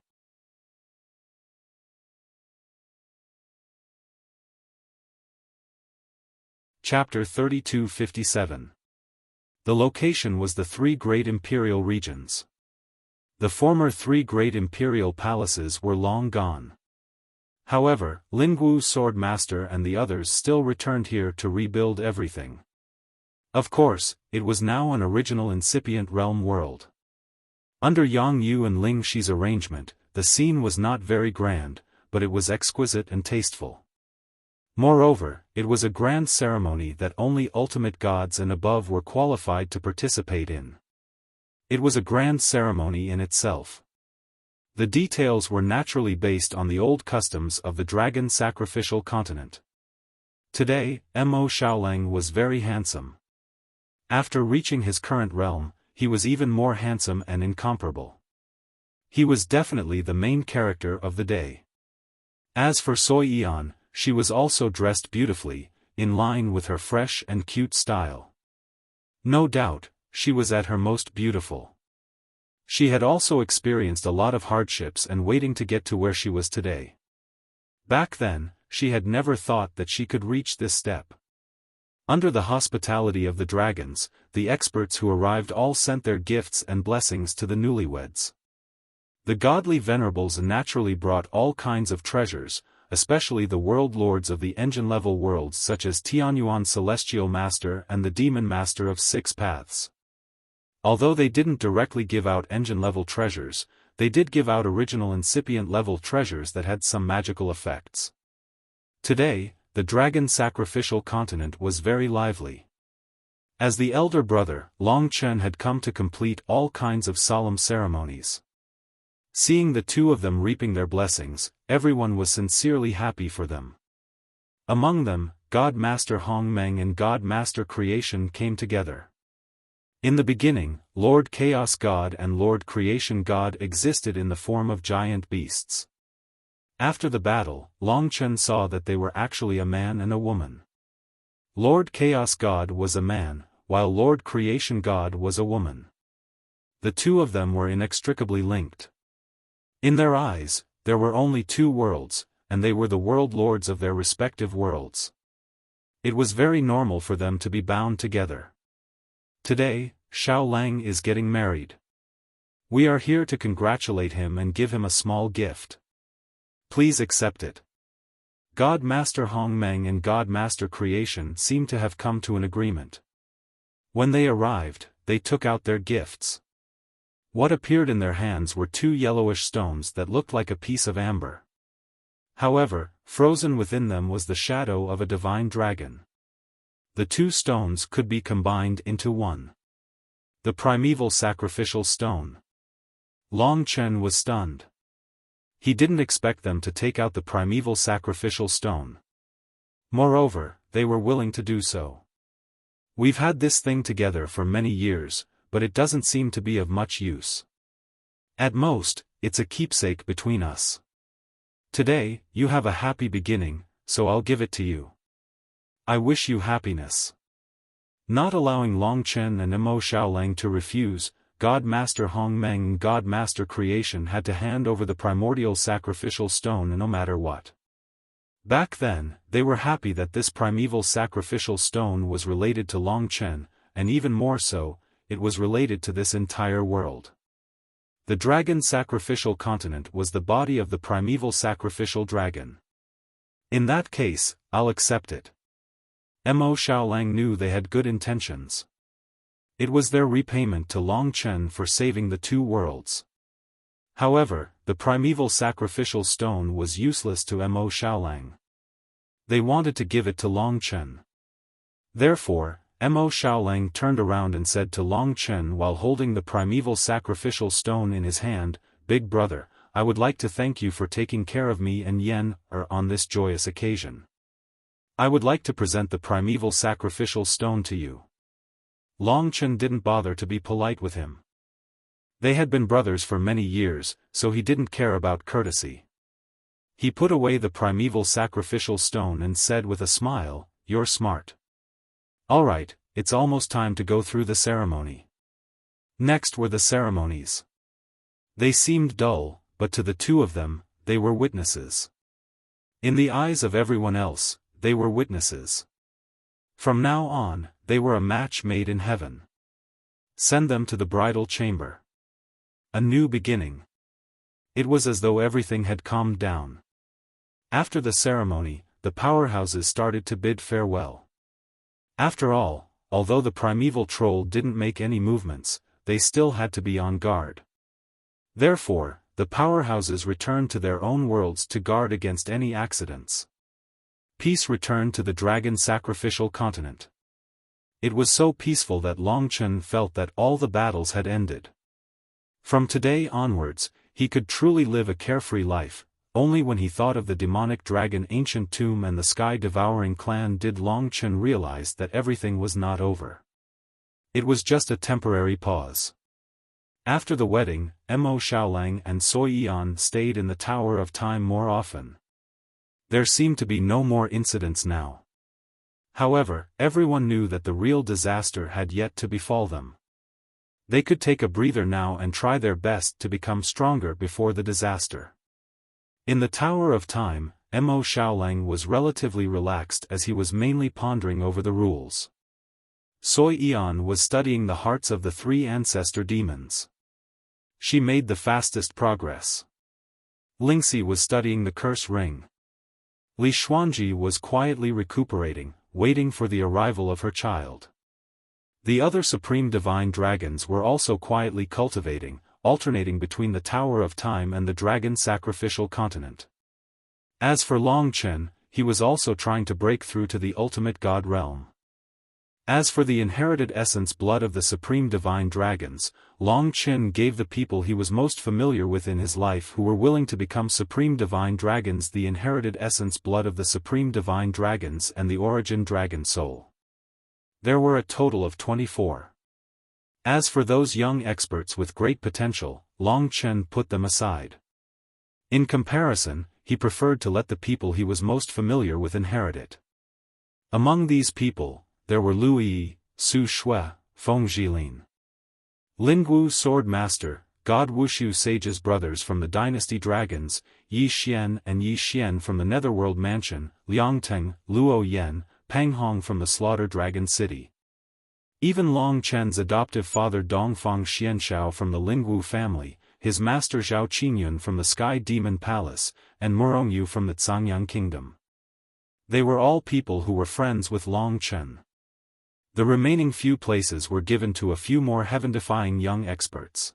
Chapter 3257. The location was the three great imperial regions. The former three great imperial palaces were long gone. However, Lingwu Sword Master and the others still returned here to rebuild everything. Of course, it was now an original incipient realm world. Under Yang Yu and Ling Shi's arrangement, the scene was not very grand, but it was exquisite and tasteful. Moreover, it was a grand ceremony that only ultimate gods and above were qualified to participate in. It was a grand ceremony in itself. The details were naturally based on the old customs of the dragon sacrificial continent. Today, Mo Xiaolang was very handsome. After reaching his current realm, he was even more handsome and incomparable. He was definitely the main character of the day. As for Soi Yan, she was also dressed beautifully, in line with her fresh and cute style. No doubt, she was at her most beautiful. She had also experienced a lot of hardships and waiting to get to where she was today. Back then, she had never thought that she could reach this step. Under the hospitality of the dragons, the experts who arrived all sent their gifts and blessings to the newlyweds. The godly venerables naturally brought all kinds of treasures, especially the world lords of the engine-level worlds such as Tianyuan Celestial Master and the Demon Master of Six Paths. Although they didn't directly give out engine-level treasures, they did give out original incipient-level treasures that had some magical effects. Today, the dragon sacrificial continent was very lively. As the elder brother, Long Chen had come to complete all kinds of solemn ceremonies. Seeing the two of them reaping their blessings, everyone was sincerely happy for them. Among them, God Master Hong Meng and God Master Creation came together. In the beginning, Lord Chaos God and Lord Creation God existed in the form of giant beasts. After the battle, Long Chen saw that they were actually a man and a woman. Lord Chaos God was a man, while Lord Creation God was a woman. The two of them were inextricably linked. In their eyes, there were only two worlds, and they were the world lords of their respective worlds. It was very normal for them to be bound together. Today, Xiaolang is getting married. We are here to congratulate him and give him a small gift. Please accept it. God Master Hong Meng and God Master Creation seemed to have come to an agreement. When they arrived, they took out their gifts. What appeared in their hands were two yellowish stones that looked like a piece of amber. However, frozen within them was the shadow of a divine dragon. The two stones could be combined into one. The primeval sacrificial stone. Long Chen was stunned. He didn't expect them to take out the primeval sacrificial stone. Moreover, they were willing to do so. We've had this thing together for many years, but it doesn't seem to be of much use. At most, it's a keepsake between us. Today, you have a happy beginning, so I'll give it to you. I wish you happiness. Not allowing Long Chen and Mo Xiaolang to refuse, God Master Hong Meng and God Master Creation had to hand over the primordial sacrificial stone no matter what. Back then, they were happy that this primeval sacrificial stone was related to Long Chen, and even more so, it was related to this entire world. The dragon sacrificial continent was the body of the primeval sacrificial dragon. In that case, I'll accept it. Mo Xiaolang knew they had good intentions. It was their repayment to Long Chen for saving the two worlds. However, the primeval sacrificial stone was useless to Mo Xiaolang. They wanted to give it to Long Chen. Therefore, Mo Xiaolang turned around and said to Long Chen while holding the primeval sacrificial stone in his hand, "Big brother, I would like to thank you for taking care of me and Yen on this joyous occasion. I would like to present the primeval sacrificial stone to you." Long Chen didn't bother to be polite with him. They had been brothers for many years, so he didn't care about courtesy. He put away the primeval sacrificial stone and said with a smile, "You're smart. Alright, it's almost time to go through the ceremony." Next were the ceremonies. They seemed dull, but to the two of them, they were witnesses. In the eyes of everyone else, they were witnesses. From now on, they were a match made in heaven. Send them to the bridal chamber. A new beginning. It was as though everything had calmed down. After the ceremony, the powerhouses started to bid farewell. After all, although the primeval troll didn't make any movements, they still had to be on guard. Therefore, the powerhouses returned to their own worlds to guard against any accidents. Peace returned to the dragon sacrificial continent. It was so peaceful that Long Chen felt that all the battles had ended. From today onwards, he could truly live a carefree life. Only when he thought of the demonic dragon ancient tomb and the sky-devouring clan did Long Chen realize that everything was not over. It was just a temporary pause. After the wedding, Mo Xiaolang and Sui Yan stayed in the Tower of Time more often. There seemed to be no more incidents now. However, everyone knew that the real disaster had yet to befall them. They could take a breather now and try their best to become stronger before the disaster. In the Tower of Time, Mo Xiaolang was relatively relaxed as he was mainly pondering over the rules. Sui Yan was studying the hearts of the three ancestor demons. She made the fastest progress. Lingxi was studying the curse ring. Li Xuanji was quietly recuperating, waiting for the arrival of her child. The other supreme divine dragons were also quietly cultivating, alternating between the Tower of Time and the dragon sacrificial continent. As for Long Chen, he was also trying to break through to the ultimate god realm. As for the inherited essence blood of the supreme divine dragons, Long Chen gave the people he was most familiar with in his life who were willing to become supreme divine dragons the inherited essence blood of the supreme divine dragons and the origin dragon soul. There were a total of 24. As for those young experts with great potential, Long Chen put them aside. In comparison, he preferred to let the people he was most familiar with inherit it. Among these people, there were Lu Yi, Su Shui, Feng Jilin. Lingwu Sword Master, God Wuxia Sage's brothers from the Dynasty Dragons, Yi Xian and Yi Xian from the Netherworld Mansion, Liang Teng, Luo Yan, Pang Hong from the Slaughter Dragon City. Even Long Chen's adoptive father Dongfang Xianxiao from the Lingwu family, his master Zhao Qingyun from the Sky Demon Palace, and Murongyu from the Cangyang Kingdom. They were all people who were friends with Long Chen. The remaining few places were given to a few more heaven-defying young experts.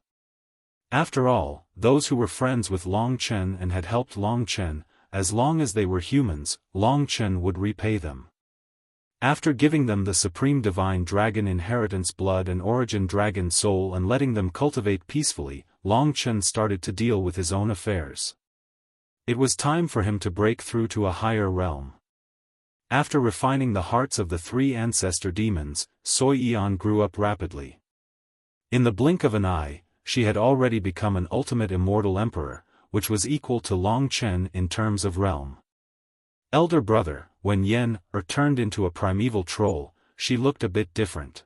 After all, those who were friends with Long Chen and had helped Long Chen, as long as they were humans, Long Chen would repay them. After giving them the supreme divine dragon inheritance blood and origin dragon soul and letting them cultivate peacefully, Long Chen started to deal with his own affairs. It was time for him to break through to a higher realm. After refining the hearts of the three ancestor demons, Sui Yan grew up rapidly. In the blink of an eye, she had already become an ultimate immortal emperor, which was equal to Long Chen in terms of realm. Elder brother, when Yen turned into a primeval troll, she looked a bit different.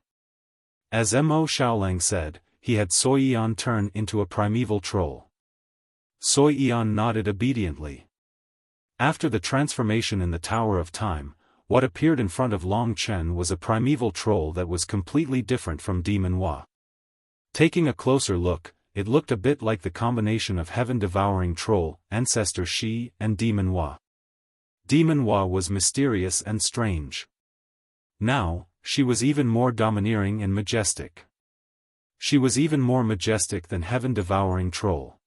As Mo Xiaolang said, he had Sui Yan turn into a primeval troll. Sui Yan nodded obediently. After the transformation in the Tower of Time, what appeared in front of Long Chen was a primeval troll that was completely different from Demon Hua. Taking a closer look, it looked a bit like the combination of heaven-devouring troll, Ancestor Shi, and Demon Hua. Demon Hua was mysterious and strange. Now, she was even more domineering and majestic. She was even more majestic than heaven-devouring troll.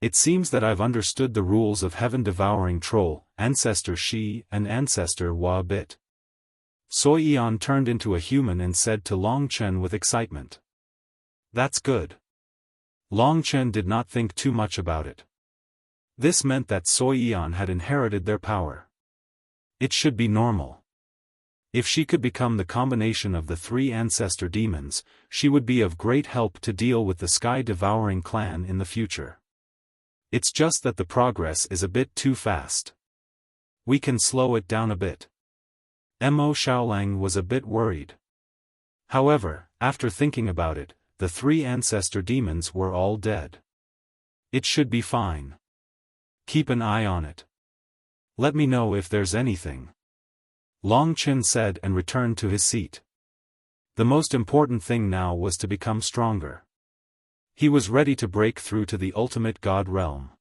It seems that I've understood the rules of heaven-devouring troll, Ancestor Shi and Ancestor Hua a bit. Sui Yan turned into a human and said to Long Chen with excitement. That's good. Long Chen did not think too much about it. This meant that Sui Yan had inherited their power. It should be normal. If she could become the combination of the three ancestor demons, she would be of great help to deal with the sky-devouring clan in the future. It's just that the progress is a bit too fast. We can slow it down a bit. Mo Xiaolang was a bit worried. However, after thinking about it, the three ancestor demons were all dead. It should be fine. Keep an eye on it. Let me know if there's anything. Long Chen said and returned to his seat. The most important thing now was to become stronger. He was ready to break through to the ultimate God realm.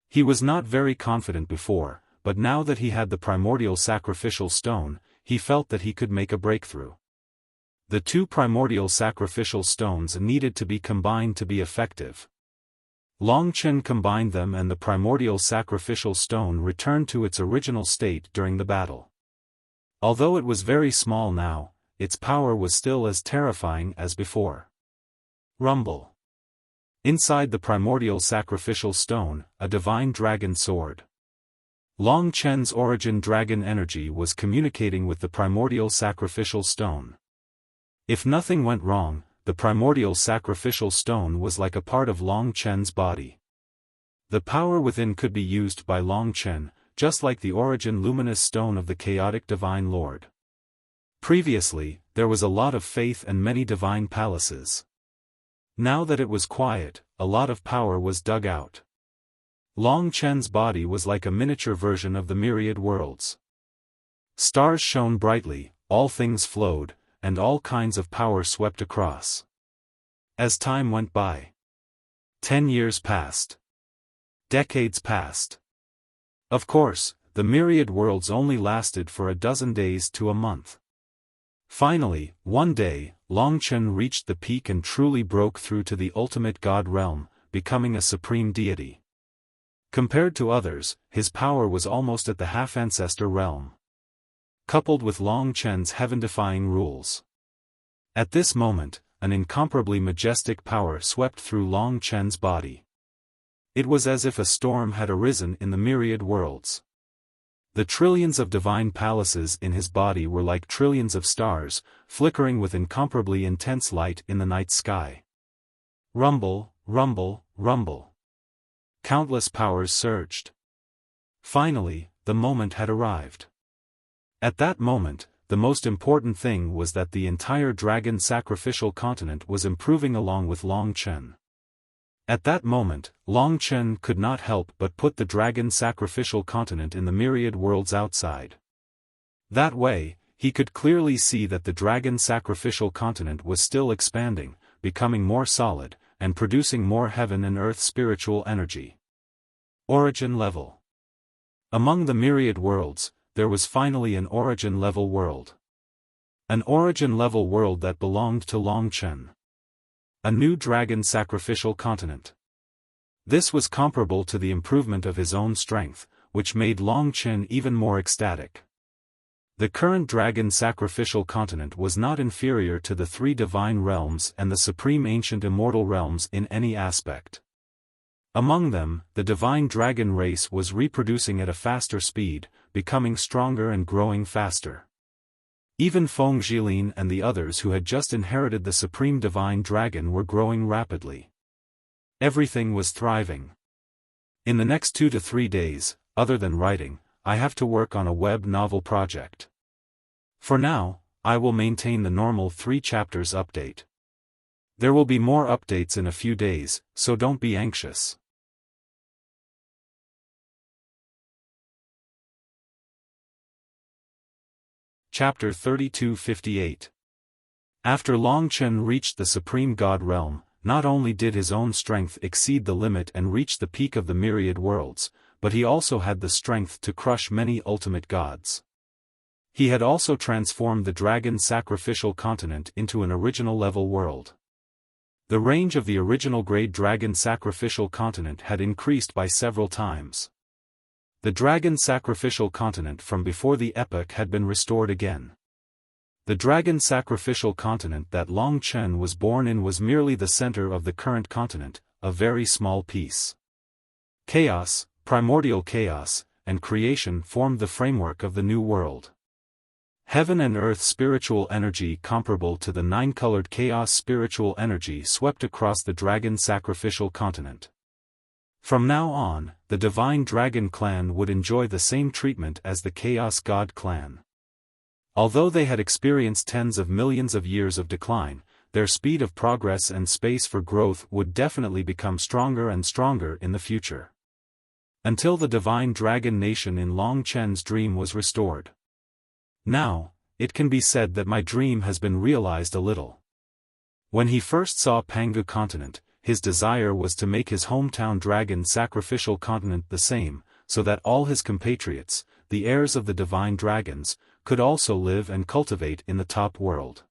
He was not very confident before, but now that he had the primordial sacrificial stone, he felt that he could make a breakthrough. The two primordial sacrificial stones needed to be combined to be effective. Long Chen combined them and the primordial sacrificial stone returned to its original state during the battle. Although it was very small now, its power was still as terrifying as before. Rumble. Inside the primordial sacrificial stone, a divine dragon sword. Long Chen's origin dragon energy was communicating with the primordial sacrificial stone. If nothing went wrong, the primordial sacrificial stone was like a part of Long Chen's body. The power within could be used by Long Chen, just like the origin luminous stone of the chaotic divine lord. Previously, there was a lot of faith and many divine palaces. Now that it was quiet, a lot of power was dug out. Long Chen's body was like a miniature version of the myriad worlds. Stars shone brightly, all things flowed, and all kinds of power swept across. As time went by. 10 years passed. Decades passed. Of course, the myriad worlds only lasted for a dozen days to a month. Finally, one day, Long Chen reached the peak and truly broke through to the ultimate God realm, becoming a supreme deity. Compared to others, his power was almost at the half-ancestor realm. Coupled with Long Chen's heaven-defying rules. At this moment, an incomparably majestic power swept through Long Chen's body. It was as if a storm had arisen in the myriad worlds. The trillions of divine palaces in his body were like trillions of stars, flickering with incomparably intense light in the night sky. Rumble, rumble, rumble. Countless powers surged. Finally, the moment had arrived. At that moment, the most important thing was that the entire dragon sacrificial continent was improving along with Long Chen. At that moment, Long Chen could not help but put the dragon sacrificial continent in the myriad worlds outside. That way, he could clearly see that the dragon sacrificial continent was still expanding, becoming more solid, and producing more heaven and earth spiritual energy. Origin level. Among the myriad worlds, there was finally an origin level world. An origin level world that belonged to Long Chen. A new dragon sacrificial continent. This was comparable to the improvement of his own strength, which made Long Chen even more ecstatic. The current dragon sacrificial continent was not inferior to the three divine realms and the supreme ancient immortal realms in any aspect. Among them, the divine dragon race was reproducing at a faster speed, becoming stronger and growing faster. Even Feng Jilin and the others who had just inherited the supreme divine dragon were growing rapidly. Everything was thriving. In the next 2 to 3 days, other than writing, I have to work on a web novel project. For now, I will maintain the normal 3 chapters update. There will be more updates in a few days, so don't be anxious. Chapter 3258. After Long Chen reached the Supreme God realm, not only did his own strength exceed the limit and reach the peak of the myriad worlds, but he also had the strength to crush many ultimate gods. He had also transformed the dragon sacrificial continent into an original level world. The range of the original Great Dragon Sacrificial Continent had increased by several times. The Dragon Sacrificial Continent from before the epoch had been restored again. The Dragon Sacrificial Continent that Long Chen was born in was merely the center of the current continent, a very small piece. Chaos, primordial chaos, and creation formed the framework of the new world. Heaven and earth spiritual energy comparable to the nine-colored chaos spiritual energy swept across the Dragon Sacrificial Continent. From now on, the Divine Dragon Clan would enjoy the same treatment as the Chaos God Clan. Although they had experienced tens of millions of years of decline, their speed of progress and space for growth would definitely become stronger and stronger in the future. Until the Divine Dragon Nation in Long Chen's dream was restored. Now, it can be said that my dream has been realized a little. When he first saw Pangu Continent, his desire was to make his hometown Dragon Sacrificial Continent the same, so that all his compatriots, the heirs of the Divine Dragons, could also live and cultivate in the top world.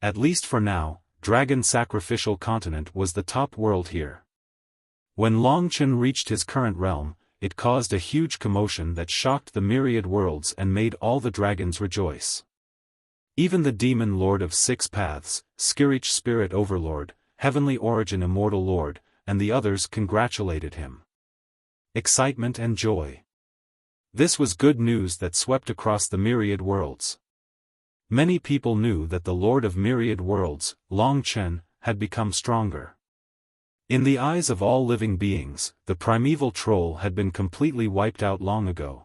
At least for now, Dragon Sacrificial Continent was the top world here. When Long Chen reached his current realm, it caused a huge commotion that shocked the myriad worlds and made all the dragons rejoice. Even the Demon Lord of Six Paths, Skirich Spirit Overlord, Heavenly Origin Immortal Lord, and the others congratulated him. Excitement and joy. This was good news that swept across the myriad worlds. Many people knew that the Lord of Myriad Worlds, Long Chen, had become stronger. In the eyes of all living beings, the primeval troll had been completely wiped out long ago.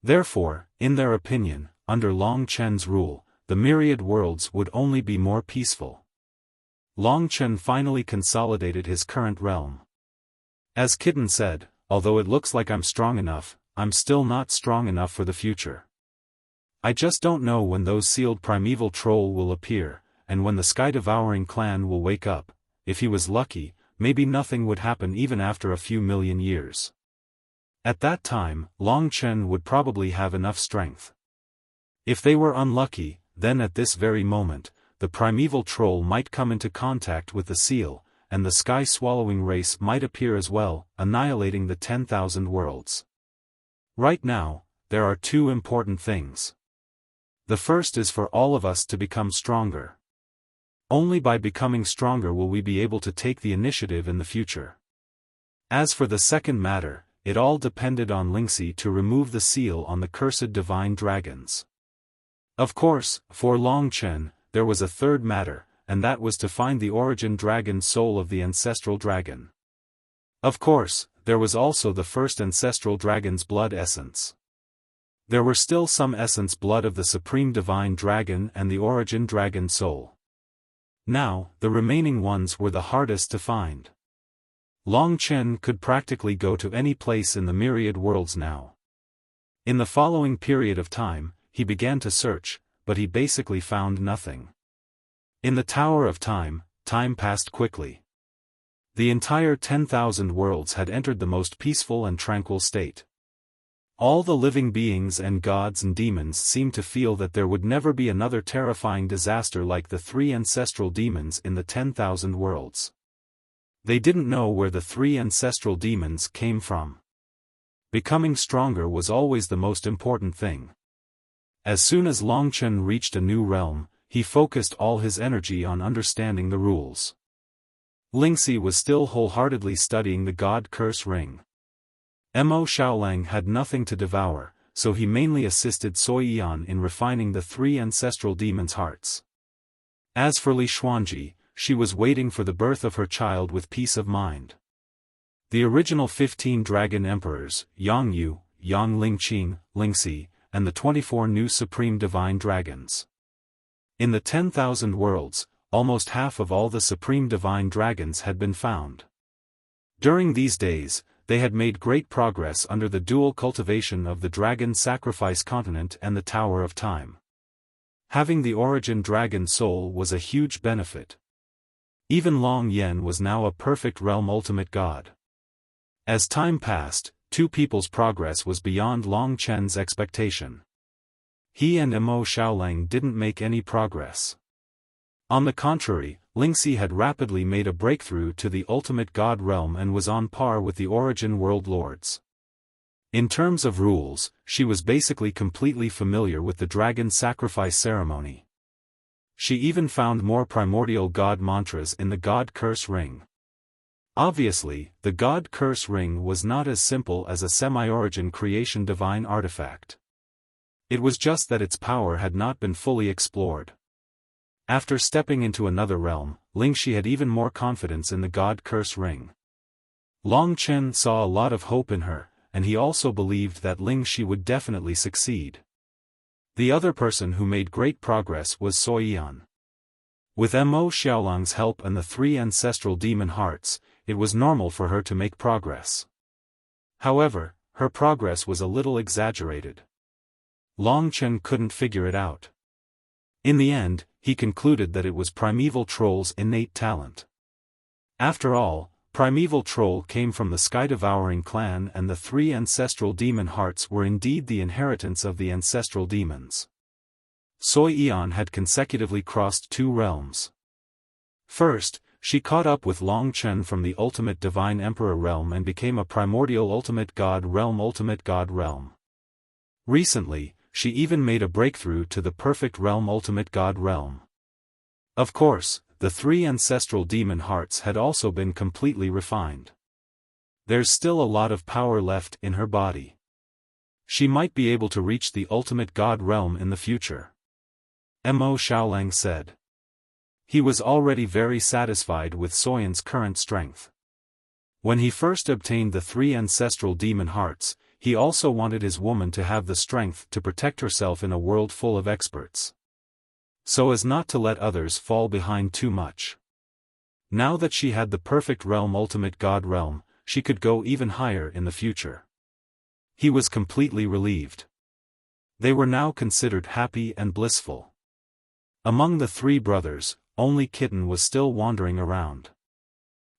Therefore, in their opinion, under Long Chen's rule, the myriad worlds would only be more peaceful. Long Chen finally consolidated his current realm. As Kitten said, although it looks like I'm strong enough, I'm still not strong enough for the future. I just don't know when those sealed primeval troll will appear, and when the sky-devouring clan will wake up. If he was lucky, maybe nothing would happen even after a few million years. At that time, Long Chen would probably have enough strength. If they were unlucky, then at this very moment, the primeval troll might come into contact with the seal, and the sky-swallowing race might appear as well, annihilating the 10,000 worlds. Right now, there are two important things. The first is for all of us to become stronger. Only by becoming stronger will we be able to take the initiative in the future. As for the second matter, it all depended on Lingxi to remove the seal on the cursed divine dragons. Of course, for Long Chen, there was a third matter, and that was to find the origin dragon soul of the ancestral dragon. Of course, there was also the first ancestral dragon's blood essence. There were still some essence blood of the supreme divine dragon and the origin dragon soul. Now, the remaining ones were the hardest to find. Long Chen could practically go to any place in the myriad worlds now. In the following period of time, he began to search, but he basically found nothing. In the Tower of Time, time passed quickly. The entire 10,000 worlds had entered the most peaceful and tranquil state. All the living beings and gods and demons seemed to feel that there would never be another terrifying disaster like the three ancestral demons in the 10,000 worlds. They didn't know where the three ancestral demons came from. Becoming stronger was always the most important thing. As soon as Long Chen reached a new realm, he focused all his energy on understanding the rules. Lingxi was still wholeheartedly studying the God Curse Ring. Mo Xiaolang had nothing to devour, so he mainly assisted Sui Yan in refining the three ancestral demons' hearts. As for Li Xuanji, she was waiting for the birth of her child with peace of mind. The original 15 dragon emperors, Yang Yu, Yang Lingqing, Lingxi, and the 24 new supreme divine dragons. In the 10,000 worlds, almost half of all the supreme divine dragons had been found. During these days, they had made great progress under the dual cultivation of the Dragon Sacrifice Continent and the Tower of Time. Having the origin dragon soul was a huge benefit. Even Long Yen was now a perfect realm ultimate god. As time passed, two people's progress was beyond Long Chen's expectation. He and Mo Xiaolang didn't make any progress. On the contrary, Lingxi had rapidly made a breakthrough to the ultimate god realm and was on par with the origin world lords. In terms of rules, she was basically completely familiar with the dragon sacrifice ceremony. She even found more primordial god mantras in the God Curse Ring. Obviously, the God Curse Ring was not as simple as a semi-origin creation divine artifact. It was just that its power had not been fully explored. After stepping into another realm, Lingxi had even more confidence in the God Curse Ring. Long Chen saw a lot of hope in her, and he also believed that Lingxi would definitely succeed. The other person who made great progress was Soyan. With Mo Xiaolang's help and the 3 ancestral demon hearts, it was normal for her to make progress. However, her progress was a little exaggerated. Long Chen couldn't figure it out. In the end, he concluded that it was Primeval Troll's innate talent. After all, Primeval Troll came from the Sky-Devouring clan and the 3 ancestral demon hearts were indeed the inheritance of the ancestral demons. Soi Eon had consecutively crossed 2 realms. First, she caught up with Long Chen from the Ultimate Divine Emperor realm and became a primordial Ultimate God realm. Recently, she even made a breakthrough to the Perfect Realm Ultimate God realm. Of course, the 3 ancestral demon hearts had also been completely refined. There's still a lot of power left in her body. She might be able to reach the ultimate god realm in the future. Mo Xiaolang said. He was already very satisfied with Soyan's current strength. When he first obtained the 3 ancestral demon hearts, he also wanted his woman to have the strength to protect herself in a world full of experts, so as not to let others fall behind too much. Now that she had the perfect realm ultimate god realm, she could go even higher in the future. He was completely relieved. They were now considered happy and blissful. Among the 3 brothers, only Kitten was still wandering around.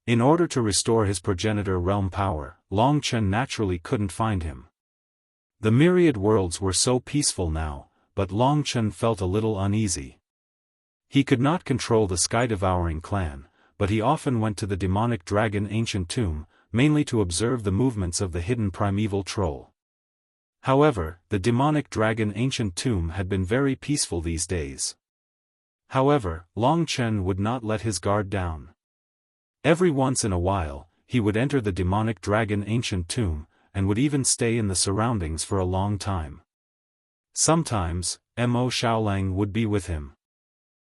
In order to restore his progenitor realm power, Long Chen naturally couldn't find him. The myriad worlds were so peaceful now, but Long Chen felt a little uneasy. He could not control the Sky-Devouring clan, but he often went to the demonic dragon ancient tomb, mainly to observe the movements of the hidden primeval troll. However, the demonic dragon ancient tomb had been very peaceful these days. However, Long Chen would not let his guard down. Every once in a while, he would enter the demonic dragon ancient tomb, and would even stay in the surroundings for a long time. Sometimes, Mo Xiaolang would be with him.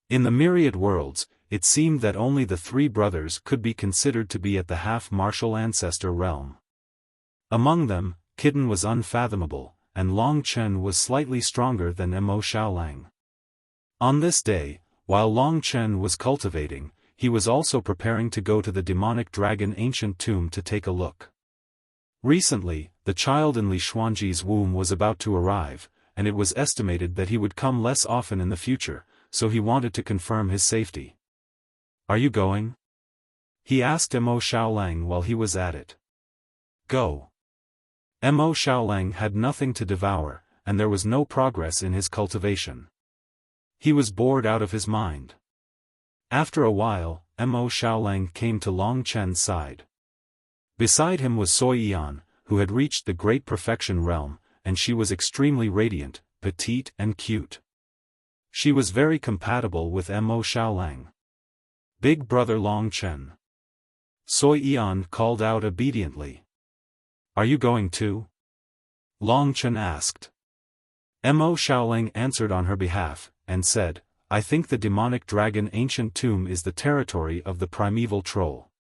In the myriad worlds, it seemed that only the 3 brothers could be considered to be at the half-martial ancestor realm. Among them, Kitten was unfathomable, and Long Chen was slightly stronger than Mo Xiaolang. On this day, while Long Chen was cultivating, he was also preparing to go to the demonic dragon ancient tomb to take a look. Recently, the child in Li Xuanji's womb was about to arrive, and it was estimated that he would come less often in the future, so he wanted to confirm his safety. "Are you going?" he asked Mo Xiaolang while he was at it. "Go." Mo Xiaolang had nothing to devour, and there was no progress in his cultivation. He was bored out of his mind. After a while, Mo Xiaolang came to Long Chen's side. Beside him was Soyan, who had reached the Great Perfection realm, and she was extremely radiant, petite and cute. She was very compatible with Mo Xiaolang. "Big brother Long Chen." Soyan called out obediently. "Are you going too?" Long Chen asked. Mo Xiaolang answered on her behalf, and said, "I think the demonic dragon ancient tomb is the territory of the primeval troll.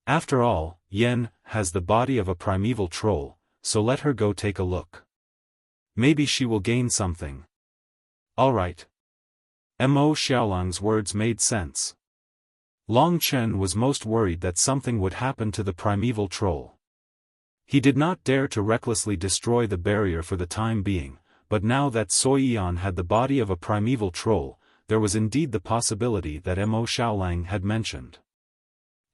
After all, Yen has the body of a primeval troll, so let her go take a look. Maybe she will gain something." "All right." Mo Xiaolang's words made sense. Long Chen was most worried that something would happen to the primeval troll. He did not dare to recklessly destroy the barrier for the time being, but now that Soyan had the body of a primeval troll, there was indeed the possibility that Mo Xiaolang had mentioned.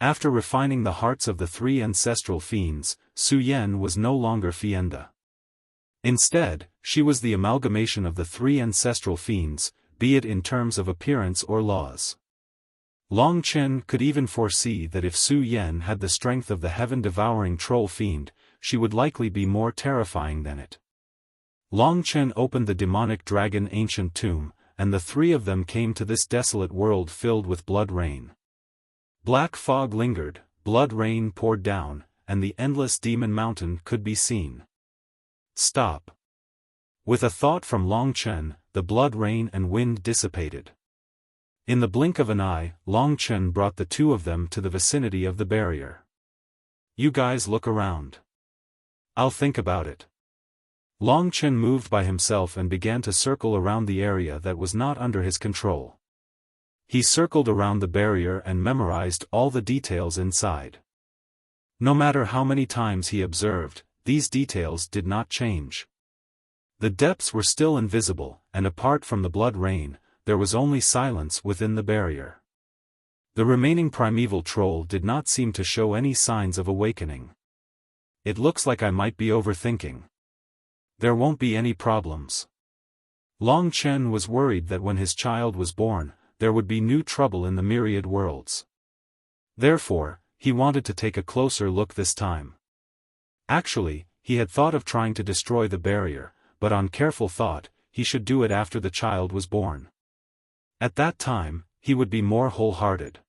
After refining the hearts of the 3 ancestral fiends, Su Yan was no longer Fienda. Instead, she was the amalgamation of the 3 ancestral fiends, be it in terms of appearance or laws. Long Chen could even foresee that if Su Yan had the strength of the heaven-devouring troll fiend, she would likely be more terrifying than it. Long Chen opened the demonic dragon ancient tomb, and the three of them came to this desolate world filled with blood rain. Black fog lingered, blood rain poured down, and the endless demon mountain could be seen. Stop. With a thought from Long Chen, the blood rain and wind dissipated. In the blink of an eye, Long Chen brought the two of them to the vicinity of the barrier. You guys look around. I'll think about it. Long Chen moved by himself and began to circle around the area that was not under his control. He circled around the barrier and memorized all the details inside. No matter how many times he observed, these details did not change. The depths were still invisible, and apart from the blood rain, there was only silence within the barrier. The remaining primeval troll did not seem to show any signs of awakening. It looks like I might be overthinking. There won't be any problems. Long Chen was worried that when his child was born, there would be new trouble in the myriad worlds. Therefore, he wanted to take a closer look this time. Actually, he had thought of trying to destroy the barrier, but on careful thought, he should do it after the child was born. At that time, he would be more wholehearted.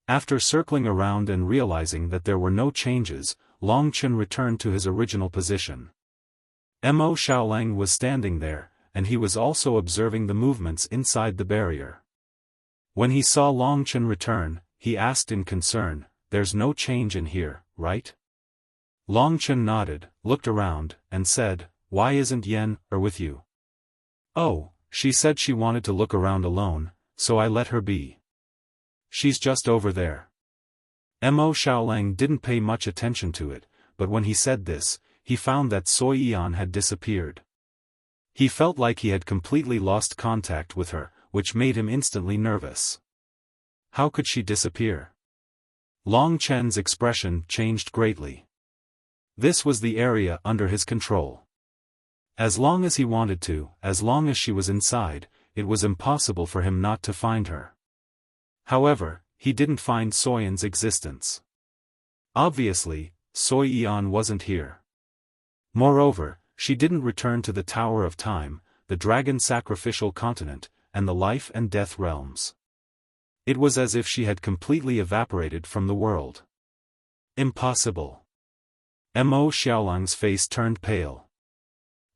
After circling around and realizing that there were no changes, Long Chen returned to his original position. Mo Xiaolang was standing there, and he was also observing the movements inside the barrier. When he saw Long Chen return, he asked in concern, "There's no change in here, right?" Long Chen nodded, looked around, and said, "Why isn't Yan with you?" "Oh, she said she wanted to look around alone, so I let her be. She's just over there." Mo Xiaolang didn't pay much attention to it, but when he said this, he found that Sui Yan had disappeared. He felt like he had completely lost contact with her, which made him instantly nervous. How could she disappear? Long Chen's expression changed greatly. This was the area under his control. As long as he wanted to, as long as she was inside, it was impossible for him not to find her. However, he didn't find Soyan's existence. Obviously, Sui Yan wasn't here. Moreover, she didn't return to the Tower of Time, the dragon sacrificial continent, and the life and death realms. It was as if she had completely evaporated from the world. Impossible. Mo Xiaolang's face turned pale.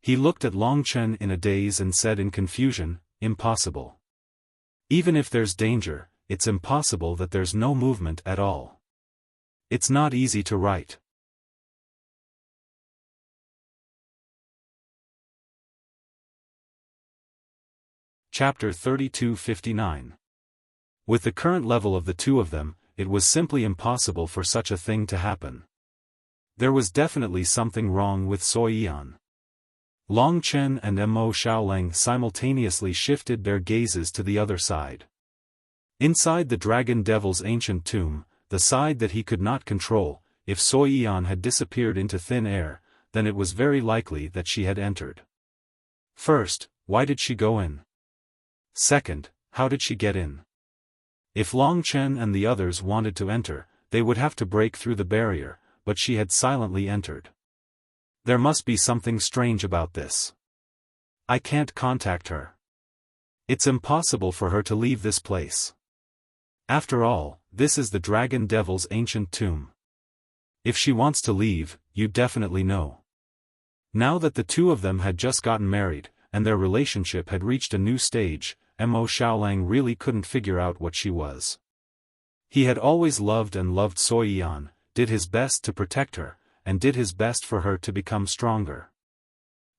He looked at Long Chen in a daze and said in confusion, "Impossible. Even if there's danger, it's impossible that there's no movement at all. It's not easy to write." Chapter 32:59. With the current level of the two of them, it was simply impossible for such a thing to happen. There was definitely something wrong with Sui Yan. Long Chen and Mo Xiaolang simultaneously shifted their gazes to the other side. Inside the Dragon Devil's ancient tomb, the side that he could not control, if Sui Yan had disappeared into thin air, then it was very likely that she had entered. First, why did she go in? Second, how did she get in? If Long Chen and the others wanted to enter, they would have to break through the barrier, but she had silently entered. There must be something strange about this. I can't contact her. It's impossible for her to leave this place. After all, this is the Dragon Devil's ancient tomb. If she wants to leave, you definitely know. Now that the two of them had just gotten married, and their relationship had reached a new stage, Mo Xiaolang really couldn't figure out what she was. He had always loved and loved Sui Yan, did his best to protect her, and did his best for her to become stronger.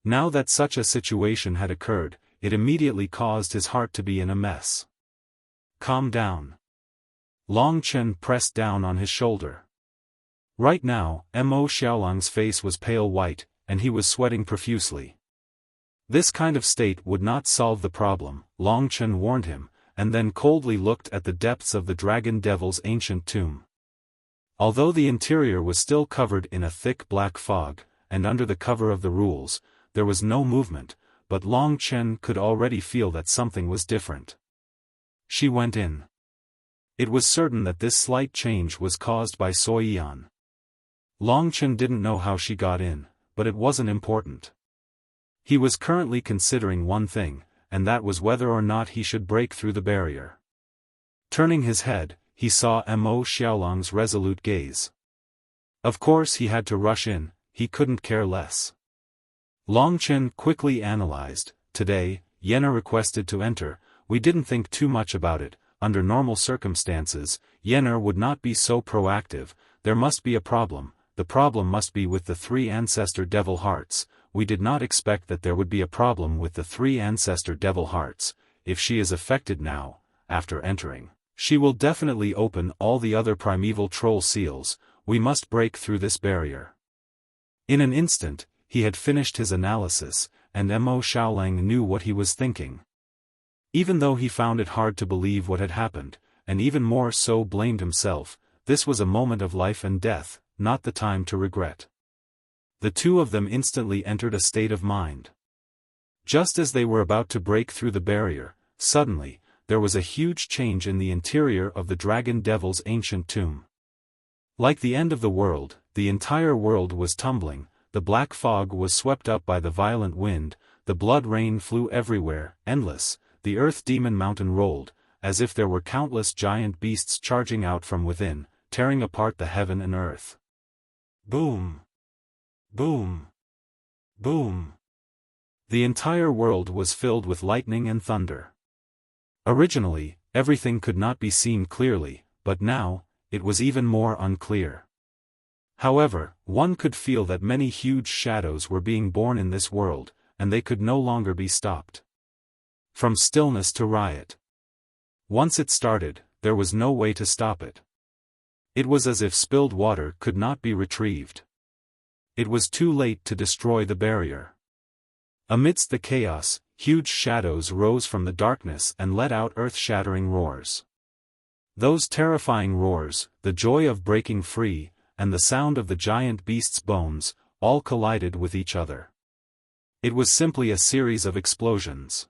Now that such a situation had occurred, it immediately caused his heart to be in a mess. Calm down. Long Chen pressed down on his shoulder. Right now, Mo Xiaolang's face was pale white, and he was sweating profusely. This kind of state would not solve the problem, Long Chen warned him, and then coldly looked at the depths of the Dragon Devil's ancient tomb. Although the interior was still covered in a thick black fog, and under the cover of the rules, there was no movement, but Long Chen could already feel that something was different. She went in. It was certain that this slight change was caused by Soyan. Long Chen didn't know how she got in, but it wasn't important. He was currently considering one thing, and that was whether or not he should break through the barrier. Turning his head, he saw Mo Xiaolang's resolute gaze. Of course he had to rush in, he couldn't care less. Long Chen quickly analyzed. Today, Yenna requested to enter. We didn't think too much about it. Under normal circumstances, Yenna would not be so proactive. There must be a problem. The problem must be with the 3 ancestor devil hearts. We did not expect that there would be a problem with the 3 ancestor devil hearts. If she is affected now, after entering, she will definitely open all the other primeval troll seals. We must break through this barrier. In an instant, he had finished his analysis, and Mo Xiaolang knew what he was thinking. Even though he found it hard to believe what had happened, and even more so blamed himself, this was a moment of life and death, not the time to regret. The two of them instantly entered a state of mind. Just as they were about to break through the barrier, suddenly, there was a huge change in the interior of the Dragon Devil's ancient tomb. Like the end of the world, the entire world was tumbling, the black fog was swept up by the violent wind, the blood rain flew everywhere, endless, the earth demon mountain rolled, as if there were countless giant beasts charging out from within, tearing apart the heaven and earth. Boom! Boom! Boom! The entire world was filled with lightning and thunder. Originally, everything could not be seen clearly, but now, it was even more unclear. However, one could feel that many huge shadows were being born in this world, and they could no longer be stopped. From stillness to riot. Once it started, there was no way to stop it. It was as if spilled water could not be retrieved. It was too late to destroy the barrier. Amidst the chaos, huge shadows rose from the darkness and let out earth-shattering roars. Those terrifying roars, the joy of breaking free, and the sound of the giant beast's bones, all collided with each other. It was simply a series of explosions.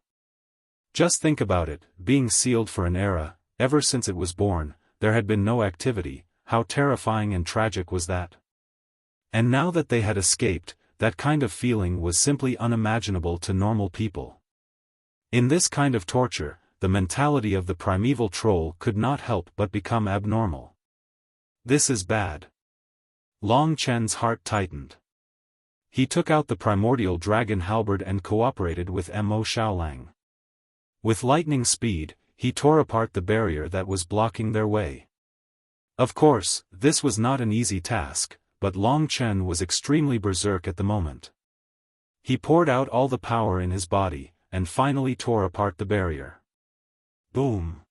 Just think about it, being sealed for an era, ever since it was born, there had been no activity. How terrifying and tragic was that? And now that they had escaped, that kind of feeling was simply unimaginable to normal people. In this kind of torture, the mentality of the primeval troll could not help but become abnormal. This is bad. Long Chen's heart tightened. He took out the primordial dragon halberd and cooperated with Mo Xiaolang. With lightning speed, he tore apart the barrier that was blocking their way. Of course, this was not an easy task, but Long Chen was extremely berserk at the moment. He poured out all the power in his body, and finally tore apart the barrier. Boom!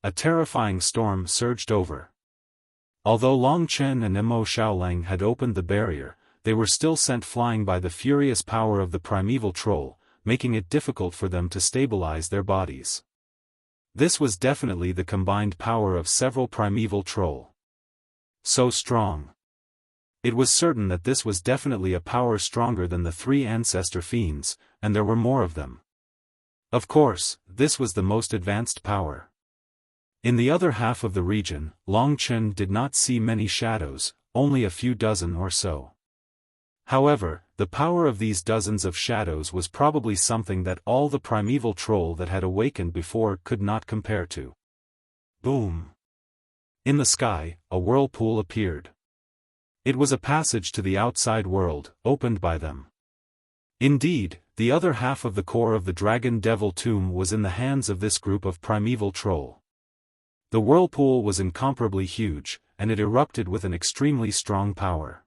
A terrifying storm surged over. Although Long Chen and Mo Xiaolang had opened the barrier, they were still sent flying by the furious power of the primeval troll, making it difficult for them to stabilize their bodies. This was definitely the combined power of several primeval troll. So strong. It was certain that this was definitely a power stronger than the 3 ancestor fiends, and there were more of them. Of course, this was the most advanced power. In the other half of the region, Long Chen did not see many shadows, only a few dozen or so. However, the power of these dozens of shadows was probably something that all the primeval troll that had awakened before could not compare to. Boom! In the sky, a whirlpool appeared. It was a passage to the outside world, opened by them. Indeed, the other half of the core of the Dragon Devil tomb was in the hands of this group of primeval troll. The whirlpool was incomparably huge, and it erupted with an extremely strong power.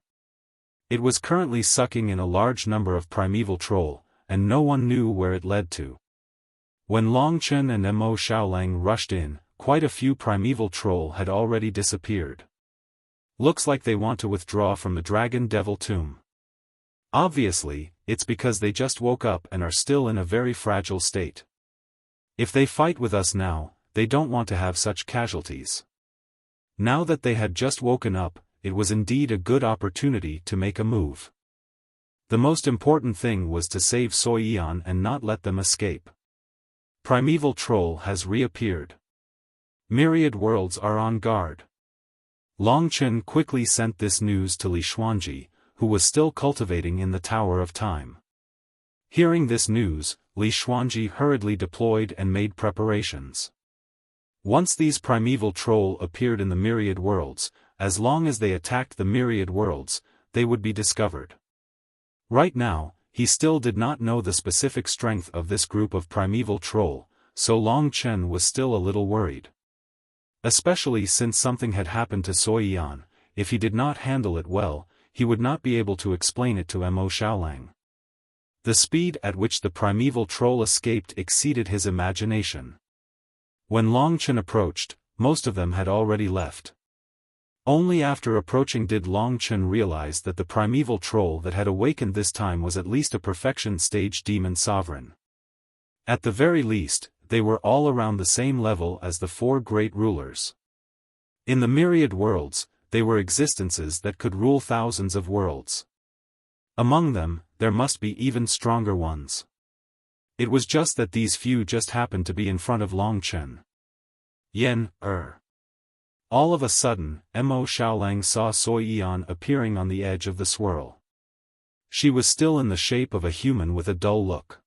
It was currently sucking in a large number of primeval troll, and no one knew where it led to. When Long Chen and Mo Xiaolang rushed in, quite a few primeval troll had already disappeared. Looks like they want to withdraw from the Dragon Devil tomb. Obviously, it's because they just woke up and are still in a very fragile state. If they fight with us now, they don't want to have such casualties. Now that they had just woken up, it was indeed a good opportunity to make a move. The most important thing was to save Soyan and not let them escape. Primeval Troll has reappeared. Myriad worlds are on guard. Long Chen quickly sent this news to Li Xuanji, who was still cultivating in the Tower of Time. Hearing this news, Li Xuanji hurriedly deployed and made preparations. Once these primeval troll appeared in the myriad worlds, as long as they attacked the myriad worlds, they would be discovered. Right now, he still did not know the specific strength of this group of primeval troll, so Long Chen was still a little worried. Especially since something had happened to Soiyan. If he did not handle it well, he would not be able to explain it to Mo Xiaolang. The speed at which the primeval troll escaped exceeded his imagination. When Long Chen approached, most of them had already left. Only after approaching did Long Chen realize that the primeval troll that had awakened this time was at least a perfection stage demon sovereign. At the very least, they were all around the same level as the four great rulers. In the myriad worlds, they were existences that could rule thousands of worlds. Among them, there must be even stronger ones. It was just that these few just happened to be in front of Long Chen. All of a sudden, Mo Xiaolang saw Soiyan appearing on the edge of the swirl. She was still in the shape of a human with a dull look.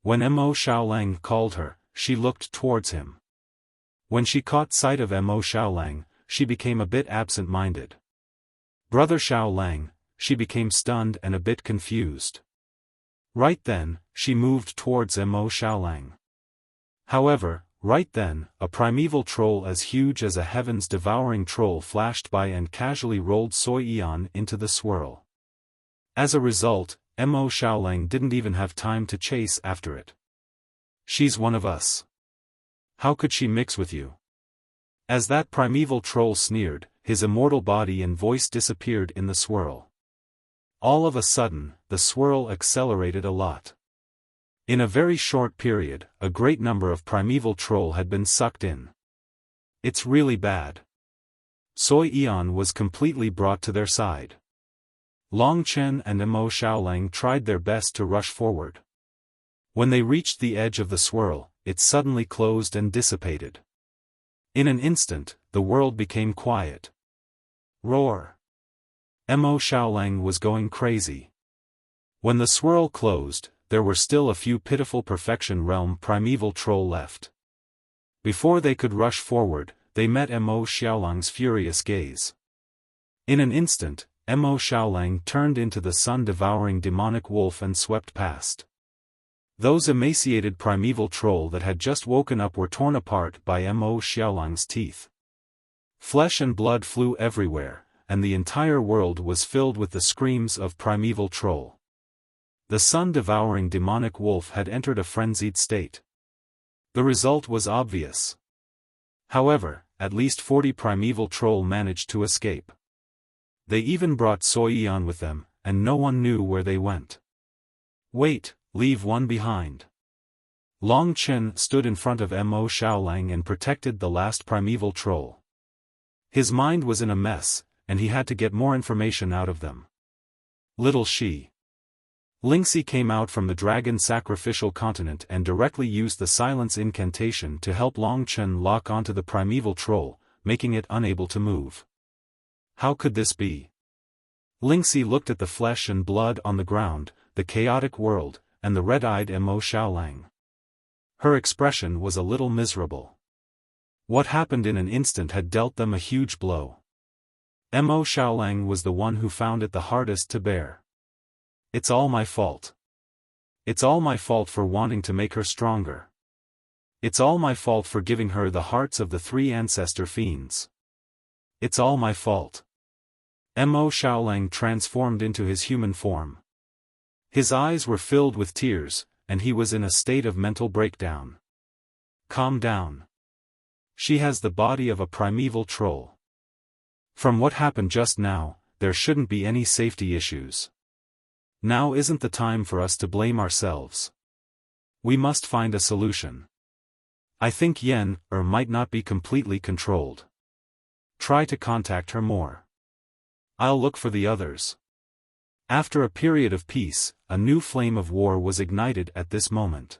When Mo Xiaolang called her, she looked towards him. When she caught sight of Mo Xiaolang, she became a bit absent-minded. Brother Xiaolang, she became stunned and a bit confused. Right then, she moved towards Mo Xiaolang. However, right then, a primeval troll as huge as a heavens-devouring troll flashed by and casually rolled Soiyan into the swirl. As a result, Mo Xiaolang didn't even have time to chase after it. She's one of us. How could she mix with you? As that primeval troll sneered, his immortal body and voice disappeared in the swirl. All of a sudden, the swirl accelerated a lot. In a very short period, a great number of primeval troll had been sucked in. It's really bad. Soiyan was completely brought to their side. Long Chen and Mo Xiaolang tried their best to rush forward. When they reached the edge of the swirl, it suddenly closed and dissipated. In an instant, the world became quiet. Roar! Mo Xiaolang was going crazy. When the swirl closed, there were still a few pitiful perfection realm primeval troll left. Before they could rush forward, they met Mo Xiaolang's furious gaze. In an instant, Mo Xiaolang turned into the sun-devouring demonic wolf and swept past. Those emaciated primeval troll that had just woken up were torn apart by Mo Xiaolang's teeth. Flesh and blood flew everywhere, and the entire world was filled with the screams of primeval troll. The sun-devouring demonic wolf had entered a frenzied state. The result was obvious. However, at least 40 primeval troll managed to escape. They even brought Soiyan with them, and no one knew where they went. Wait, leave one behind. Long Chen stood in front of Mo Xiaolang and protected the last primeval troll. His mind was in a mess, and he had to get more information out of them. Little she. Lingxi came out from the dragon sacrificial continent and directly used the silence incantation to help Long Chen lock onto the primeval troll, making it unable to move. How could this be? Lingxi looked at the flesh and blood on the ground, the chaotic world, and the red-eyed Mo Xiaolang. Her expression was a little miserable. What happened in an instant had dealt them a huge blow. Mo Xiaolang was the one who found it the hardest to bear. It's all my fault. It's all my fault for wanting to make her stronger. It's all my fault for giving her the hearts of the 3 ancestor fiends. It's all my fault. Mo Xiaolang transformed into his human form. His eyes were filled with tears, and he was in a state of mental breakdown. Calm down. She has the body of a primeval troll. From what happened just now, there shouldn't be any safety issues. Now isn't the time for us to blame ourselves. We must find a solution. I think might not be completely controlled. Try to contact her more. I'll look for the others. After a period of peace, a new flame of war was ignited at this moment.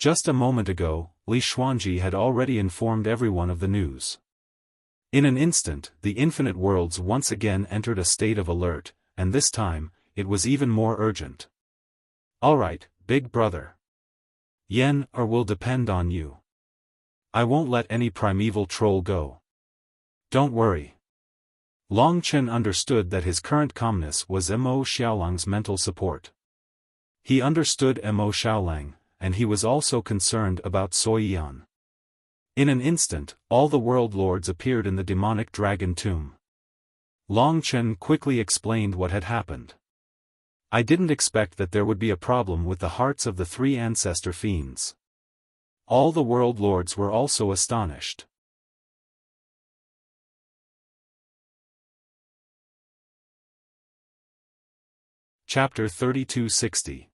Just a moment ago, Li Xuanji had already informed everyone of the news. In an instant, the infinite worlds once again entered a state of alert, and this time, it was even more urgent. Alright, big brother. Yen or will depend on you. I won't let any primeval troll go. Don't worry. Long Chen understood that his current calmness was Mo Xiaolang's mental support. He understood Mo Xiaolang, and he was also concerned about Sui Yan. In an instant, all the world lords appeared in the demonic dragon tomb. Long Chen quickly explained what had happened. I didn't expect that there would be a problem with the hearts of the three ancestor fiends. All the world lords were also astonished. Chapter 3260.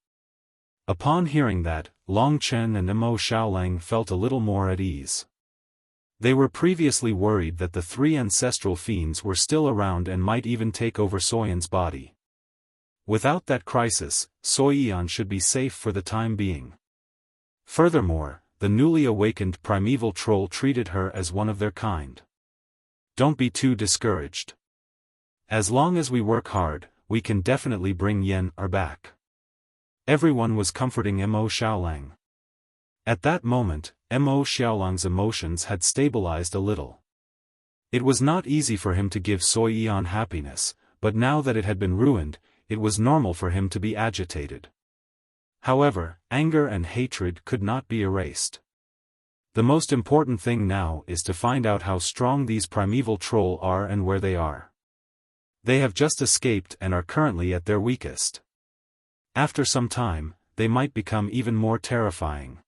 Upon hearing that, Long Chen and Mo Xiaolang felt a little more at ease. They were previously worried that the three ancestral fiends were still around and might even take over Soyan's body. Without that crisis, Soyan should be safe for the time being. Furthermore, the newly awakened primeval troll treated her as one of their kind. Don't be too discouraged. As long as we work hard, we can definitely bring Yen back. Everyone was comforting Mo Xiaolang. At that moment, Mo Xiaolang's emotions had stabilized a little. It was not easy for him to give Sui Yan happiness, but now that it had been ruined, it was normal for him to be agitated. However, anger and hatred could not be erased. The most important thing now is to find out how strong these primeval troll are and where they are. They have just escaped and are currently at their weakest. After some time, they might become even more terrifying.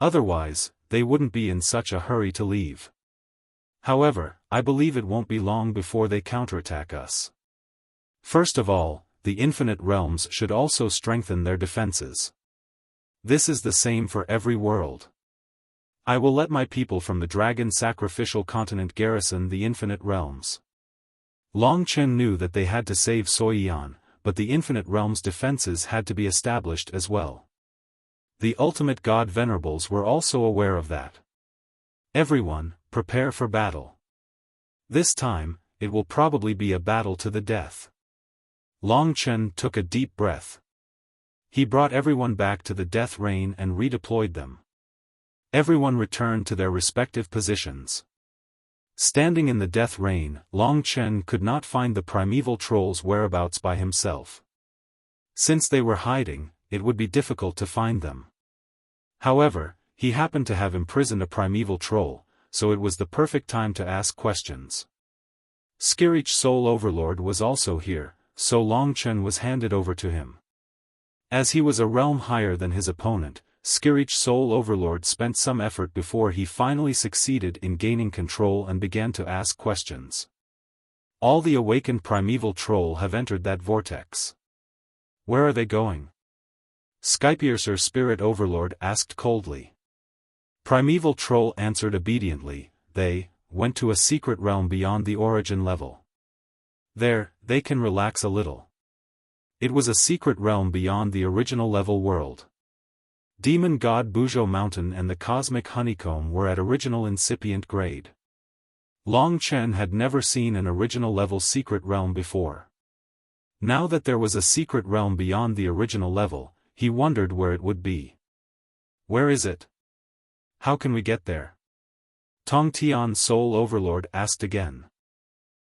Otherwise, they wouldn't be in such a hurry to leave. However, I believe it won't be long before they counterattack us. First of all, the infinite realms should also strengthen their defenses. This is the same for every world. I will let my people from the dragon sacrificial continent garrison the infinite realms. Long Chen knew that they had to save Soyan, but the infinite realm's defenses had to be established as well. The ultimate god venerables were also aware of that. Everyone, prepare for battle. This time, it will probably be a battle to the death. Long Chen took a deep breath. He brought everyone back to the death rain and redeployed them. Everyone returned to their respective positions. Standing in the death rain, Long Chen could not find the primeval troll's whereabouts by himself. Since they were hiding, it would be difficult to find them. However, he happened to have imprisoned a primeval troll, so it was the perfect time to ask questions. Skirich Soul Overlord was also here, so Long Chen was handed over to him. As he was a realm higher than his opponent, Skirich Soul Overlord spent some effort before he finally succeeded in gaining control and began to ask questions. All the awakened primeval troll have entered that vortex. Where are they going? Skypiercer Spirit Overlord asked coldly. Primeval Troll answered obediently, they went to a secret realm beyond the origin level. There, they can relax a little. It was a secret realm beyond the original level world. Demon God Buzhou Mountain and the Cosmic Honeycomb were at original incipient grade. Long Chen had never seen an original level secret realm before. Now that there was a secret realm beyond the original level, he wondered where it would be. Where is it? How can we get there? Tongtian Soul Overlord asked again.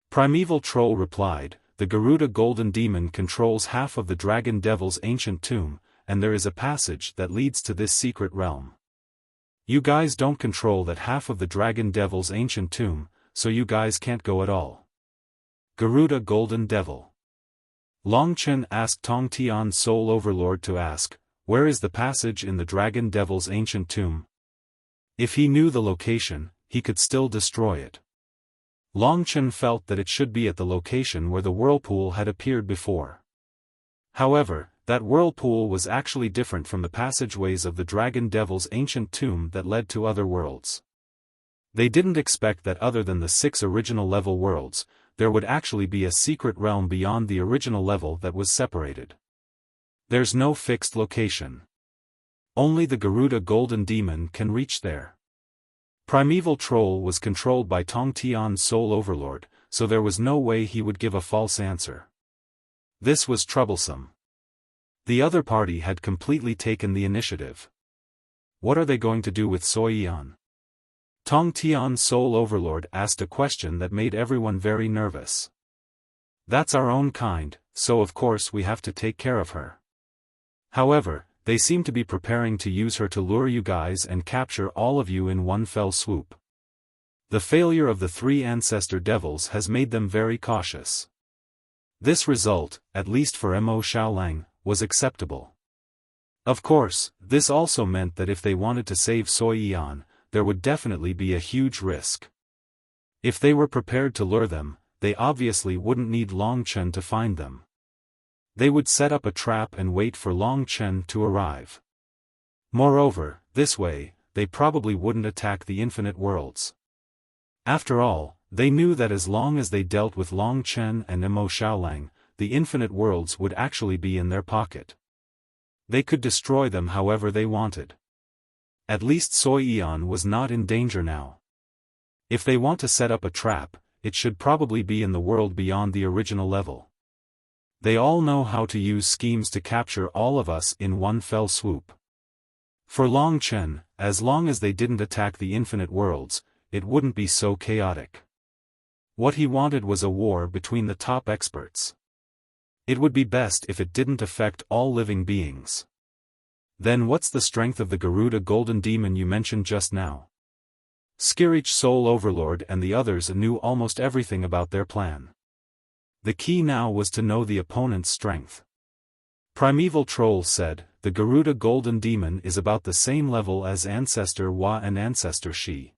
Primeval Troll replied, the Garuda Golden Demon controls half of the Dragon Devil's ancient tomb, and there is a passage that leads to this secret realm. You guys don't control that half of the Dragon Devil's ancient tomb, so you guys can't go at all. Garuda Golden Devil. Long Chen asked Tongtian Soul Overlord to ask, where is the passage in the Dragon Devil's ancient tomb? If he knew the location, he could still destroy it. Long Chen felt that it should be at the location where the whirlpool had appeared before. However, that whirlpool was actually different from the passageways of the Dragon Devil's ancient tomb that led to other worlds. They didn't expect that other than the 6 original level worlds, there would actually be a secret realm beyond the original level that was separated. There's no fixed location. Only the Garuda Golden Demon can reach there. Primeval Troll was controlled by Tong Tian's Soul Overlord, so there was no way he would give a false answer. This was troublesome. The other party had completely taken the initiative. What are they going to do with Soiyan? Tong Tian's Soul Overlord asked a question that made everyone very nervous. That's our own kind, so of course we have to take care of her. However, they seem to be preparing to use her to lure you guys and capture all of you in one fell swoop. The failure of the 3 ancestor devils has made them very cautious. This result, at least for Mo Xiaolang, was acceptable. Of course, this also meant that if they wanted to save Soiyan, there would definitely be a huge risk. If they were prepared to lure them, they obviously wouldn't need Long Chen to find them. They would set up a trap and wait for Long Chen to arrive. Moreover, this way, they probably wouldn't attack the infinite worlds. After all, they knew that as long as they dealt with Long Chen and Mo Xiaolang, the infinite worlds would actually be in their pocket. They could destroy them however they wanted. At least Soiyan was not in danger now. If they want to set up a trap, it should probably be in the world beyond the original level. They all know how to use schemes to capture all of us in one fell swoop. For Long Chen, as long as they didn't attack the infinite worlds, it wouldn't be so chaotic. What he wanted was a war between the top experts. It would be best if it didn't affect all living beings. Then what's the strength of the Garuda Golden Demon you mentioned just now? Skirich Soul Overlord and the others knew almost everything about their plan. The key now was to know the opponent's strength. Primeval Troll said, the Garuda Golden Demon is about the same level as Ancestor Hua and Ancestor Shi.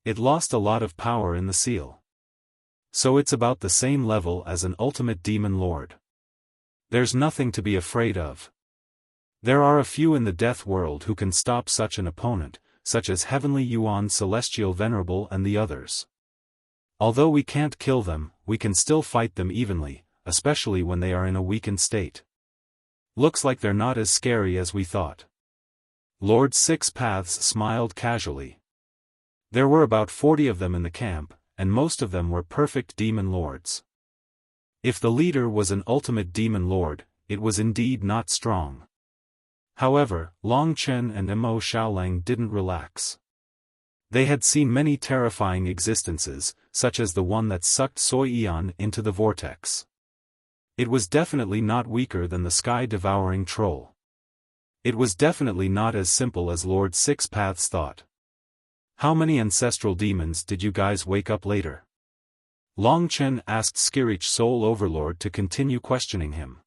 It lost a lot of power in the seal. So it's about the same level as an ultimate demon lord. There's nothing to be afraid of. There are a few in the death world who can stop such an opponent, such as Heavenly Yuan Celestial Venerable and the others. Although we can't kill them, we can still fight them evenly, especially when they are in a weakened state. Looks like they're not as scary as we thought. Lord Six Paths smiled casually. There were about 40 of them in the camp, and most of them were perfect demon lords. If the leader was an ultimate demon lord, it was indeed not strong. However, Long Chen and Mo Xiaolang didn't relax. They had seen many terrifying existences, such as the one that sucked Soiyan into the vortex. It was definitely not weaker than the sky-devouring troll. It was definitely not as simple as Lord Six Paths thought. How many ancestral demons did you guys wake up later? Long Chen asked Skirich Soul Overlord to continue questioning him.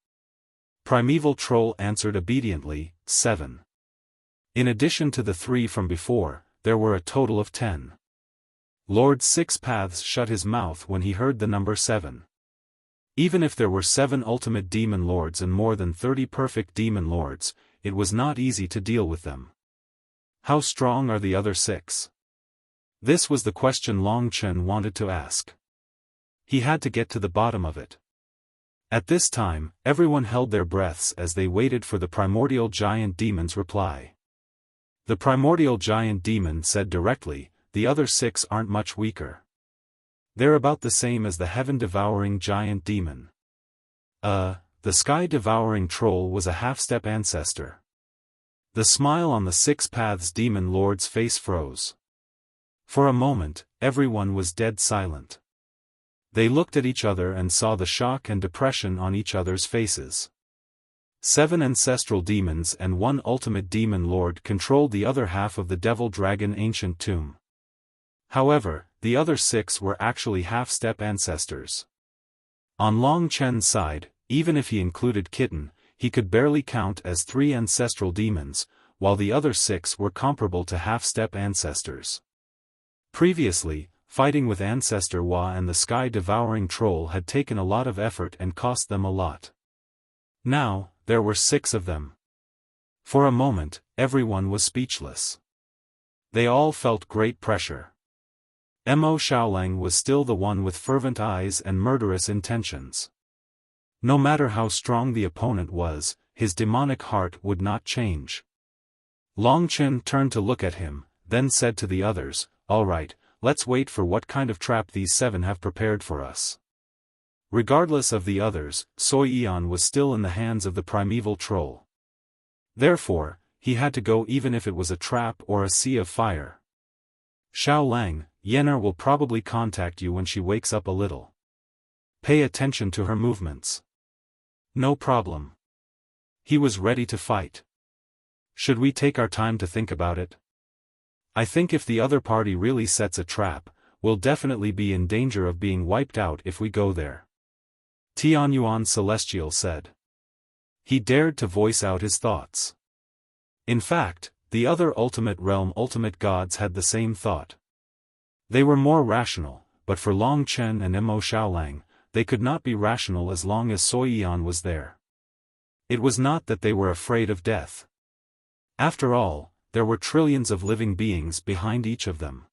Primeval Troll answered obediently, 7. In addition to the 3 from before, there were a total of 10. Lord Six Paths shut his mouth when he heard the number 7. Even if there were 7 ultimate demon lords and more than 30 perfect demon lords, it was not easy to deal with them. How strong are the other 6? This was the question Long Chen wanted to ask. He had to get to the bottom of it. At this time, everyone held their breaths as they waited for the primordial giant demon's reply. The primordial giant demon said directly, the other 6 aren't much weaker. They're about the same as the heaven-devouring giant demon. The sky-devouring troll was a half-step ancestor. The smile on the Six Paths demon lord's face froze. For a moment, everyone was dead silent. They looked at each other and saw the shock and depression on each other's faces. 7 ancestral demons and 1 ultimate demon lord controlled the other half of the devil-dragon ancient tomb. However, the other 6 were actually half-step ancestors. On Long Chen's side, even if he included Kitten, he could barely count as 3 ancestral demons, while the other 6 were comparable to half-step ancestors. Previously, fighting with Ancestor Hua and the sky-devouring troll had taken a lot of effort and cost them a lot. Now, there were 6 of them. For a moment, everyone was speechless. They all felt great pressure. Mo Xiaolang was still the one with fervent eyes and murderous intentions. No matter how strong the opponent was, his demonic heart would not change. Long Chen turned to look at him, then said to the others, "All right, let's wait for what kind of trap these 7 have prepared for us." Regardless of the others, Sui Yan was still in the hands of the primeval troll. Therefore, he had to go even if it was a trap or a sea of fire. "Xiao Lang, Yen'er will probably contact you when she wakes up a little. Pay attention to her movements." "No problem." He was ready to fight. "Should we take our time to think about it? I think if the other party really sets a trap, we'll definitely be in danger of being wiped out if we go there," Tianyuan Celestial said. He dared to voice out his thoughts. In fact, the other ultimate realm ultimate gods had the same thought. They were more rational, but for Long Chen and Mo Xiaolang, they could not be rational as long as Sui Yan was there. It was not that they were afraid of death. After all, there were trillions of living beings behind each of them.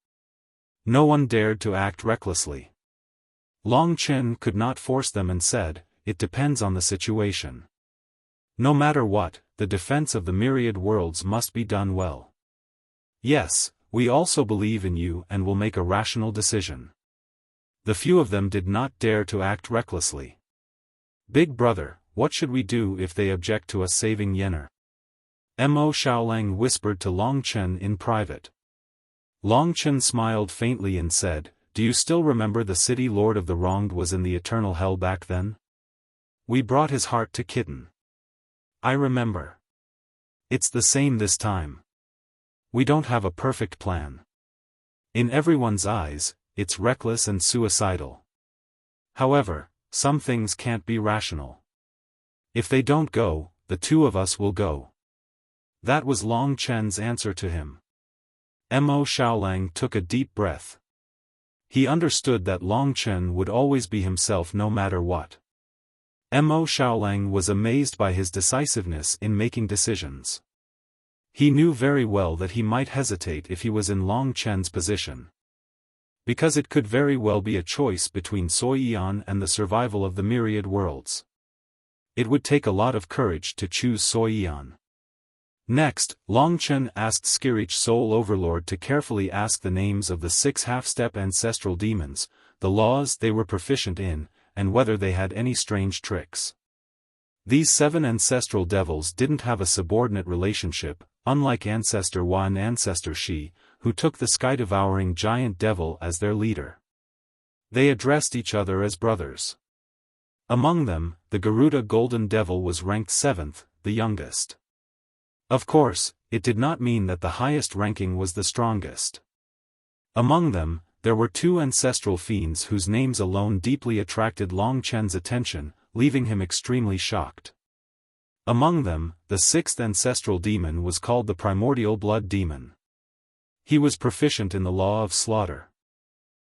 No one dared to act recklessly. Long Chen could not force them and said, "It depends on the situation. No matter what, the defense of the myriad worlds must be done well. Yes, we also believe in you and will make a rational decision." The few of them did not dare to act recklessly. "Big brother, what should we do if they object to us saving Yen'er?" Mo Xiaolang whispered to Long Chen in private. Long Chen smiled faintly and said, "Do you still remember the city lord of the wronged was in the eternal hell back then? We brought his heart to Kitten." "I remember. It's the same this time. We don't have a perfect plan. In everyone's eyes, it's reckless and suicidal. However, some things can't be rational. If they don't go, the 2 of us will go." That was Long Chen's answer to him. Mo Xiaolang took a deep breath. He understood that Long Chen would always be himself no matter what. Mo Xiaolang was amazed by his decisiveness in making decisions. He knew very well that he might hesitate if he was in Long Chen's position. Because it could very well be a choice between Sui Yan and the survival of the myriad worlds. It would take a lot of courage to choose Sui Yan. Next, Long Chen asked Skirich Soul Overlord to carefully ask the names of the 6 half-step ancestral demons, the laws they were proficient in, and whether they had any strange tricks. These 7 ancestral devils didn't have a subordinate relationship, unlike Ancestor Wa and Ancestor Shi, who took the sky-devouring giant devil as their leader. They addressed each other as brothers. Among them, the Garuda Golden Devil was ranked 7th, the youngest. Of course, it did not mean that the highest ranking was the strongest. Among them, there were 2 ancestral fiends whose names alone deeply attracted Long Chen's attention, leaving him extremely shocked. Among them, the 6th ancestral demon was called the Primordial Blood Demon. He was proficient in the law of slaughter.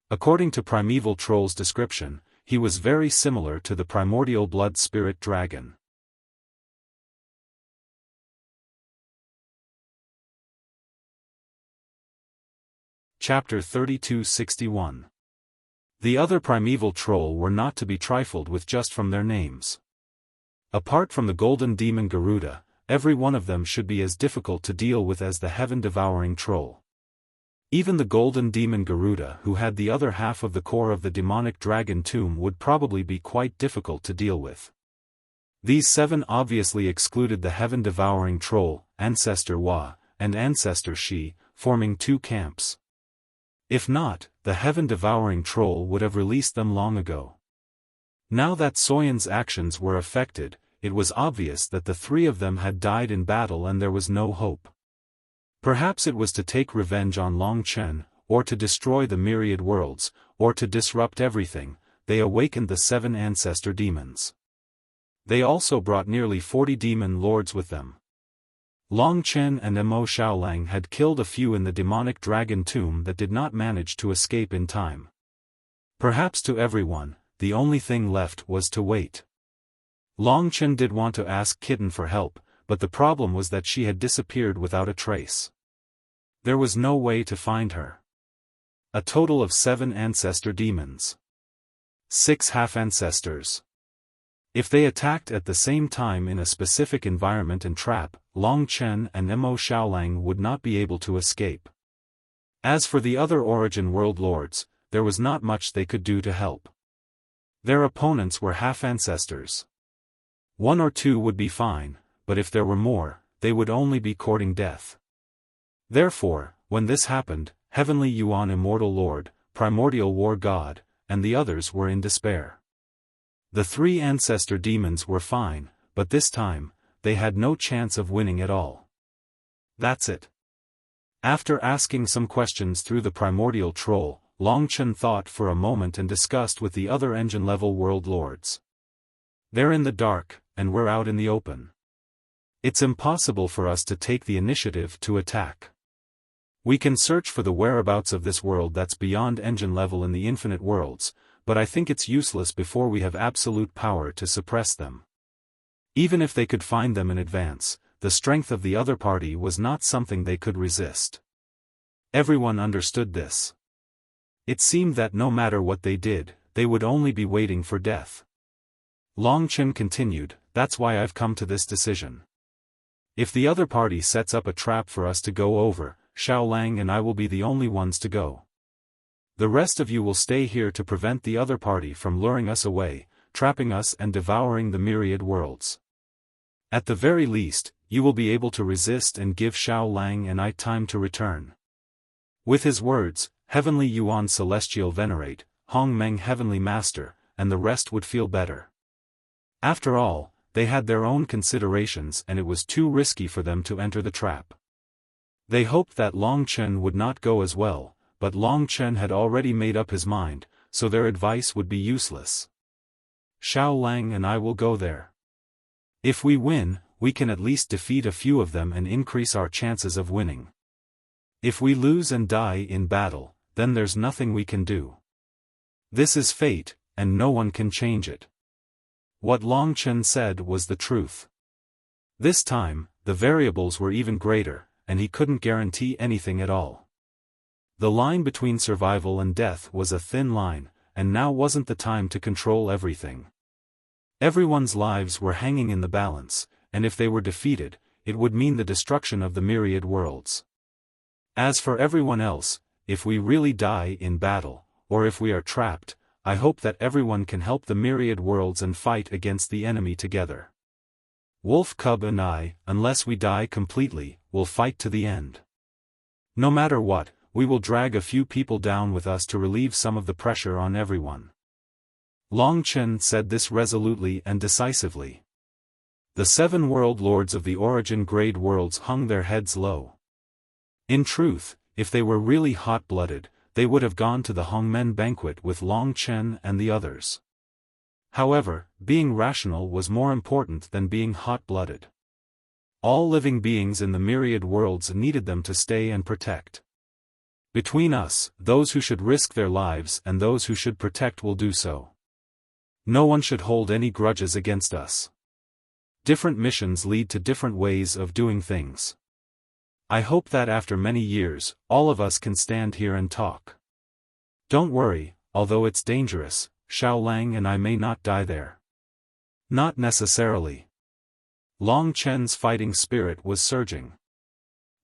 According to Primeval Troll's description, he was very similar to the Primordial Blood Spirit Dragon. Chapter 3261. The other primeval troll were not to be trifled with just from their names. Apart from the golden demon Garuda, every one of them should be as difficult to deal with as the heaven-devouring troll. Even the golden demon Garuda, who had the other half of the core of the demonic dragon tomb, would probably be quite difficult to deal with. These 7 obviously excluded the heaven-devouring troll, Ancestor Wa, and Ancestor Shi, forming 2 camps. If not, the heaven-devouring troll would have released them long ago. Now that Soyan's actions were affected, it was obvious that the 3 of them had died in battle and there was no hope. Perhaps it was to take revenge on Long Chen, or to destroy the myriad worlds, or to disrupt everything. They awakened the 7 ancestor demons. They also brought nearly 40 demon lords with them. Long Chen and Mo Xiaolang had killed a few in the demonic dragon tomb that did not manage to escape in time. Perhaps to everyone, the only thing left was to wait. Long Chen did want to ask Kitten for help, but the problem was that she had disappeared without a trace. There was no way to find her. A total of 7 ancestor demons. 6 half-ancestors. If they attacked at the same time in a specific environment and trap, Long Chen and Mo Xiaolang would not be able to escape. As for the other Origin World Lords, there was not much they could do to help. Their opponents were half-ancestors. One or two would be fine, but if there were more, they would only be courting death. Therefore, when this happened, Heavenly Yuan Immortal Lord, Primordial War God, and the others were in despair. The three ancestor demons were fine, but this time, they had no chance of winning at all. That's it. After asking some questions through the primordial troll, Long Chen thought for a moment and discussed with the other engine-level world lords. They're in the dark, and we're out in the open. It's impossible for us to take the initiative to attack. We can search for the whereabouts of this world that's beyond engine level in the infinite worlds, but I think it's useless before we have absolute power to suppress them. Even if they could find them in advance, the strength of the other party was not something they could resist. Everyone understood this. It seemed that no matter what they did, they would only be waiting for death. Long Chen continued, "That's why I've come to this decision. If the other party sets up a trap for us to go over, Xiaolang and I will be the only ones to go. The rest of you will stay here to prevent the other party from luring us away, trapping us and devouring the myriad worlds. At the very least, you will be able to resist and give Xiaolang and I time to return." With his words, Heavenly Yuan Celestial Venerate, Hong Meng Heavenly Master, and the rest would feel better. After all, they had their own considerations and it was too risky for them to enter the trap. They hoped that Long Chen would not go as well, but Long Chen had already made up his mind, so their advice would be useless. "Xiaolang and I will go there. If we win, we can at least defeat a few of them and increase our chances of winning. If we lose and die in battle, then there's nothing we can do. This is fate, and no one can change it." What Long Chen said was the truth. This time, the variables were even greater, and he couldn't guarantee anything at all. The line between survival and death was a thin line, and now wasn't the time to control everything. Everyone's lives were hanging in the balance, and if they were defeated, it would mean the destruction of the myriad worlds. As for everyone else, if we really die in battle, or if we are trapped, I hope that everyone can help the myriad worlds and fight against the enemy together. Wolf Cub and I, unless we die completely, will fight to the end. No matter what, we will drag a few people down with us to relieve some of the pressure on everyone. Long Chen said this resolutely and decisively. The 7 world lords of the origin grade worlds hung their heads low. In truth, if they were really hot-blooded, they would have gone to the Hongmen banquet with Long Chen and the others. However, being rational was more important than being hot-blooded. All living beings in the myriad worlds needed them to stay and protect. Between us, those who should risk their lives and those who should protect will do so. No one should hold any grudges against us. Different missions lead to different ways of doing things. I hope that after many years, all of us can stand here and talk. Don't worry, although it's dangerous, Xiaolang and I may not die there. Not necessarily. Long Chen's fighting spirit was surging.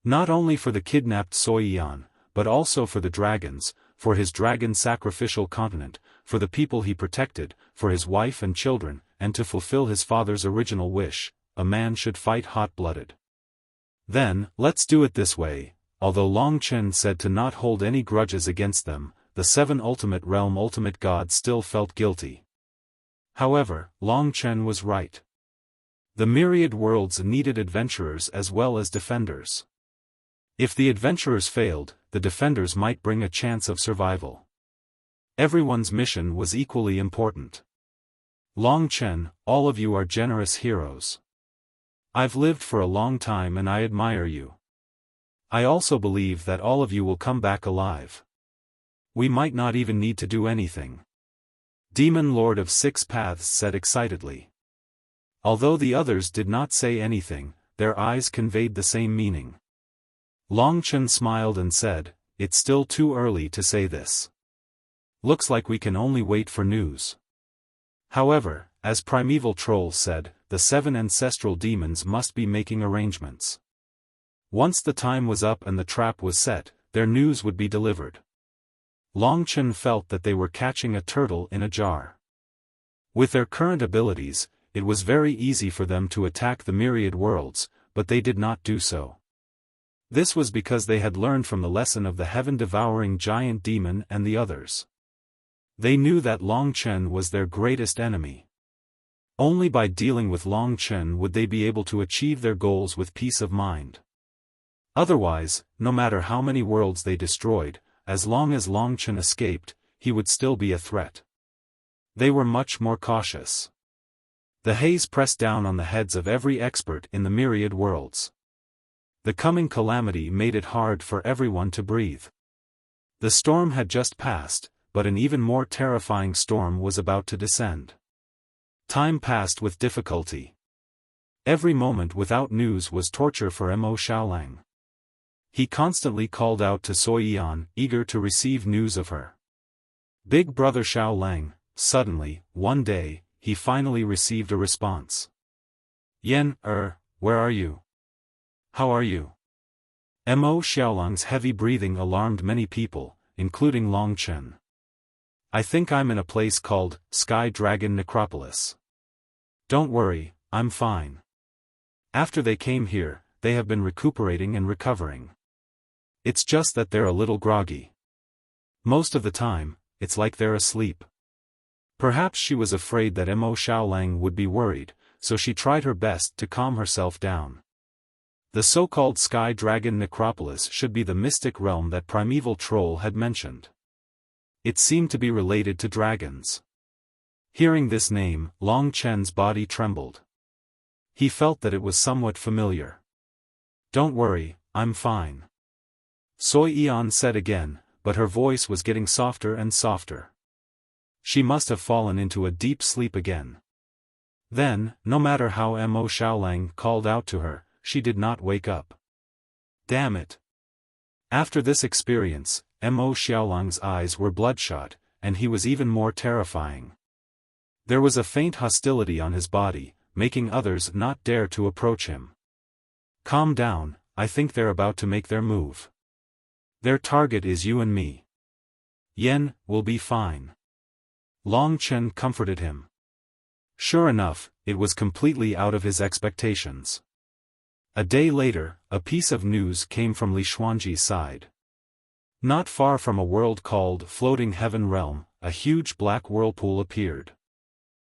Not only for the kidnapped Soiyan, but also for the dragons, for his dragon sacrificial continent, for the people he protected, for his wife and children, and to fulfill his father's original wish, a man should fight hot-blooded. Then, let's do it this way. Although Long Chen said to not hold any grudges against them, the 7 ultimate realm ultimate gods still felt guilty. However, Long Chen was right. The myriad worlds needed adventurers as well as defenders. If the adventurers failed, the defenders might bring a chance of survival. Everyone's mission was equally important. Long Chen, all of you are generous heroes. I've lived for a long time and I admire you. I also believe that all of you will come back alive. We might not even need to do anything. Demon Lord of 6 Paths said excitedly. Although the others did not say anything, their eyes conveyed the same meaning. Long Chen smiled and said, "It's still too early to say this. Looks like we can only wait for news. However, as primeval trolls said, the 7 ancestral demons must be making arrangements. Once the time was up and the trap was set, their news would be delivered. Long Chen felt that they were catching a turtle in a jar. With their current abilities, it was very easy for them to attack the myriad worlds, but they did not do so. This was because they had learned from the lesson of the heaven-devouring giant demon and the others. They knew that Long Chen was their greatest enemy. Only by dealing with Long Chen would they be able to achieve their goals with peace of mind. Otherwise, no matter how many worlds they destroyed, as long as Long Chen escaped, he would still be a threat. They were much more cautious. The haze pressed down on the heads of every expert in the myriad worlds. The coming calamity made it hard for everyone to breathe. The storm had just passed, but an even more terrifying storm was about to descend. Time passed with difficulty. Every moment without news was torture for Mo Xiaolang. He constantly called out to Sui Yan, eager to receive news of her. Big brother Xiaolang. Suddenly, one day, he finally received a response. Yan, where are you? How are you? Mo Xiaolang's heavy breathing alarmed many people, including Long Chen. I think I'm in a place called Sky Dragon Necropolis. Don't worry, I'm fine. After they came here, they have been recuperating and recovering. It's just that they're a little groggy. Most of the time, it's like they're asleep. Perhaps she was afraid that Mo Xiaolang would be worried, so she tried her best to calm herself down. The so-called Sky Dragon Necropolis should be the mystic realm that primeval troll had mentioned. It seemed to be related to dragons. Hearing this name, Long Chen's body trembled. He felt that it was somewhat familiar. Don't worry, I'm fine. Sui Yan said again, but her voice was getting softer and softer. She must have fallen into a deep sleep again. Then, no matter how Mo Xiaolang called out to her, she did not wake up. Damn it! After this experience, Mo Xiaolang's eyes were bloodshot, and he was even more terrifying. There was a faint hostility on his body, making others not dare to approach him. Calm down, I think they're about to make their move. Their target is you and me. Yen, will be fine. Long Chen comforted him. Sure enough, it was completely out of his expectations. A day later, a piece of news came from Li Xuanji's side. Not far from a world called Floating Heaven Realm, a huge black whirlpool appeared.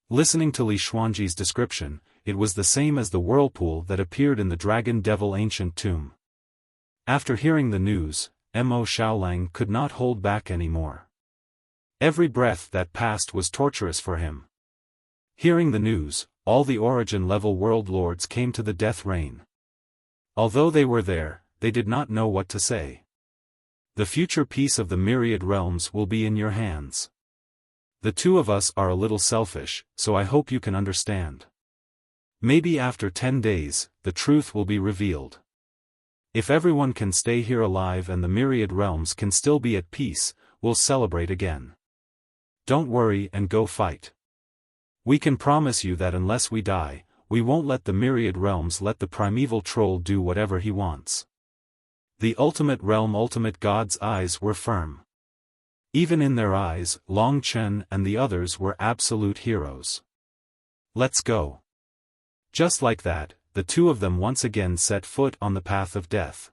Listening to Li Xuanji's description, it was the same as the whirlpool that appeared in the Dragon Devil ancient tomb. After hearing the news, Mo Xiaolang could not hold back anymore. Every breath that passed was torturous for him. Hearing the news, all the origin-level world lords came to the death rain. Although they were there, they did not know what to say. The future peace of the myriad realms will be in your hands. The two of us are a little selfish, so I hope you can understand. Maybe after 10 days, the truth will be revealed. If everyone can stay here alive and the myriad realms can still be at peace, we'll celebrate again. Don't worry and go fight. We can promise you that unless we die, we won't let the myriad realms let the primeval troll do whatever he wants. The ultimate realm ultimate god's eyes were firm. Even in their eyes, Long Chen and the others were absolute heroes. Let's go. Just like that, the two of them once again set foot on the path of death.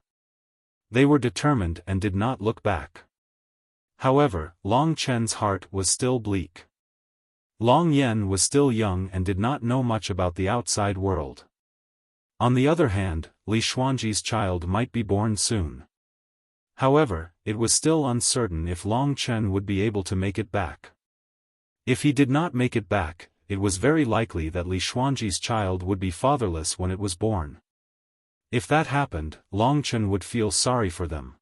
They were determined and did not look back. However, Long Chen's heart was still bleak. Long Yen was still young and did not know much about the outside world. On the other hand, Li Xuanji's child might be born soon. However, it was still uncertain if Long Chen would be able to make it back. If he did not make it back, it was very likely that Li Xuanji's child would be fatherless when it was born. If that happened, Long Chen would feel sorry for them.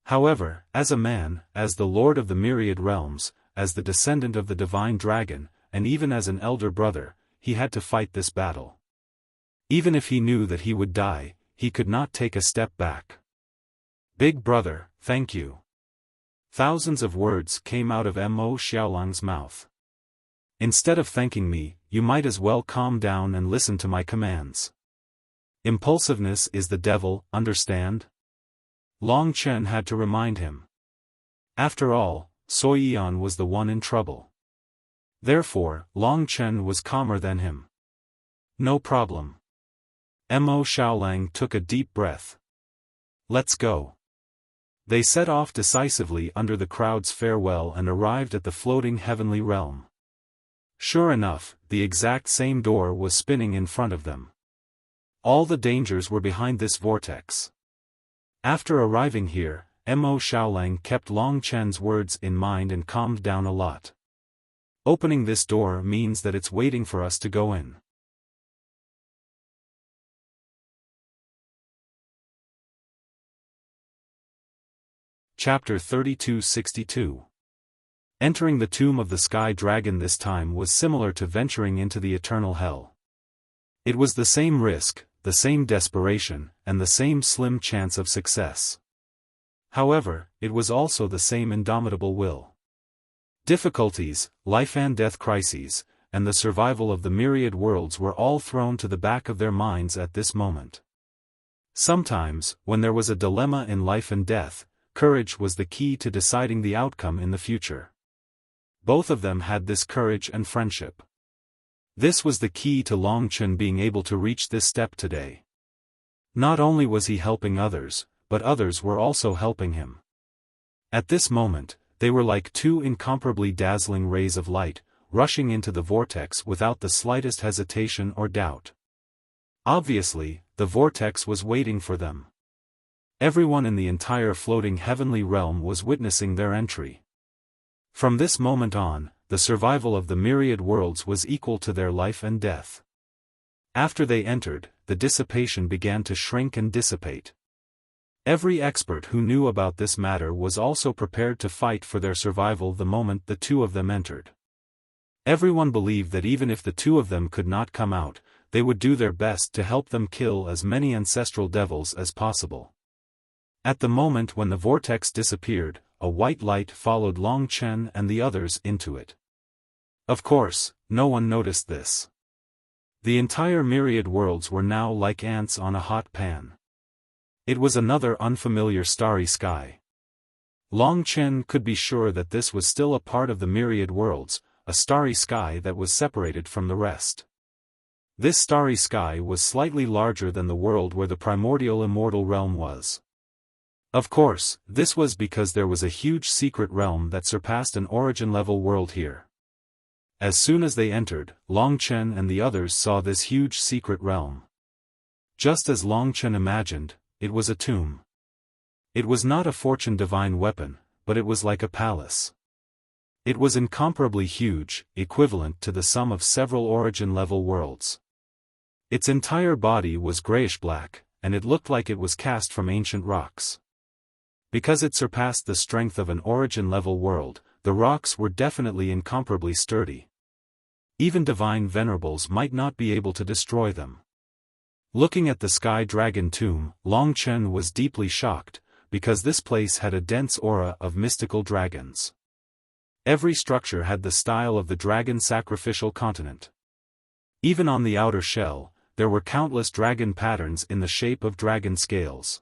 However, as a man, as the Lord of the Myriad Realms, as the descendant of the Divine Dragon, and even as an elder brother, he had to fight this battle. Even if he knew that he would die, he could not take a step back. Big brother, thank you. Thousands of words came out of Mo Xiaolang's mouth. Instead of thanking me, you might as well calm down and listen to my commands. Impulsiveness is the devil, understand? Long Chen had to remind him. After all, Soyian was the one in trouble. Therefore, Long Chen was calmer than him. No problem. Mo Xiaolang took a deep breath. Let's go. They set off decisively under the crowd's farewell and arrived at the floating heavenly realm. Sure enough, the exact same door was spinning in front of them. All the dangers were behind this vortex. After arriving here, Mo Xiaolang kept Long Chen's words in mind and calmed down a lot. Opening this door means that it's waiting for us to go in. Chapter 3262. Entering the tomb of the Sky Dragon this time was similar to venturing into the eternal hell. It was the same risk, the same desperation, and the same slim chance of success. However, it was also the same indomitable will. Difficulties, life and death crises, and the survival of the myriad worlds were all thrown to the back of their minds at this moment. Sometimes, when there was a dilemma in life and death, courage was the key to deciding the outcome in the future. Both of them had this courage and friendship. This was the key to Long Chen being able to reach this step today. Not only was he helping others, but others were also helping him. At this moment, they were like two incomparably dazzling rays of light, rushing into the vortex without the slightest hesitation or doubt. Obviously, the vortex was waiting for them. Everyone in the entire floating heavenly realm was witnessing their entry. From this moment on, the survival of the myriad worlds was equal to their life and death. After they entered, the dissipation began to shrink and dissipate. Every expert who knew about this matter was also prepared to fight for their survival the moment the two of them entered. Everyone believed that even if the two of them could not come out, they would do their best to help them kill as many ancestral devils as possible. At the moment when the vortex disappeared, a white light followed Long Chen and the others into it. Of course, no one noticed this. The entire myriad worlds were now like ants on a hot pan. It was another unfamiliar starry sky. Long Chen could be sure that this was still a part of the myriad worlds, a starry sky that was separated from the rest. This starry sky was slightly larger than the world where the primordial immortal realm was. Of course, this was because there was a huge secret realm that surpassed an origin-level world here. As soon as they entered, Long Chen and the others saw this huge secret realm. Just as Long Chen imagined, it was a tomb. It was not a fortune divine weapon, but it was like a palace. It was incomparably huge, equivalent to the sum of several origin-level worlds. Its entire body was grayish-black, and it looked like it was cast from ancient rocks. Because it surpassed the strength of an origin-level world, the rocks were definitely incomparably sturdy. Even divine venerables might not be able to destroy them. Looking at the Sky Dragon tomb, Long Chen was deeply shocked, because this place had a dense aura of mystical dragons. Every structure had the style of the dragon sacrificial continent. Even on the outer shell, there were countless dragon patterns in the shape of dragon scales.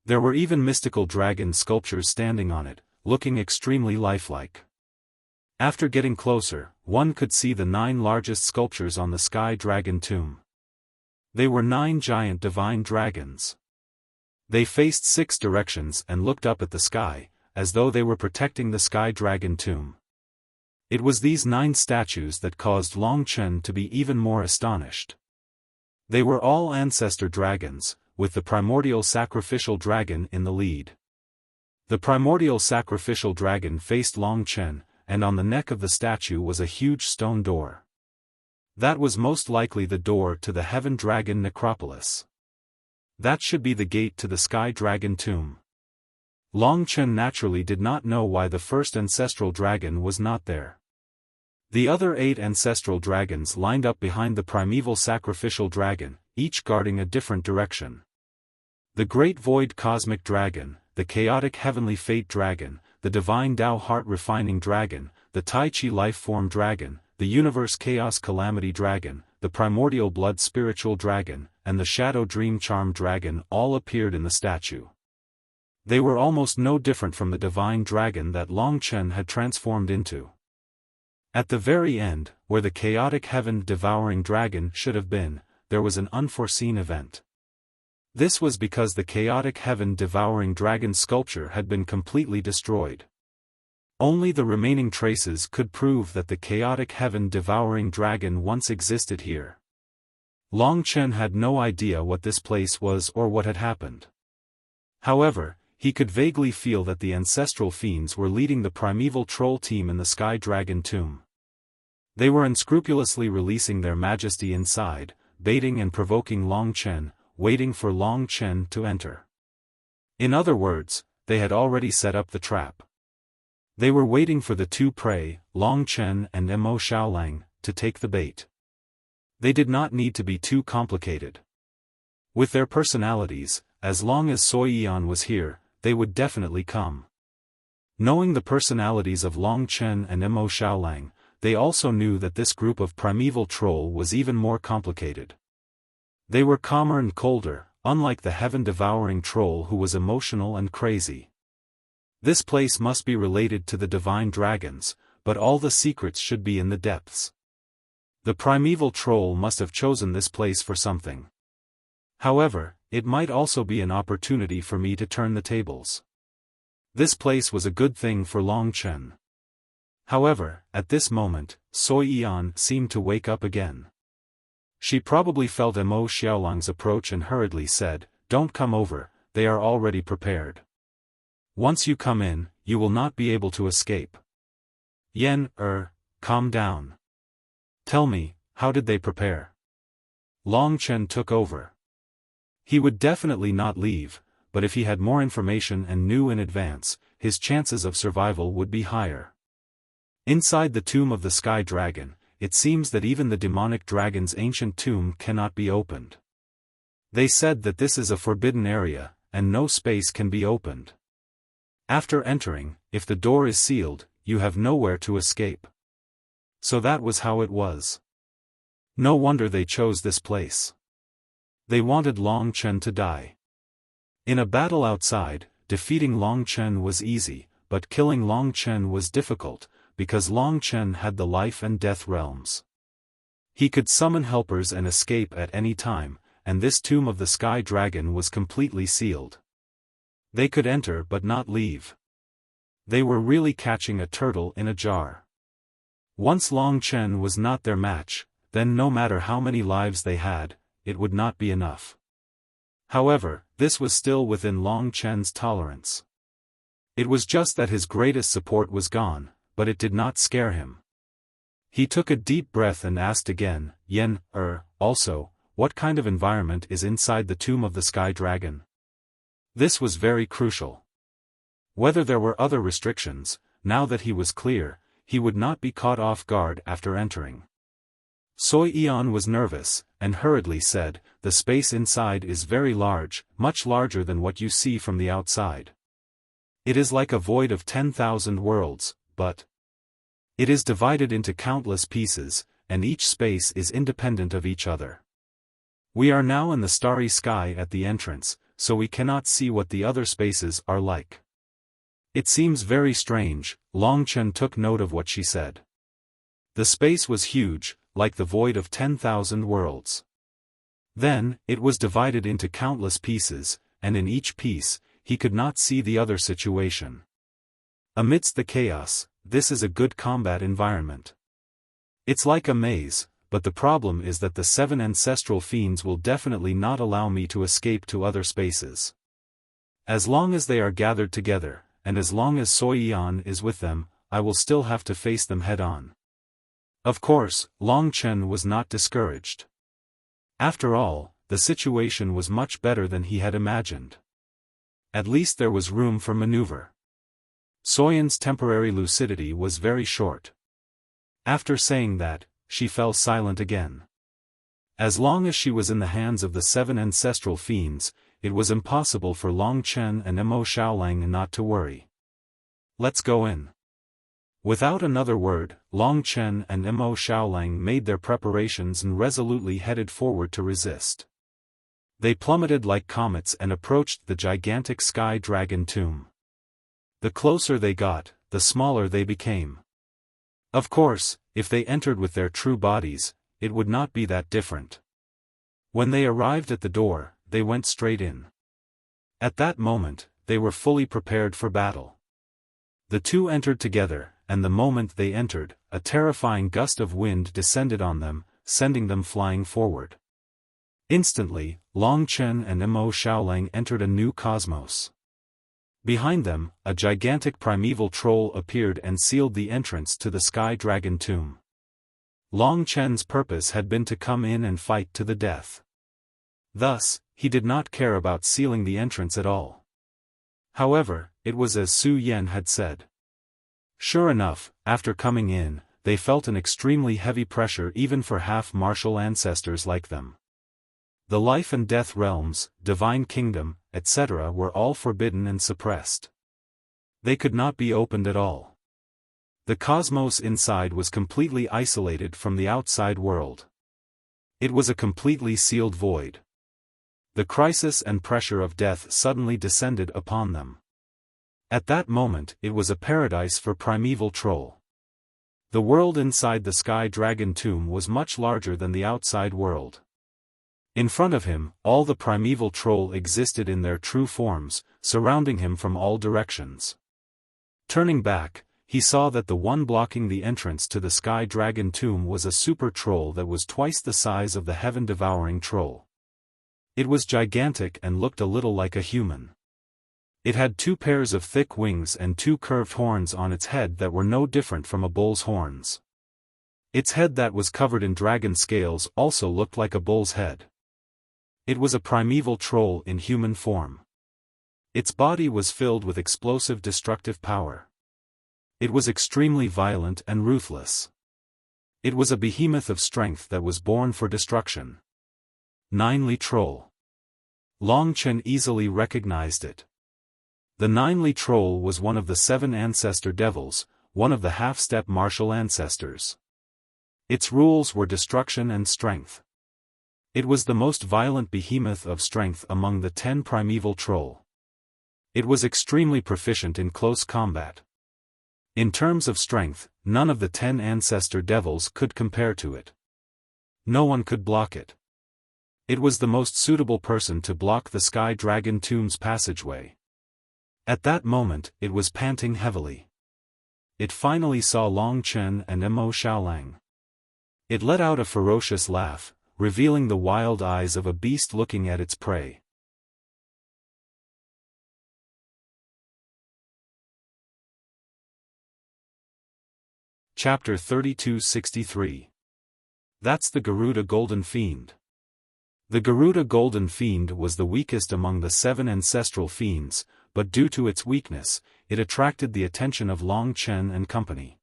There were even mystical dragon sculptures standing on it, looking extremely lifelike. After getting closer, one could see the 9 largest sculptures on the Sky Dragon tomb. They were 9 giant divine dragons. They faced 6 directions and looked up at the sky, as though they were protecting the Sky Dragon tomb. It was these 9 statues that caused Long Chen to be even more astonished. They were all ancestor dragons, with the primordial sacrificial dragon in the lead. The primordial sacrificial dragon faced Long Chen, and on the neck of the statue was a huge stone door. That was most likely the door to the Heaven Dragon Necropolis. That should be the gate to the Sky Dragon tomb. Long Chen naturally did not know why the first ancestral dragon was not there. The other 8 ancestral dragons lined up behind the primeval sacrificial dragon, each guarding a different direction. The Great Void Cosmic Dragon, the Chaotic Heavenly Fate Dragon, the Divine Tao Heart Refining Dragon, the Tai Chi Life Form Dragon, the Universe Chaos Calamity Dragon, the Primordial Blood Spiritual Dragon, and the Shadow Dream Charm Dragon all appeared in the statue. They were almost no different from the divine dragon that Long Chen had transformed into. At the very end, where the chaotic heaven-devouring dragon should have been, there was an unforeseen event. This was because the chaotic heaven-devouring dragon sculpture had been completely destroyed. Only the remaining traces could prove that the chaotic heaven-devouring dragon once existed here. Long Chen had no idea what this place was or what had happened. However, he could vaguely feel that the ancestral fiends were leading the primeval troll team in the Sky Dragon tomb. They were unscrupulously releasing their majesty inside, baiting and provoking Long Chen, waiting for Long Chen to enter. In other words, they had already set up the trap. They were waiting for the two prey, Long Chen and Mo Xiaolang, to take the bait. They did not need to be too complicated. With their personalities, as long as Sui Yan was here, they would definitely come. Knowing the personalities of Long Chen and Mo Xiaolang, they also knew that this group of primeval troll was even more complicated. They were calmer and colder, unlike the heaven-devouring troll who was emotional and crazy. This place must be related to the divine dragons, but all the secrets should be in the depths. The primeval troll must have chosen this place for something. However, it might also be an opportunity for me to turn the tables. This place was a good thing for Long Chen. However, at this moment, Sui Yan seemed to wake up again. She probably felt Mo Xiaolang's approach and hurriedly said, "Don't come over, they are already prepared. Once you come in, you will not be able to escape." Yen, calm down. Tell me, how did they prepare? Long Chen took over. He would definitely not leave, but if he had more information and knew in advance, his chances of survival would be higher. Inside the tomb of the Sky Dragon, it seems that even the demonic dragon's ancient tomb cannot be opened. They said that this is a forbidden area, and no space can be opened. After entering, if the door is sealed, you have nowhere to escape. So that was how it was. No wonder they chose this place. They wanted Long Chen to die. In a battle outside, defeating Long Chen was easy, but killing Long Chen was difficult, because Long Chen had the life and death realms. He could summon helpers and escape at any time, and this tomb of the Sky Dragon was completely sealed. They could enter but not leave. They were really catching a turtle in a jar. Once Long Chen was not their match, then no matter how many lives they had, it would not be enough. However, this was still within Long Chen's tolerance. It was just that his greatest support was gone, but it did not scare him. He took a deep breath and asked again, "Yen, also, what kind of environment is inside the tomb of the Sky Dragon?" This was very crucial. Whether there were other restrictions, now that he was clear, he would not be caught off guard after entering. Sui Yan was nervous, and hurriedly said, "The space inside is very large, much larger than what you see from the outside. It is like a void of 10,000 worlds, but it is divided into countless pieces, and each space is independent of each other. We are now in the starry sky at the entrance, so we cannot see what the other spaces are like." It seems very strange. Long Chen took note of what she said. The space was huge, like the void of 10,000 worlds. Then, it was divided into countless pieces, and in each piece, he could not see the other situation. Amidst the chaos, this is a good combat environment. It's like a maze, but the problem is that the 7 ancestral fiends will definitely not allow me to escape to other spaces. As long as they are gathered together, and as long as Sui Yan is with them, I will still have to face them head-on. Of course, Long Chen was not discouraged. After all, the situation was much better than he had imagined. At least there was room for maneuver. Soyan's temporary lucidity was very short. After saying that, she fell silent again. As long as she was in the hands of the 7 ancestral fiends, it was impossible for Long Chen and Mo Xiaolang not to worry. "Let's go in." Without another word, Long Chen and Mo Xiaolang made their preparations and resolutely headed forward to resist. They plummeted like comets and approached the gigantic sky dragon tomb. The closer they got, the smaller they became. Of course, if they entered with their true bodies, it would not be that different. When they arrived at the door, they went straight in. At that moment, they were fully prepared for battle. The two entered together, and the moment they entered, a terrifying gust of wind descended on them, sending them flying forward. Instantly, Long Chen and Mo Xiaolang entered a new cosmos. Behind them, a gigantic primeval troll appeared and sealed the entrance to the Sky Dragon tomb. Long Chen's purpose had been to come in and fight to the death. Thus, he did not care about sealing the entrance at all. However, it was as Su Yan had said. Sure enough, after coming in, they felt an extremely heavy pressure even for half-martial ancestors like them. The life and death realms, divine kingdom, etc. were all forbidden and suppressed. They could not be opened at all. The cosmos inside was completely isolated from the outside world. It was a completely sealed void. The crisis and pressure of death suddenly descended upon them. At that moment it was a paradise for primeval troll. The world inside the Sky Dragon tomb was much larger than the outside world. In front of him, all the primeval troll existed in their true forms, surrounding him from all directions. Turning back, he saw that the one blocking the entrance to the Sky Dragon tomb was a super troll that was twice the size of the heaven-devouring troll. It was gigantic and looked a little like a human. It had 2 pairs of thick wings and 2 curved horns on its head that were no different from a bull's horns. Its head that was covered in dragon scales also looked like a bull's head. It was a primeval troll in human form. Its body was filled with explosive destructive power. It was extremely violent and ruthless. It was a behemoth of strength that was born for destruction. Ninely Troll. Long Chen easily recognized it. The Ninely Troll was one of the 7 ancestor devils, one of the half-step martial ancestors. Its rules were destruction and strength. It was the most violent behemoth of strength among the 10 primeval troll. It was extremely proficient in close combat. In terms of strength, none of the 10 ancestor devils could compare to it. No one could block it. It was the most suitable person to block the Sky Dragon tomb's passageway. At that moment, it was panting heavily. It finally saw Long Chen and Mo Xiaolang. It let out a ferocious laugh, revealing the wild eyes of a beast looking at its prey. Chapter 3263. That's the Garuda Golden Fiend. The Garuda Golden Fiend was the weakest among the 7 ancestral fiends, but due to its weakness, it attracted the attention of Long Chen and company.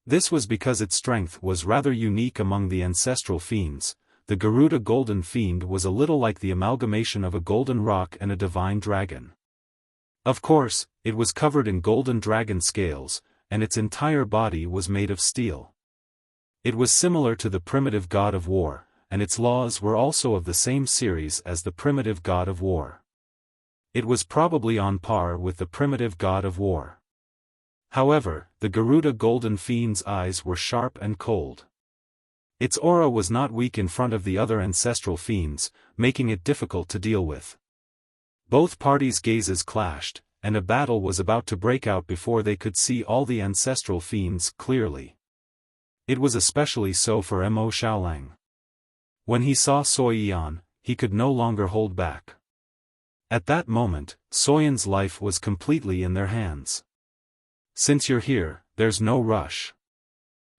This was because its strength was rather unique among the ancestral fiends. The Garuda Golden Fiend was a little like the amalgamation of a golden rock and a divine dragon. Of course, it was covered in golden dragon scales, and its entire body was made of steel. It was similar to the primitive god of war, and its laws were also of the same series as the primitive god of war. It was probably on par with the primitive god of war. However, the Garuda Golden Fiend's eyes were sharp and cold. Its aura was not weak in front of the other ancestral fiends, making it difficult to deal with. Both parties' gazes clashed, and a battle was about to break out before they could see all the ancestral fiends clearly. It was especially so for Mo Xiaolang. When he saw Soyan, he could no longer hold back. At that moment, Soyan's life was completely in their hands. Since you're here, there's no rush.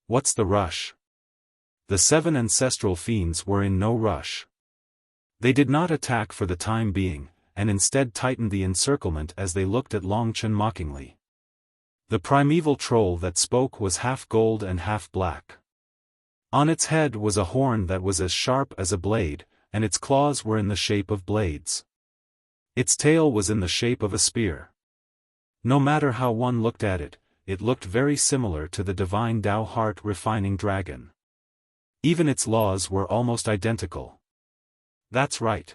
What's the rush? The 7 ancestral fiends were in no rush. They did not attack for the time being, and instead tightened the encirclement as they looked at Long Chen mockingly. The primeval troll that spoke was half gold and half black. On its head was a horn that was as sharp as a blade, and its claws were in the shape of blades. Its tail was in the shape of a spear. No matter how one looked at it, it looked very similar to the divine Tao heart refining dragon. Even its laws were almost identical. That's right.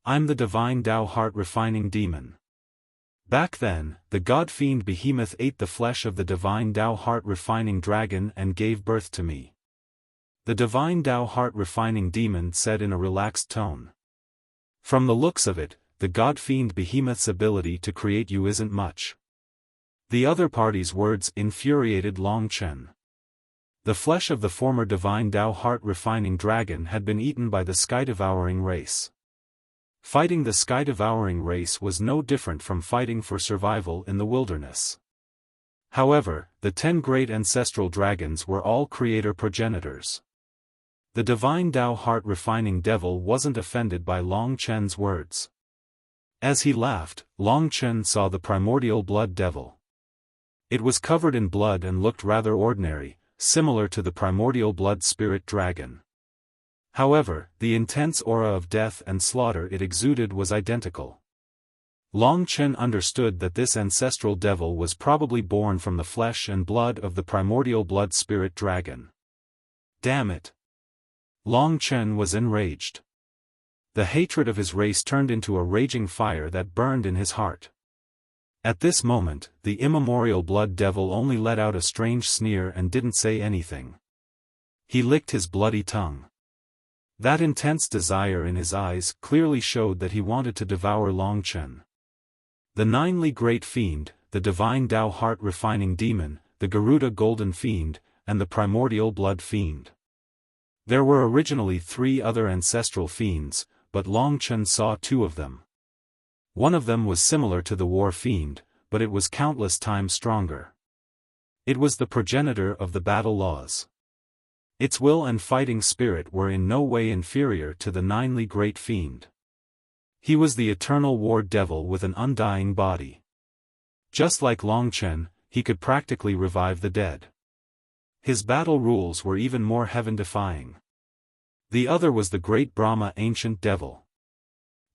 I'm the divine Tao heart refining demon. Back then, the god-fiend behemoth ate the flesh of the divine Tao heart refining dragon and gave birth to me. The divine Tao heart refining demon said in a relaxed tone. From the looks of it, the god-fiend behemoth's ability to create you isn't much. The other party's words infuriated Long Chen. The flesh of the former divine Tao heart refining dragon had been eaten by the sky-devouring race. Fighting the sky-devouring race was no different from fighting for survival in the wilderness. However, the 10 great ancestral dragons were all creator progenitors. The divine Tao heart refining devil wasn't offended by Long Chen's words. As he laughed, Long Chen saw the primordial blood devil. It was covered in blood and looked rather ordinary, similar to the primordial blood spirit dragon. However, the intense aura of death and slaughter it exuded was identical. Long Chen understood that this ancestral devil was probably born from the flesh and blood of the primordial blood spirit dragon. Damn it! Long Chen was enraged. The hatred of his race turned into a raging fire that burned in his heart. At this moment, the immemorial blood devil only let out a strange sneer and didn't say anything. He licked his bloody tongue. That intense desire in his eyes clearly showed that he wanted to devour Long Chen. The ninely great fiend, the divine Tao heart refining demon, the Garuda golden fiend, and the primordial blood fiend. There were originally 3 other ancestral fiends, but Long Chen saw 2 of them. One of them was similar to the war fiend, but it was countless times stronger. It was the progenitor of the battle laws. Its will and fighting spirit were in no way inferior to the ninely great fiend. He was the eternal war devil with an undying body. Just like Long Chen, he could practically revive the dead. His battle rules were even more heaven-defying. The other was the great Brahma ancient devil.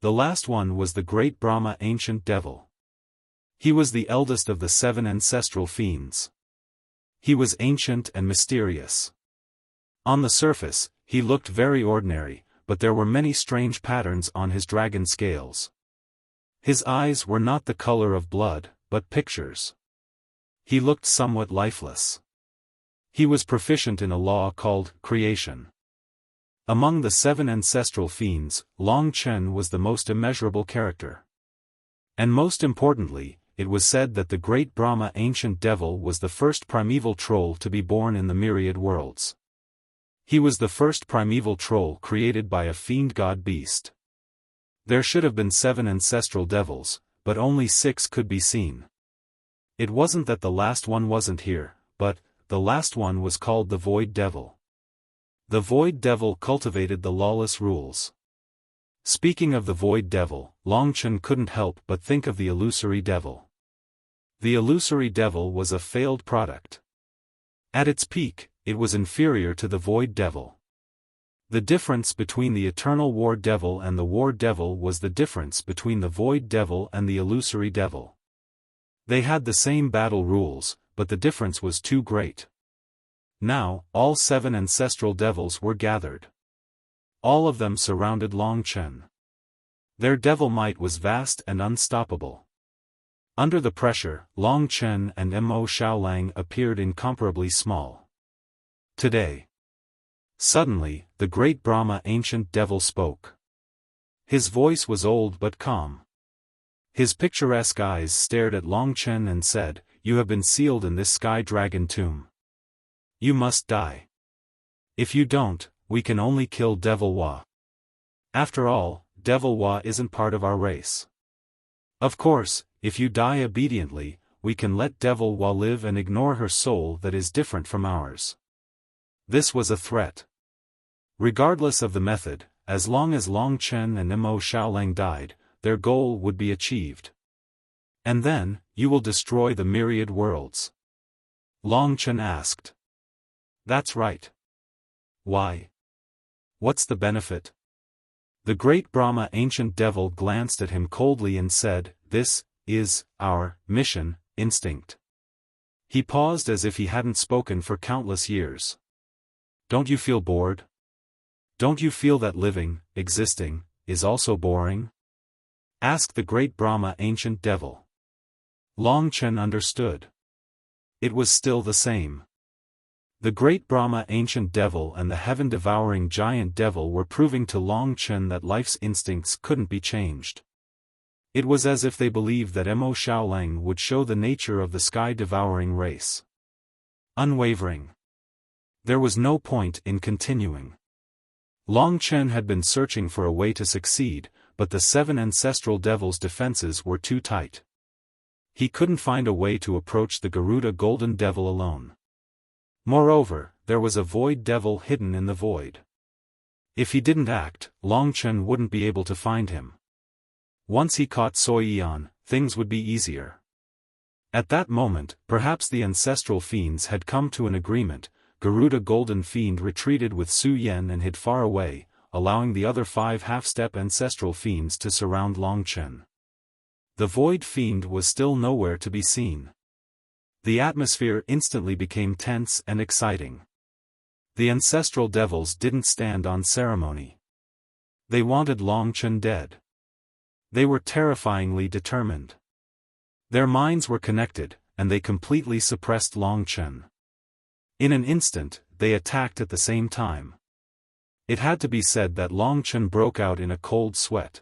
The last one was the great Brahma ancient devil. He was the eldest of the 7 ancestral fiends. He was ancient and mysterious. On the surface, he looked very ordinary, but there were many strange patterns on his dragon scales. His eyes were not the color of blood, but pictures. He looked somewhat lifeless. He was proficient in a law called creation. Among the 7 ancestral fiends, Long Chen was the most immeasurable character. And most importantly, it was said that the great Brahma ancient devil was the first primeval troll to be born in the myriad worlds. He was the first primeval troll created by a fiend god beast. There should have been 7 ancestral devils, but only 6 could be seen. It wasn't that the last one wasn't here, but the last one was called the Void Devil. The Void Devil cultivated the lawless rules. Speaking of the Void Devil, Long Chen couldn't help but think of the Illusory Devil. The Illusory Devil was a failed product. At its peak, it was inferior to the Void Devil. The difference between the Eternal War Devil and the War Devil was the difference between the Void Devil and the Illusory Devil. They had the same battle rules, but the difference was too great. Now, all 7 ancestral devils were gathered. All of them surrounded Long Chen. Their devil might was vast and unstoppable. Under the pressure, Long Chen and Mo Xiaolang appeared incomparably small. Today. Suddenly, the great Brahma ancient devil spoke. His voice was old but calm. His picturesque eyes stared at Long Chen and said, "You have been sealed in this sky dragon tomb. You must die. If you don't, we can only kill Devil Hua. After all, Devil Hua isn't part of our race. Of course, if you die obediently, we can let Devil Hua live and ignore her soul that is different from ours." This was a threat. Regardless of the method, as long as Long Chen and Mo Xiaolang died, their goal would be achieved. "And then, you will destroy the myriad worlds?" Long Chen asked. "That's right." "Why? What's the benefit?" The great Brahma ancient devil glanced at him coldly and said, "This is our mission instinct. He paused as if he hadn't spoken for countless years. Don't you feel bored? Don't you feel that living, existing, is also boring? Asked the great Brahma ancient devil. Long Chen understood. It was still the same. The great Brahma ancient devil and the heaven-devouring giant devil were proving to Long Chen that life's instincts couldn't be changed. It was as if they believed that Mo Xiaolang would show the nature of the sky-devouring race. Unwavering. There was no point in continuing. Long Chen had been searching for a way to succeed, but the 7 ancestral devils' defenses were too tight. He couldn't find a way to approach the Garuda Golden Devil alone. Moreover, there was a void devil hidden in the void. If he didn't act, Long Chen wouldn't be able to find him. Once he caught Soyan, things would be easier. At that moment, perhaps the ancestral fiends had come to an agreement. Garuda Golden Fiend retreated with Su Yan and hid far away, allowing the other 5 half-step ancestral fiends to surround Long Chen. The Void Fiend was still nowhere to be seen. The atmosphere instantly became tense and exciting. The ancestral devils didn't stand on ceremony. They wanted Long Chen dead. They were terrifyingly determined. Their minds were connected, and they completely suppressed Long Chen. In an instant, they attacked at the same time. It had to be said that Long Chen broke out in a cold sweat.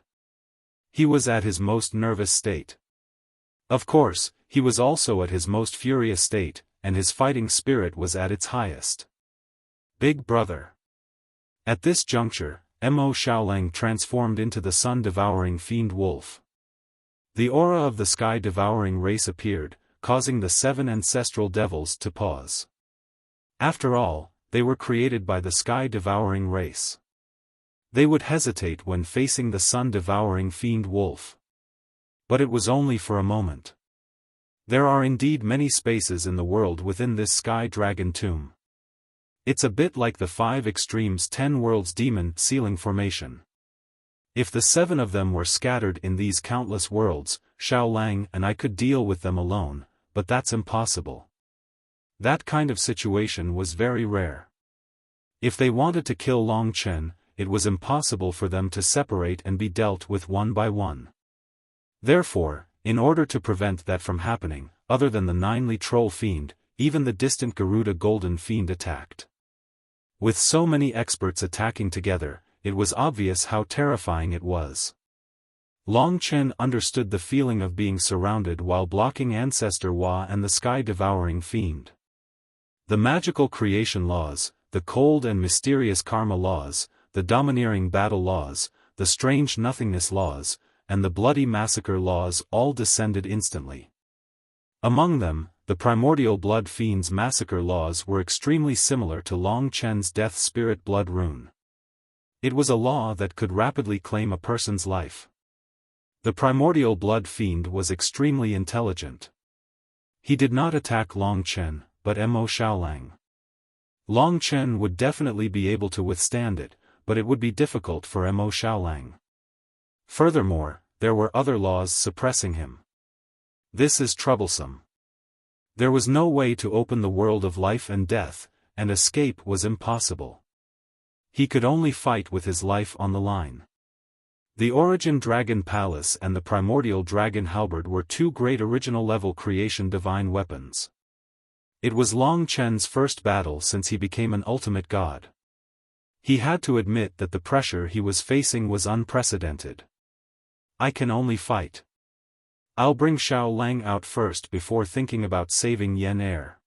He was at his most nervous state. Of course, he was also at his most furious state, and his fighting spirit was at its highest. Big Brother. At this juncture, Mo Xiaolang transformed into the sun-devouring fiend wolf. The aura of the sky-devouring race appeared, causing the 7 ancestral devils to pause. After all, they were created by the sky-devouring race. They would hesitate when facing the sun-devouring fiend wolf. But it was only for a moment. There are indeed many spaces in the world within this sky dragon tomb. It's a bit like the 5 extremes 10 worlds demon ceiling formation. If the 7 of them were scattered in these countless worlds, Xiaolang and I could deal with them alone, but that's impossible. That kind of situation was very rare. If they wanted to kill Long Chen, it was impossible for them to separate and be dealt with one by one. Therefore, in order to prevent that from happening, other than the 9-ly troll fiend, even the distant Garuda Golden Fiend attacked. With so many experts attacking together, it was obvious how terrifying it was. Long Chen understood the feeling of being surrounded while blocking Ancestor Hua and the sky-devouring fiend. The magical creation laws, the cold and mysterious karma laws, the domineering battle laws, the strange nothingness laws, and the bloody massacre laws all descended instantly. Among them, the primordial blood fiend's massacre laws were extremely similar to Long Chen's death spirit blood rune. It was a law that could rapidly claim a person's life. The primordial blood fiend was extremely intelligent. He did not attack Long Chen, but Mo Xiaolang. Long Chen would definitely be able to withstand it, but it would be difficult for Mo Xiaolang. Furthermore, there were other laws suppressing him. This is troublesome. There was no way to open the world of life and death, and escape was impossible. He could only fight with his life on the line. The Origin Dragon Palace and the Primordial Dragon Halberd were 2 great original-level creation divine weapons. It was Long Chen's first battle since he became an ultimate god. He had to admit that the pressure he was facing was unprecedented. I can only fight. I'll bring Xiaolang out first before thinking about saving Yen Air.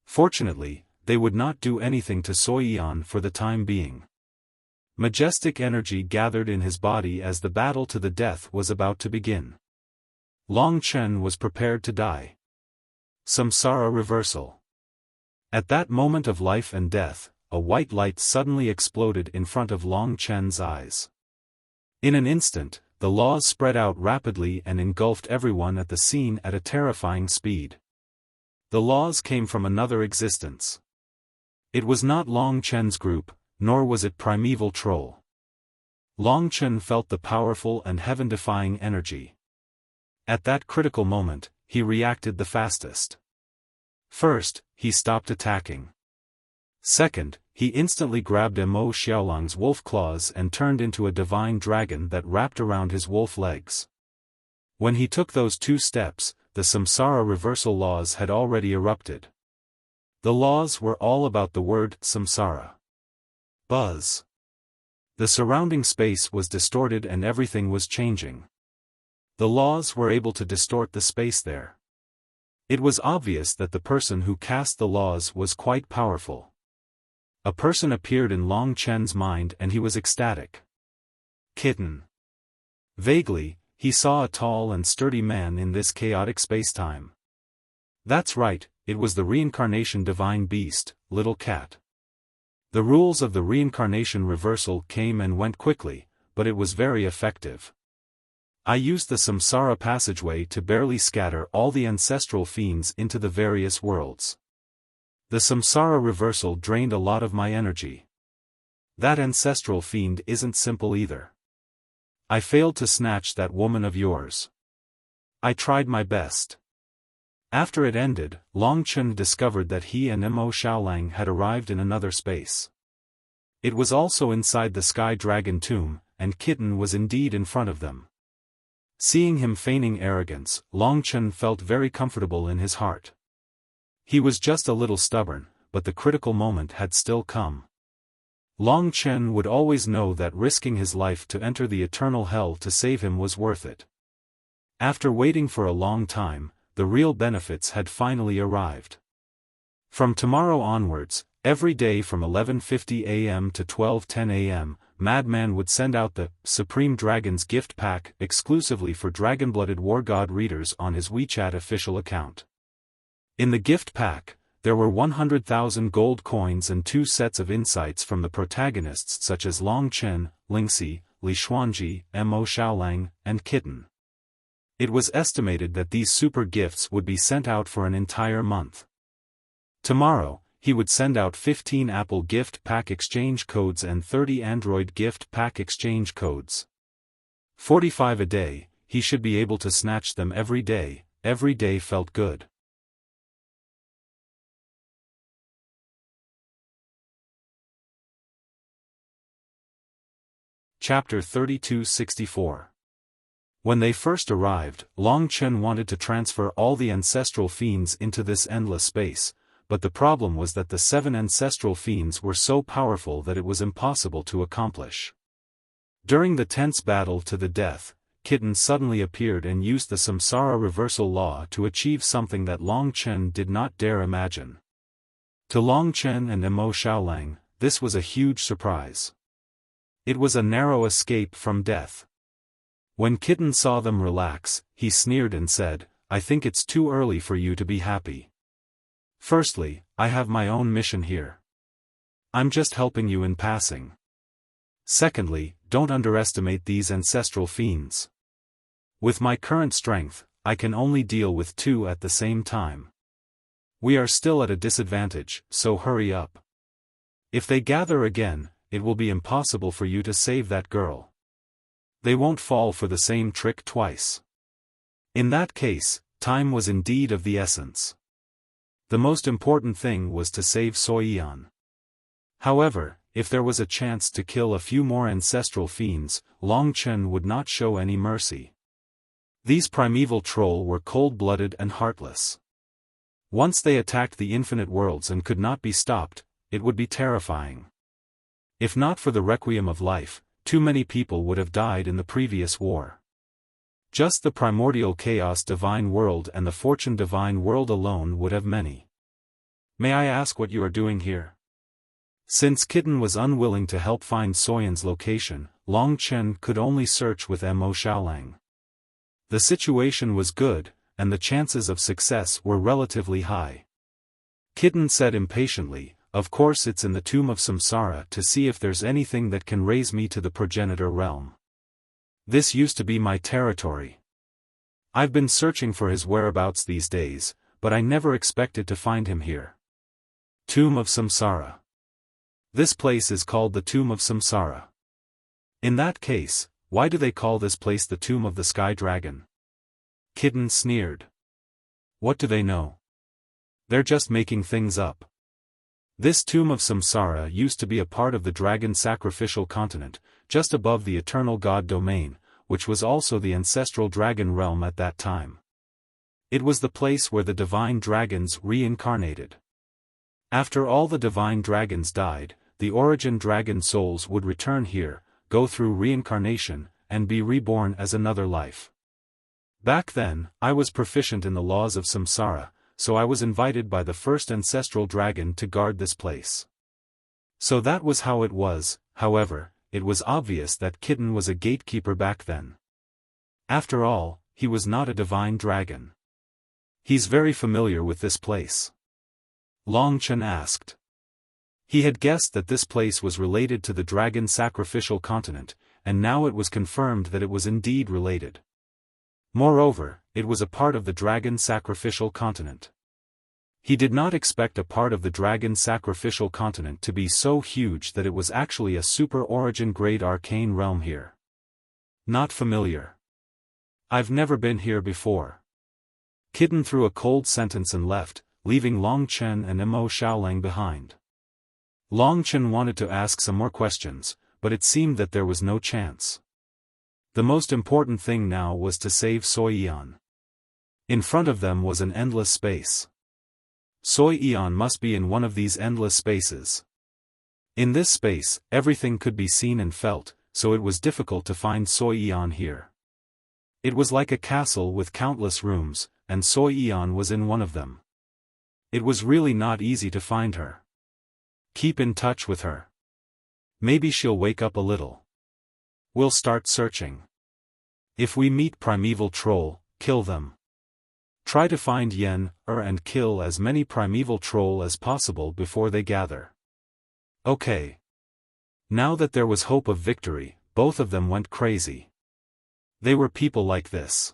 Fortunately, they would not do anything to Soyan for the time being. Majestic energy gathered in his body as the battle to the death was about to begin. Long Chen was prepared to die. Samsara reversal. At that moment of life and death, a white light suddenly exploded in front of Long Chen's eyes. In an instant, the laws spread out rapidly and engulfed everyone at the scene at a terrifying speed. The laws came from another existence. It was not Long Chen's group, nor was it primeval troll. Long Chen felt the powerful and heaven-defying energy. At that critical moment, he reacted the fastest. First, he stopped attacking. Second, he instantly grabbed Mo Xiaolang's wolf claws and turned into a divine dragon that wrapped around his wolf legs. When he took those 2 steps, the samsara reversal laws had already erupted. The laws were all about the word samsara. Buzz. The surrounding space was distorted and everything was changing. The laws were able to distort the space there. It was obvious that the person who cast the laws was quite powerful. A person appeared in Long Chen's mind and he was ecstatic. Kitten. Vaguely, he saw a tall and sturdy man in this chaotic spacetime. That's right, it was the reincarnation divine beast, Little Cat. The rules of the reincarnation reversal came and went quickly, but it was very effective. I used the samsara passageway to barely scatter all the ancestral fiends into the various worlds. The samsara reversal drained a lot of my energy. That ancestral fiend isn't simple either. I failed to snatch that woman of yours. I tried my best. After it ended, Long Chen discovered that he and Mo Xiaolang had arrived in another space. It was also inside the Sky Dragon tomb, and Kitten was indeed in front of them. Seeing him feigning arrogance, Long Chen felt very comfortable in his heart. He was just a little stubborn, but the critical moment had still come. Long Chen would always know that risking his life to enter the eternal hell to save him was worth it. After waiting for a long time, the real benefits had finally arrived. From tomorrow onwards, every day from 11:50 a.m. to 12:10 a.m., Madman would send out the Supreme Dragon's gift pack exclusively for Dragon-blooded War God readers on his WeChat official account. In the gift pack, there were 100,000 gold coins and 2 sets of insights from the protagonists such as Long Chen, Lingxi, Li Xuanji, Mo Xiaolang, and Kitten. It was estimated that these super gifts would be sent out for an entire month. Tomorrow, he would send out 15 Apple gift pack exchange codes and 30 Android gift pack exchange codes. 45 a day, he should be able to snatch them every day felt good. Chapter 3264. When they first arrived, Long Chen wanted to transfer all the ancestral fiends into this endless space, but the problem was that the 7 ancestral fiends were so powerful that it was impossible to accomplish. During the tense battle to the death, Kitten suddenly appeared and used the samsara reversal law to achieve something that Long Chen did not dare imagine. To Long Chen and Mo Xiaolang, this was a huge surprise. It was a narrow escape from death. When Kitten saw them relax, he sneered and said, "I think it's too early for you to be happy. Firstly, I have my own mission here. I'm just helping you in passing. Secondly, don't underestimate these ancestral fiends. With my current strength, I can only deal with 2 at the same time. We are still at a disadvantage, so hurry up. If they gather again, it will be impossible for you to save that girl. They won't fall for the same trick twice. In that case, time was indeed of the essence. The most important thing was to save Soyan. However, if there was a chance to kill a few more ancestral fiends, Long Chen would not show any mercy. These primeval troll were cold-blooded and heartless. Once they attacked the infinite worlds and could not be stopped, it would be terrifying. If not for the requiem of life, too many people would have died in the previous war. Just the primordial chaos divine world and the fortune divine world alone would have many. May I ask what you are doing here? Since Kitten was unwilling to help find Soyan's location, Long Chen could only search with Mo Xiaolang. The situation was good, and the chances of success were relatively high. Kitten said impatiently, "Of course it's in the tomb of Samsara to see if there's anything that can raise me to the progenitor realm. This used to be my territory. I've been searching for his whereabouts these days, but I never expected to find him here." Tomb of Samsara. This place is called the Tomb of Samsara. In that case, why do they call this place the Tomb of the Sky Dragon? Kitten sneered. What do they know? They're just making things up. This tomb of Samsara used to be a part of the dragon sacrificial continent, just above the eternal god domain, which was also the ancestral dragon realm at that time. It was the place where the divine dragons reincarnated. After all the divine dragons died, the origin dragon souls would return here, go through reincarnation, and be reborn as another life. Back then, I was proficient in the laws of Samsara, so I was invited by the first ancestral dragon to guard this place. So that was how it was. However, it was obvious that Kitten was a gatekeeper back then. After all, he was not a divine dragon. He's very familiar with this place. Long Chen asked. He had guessed that this place was related to the dragon sacrificial continent, and now it was confirmed that it was indeed related. Moreover, it was a part of the dragon sacrificial continent. He did not expect a part of the dragon sacrificial continent to be so huge that it was actually a super origin grade arcane realm here. Not familiar. I've never been here before. Kitten threw a cold sentence and left, leaving Long Chen and Mo Xiaolang behind. Long Chen wanted to ask some more questions, but it seemed that there was no chance. The most important thing now was to save Sui Yan. In front of them was an endless space. Sui Yan must be in one of these endless spaces. In this space, everything could be seen and felt, so it was difficult to find Sui Yan here. It was like a castle with countless rooms, and Sui Yan was in one of them. It was really not easy to find her. Keep in touch with her. Maybe she'll wake up a little. We'll start searching. If we meet primeval troll, kill them. Try to find Yen, and kill as many primeval troll as possible before they gather. Okay. Now that there was hope of victory, both of them went crazy. They were people like this.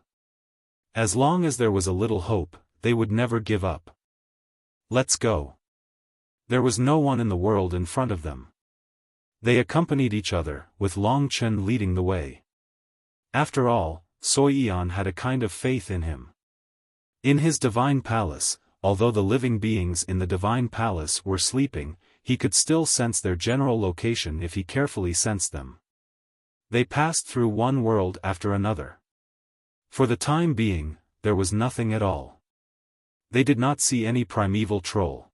As long as there was a little hope, they would never give up. Let's go. There was no one in the world in front of them. They accompanied each other, with Long Chen leading the way. After all, Sui Yan had a kind of faith in him. In his divine palace, although the living beings in the divine palace were sleeping, he could still sense their general location if he carefully sensed them. They passed through one world after another. For the time being, there was nothing at all. They did not see any primeval troll.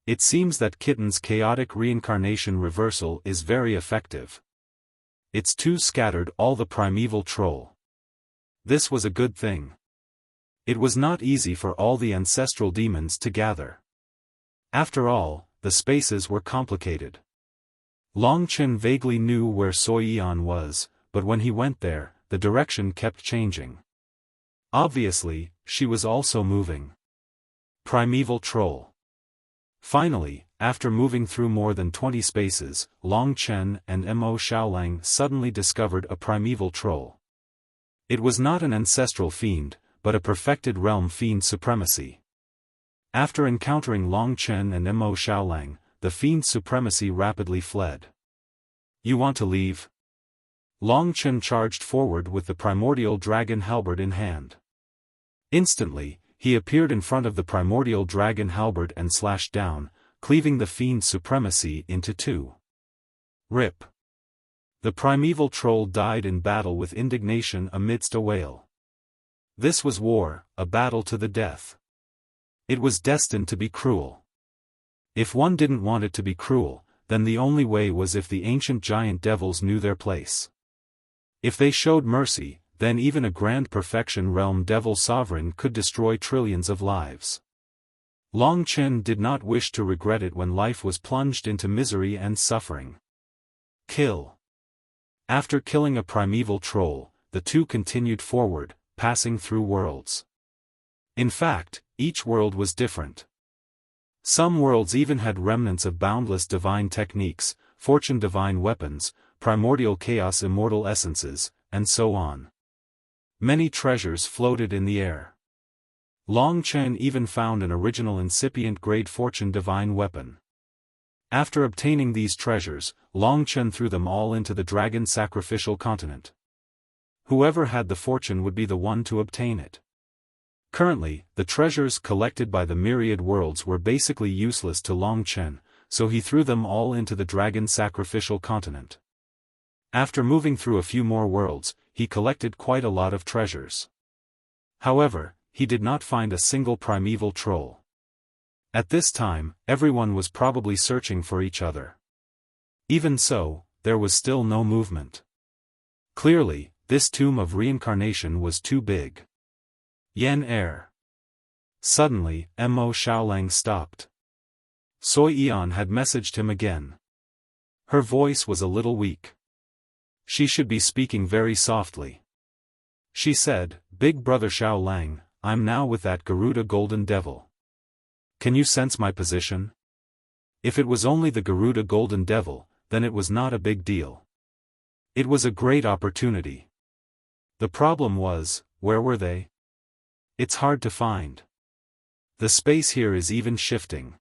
It seems that Kitten's chaotic reincarnation reversal is very effective. It's too scattered all the primeval troll. This was a good thing. It was not easy for all the ancestral demons to gather. After all, the spaces were complicated. Long Chen vaguely knew where Sui Yan was, but when he went there, the direction kept changing. Obviously, she was also moving. Primeval troll. Finally, after moving through more than 20 spaces, Long Chen and Mo Xiaolang suddenly discovered a primeval troll. It was not an ancestral fiend, but a perfected realm fiend supremacy. After encountering Long Chen and Mo Xiaolang, the fiend supremacy rapidly fled. You want to leave? Long Chen charged forward with the primordial dragon halberd in hand. Instantly, he appeared in front of the primordial dragon halberd and slashed down, cleaving the fiend's supremacy into two. Rip. The primeval troll died in battle with indignation amidst a wail. This was war, a battle to the death. It was destined to be cruel. If one didn't want it to be cruel, then the only way was if the ancient giant devils knew their place. If they showed mercy, then even a grand perfection realm devil sovereign could destroy trillions of lives. Long Chen did not wish to regret it when life was plunged into misery and suffering. Kill. After killing a primeval troll, the two continued forward, passing through worlds. In fact, each world was different. Some worlds even had remnants of boundless divine techniques, fortune divine weapons, primordial chaos immortal essences, and so on. Many treasures floated in the air. Long Chen even found an original incipient grade fortune divine weapon. After obtaining these treasures, Long Chen threw them all into the dragon sacrificial continent. Whoever had the fortune would be the one to obtain it. Currently, the treasures collected by the myriad worlds were basically useless to Long Chen, so he threw them all into the dragon sacrificial continent. After moving through a few more worlds, he collected quite a lot of treasures. However, he did not find a single primeval troll. At this time, everyone was probably searching for each other. Even so, there was still no movement. Clearly, this tomb of reincarnation was too big. Yen air. Suddenly, Mo Xiaolang stopped. Soi Yan had messaged him again. Her voice was a little weak. She should be speaking very softly. She said, "Big brother Xiaolang, I'm now with that Garuda Golden Devil. Can you sense my position?" If it was only the Garuda Golden Devil, then it was not a big deal. It was a great opportunity. The problem was, where were they? It's hard to find. The space here is even shifting.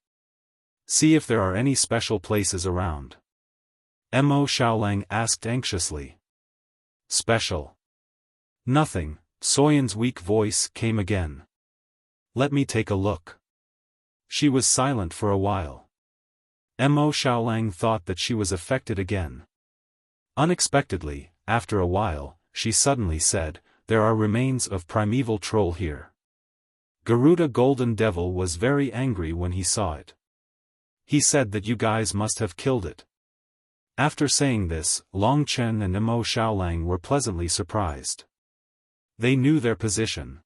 See if there are any special places around. Mo Xiaolang asked anxiously. Special? Nothing, Soyan's weak voice came again. Let me take a look. She was silent for a while. Mo Xiaolang thought that she was affected again. Unexpectedly, after a while, she suddenly said, "There are remains of primeval troll here." Garuda Golden Devil was very angry when he saw it. He said that you guys must have killed it. After saying this, Long Chen and Mo Xiaolang were pleasantly surprised. They knew their position.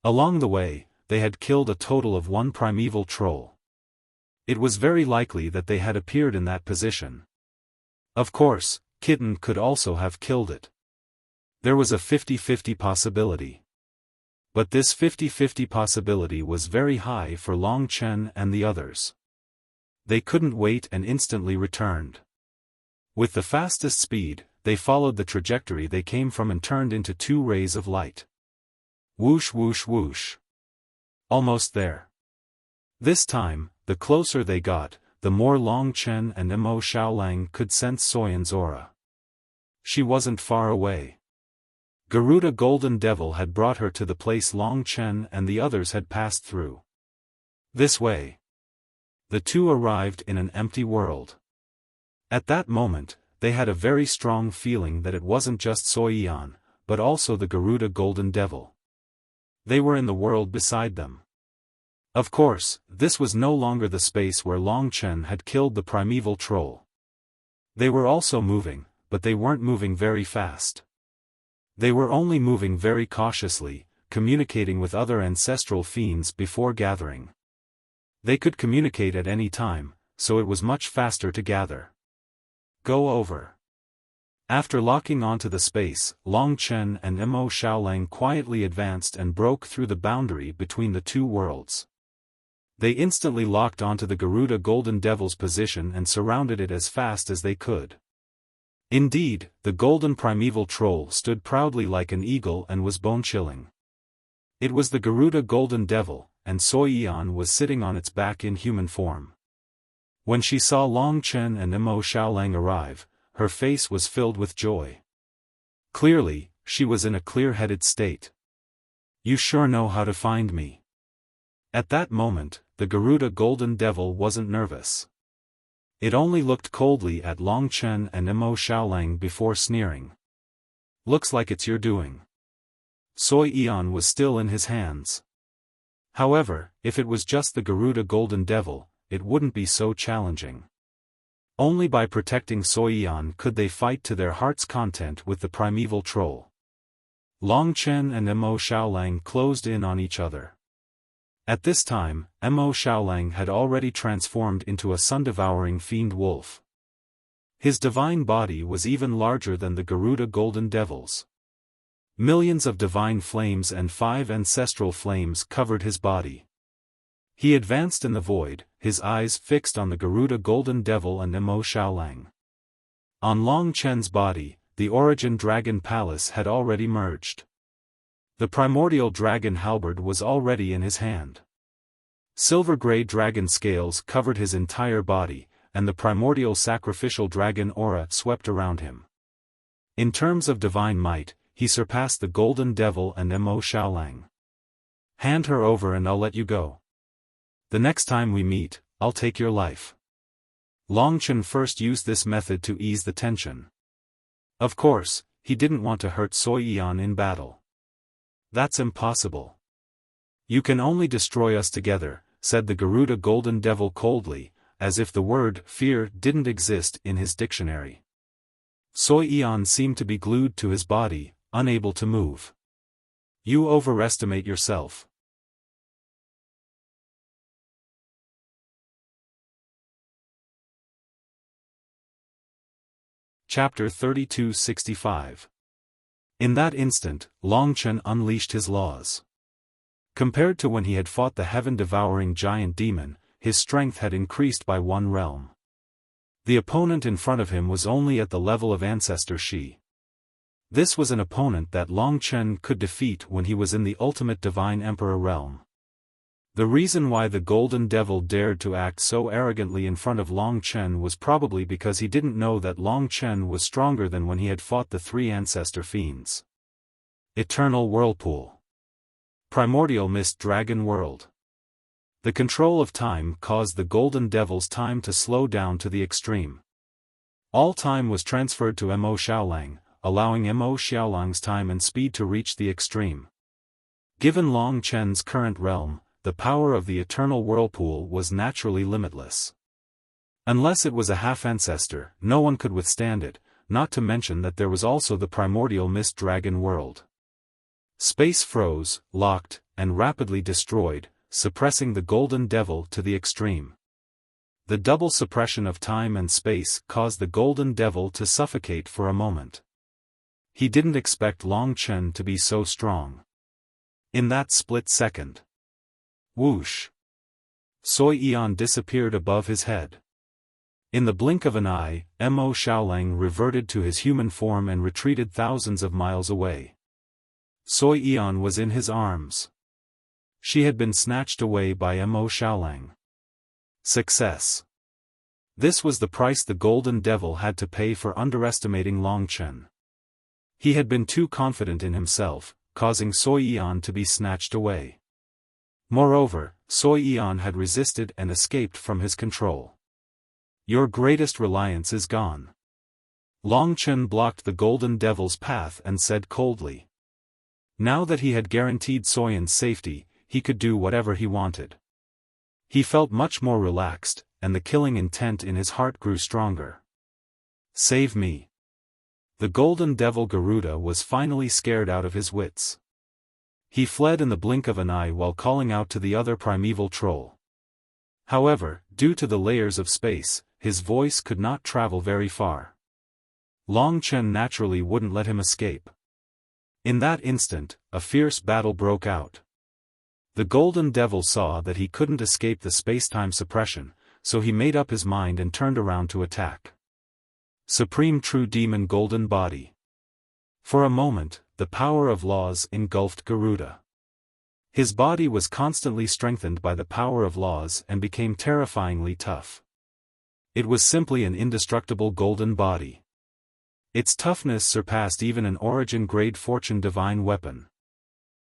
Along the way, they had killed a total of 1 primeval troll. It was very likely that they had appeared in that position. Of course, Kitten could also have killed it. There was a 50-50 possibility. But this 50-50 possibility was very high for Long Chen and the others. They couldn't wait and instantly returned. With the fastest speed, they followed the trajectory they came from and turned into 2 rays of light. Whoosh whoosh whoosh. Almost there. This time, the closer they got, the more Long Chen and Mo Xiaolang could sense Soyan's aura. She wasn't far away. Garuda Golden Devil had brought her to the place Long Chen and the others had passed through. This way. The two arrived in an empty world. At that moment, they had a very strong feeling that it wasn't just Soi Yan, but also the Garuda Golden Devil. They were in the world beside them. Of course, this was no longer the space where Long Chen had killed the primeval troll. They were also moving, but they weren't moving very fast. They were only moving very cautiously, communicating with other ancestral fiends before gathering. They could communicate at any time, so it was much faster to gather. Go over. After locking onto the space, Long Chen and Mo Xiaolang quietly advanced and broke through the boundary between the 2 worlds. They instantly locked onto the Garuda Golden Devil's position and surrounded it as fast as they could. Indeed, the golden primeval troll stood proudly like an eagle and was bone-chilling. It was the Garuda Golden Devil, and Soi Yan was sitting on its back in human form. When she saw Long Chen and Mo Xiaolang arrive, her face was filled with joy. Clearly, she was in a clear-headed state. You sure know how to find me. At that moment, the Garuda Golden Devil wasn't nervous. It only looked coldly at Long Chen and Mo Xiaolang before sneering. Looks like it's your doing. Soi Yan was still in his hands. However, if it was just the Garuda Golden Devil, it wouldn't be so challenging. Only by protecting Soi Yan could they fight to their heart's content with the primeval troll. Long Chen and Mo Xiaolang closed in on each other. At this time, Mo Xiaolang had already transformed into a sun-devouring fiend wolf. His divine body was even larger than the Garuda Golden Devil's. Millions of divine flames and 5 ancestral flames covered his body. He advanced in the void, his eyes fixed on the Garuda Golden Devil and Mo Xiaolang. On Long Chen's body, the origin dragon palace had already merged. The primordial dragon halberd was already in his hand. Silver-gray dragon scales covered his entire body, and the primordial sacrificial dragon aura swept around him. In terms of divine might, he surpassed the Golden Devil and Mo Xiaolang. Hand her over and I'll let you go. The next time we meet, I'll take your life. Long Chen first used this method to ease the tension. Of course, he didn't want to hurt Sui Yan in battle. That's impossible. You can only destroy us together, said the Garuda Golden Devil coldly, as if the word fear didn't exist in his dictionary. Sui Yan seemed to be glued to his body, unable to move. You overestimate yourself. Chapter 3265. In that instant, Long Chen unleashed his laws. Compared to when he had fought the heaven-devouring giant demon, his strength had increased by one realm. The opponent in front of him was only at the level of Ancestor Shi. This was an opponent that Long Chen could defeat when he was in the ultimate Divine Emperor realm. The reason why the Golden Devil dared to act so arrogantly in front of Long Chen was probably because he didn't know that Long Chen was stronger than when he had fought the three Ancestor Fiends. Eternal Whirlpool. Primordial Mist Dragon World. The control of time caused the Golden Devil's time to slow down to the extreme. All time was transferred to Mo Xiaolang, allowing Mo Xiaolang's time and speed to reach the extreme. Given Long Chen's current realm, the power of the Eternal Whirlpool was naturally limitless. Unless it was a half-ancestor, no one could withstand it, not to mention that there was also the Primordial Mist Dragon World. Space froze, locked, and rapidly destroyed, suppressing the Golden Devil to the extreme. The double suppression of time and space caused the Golden Devil to suffocate for a moment. He didn't expect Long Chen to be so strong. In that split second. Whoosh! Sui Yan disappeared above his head. In the blink of an eye, Mo Xiaolang reverted to his human form and retreated thousands of miles away. Sui Yan was in his arms. She had been snatched away by Mo Xiaolang. Success. This was the price the Golden Devil had to pay for underestimating Long Chen. He had been too confident in himself, causing Sui Yan to be snatched away. Moreover, Sui Yan had resisted and escaped from his control. Your greatest reliance is gone. Long Chen blocked the Golden Devil's path and said coldly. Now that he had guaranteed Sui Yan's safety, he could do whatever he wanted. He felt much more relaxed, and the killing intent in his heart grew stronger. Save me. The Golden Devil Garuda was finally scared out of his wits. He fled in the blink of an eye while calling out to the other primeval troll. However, due to the layers of space, his voice could not travel very far. Long Chen naturally wouldn't let him escape. In that instant, a fierce battle broke out. The Golden Devil saw that he couldn't escape the space-time suppression, so he made up his mind and turned around to attack. Supreme True Demon Golden Body. For a moment, the power of laws engulfed Garuda. His body was constantly strengthened by the power of laws and became terrifyingly tough. It was simply an indestructible golden body. Its toughness surpassed even an origin-grade fortune divine weapon.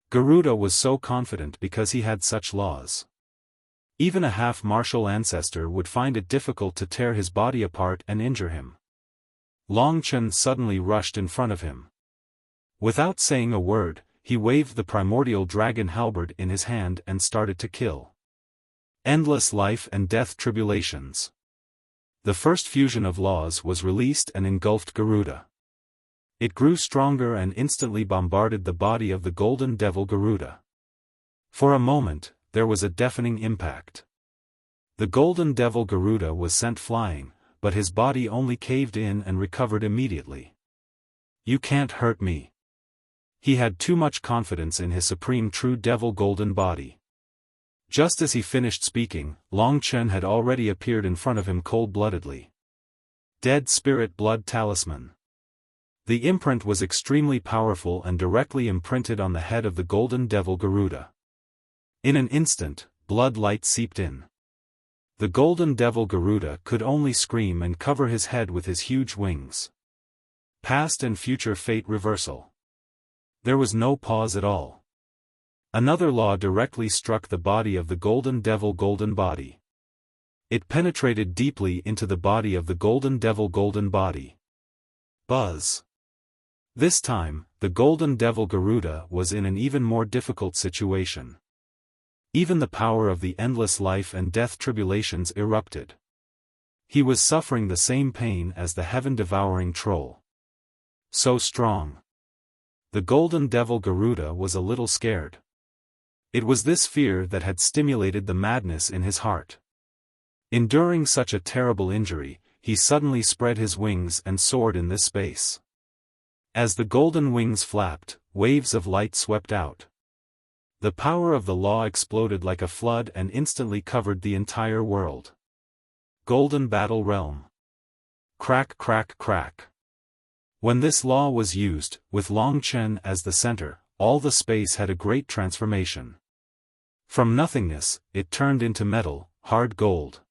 Garuda was so confident because he had such laws. Even a half-martial ancestor would find it difficult to tear his body apart and injure him. Long Chen suddenly rushed in front of him. Without saying a word, he waved the primordial dragon halberd in his hand and started to kill. Endless life and death tribulations. The first fusion of laws was released and engulfed Garuda. It grew stronger and instantly bombarded the body of the Golden Devil Garuda. For a moment, there was a deafening impact. The Golden Devil Garuda was sent flying, but his body only caved in and recovered immediately. You can't hurt me. He had too much confidence in his supreme true devil golden body. Just as he finished speaking, Long Chen had already appeared in front of him cold-bloodedly. Dead Spirit Blood Talisman. The imprint was extremely powerful and directly imprinted on the head of the Golden Devil Garuda. In an instant, blood light seeped in. The Golden Devil Garuda could only scream and cover his head with his huge wings. Past and future fate reversal. There was no pause at all. Another law directly struck the body of the golden devil golden body. It penetrated deeply into the body of the golden devil golden body. Buzz. This time, the golden devil Garuda was in an even more difficult situation. Even the power of the endless life and death tribulations erupted. He was suffering the same pain as the heaven-devouring troll. So strong. The golden devil Garuda was a little scared. It was this fear that had stimulated the madness in his heart. Enduring such a terrible injury, he suddenly spread his wings and soared in this space. As the golden wings flapped, waves of light swept out. The power of the law exploded like a flood and instantly covered the entire world. Golden Battle Realm. Crack crack crack. When this law was used, with Long Chen as the center, all the space had a great transformation. From nothingness, it turned into metal, hard gold.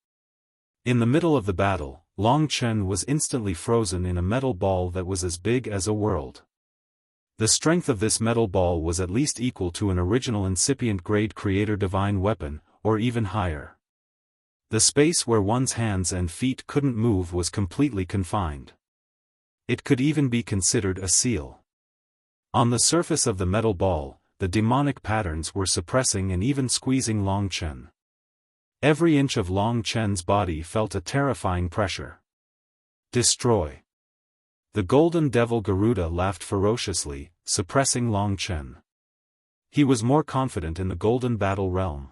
In the middle of the battle, Long Chen was instantly frozen in a metal ball that was as big as a world. The strength of this metal ball was at least equal to an original incipient grade creator divine weapon, or even higher. The space where one's hands and feet couldn't move was completely confined. It could even be considered a seal. On the surface of the metal ball, the demonic patterns were suppressing and even squeezing Long Chen. Every inch of Long Chen's body felt a terrifying pressure. Destroy. The golden devil Garuda laughed ferociously, suppressing Long Chen. He was more confident in the golden battle realm.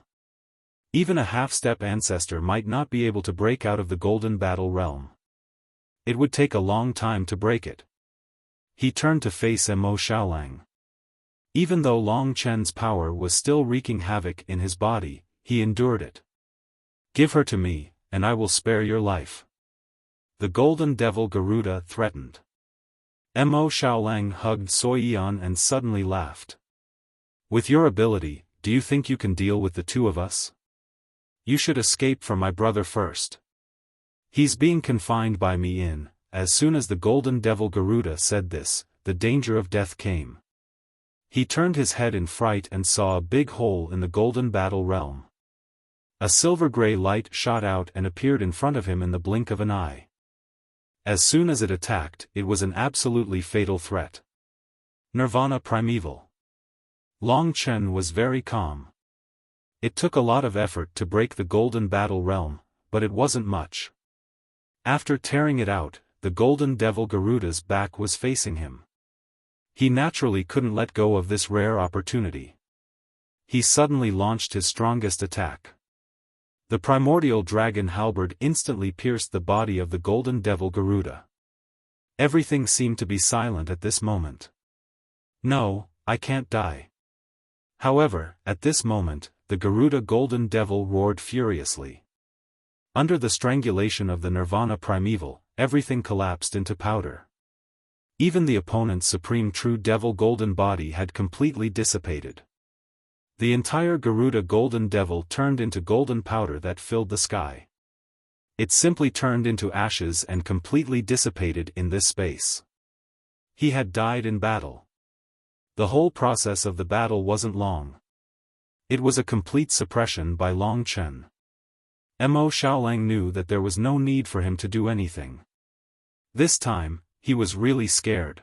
Even a half-step ancestor might not be able to break out of the golden battle realm. It would take a long time to break it. He turned to face Mo Xiaolang. Even though Long Chen's power was still wreaking havoc in his body, he endured it. Give her to me, and I will spare your life. The golden devil Garuda threatened. Mo Xiaolang hugged Sui Yan and suddenly laughed. With your ability, do you think you can deal with the two of us? You should escape from my brother first. He's being confined by me in. As soon as the golden devil Garuda said this, the danger of death came. He turned his head in fright and saw a big hole in the golden battle realm. A silver-gray light shot out and appeared in front of him in the blink of an eye. As soon as it attacked, it was an absolutely fatal threat. Nirvana Primeval. Long Chen was very calm. It took a lot of effort to break the golden battle realm, but it wasn't much. After tearing it out, the golden devil Garuda's back was facing him. He naturally couldn't let go of this rare opportunity. He suddenly launched his strongest attack. The primordial dragon halberd instantly pierced the body of the golden devil Garuda. Everything seemed to be silent at this moment. No, I can't die. However, at this moment, the Garuda golden devil roared furiously. Under the strangulation of the Nirvana Primeval, everything collapsed into powder. Even the opponent's supreme true devil golden body had completely dissipated. The entire Garuda golden devil turned into golden powder that filled the sky. It simply turned into ashes and completely dissipated in this space. He had died in battle. The whole process of the battle wasn't long. It was a complete suppression by Long Chen. Mo Xiaolang knew that there was no need for him to do anything. This time, he was really scared.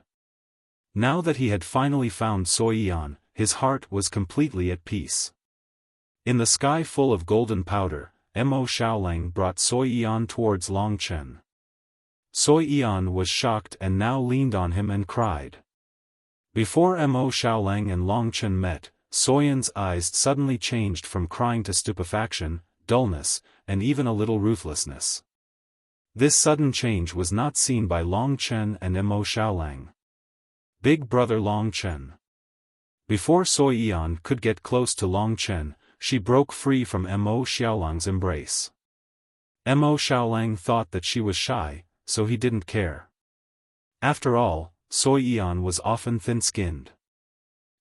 Now that he had finally found Sui Yan, his heart was completely at peace. In the sky full of golden powder, Mo Xiaolang brought Sui Yan towards Long Chen. Sui Yan was shocked and now leaned on him and cried. Before Mo Xiaolang and Long Chen met, Soyan's eyes suddenly changed from crying to stupefaction, dullness, and even a little ruthlessness. This sudden change was not seen by Long Chen and Mo Xiaolang. Big brother Long Chen. Before Sui Yan could get close to Long Chen, she broke free from Mo Xiaolang's embrace. Mo Xiaolang thought that she was shy, so he didn't care. After all, Sui Yan was often thin-skinned.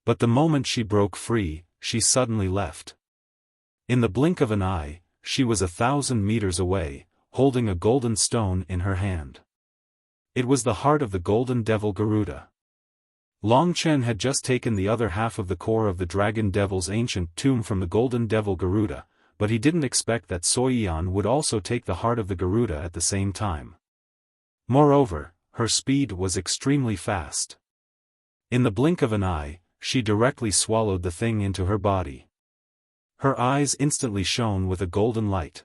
But the moment she broke free, she suddenly left. In the blink of an eye, she was 1,000 meters away, holding a golden stone in her hand. It was the heart of the golden devil Garuda. Long Chen had just taken the other half of the core of the Dragon Devil's ancient tomb from the Golden Devil Garuda, but he didn't expect that Sui Yan would also take the heart of the Garuda at the same time. Moreover, her speed was extremely fast. In the blink of an eye, she directly swallowed the thing into her body. Her eyes instantly shone with a golden light.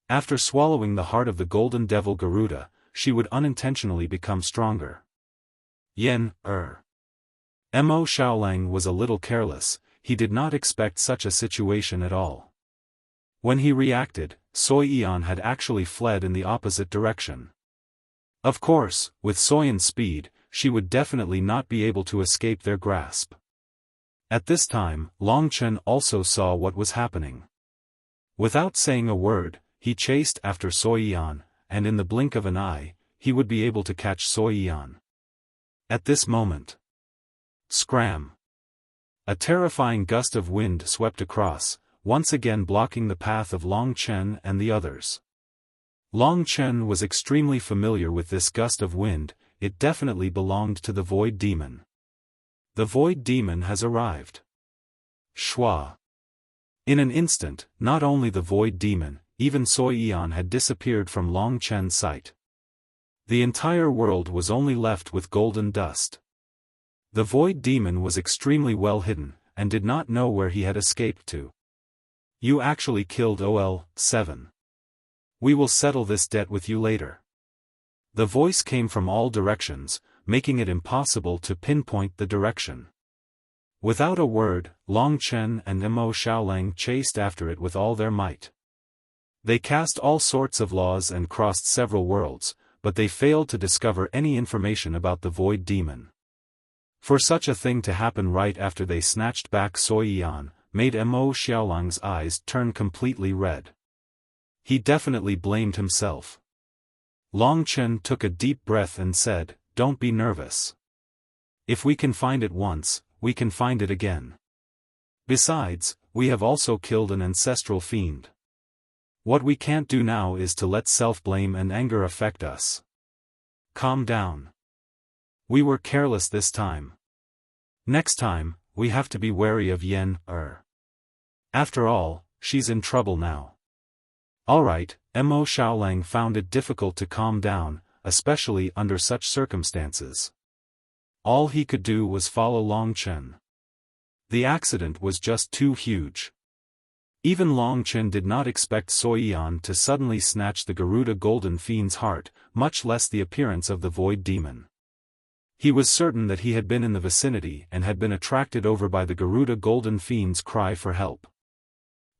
After swallowing the heart of the Golden Devil Garuda, she would unintentionally become stronger. Mo Xiaolang was a little careless, he did not expect such a situation at all. When he reacted, Sui Yan had actually fled in the opposite direction. Of course, with Soyan's speed, she would definitely not be able to escape their grasp. At this time, Long Chen also saw what was happening. Without saying a word, he chased after Sui Yan, and in the blink of an eye, he would be able to catch Sui Yan. At this moment, scram! A terrifying gust of wind swept across, once again blocking the path of Long Chen and the others. Long Chen was extremely familiar with this gust of wind, it definitely belonged to the Void Demon. The Void Demon has arrived. Shua! In an instant, not only the Void Demon, even Sui Yan had disappeared from Long Chen's sight. The entire world was only left with golden dust. The Void Demon was extremely well hidden, and did not know where he had escaped to. You actually killed OL-7. We will settle this debt with you later. The voice came from all directions, making it impossible to pinpoint the direction. Without a word, Long Chen and Mo Xiaolang chased after it with all their might. They cast all sorts of laws and crossed several worlds, but they failed to discover any information about the Void Demon. For such a thing to happen right after they snatched back Sui Yan, made Mo Xiaolang's eyes turn completely red. He definitely blamed himself. Long Chen took a deep breath and said, "Don't be nervous. If we can find it once, we can find it again. Besides, we have also killed an ancestral fiend. What we can't do now is to let self-blame and anger affect us. Calm down. We were careless this time. Next time, we have to be wary of Yen. After all, she's in trouble now." Alright, Mo Xiaolang found it difficult to calm down, especially under such circumstances. All he could do was follow Long Chen. The accident was just too huge. Even Long Chen did not expect Sui Yan to suddenly snatch the Garuda Golden Fiend's heart, much less the appearance of the Void Demon. He was certain that he had been in the vicinity and had been attracted over by the Garuda Golden Fiend's cry for help.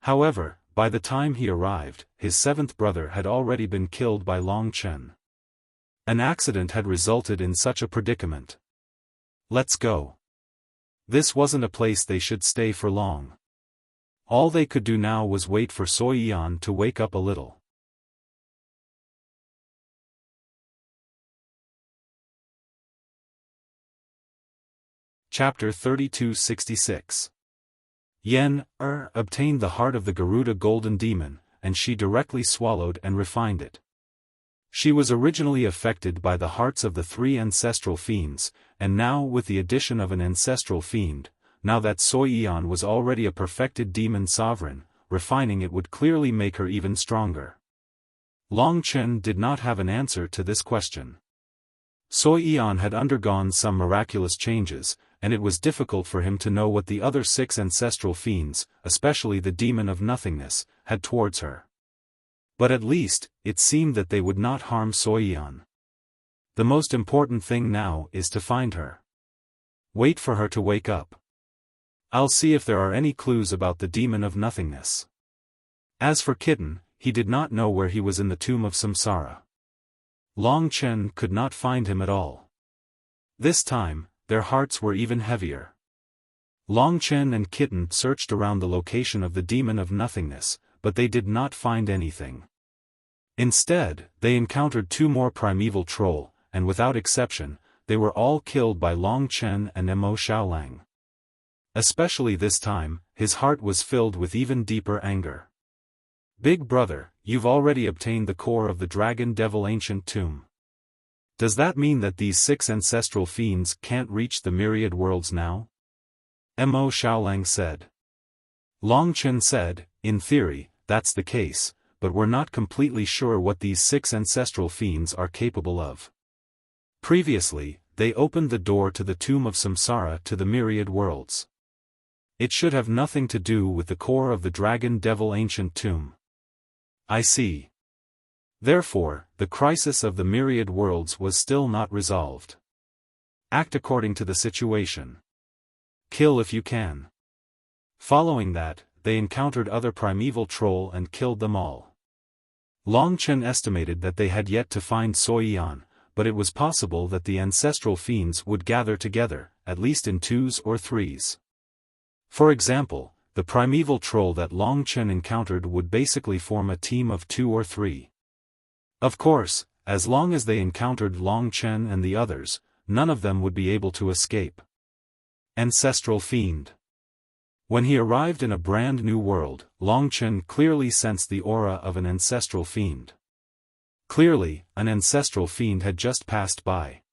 However, by the time he arrived, his seventh brother had already been killed by Long Chen. An accident had resulted in such a predicament. Let's go. This wasn't a place they should stay for long. All they could do now was wait for Sui Yan to wake up a little. Chapter 3266. Yen obtained the heart of the Garuda Golden Demon, and she directly swallowed and refined it. She was originally affected by the hearts of the three ancestral fiends, and now with the addition of an ancestral fiend, now that Sui Yan was already a perfected demon sovereign, refining it would clearly make her even stronger. Long Chen did not have an answer to this question. Sui Yan had undergone some miraculous changes, and it was difficult for him to know what the other six ancestral fiends, especially the demon of nothingness, had towards her. But at least, it seemed that they would not harm Sui Yan. The most important thing now is to find her. Wait for her to wake up. I'll see if there are any clues about the demon of nothingness. As for Kitten, he did not know where he was in the tomb of Samsara. Long Chen could not find him at all. This time, their hearts were even heavier. Long Chen and Kitten searched around the location of the demon of nothingness, but they did not find anything. Instead, they encountered two more primeval troll, and without exception, they were all killed by Long Chen and Mo Xiaolang. Especially this time, his heart was filled with even deeper anger. "Big brother, you've already obtained the core of the Dragon Devil Ancient Tomb. Does that mean that these 6 ancestral fiends can't reach the myriad worlds now? Mo Xiaolang said. Long Chen said, in theory, that's the case, but we're not completely sure what these 6 ancestral fiends are capable of. Previously, they opened the door to the tomb of Samsara to the myriad worlds. It should have nothing to do with the core of the Dragon Devil ancient tomb. I see. Therefore, the crisis of the myriad worlds was still not resolved. Act according to the situation. Kill if you can. Following that, they encountered other primeval troll and killed them all. Long Chen estimated that they had yet to find Soyan, but it was possible that the ancestral fiends would gather together, at least in 2s or 3s. For example, the primeval troll that Long Chen encountered would basically form a team of 2 or 3. Of course, as long as they encountered Long Chen and the others, none of them would be able to escape. Ancestral Fiend. When he arrived in a brand new world, Long Chen clearly sensed the aura of an ancestral fiend. Clearly, an ancestral fiend had just passed by.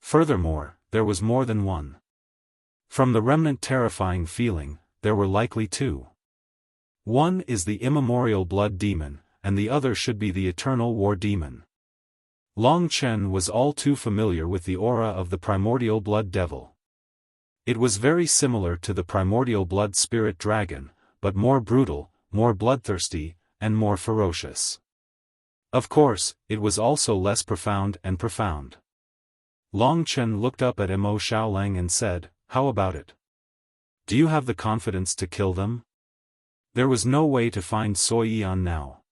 Furthermore, there was more than one. From the remnant terrifying feeling, there were likely 2. One is the immemorial blood demon, and the other should be the eternal war demon. Long Chen was all too familiar with the aura of the primordial blood devil. It was very similar to the primordial blood spirit dragon, but more brutal, more bloodthirsty, and more ferocious. Of course, it was also less profound and profound. Long Chen looked up at Mo Xiaolang and said, "How about it? Do you have the confidence to kill them?" There was no way to find Soyan now.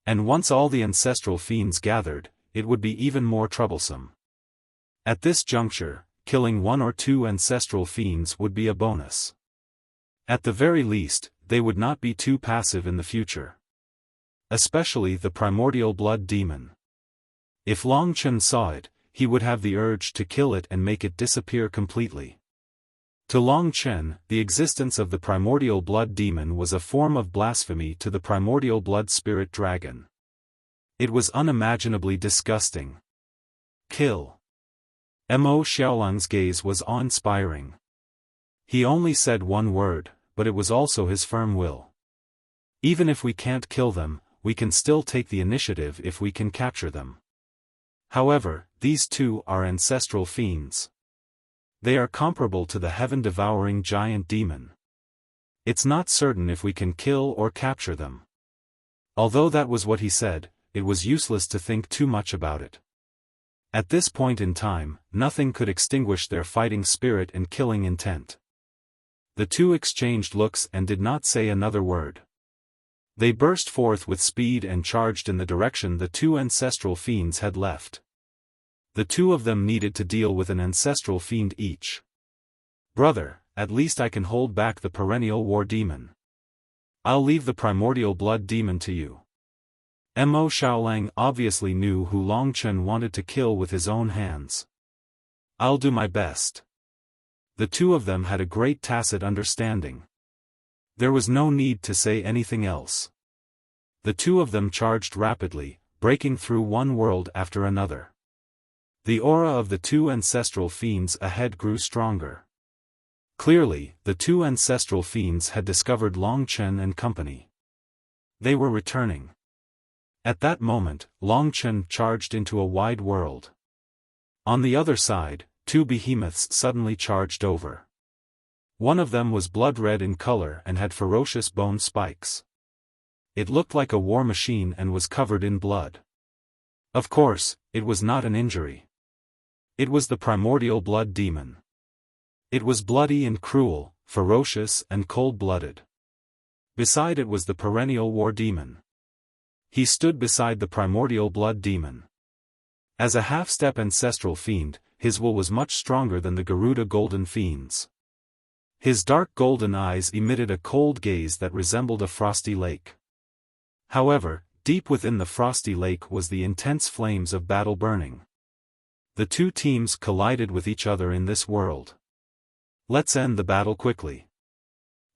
And once all the ancestral fiends gathered, it would be even more troublesome. At this juncture, killing 1 or 2 ancestral fiends would be a bonus. At the very least, they would not be too passive in the future. Especially the primordial blood demon. If Long Chen saw it, he would have the urge to kill it and make it disappear completely. To Long Chen, the existence of the primordial blood demon was a form of blasphemy to the primordial blood spirit dragon. It was unimaginably disgusting. Kill. Mo Xiaolang's gaze was awe-inspiring. He only said one word, but it was also his firm will. Even if we can't kill them, we can still take the initiative if we can capture them. However, these 2 are ancestral fiends. They are comparable to the heaven-devouring giant demon. It's not certain if we can kill or capture them. Although that was what he said, it was useless to think too much about it. At this point in time, nothing could extinguish their fighting spirit and killing intent. The 2 exchanged looks and did not say another word. They burst forth with speed and charged in the direction the 2 ancestral fiends had left. The 2 of them needed to deal with an ancestral fiend each. "Brother, at least I can hold back the perennial war demon. I'll leave the primordial blood demon to you." Mo Xiaolang obviously knew who Long Chen wanted to kill with his own hands. "I'll do my best." The 2 of them had a great tacit understanding. There was no need to say anything else. The 2 of them charged rapidly, breaking through one world after another. The aura of the 2 ancestral fiends ahead grew stronger. Clearly, the 2 ancestral fiends had discovered Long Chen and company. They were returning. At that moment, Long Chen charged into a wide world. On the other side, 2 behemoths suddenly charged over. One of them was blood-red in color and had ferocious bone spikes. It looked like a war machine and was covered in blood. Of course, it was not an injury. It was the primordial blood demon. It was bloody and cruel, ferocious and cold-blooded. Beside it was the perennial war demon. He stood beside the primordial blood demon. As a half-step ancestral fiend, his will was much stronger than the Garuda golden fiend's. His dark golden eyes emitted a cold gaze that resembled a frosty lake. However, deep within the frosty lake was the intense flames of battle burning. The 2 teams collided with each other in this world. "Let's end the battle quickly,"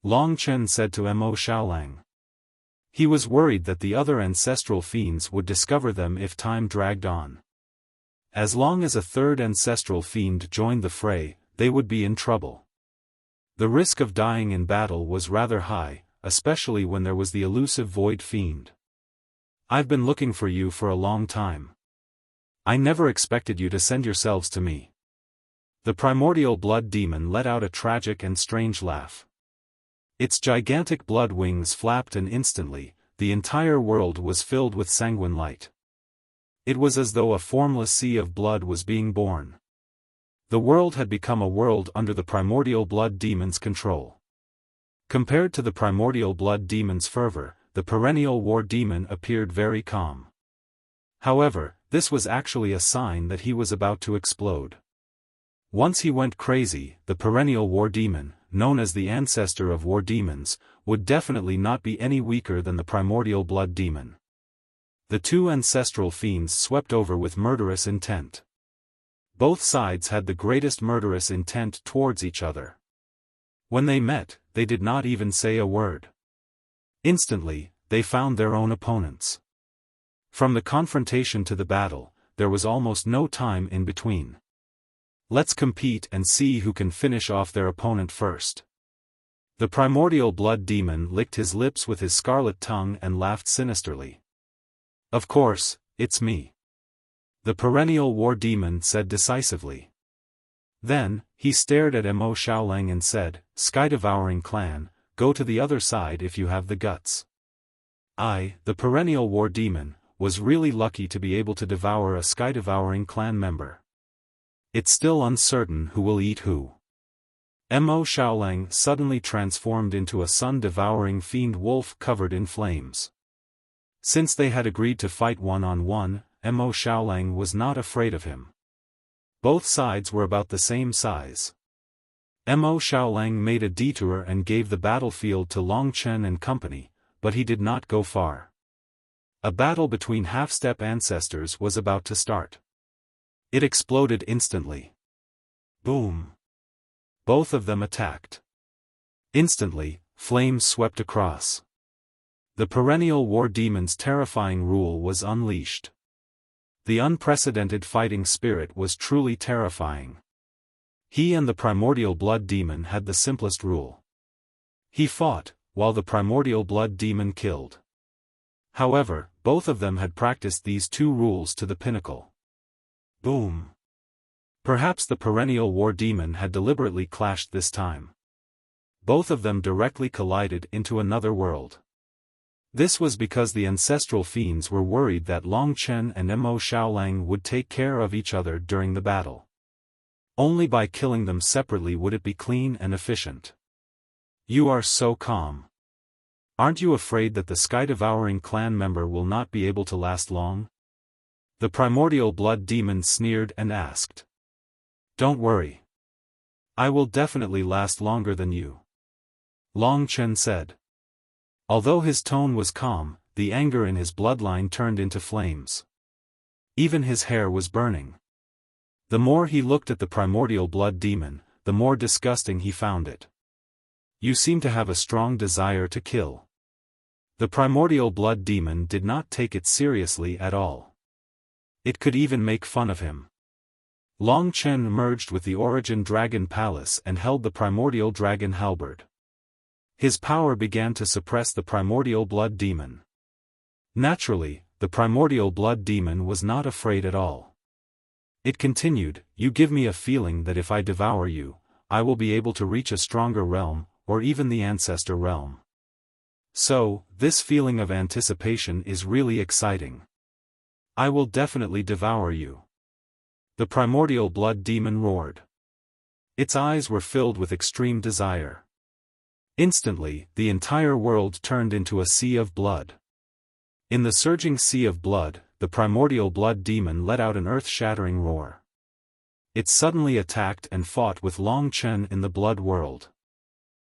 Long Chen said to Mo Xiaolang. He was worried that the other ancestral fiends would discover them if time dragged on. As long as a third ancestral fiend joined the fray, they would be in trouble. The risk of dying in battle was rather high, especially when there was the elusive Void Fiend. I've been looking for you for a long time. I never expected you to send yourselves to me. The primordial blood demon let out a tragic and strange laugh. Its gigantic blood wings flapped and instantly, the entire world was filled with sanguine light. It was as though a formless sea of blood was being born. The world had become a world under the primordial blood demon's control. Compared to the primordial blood demon's fervor, the perennial war demon appeared very calm. However, this was actually a sign that he was about to explode. Once he went crazy, the perennial war demon, known as the ancestor of war demons, would definitely not be any weaker than the primordial blood demon. The two ancestral fiends swept over with murderous intent. Both sides had the greatest murderous intent towards each other. When they met, they did not even say a word. Instantly, they found their own opponents. From the confrontation to the battle, there was almost no time in between. Let's compete and see who can finish off their opponent first. The primordial blood demon licked his lips with his scarlet tongue and laughed sinisterly. Of course, it's me. The perennial war demon said decisively. Then, he stared at Mo Xiaolang and said, "Sky-devouring clan, go to the other side if you have the guts." I, the perennial war demon, was really lucky to be able to devour a sky-devouring clan member. It's still uncertain who will eat who. Mo Xiaolang suddenly transformed into a sun-devouring fiend wolf covered in flames. Since they had agreed to fight one-on-one, Mo Xiaolang was not afraid of him. Both sides were about the same size. Mo Xiaolang made a detour and gave the battlefield to Long Chen and company, but he did not go far. A battle between half-step ancestors was about to start. It exploded instantly. Boom! Both of them attacked. Instantly, flames swept across. The perennial war demon's terrifying rule was unleashed. The unprecedented fighting spirit was truly terrifying. He and the primordial blood demon had the simplest rule. He fought, while the primordial blood demon killed. However, both of them had practiced these two rules to the pinnacle. Boom! Perhaps the perennial war demon had deliberately clashed this time. Both of them directly collided into another world. This was because the ancestral fiends were worried that Long Chen and Mo Xiaolang would take care of each other during the battle. Only by killing them separately would it be clean and efficient. You are so calm. Aren't you afraid that the sky-devouring clan member will not be able to last long? The primordial blood demon sneered and asked. Don't worry. I will definitely last longer than you. Long Chen said. Although his tone was calm, the anger in his bloodline turned into flames. Even his hair was burning. The more he looked at the primordial blood demon, the more disgusting he found it. You seem to have a strong desire to kill. The primordial blood demon did not take it seriously at all. It could even make fun of him. Long Chen merged with the Origin Dragon Palace and held the primordial dragon halberd. His power began to suppress the primordial blood demon. Naturally, the primordial blood demon was not afraid at all. It continued, "You give me a feeling that if I devour you, I will be able to reach a stronger realm, or even the ancestor realm. So, this feeling of anticipation is really exciting. I will definitely devour you." The primordial blood demon roared. Its eyes were filled with extreme desire. Instantly, the entire world turned into a sea of blood. In the surging sea of blood, the primordial blood demon let out an earth-shattering roar. It suddenly attacked and fought with Long Chen in the blood world.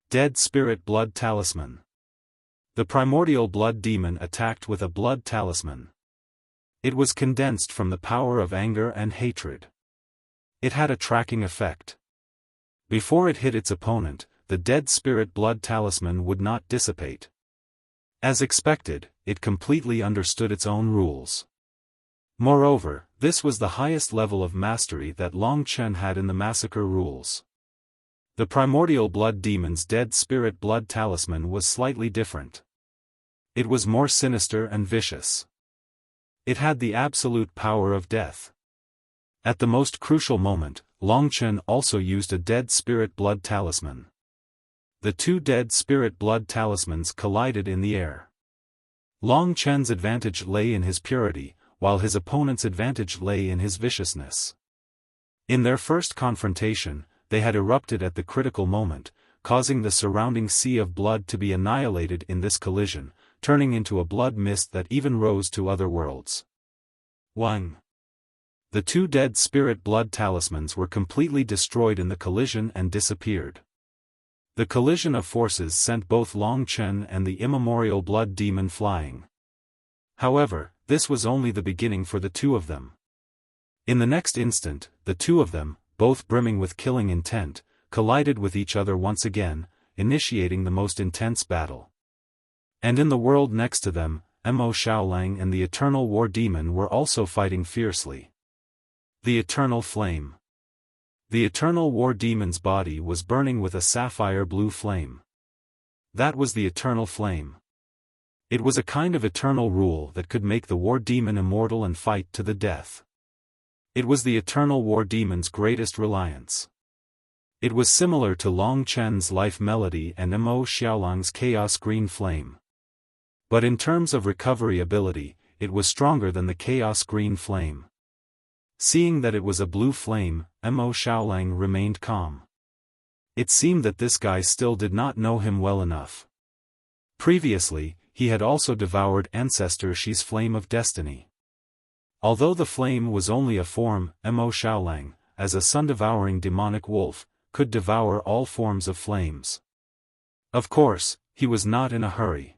Dead Spirit Blood Talisman. The primordial blood demon attacked with a blood talisman. It was condensed from the power of anger and hatred. It had a tracking effect. Before it hit its opponent, the Dead Spirit Blood Talisman would not dissipate. As expected, it completely understood its own rules. Moreover, this was the highest level of mastery that Long Chen had in the massacre rules. The primordial blood demon's dead spirit blood talisman was slightly different. It was more sinister and vicious. It had the absolute power of death. At the most crucial moment, Long Chen also used a dead spirit blood talisman. The two dead spirit blood talismans collided in the air. Long Chen's advantage lay in his purity, while his opponent's advantage lay in his viciousness. In their first confrontation, they had erupted at the critical moment, causing the surrounding sea of blood to be annihilated in this collision, turning into a blood mist that even rose to other worlds. 1. The two dead spirit blood talismans were completely destroyed in the collision and disappeared. The collision of forces sent both Long Chen and the immemorial blood demon flying. However, this was only the beginning for the two of them. In the next instant, the two of them, both brimming with killing intent, collided with each other once again, initiating the most intense battle. And in the world next to them, Mo Xiaolang and the Eternal War Demon were also fighting fiercely. The Eternal Flame. The Eternal War Demon's body was burning with a sapphire blue flame. That was the Eternal Flame. It was a kind of eternal rule that could make the War Demon immortal and fight to the death. It was the Eternal War Demon's greatest reliance. It was similar to Long Chen's Life Melody and Mo Xiaolang's Chaos Green Flame. But in terms of recovery ability, it was stronger than the Chaos Green Flame. Seeing that it was a blue flame, Mo Xiaolang remained calm. It seemed that this guy still did not know him well enough. Previously, he had also devoured Ancestor Shi's Flame of Destiny. Although the flame was only a form, Mo Xiaolang, as a sun-devouring demonic wolf, could devour all forms of flames. Of course, he was not in a hurry.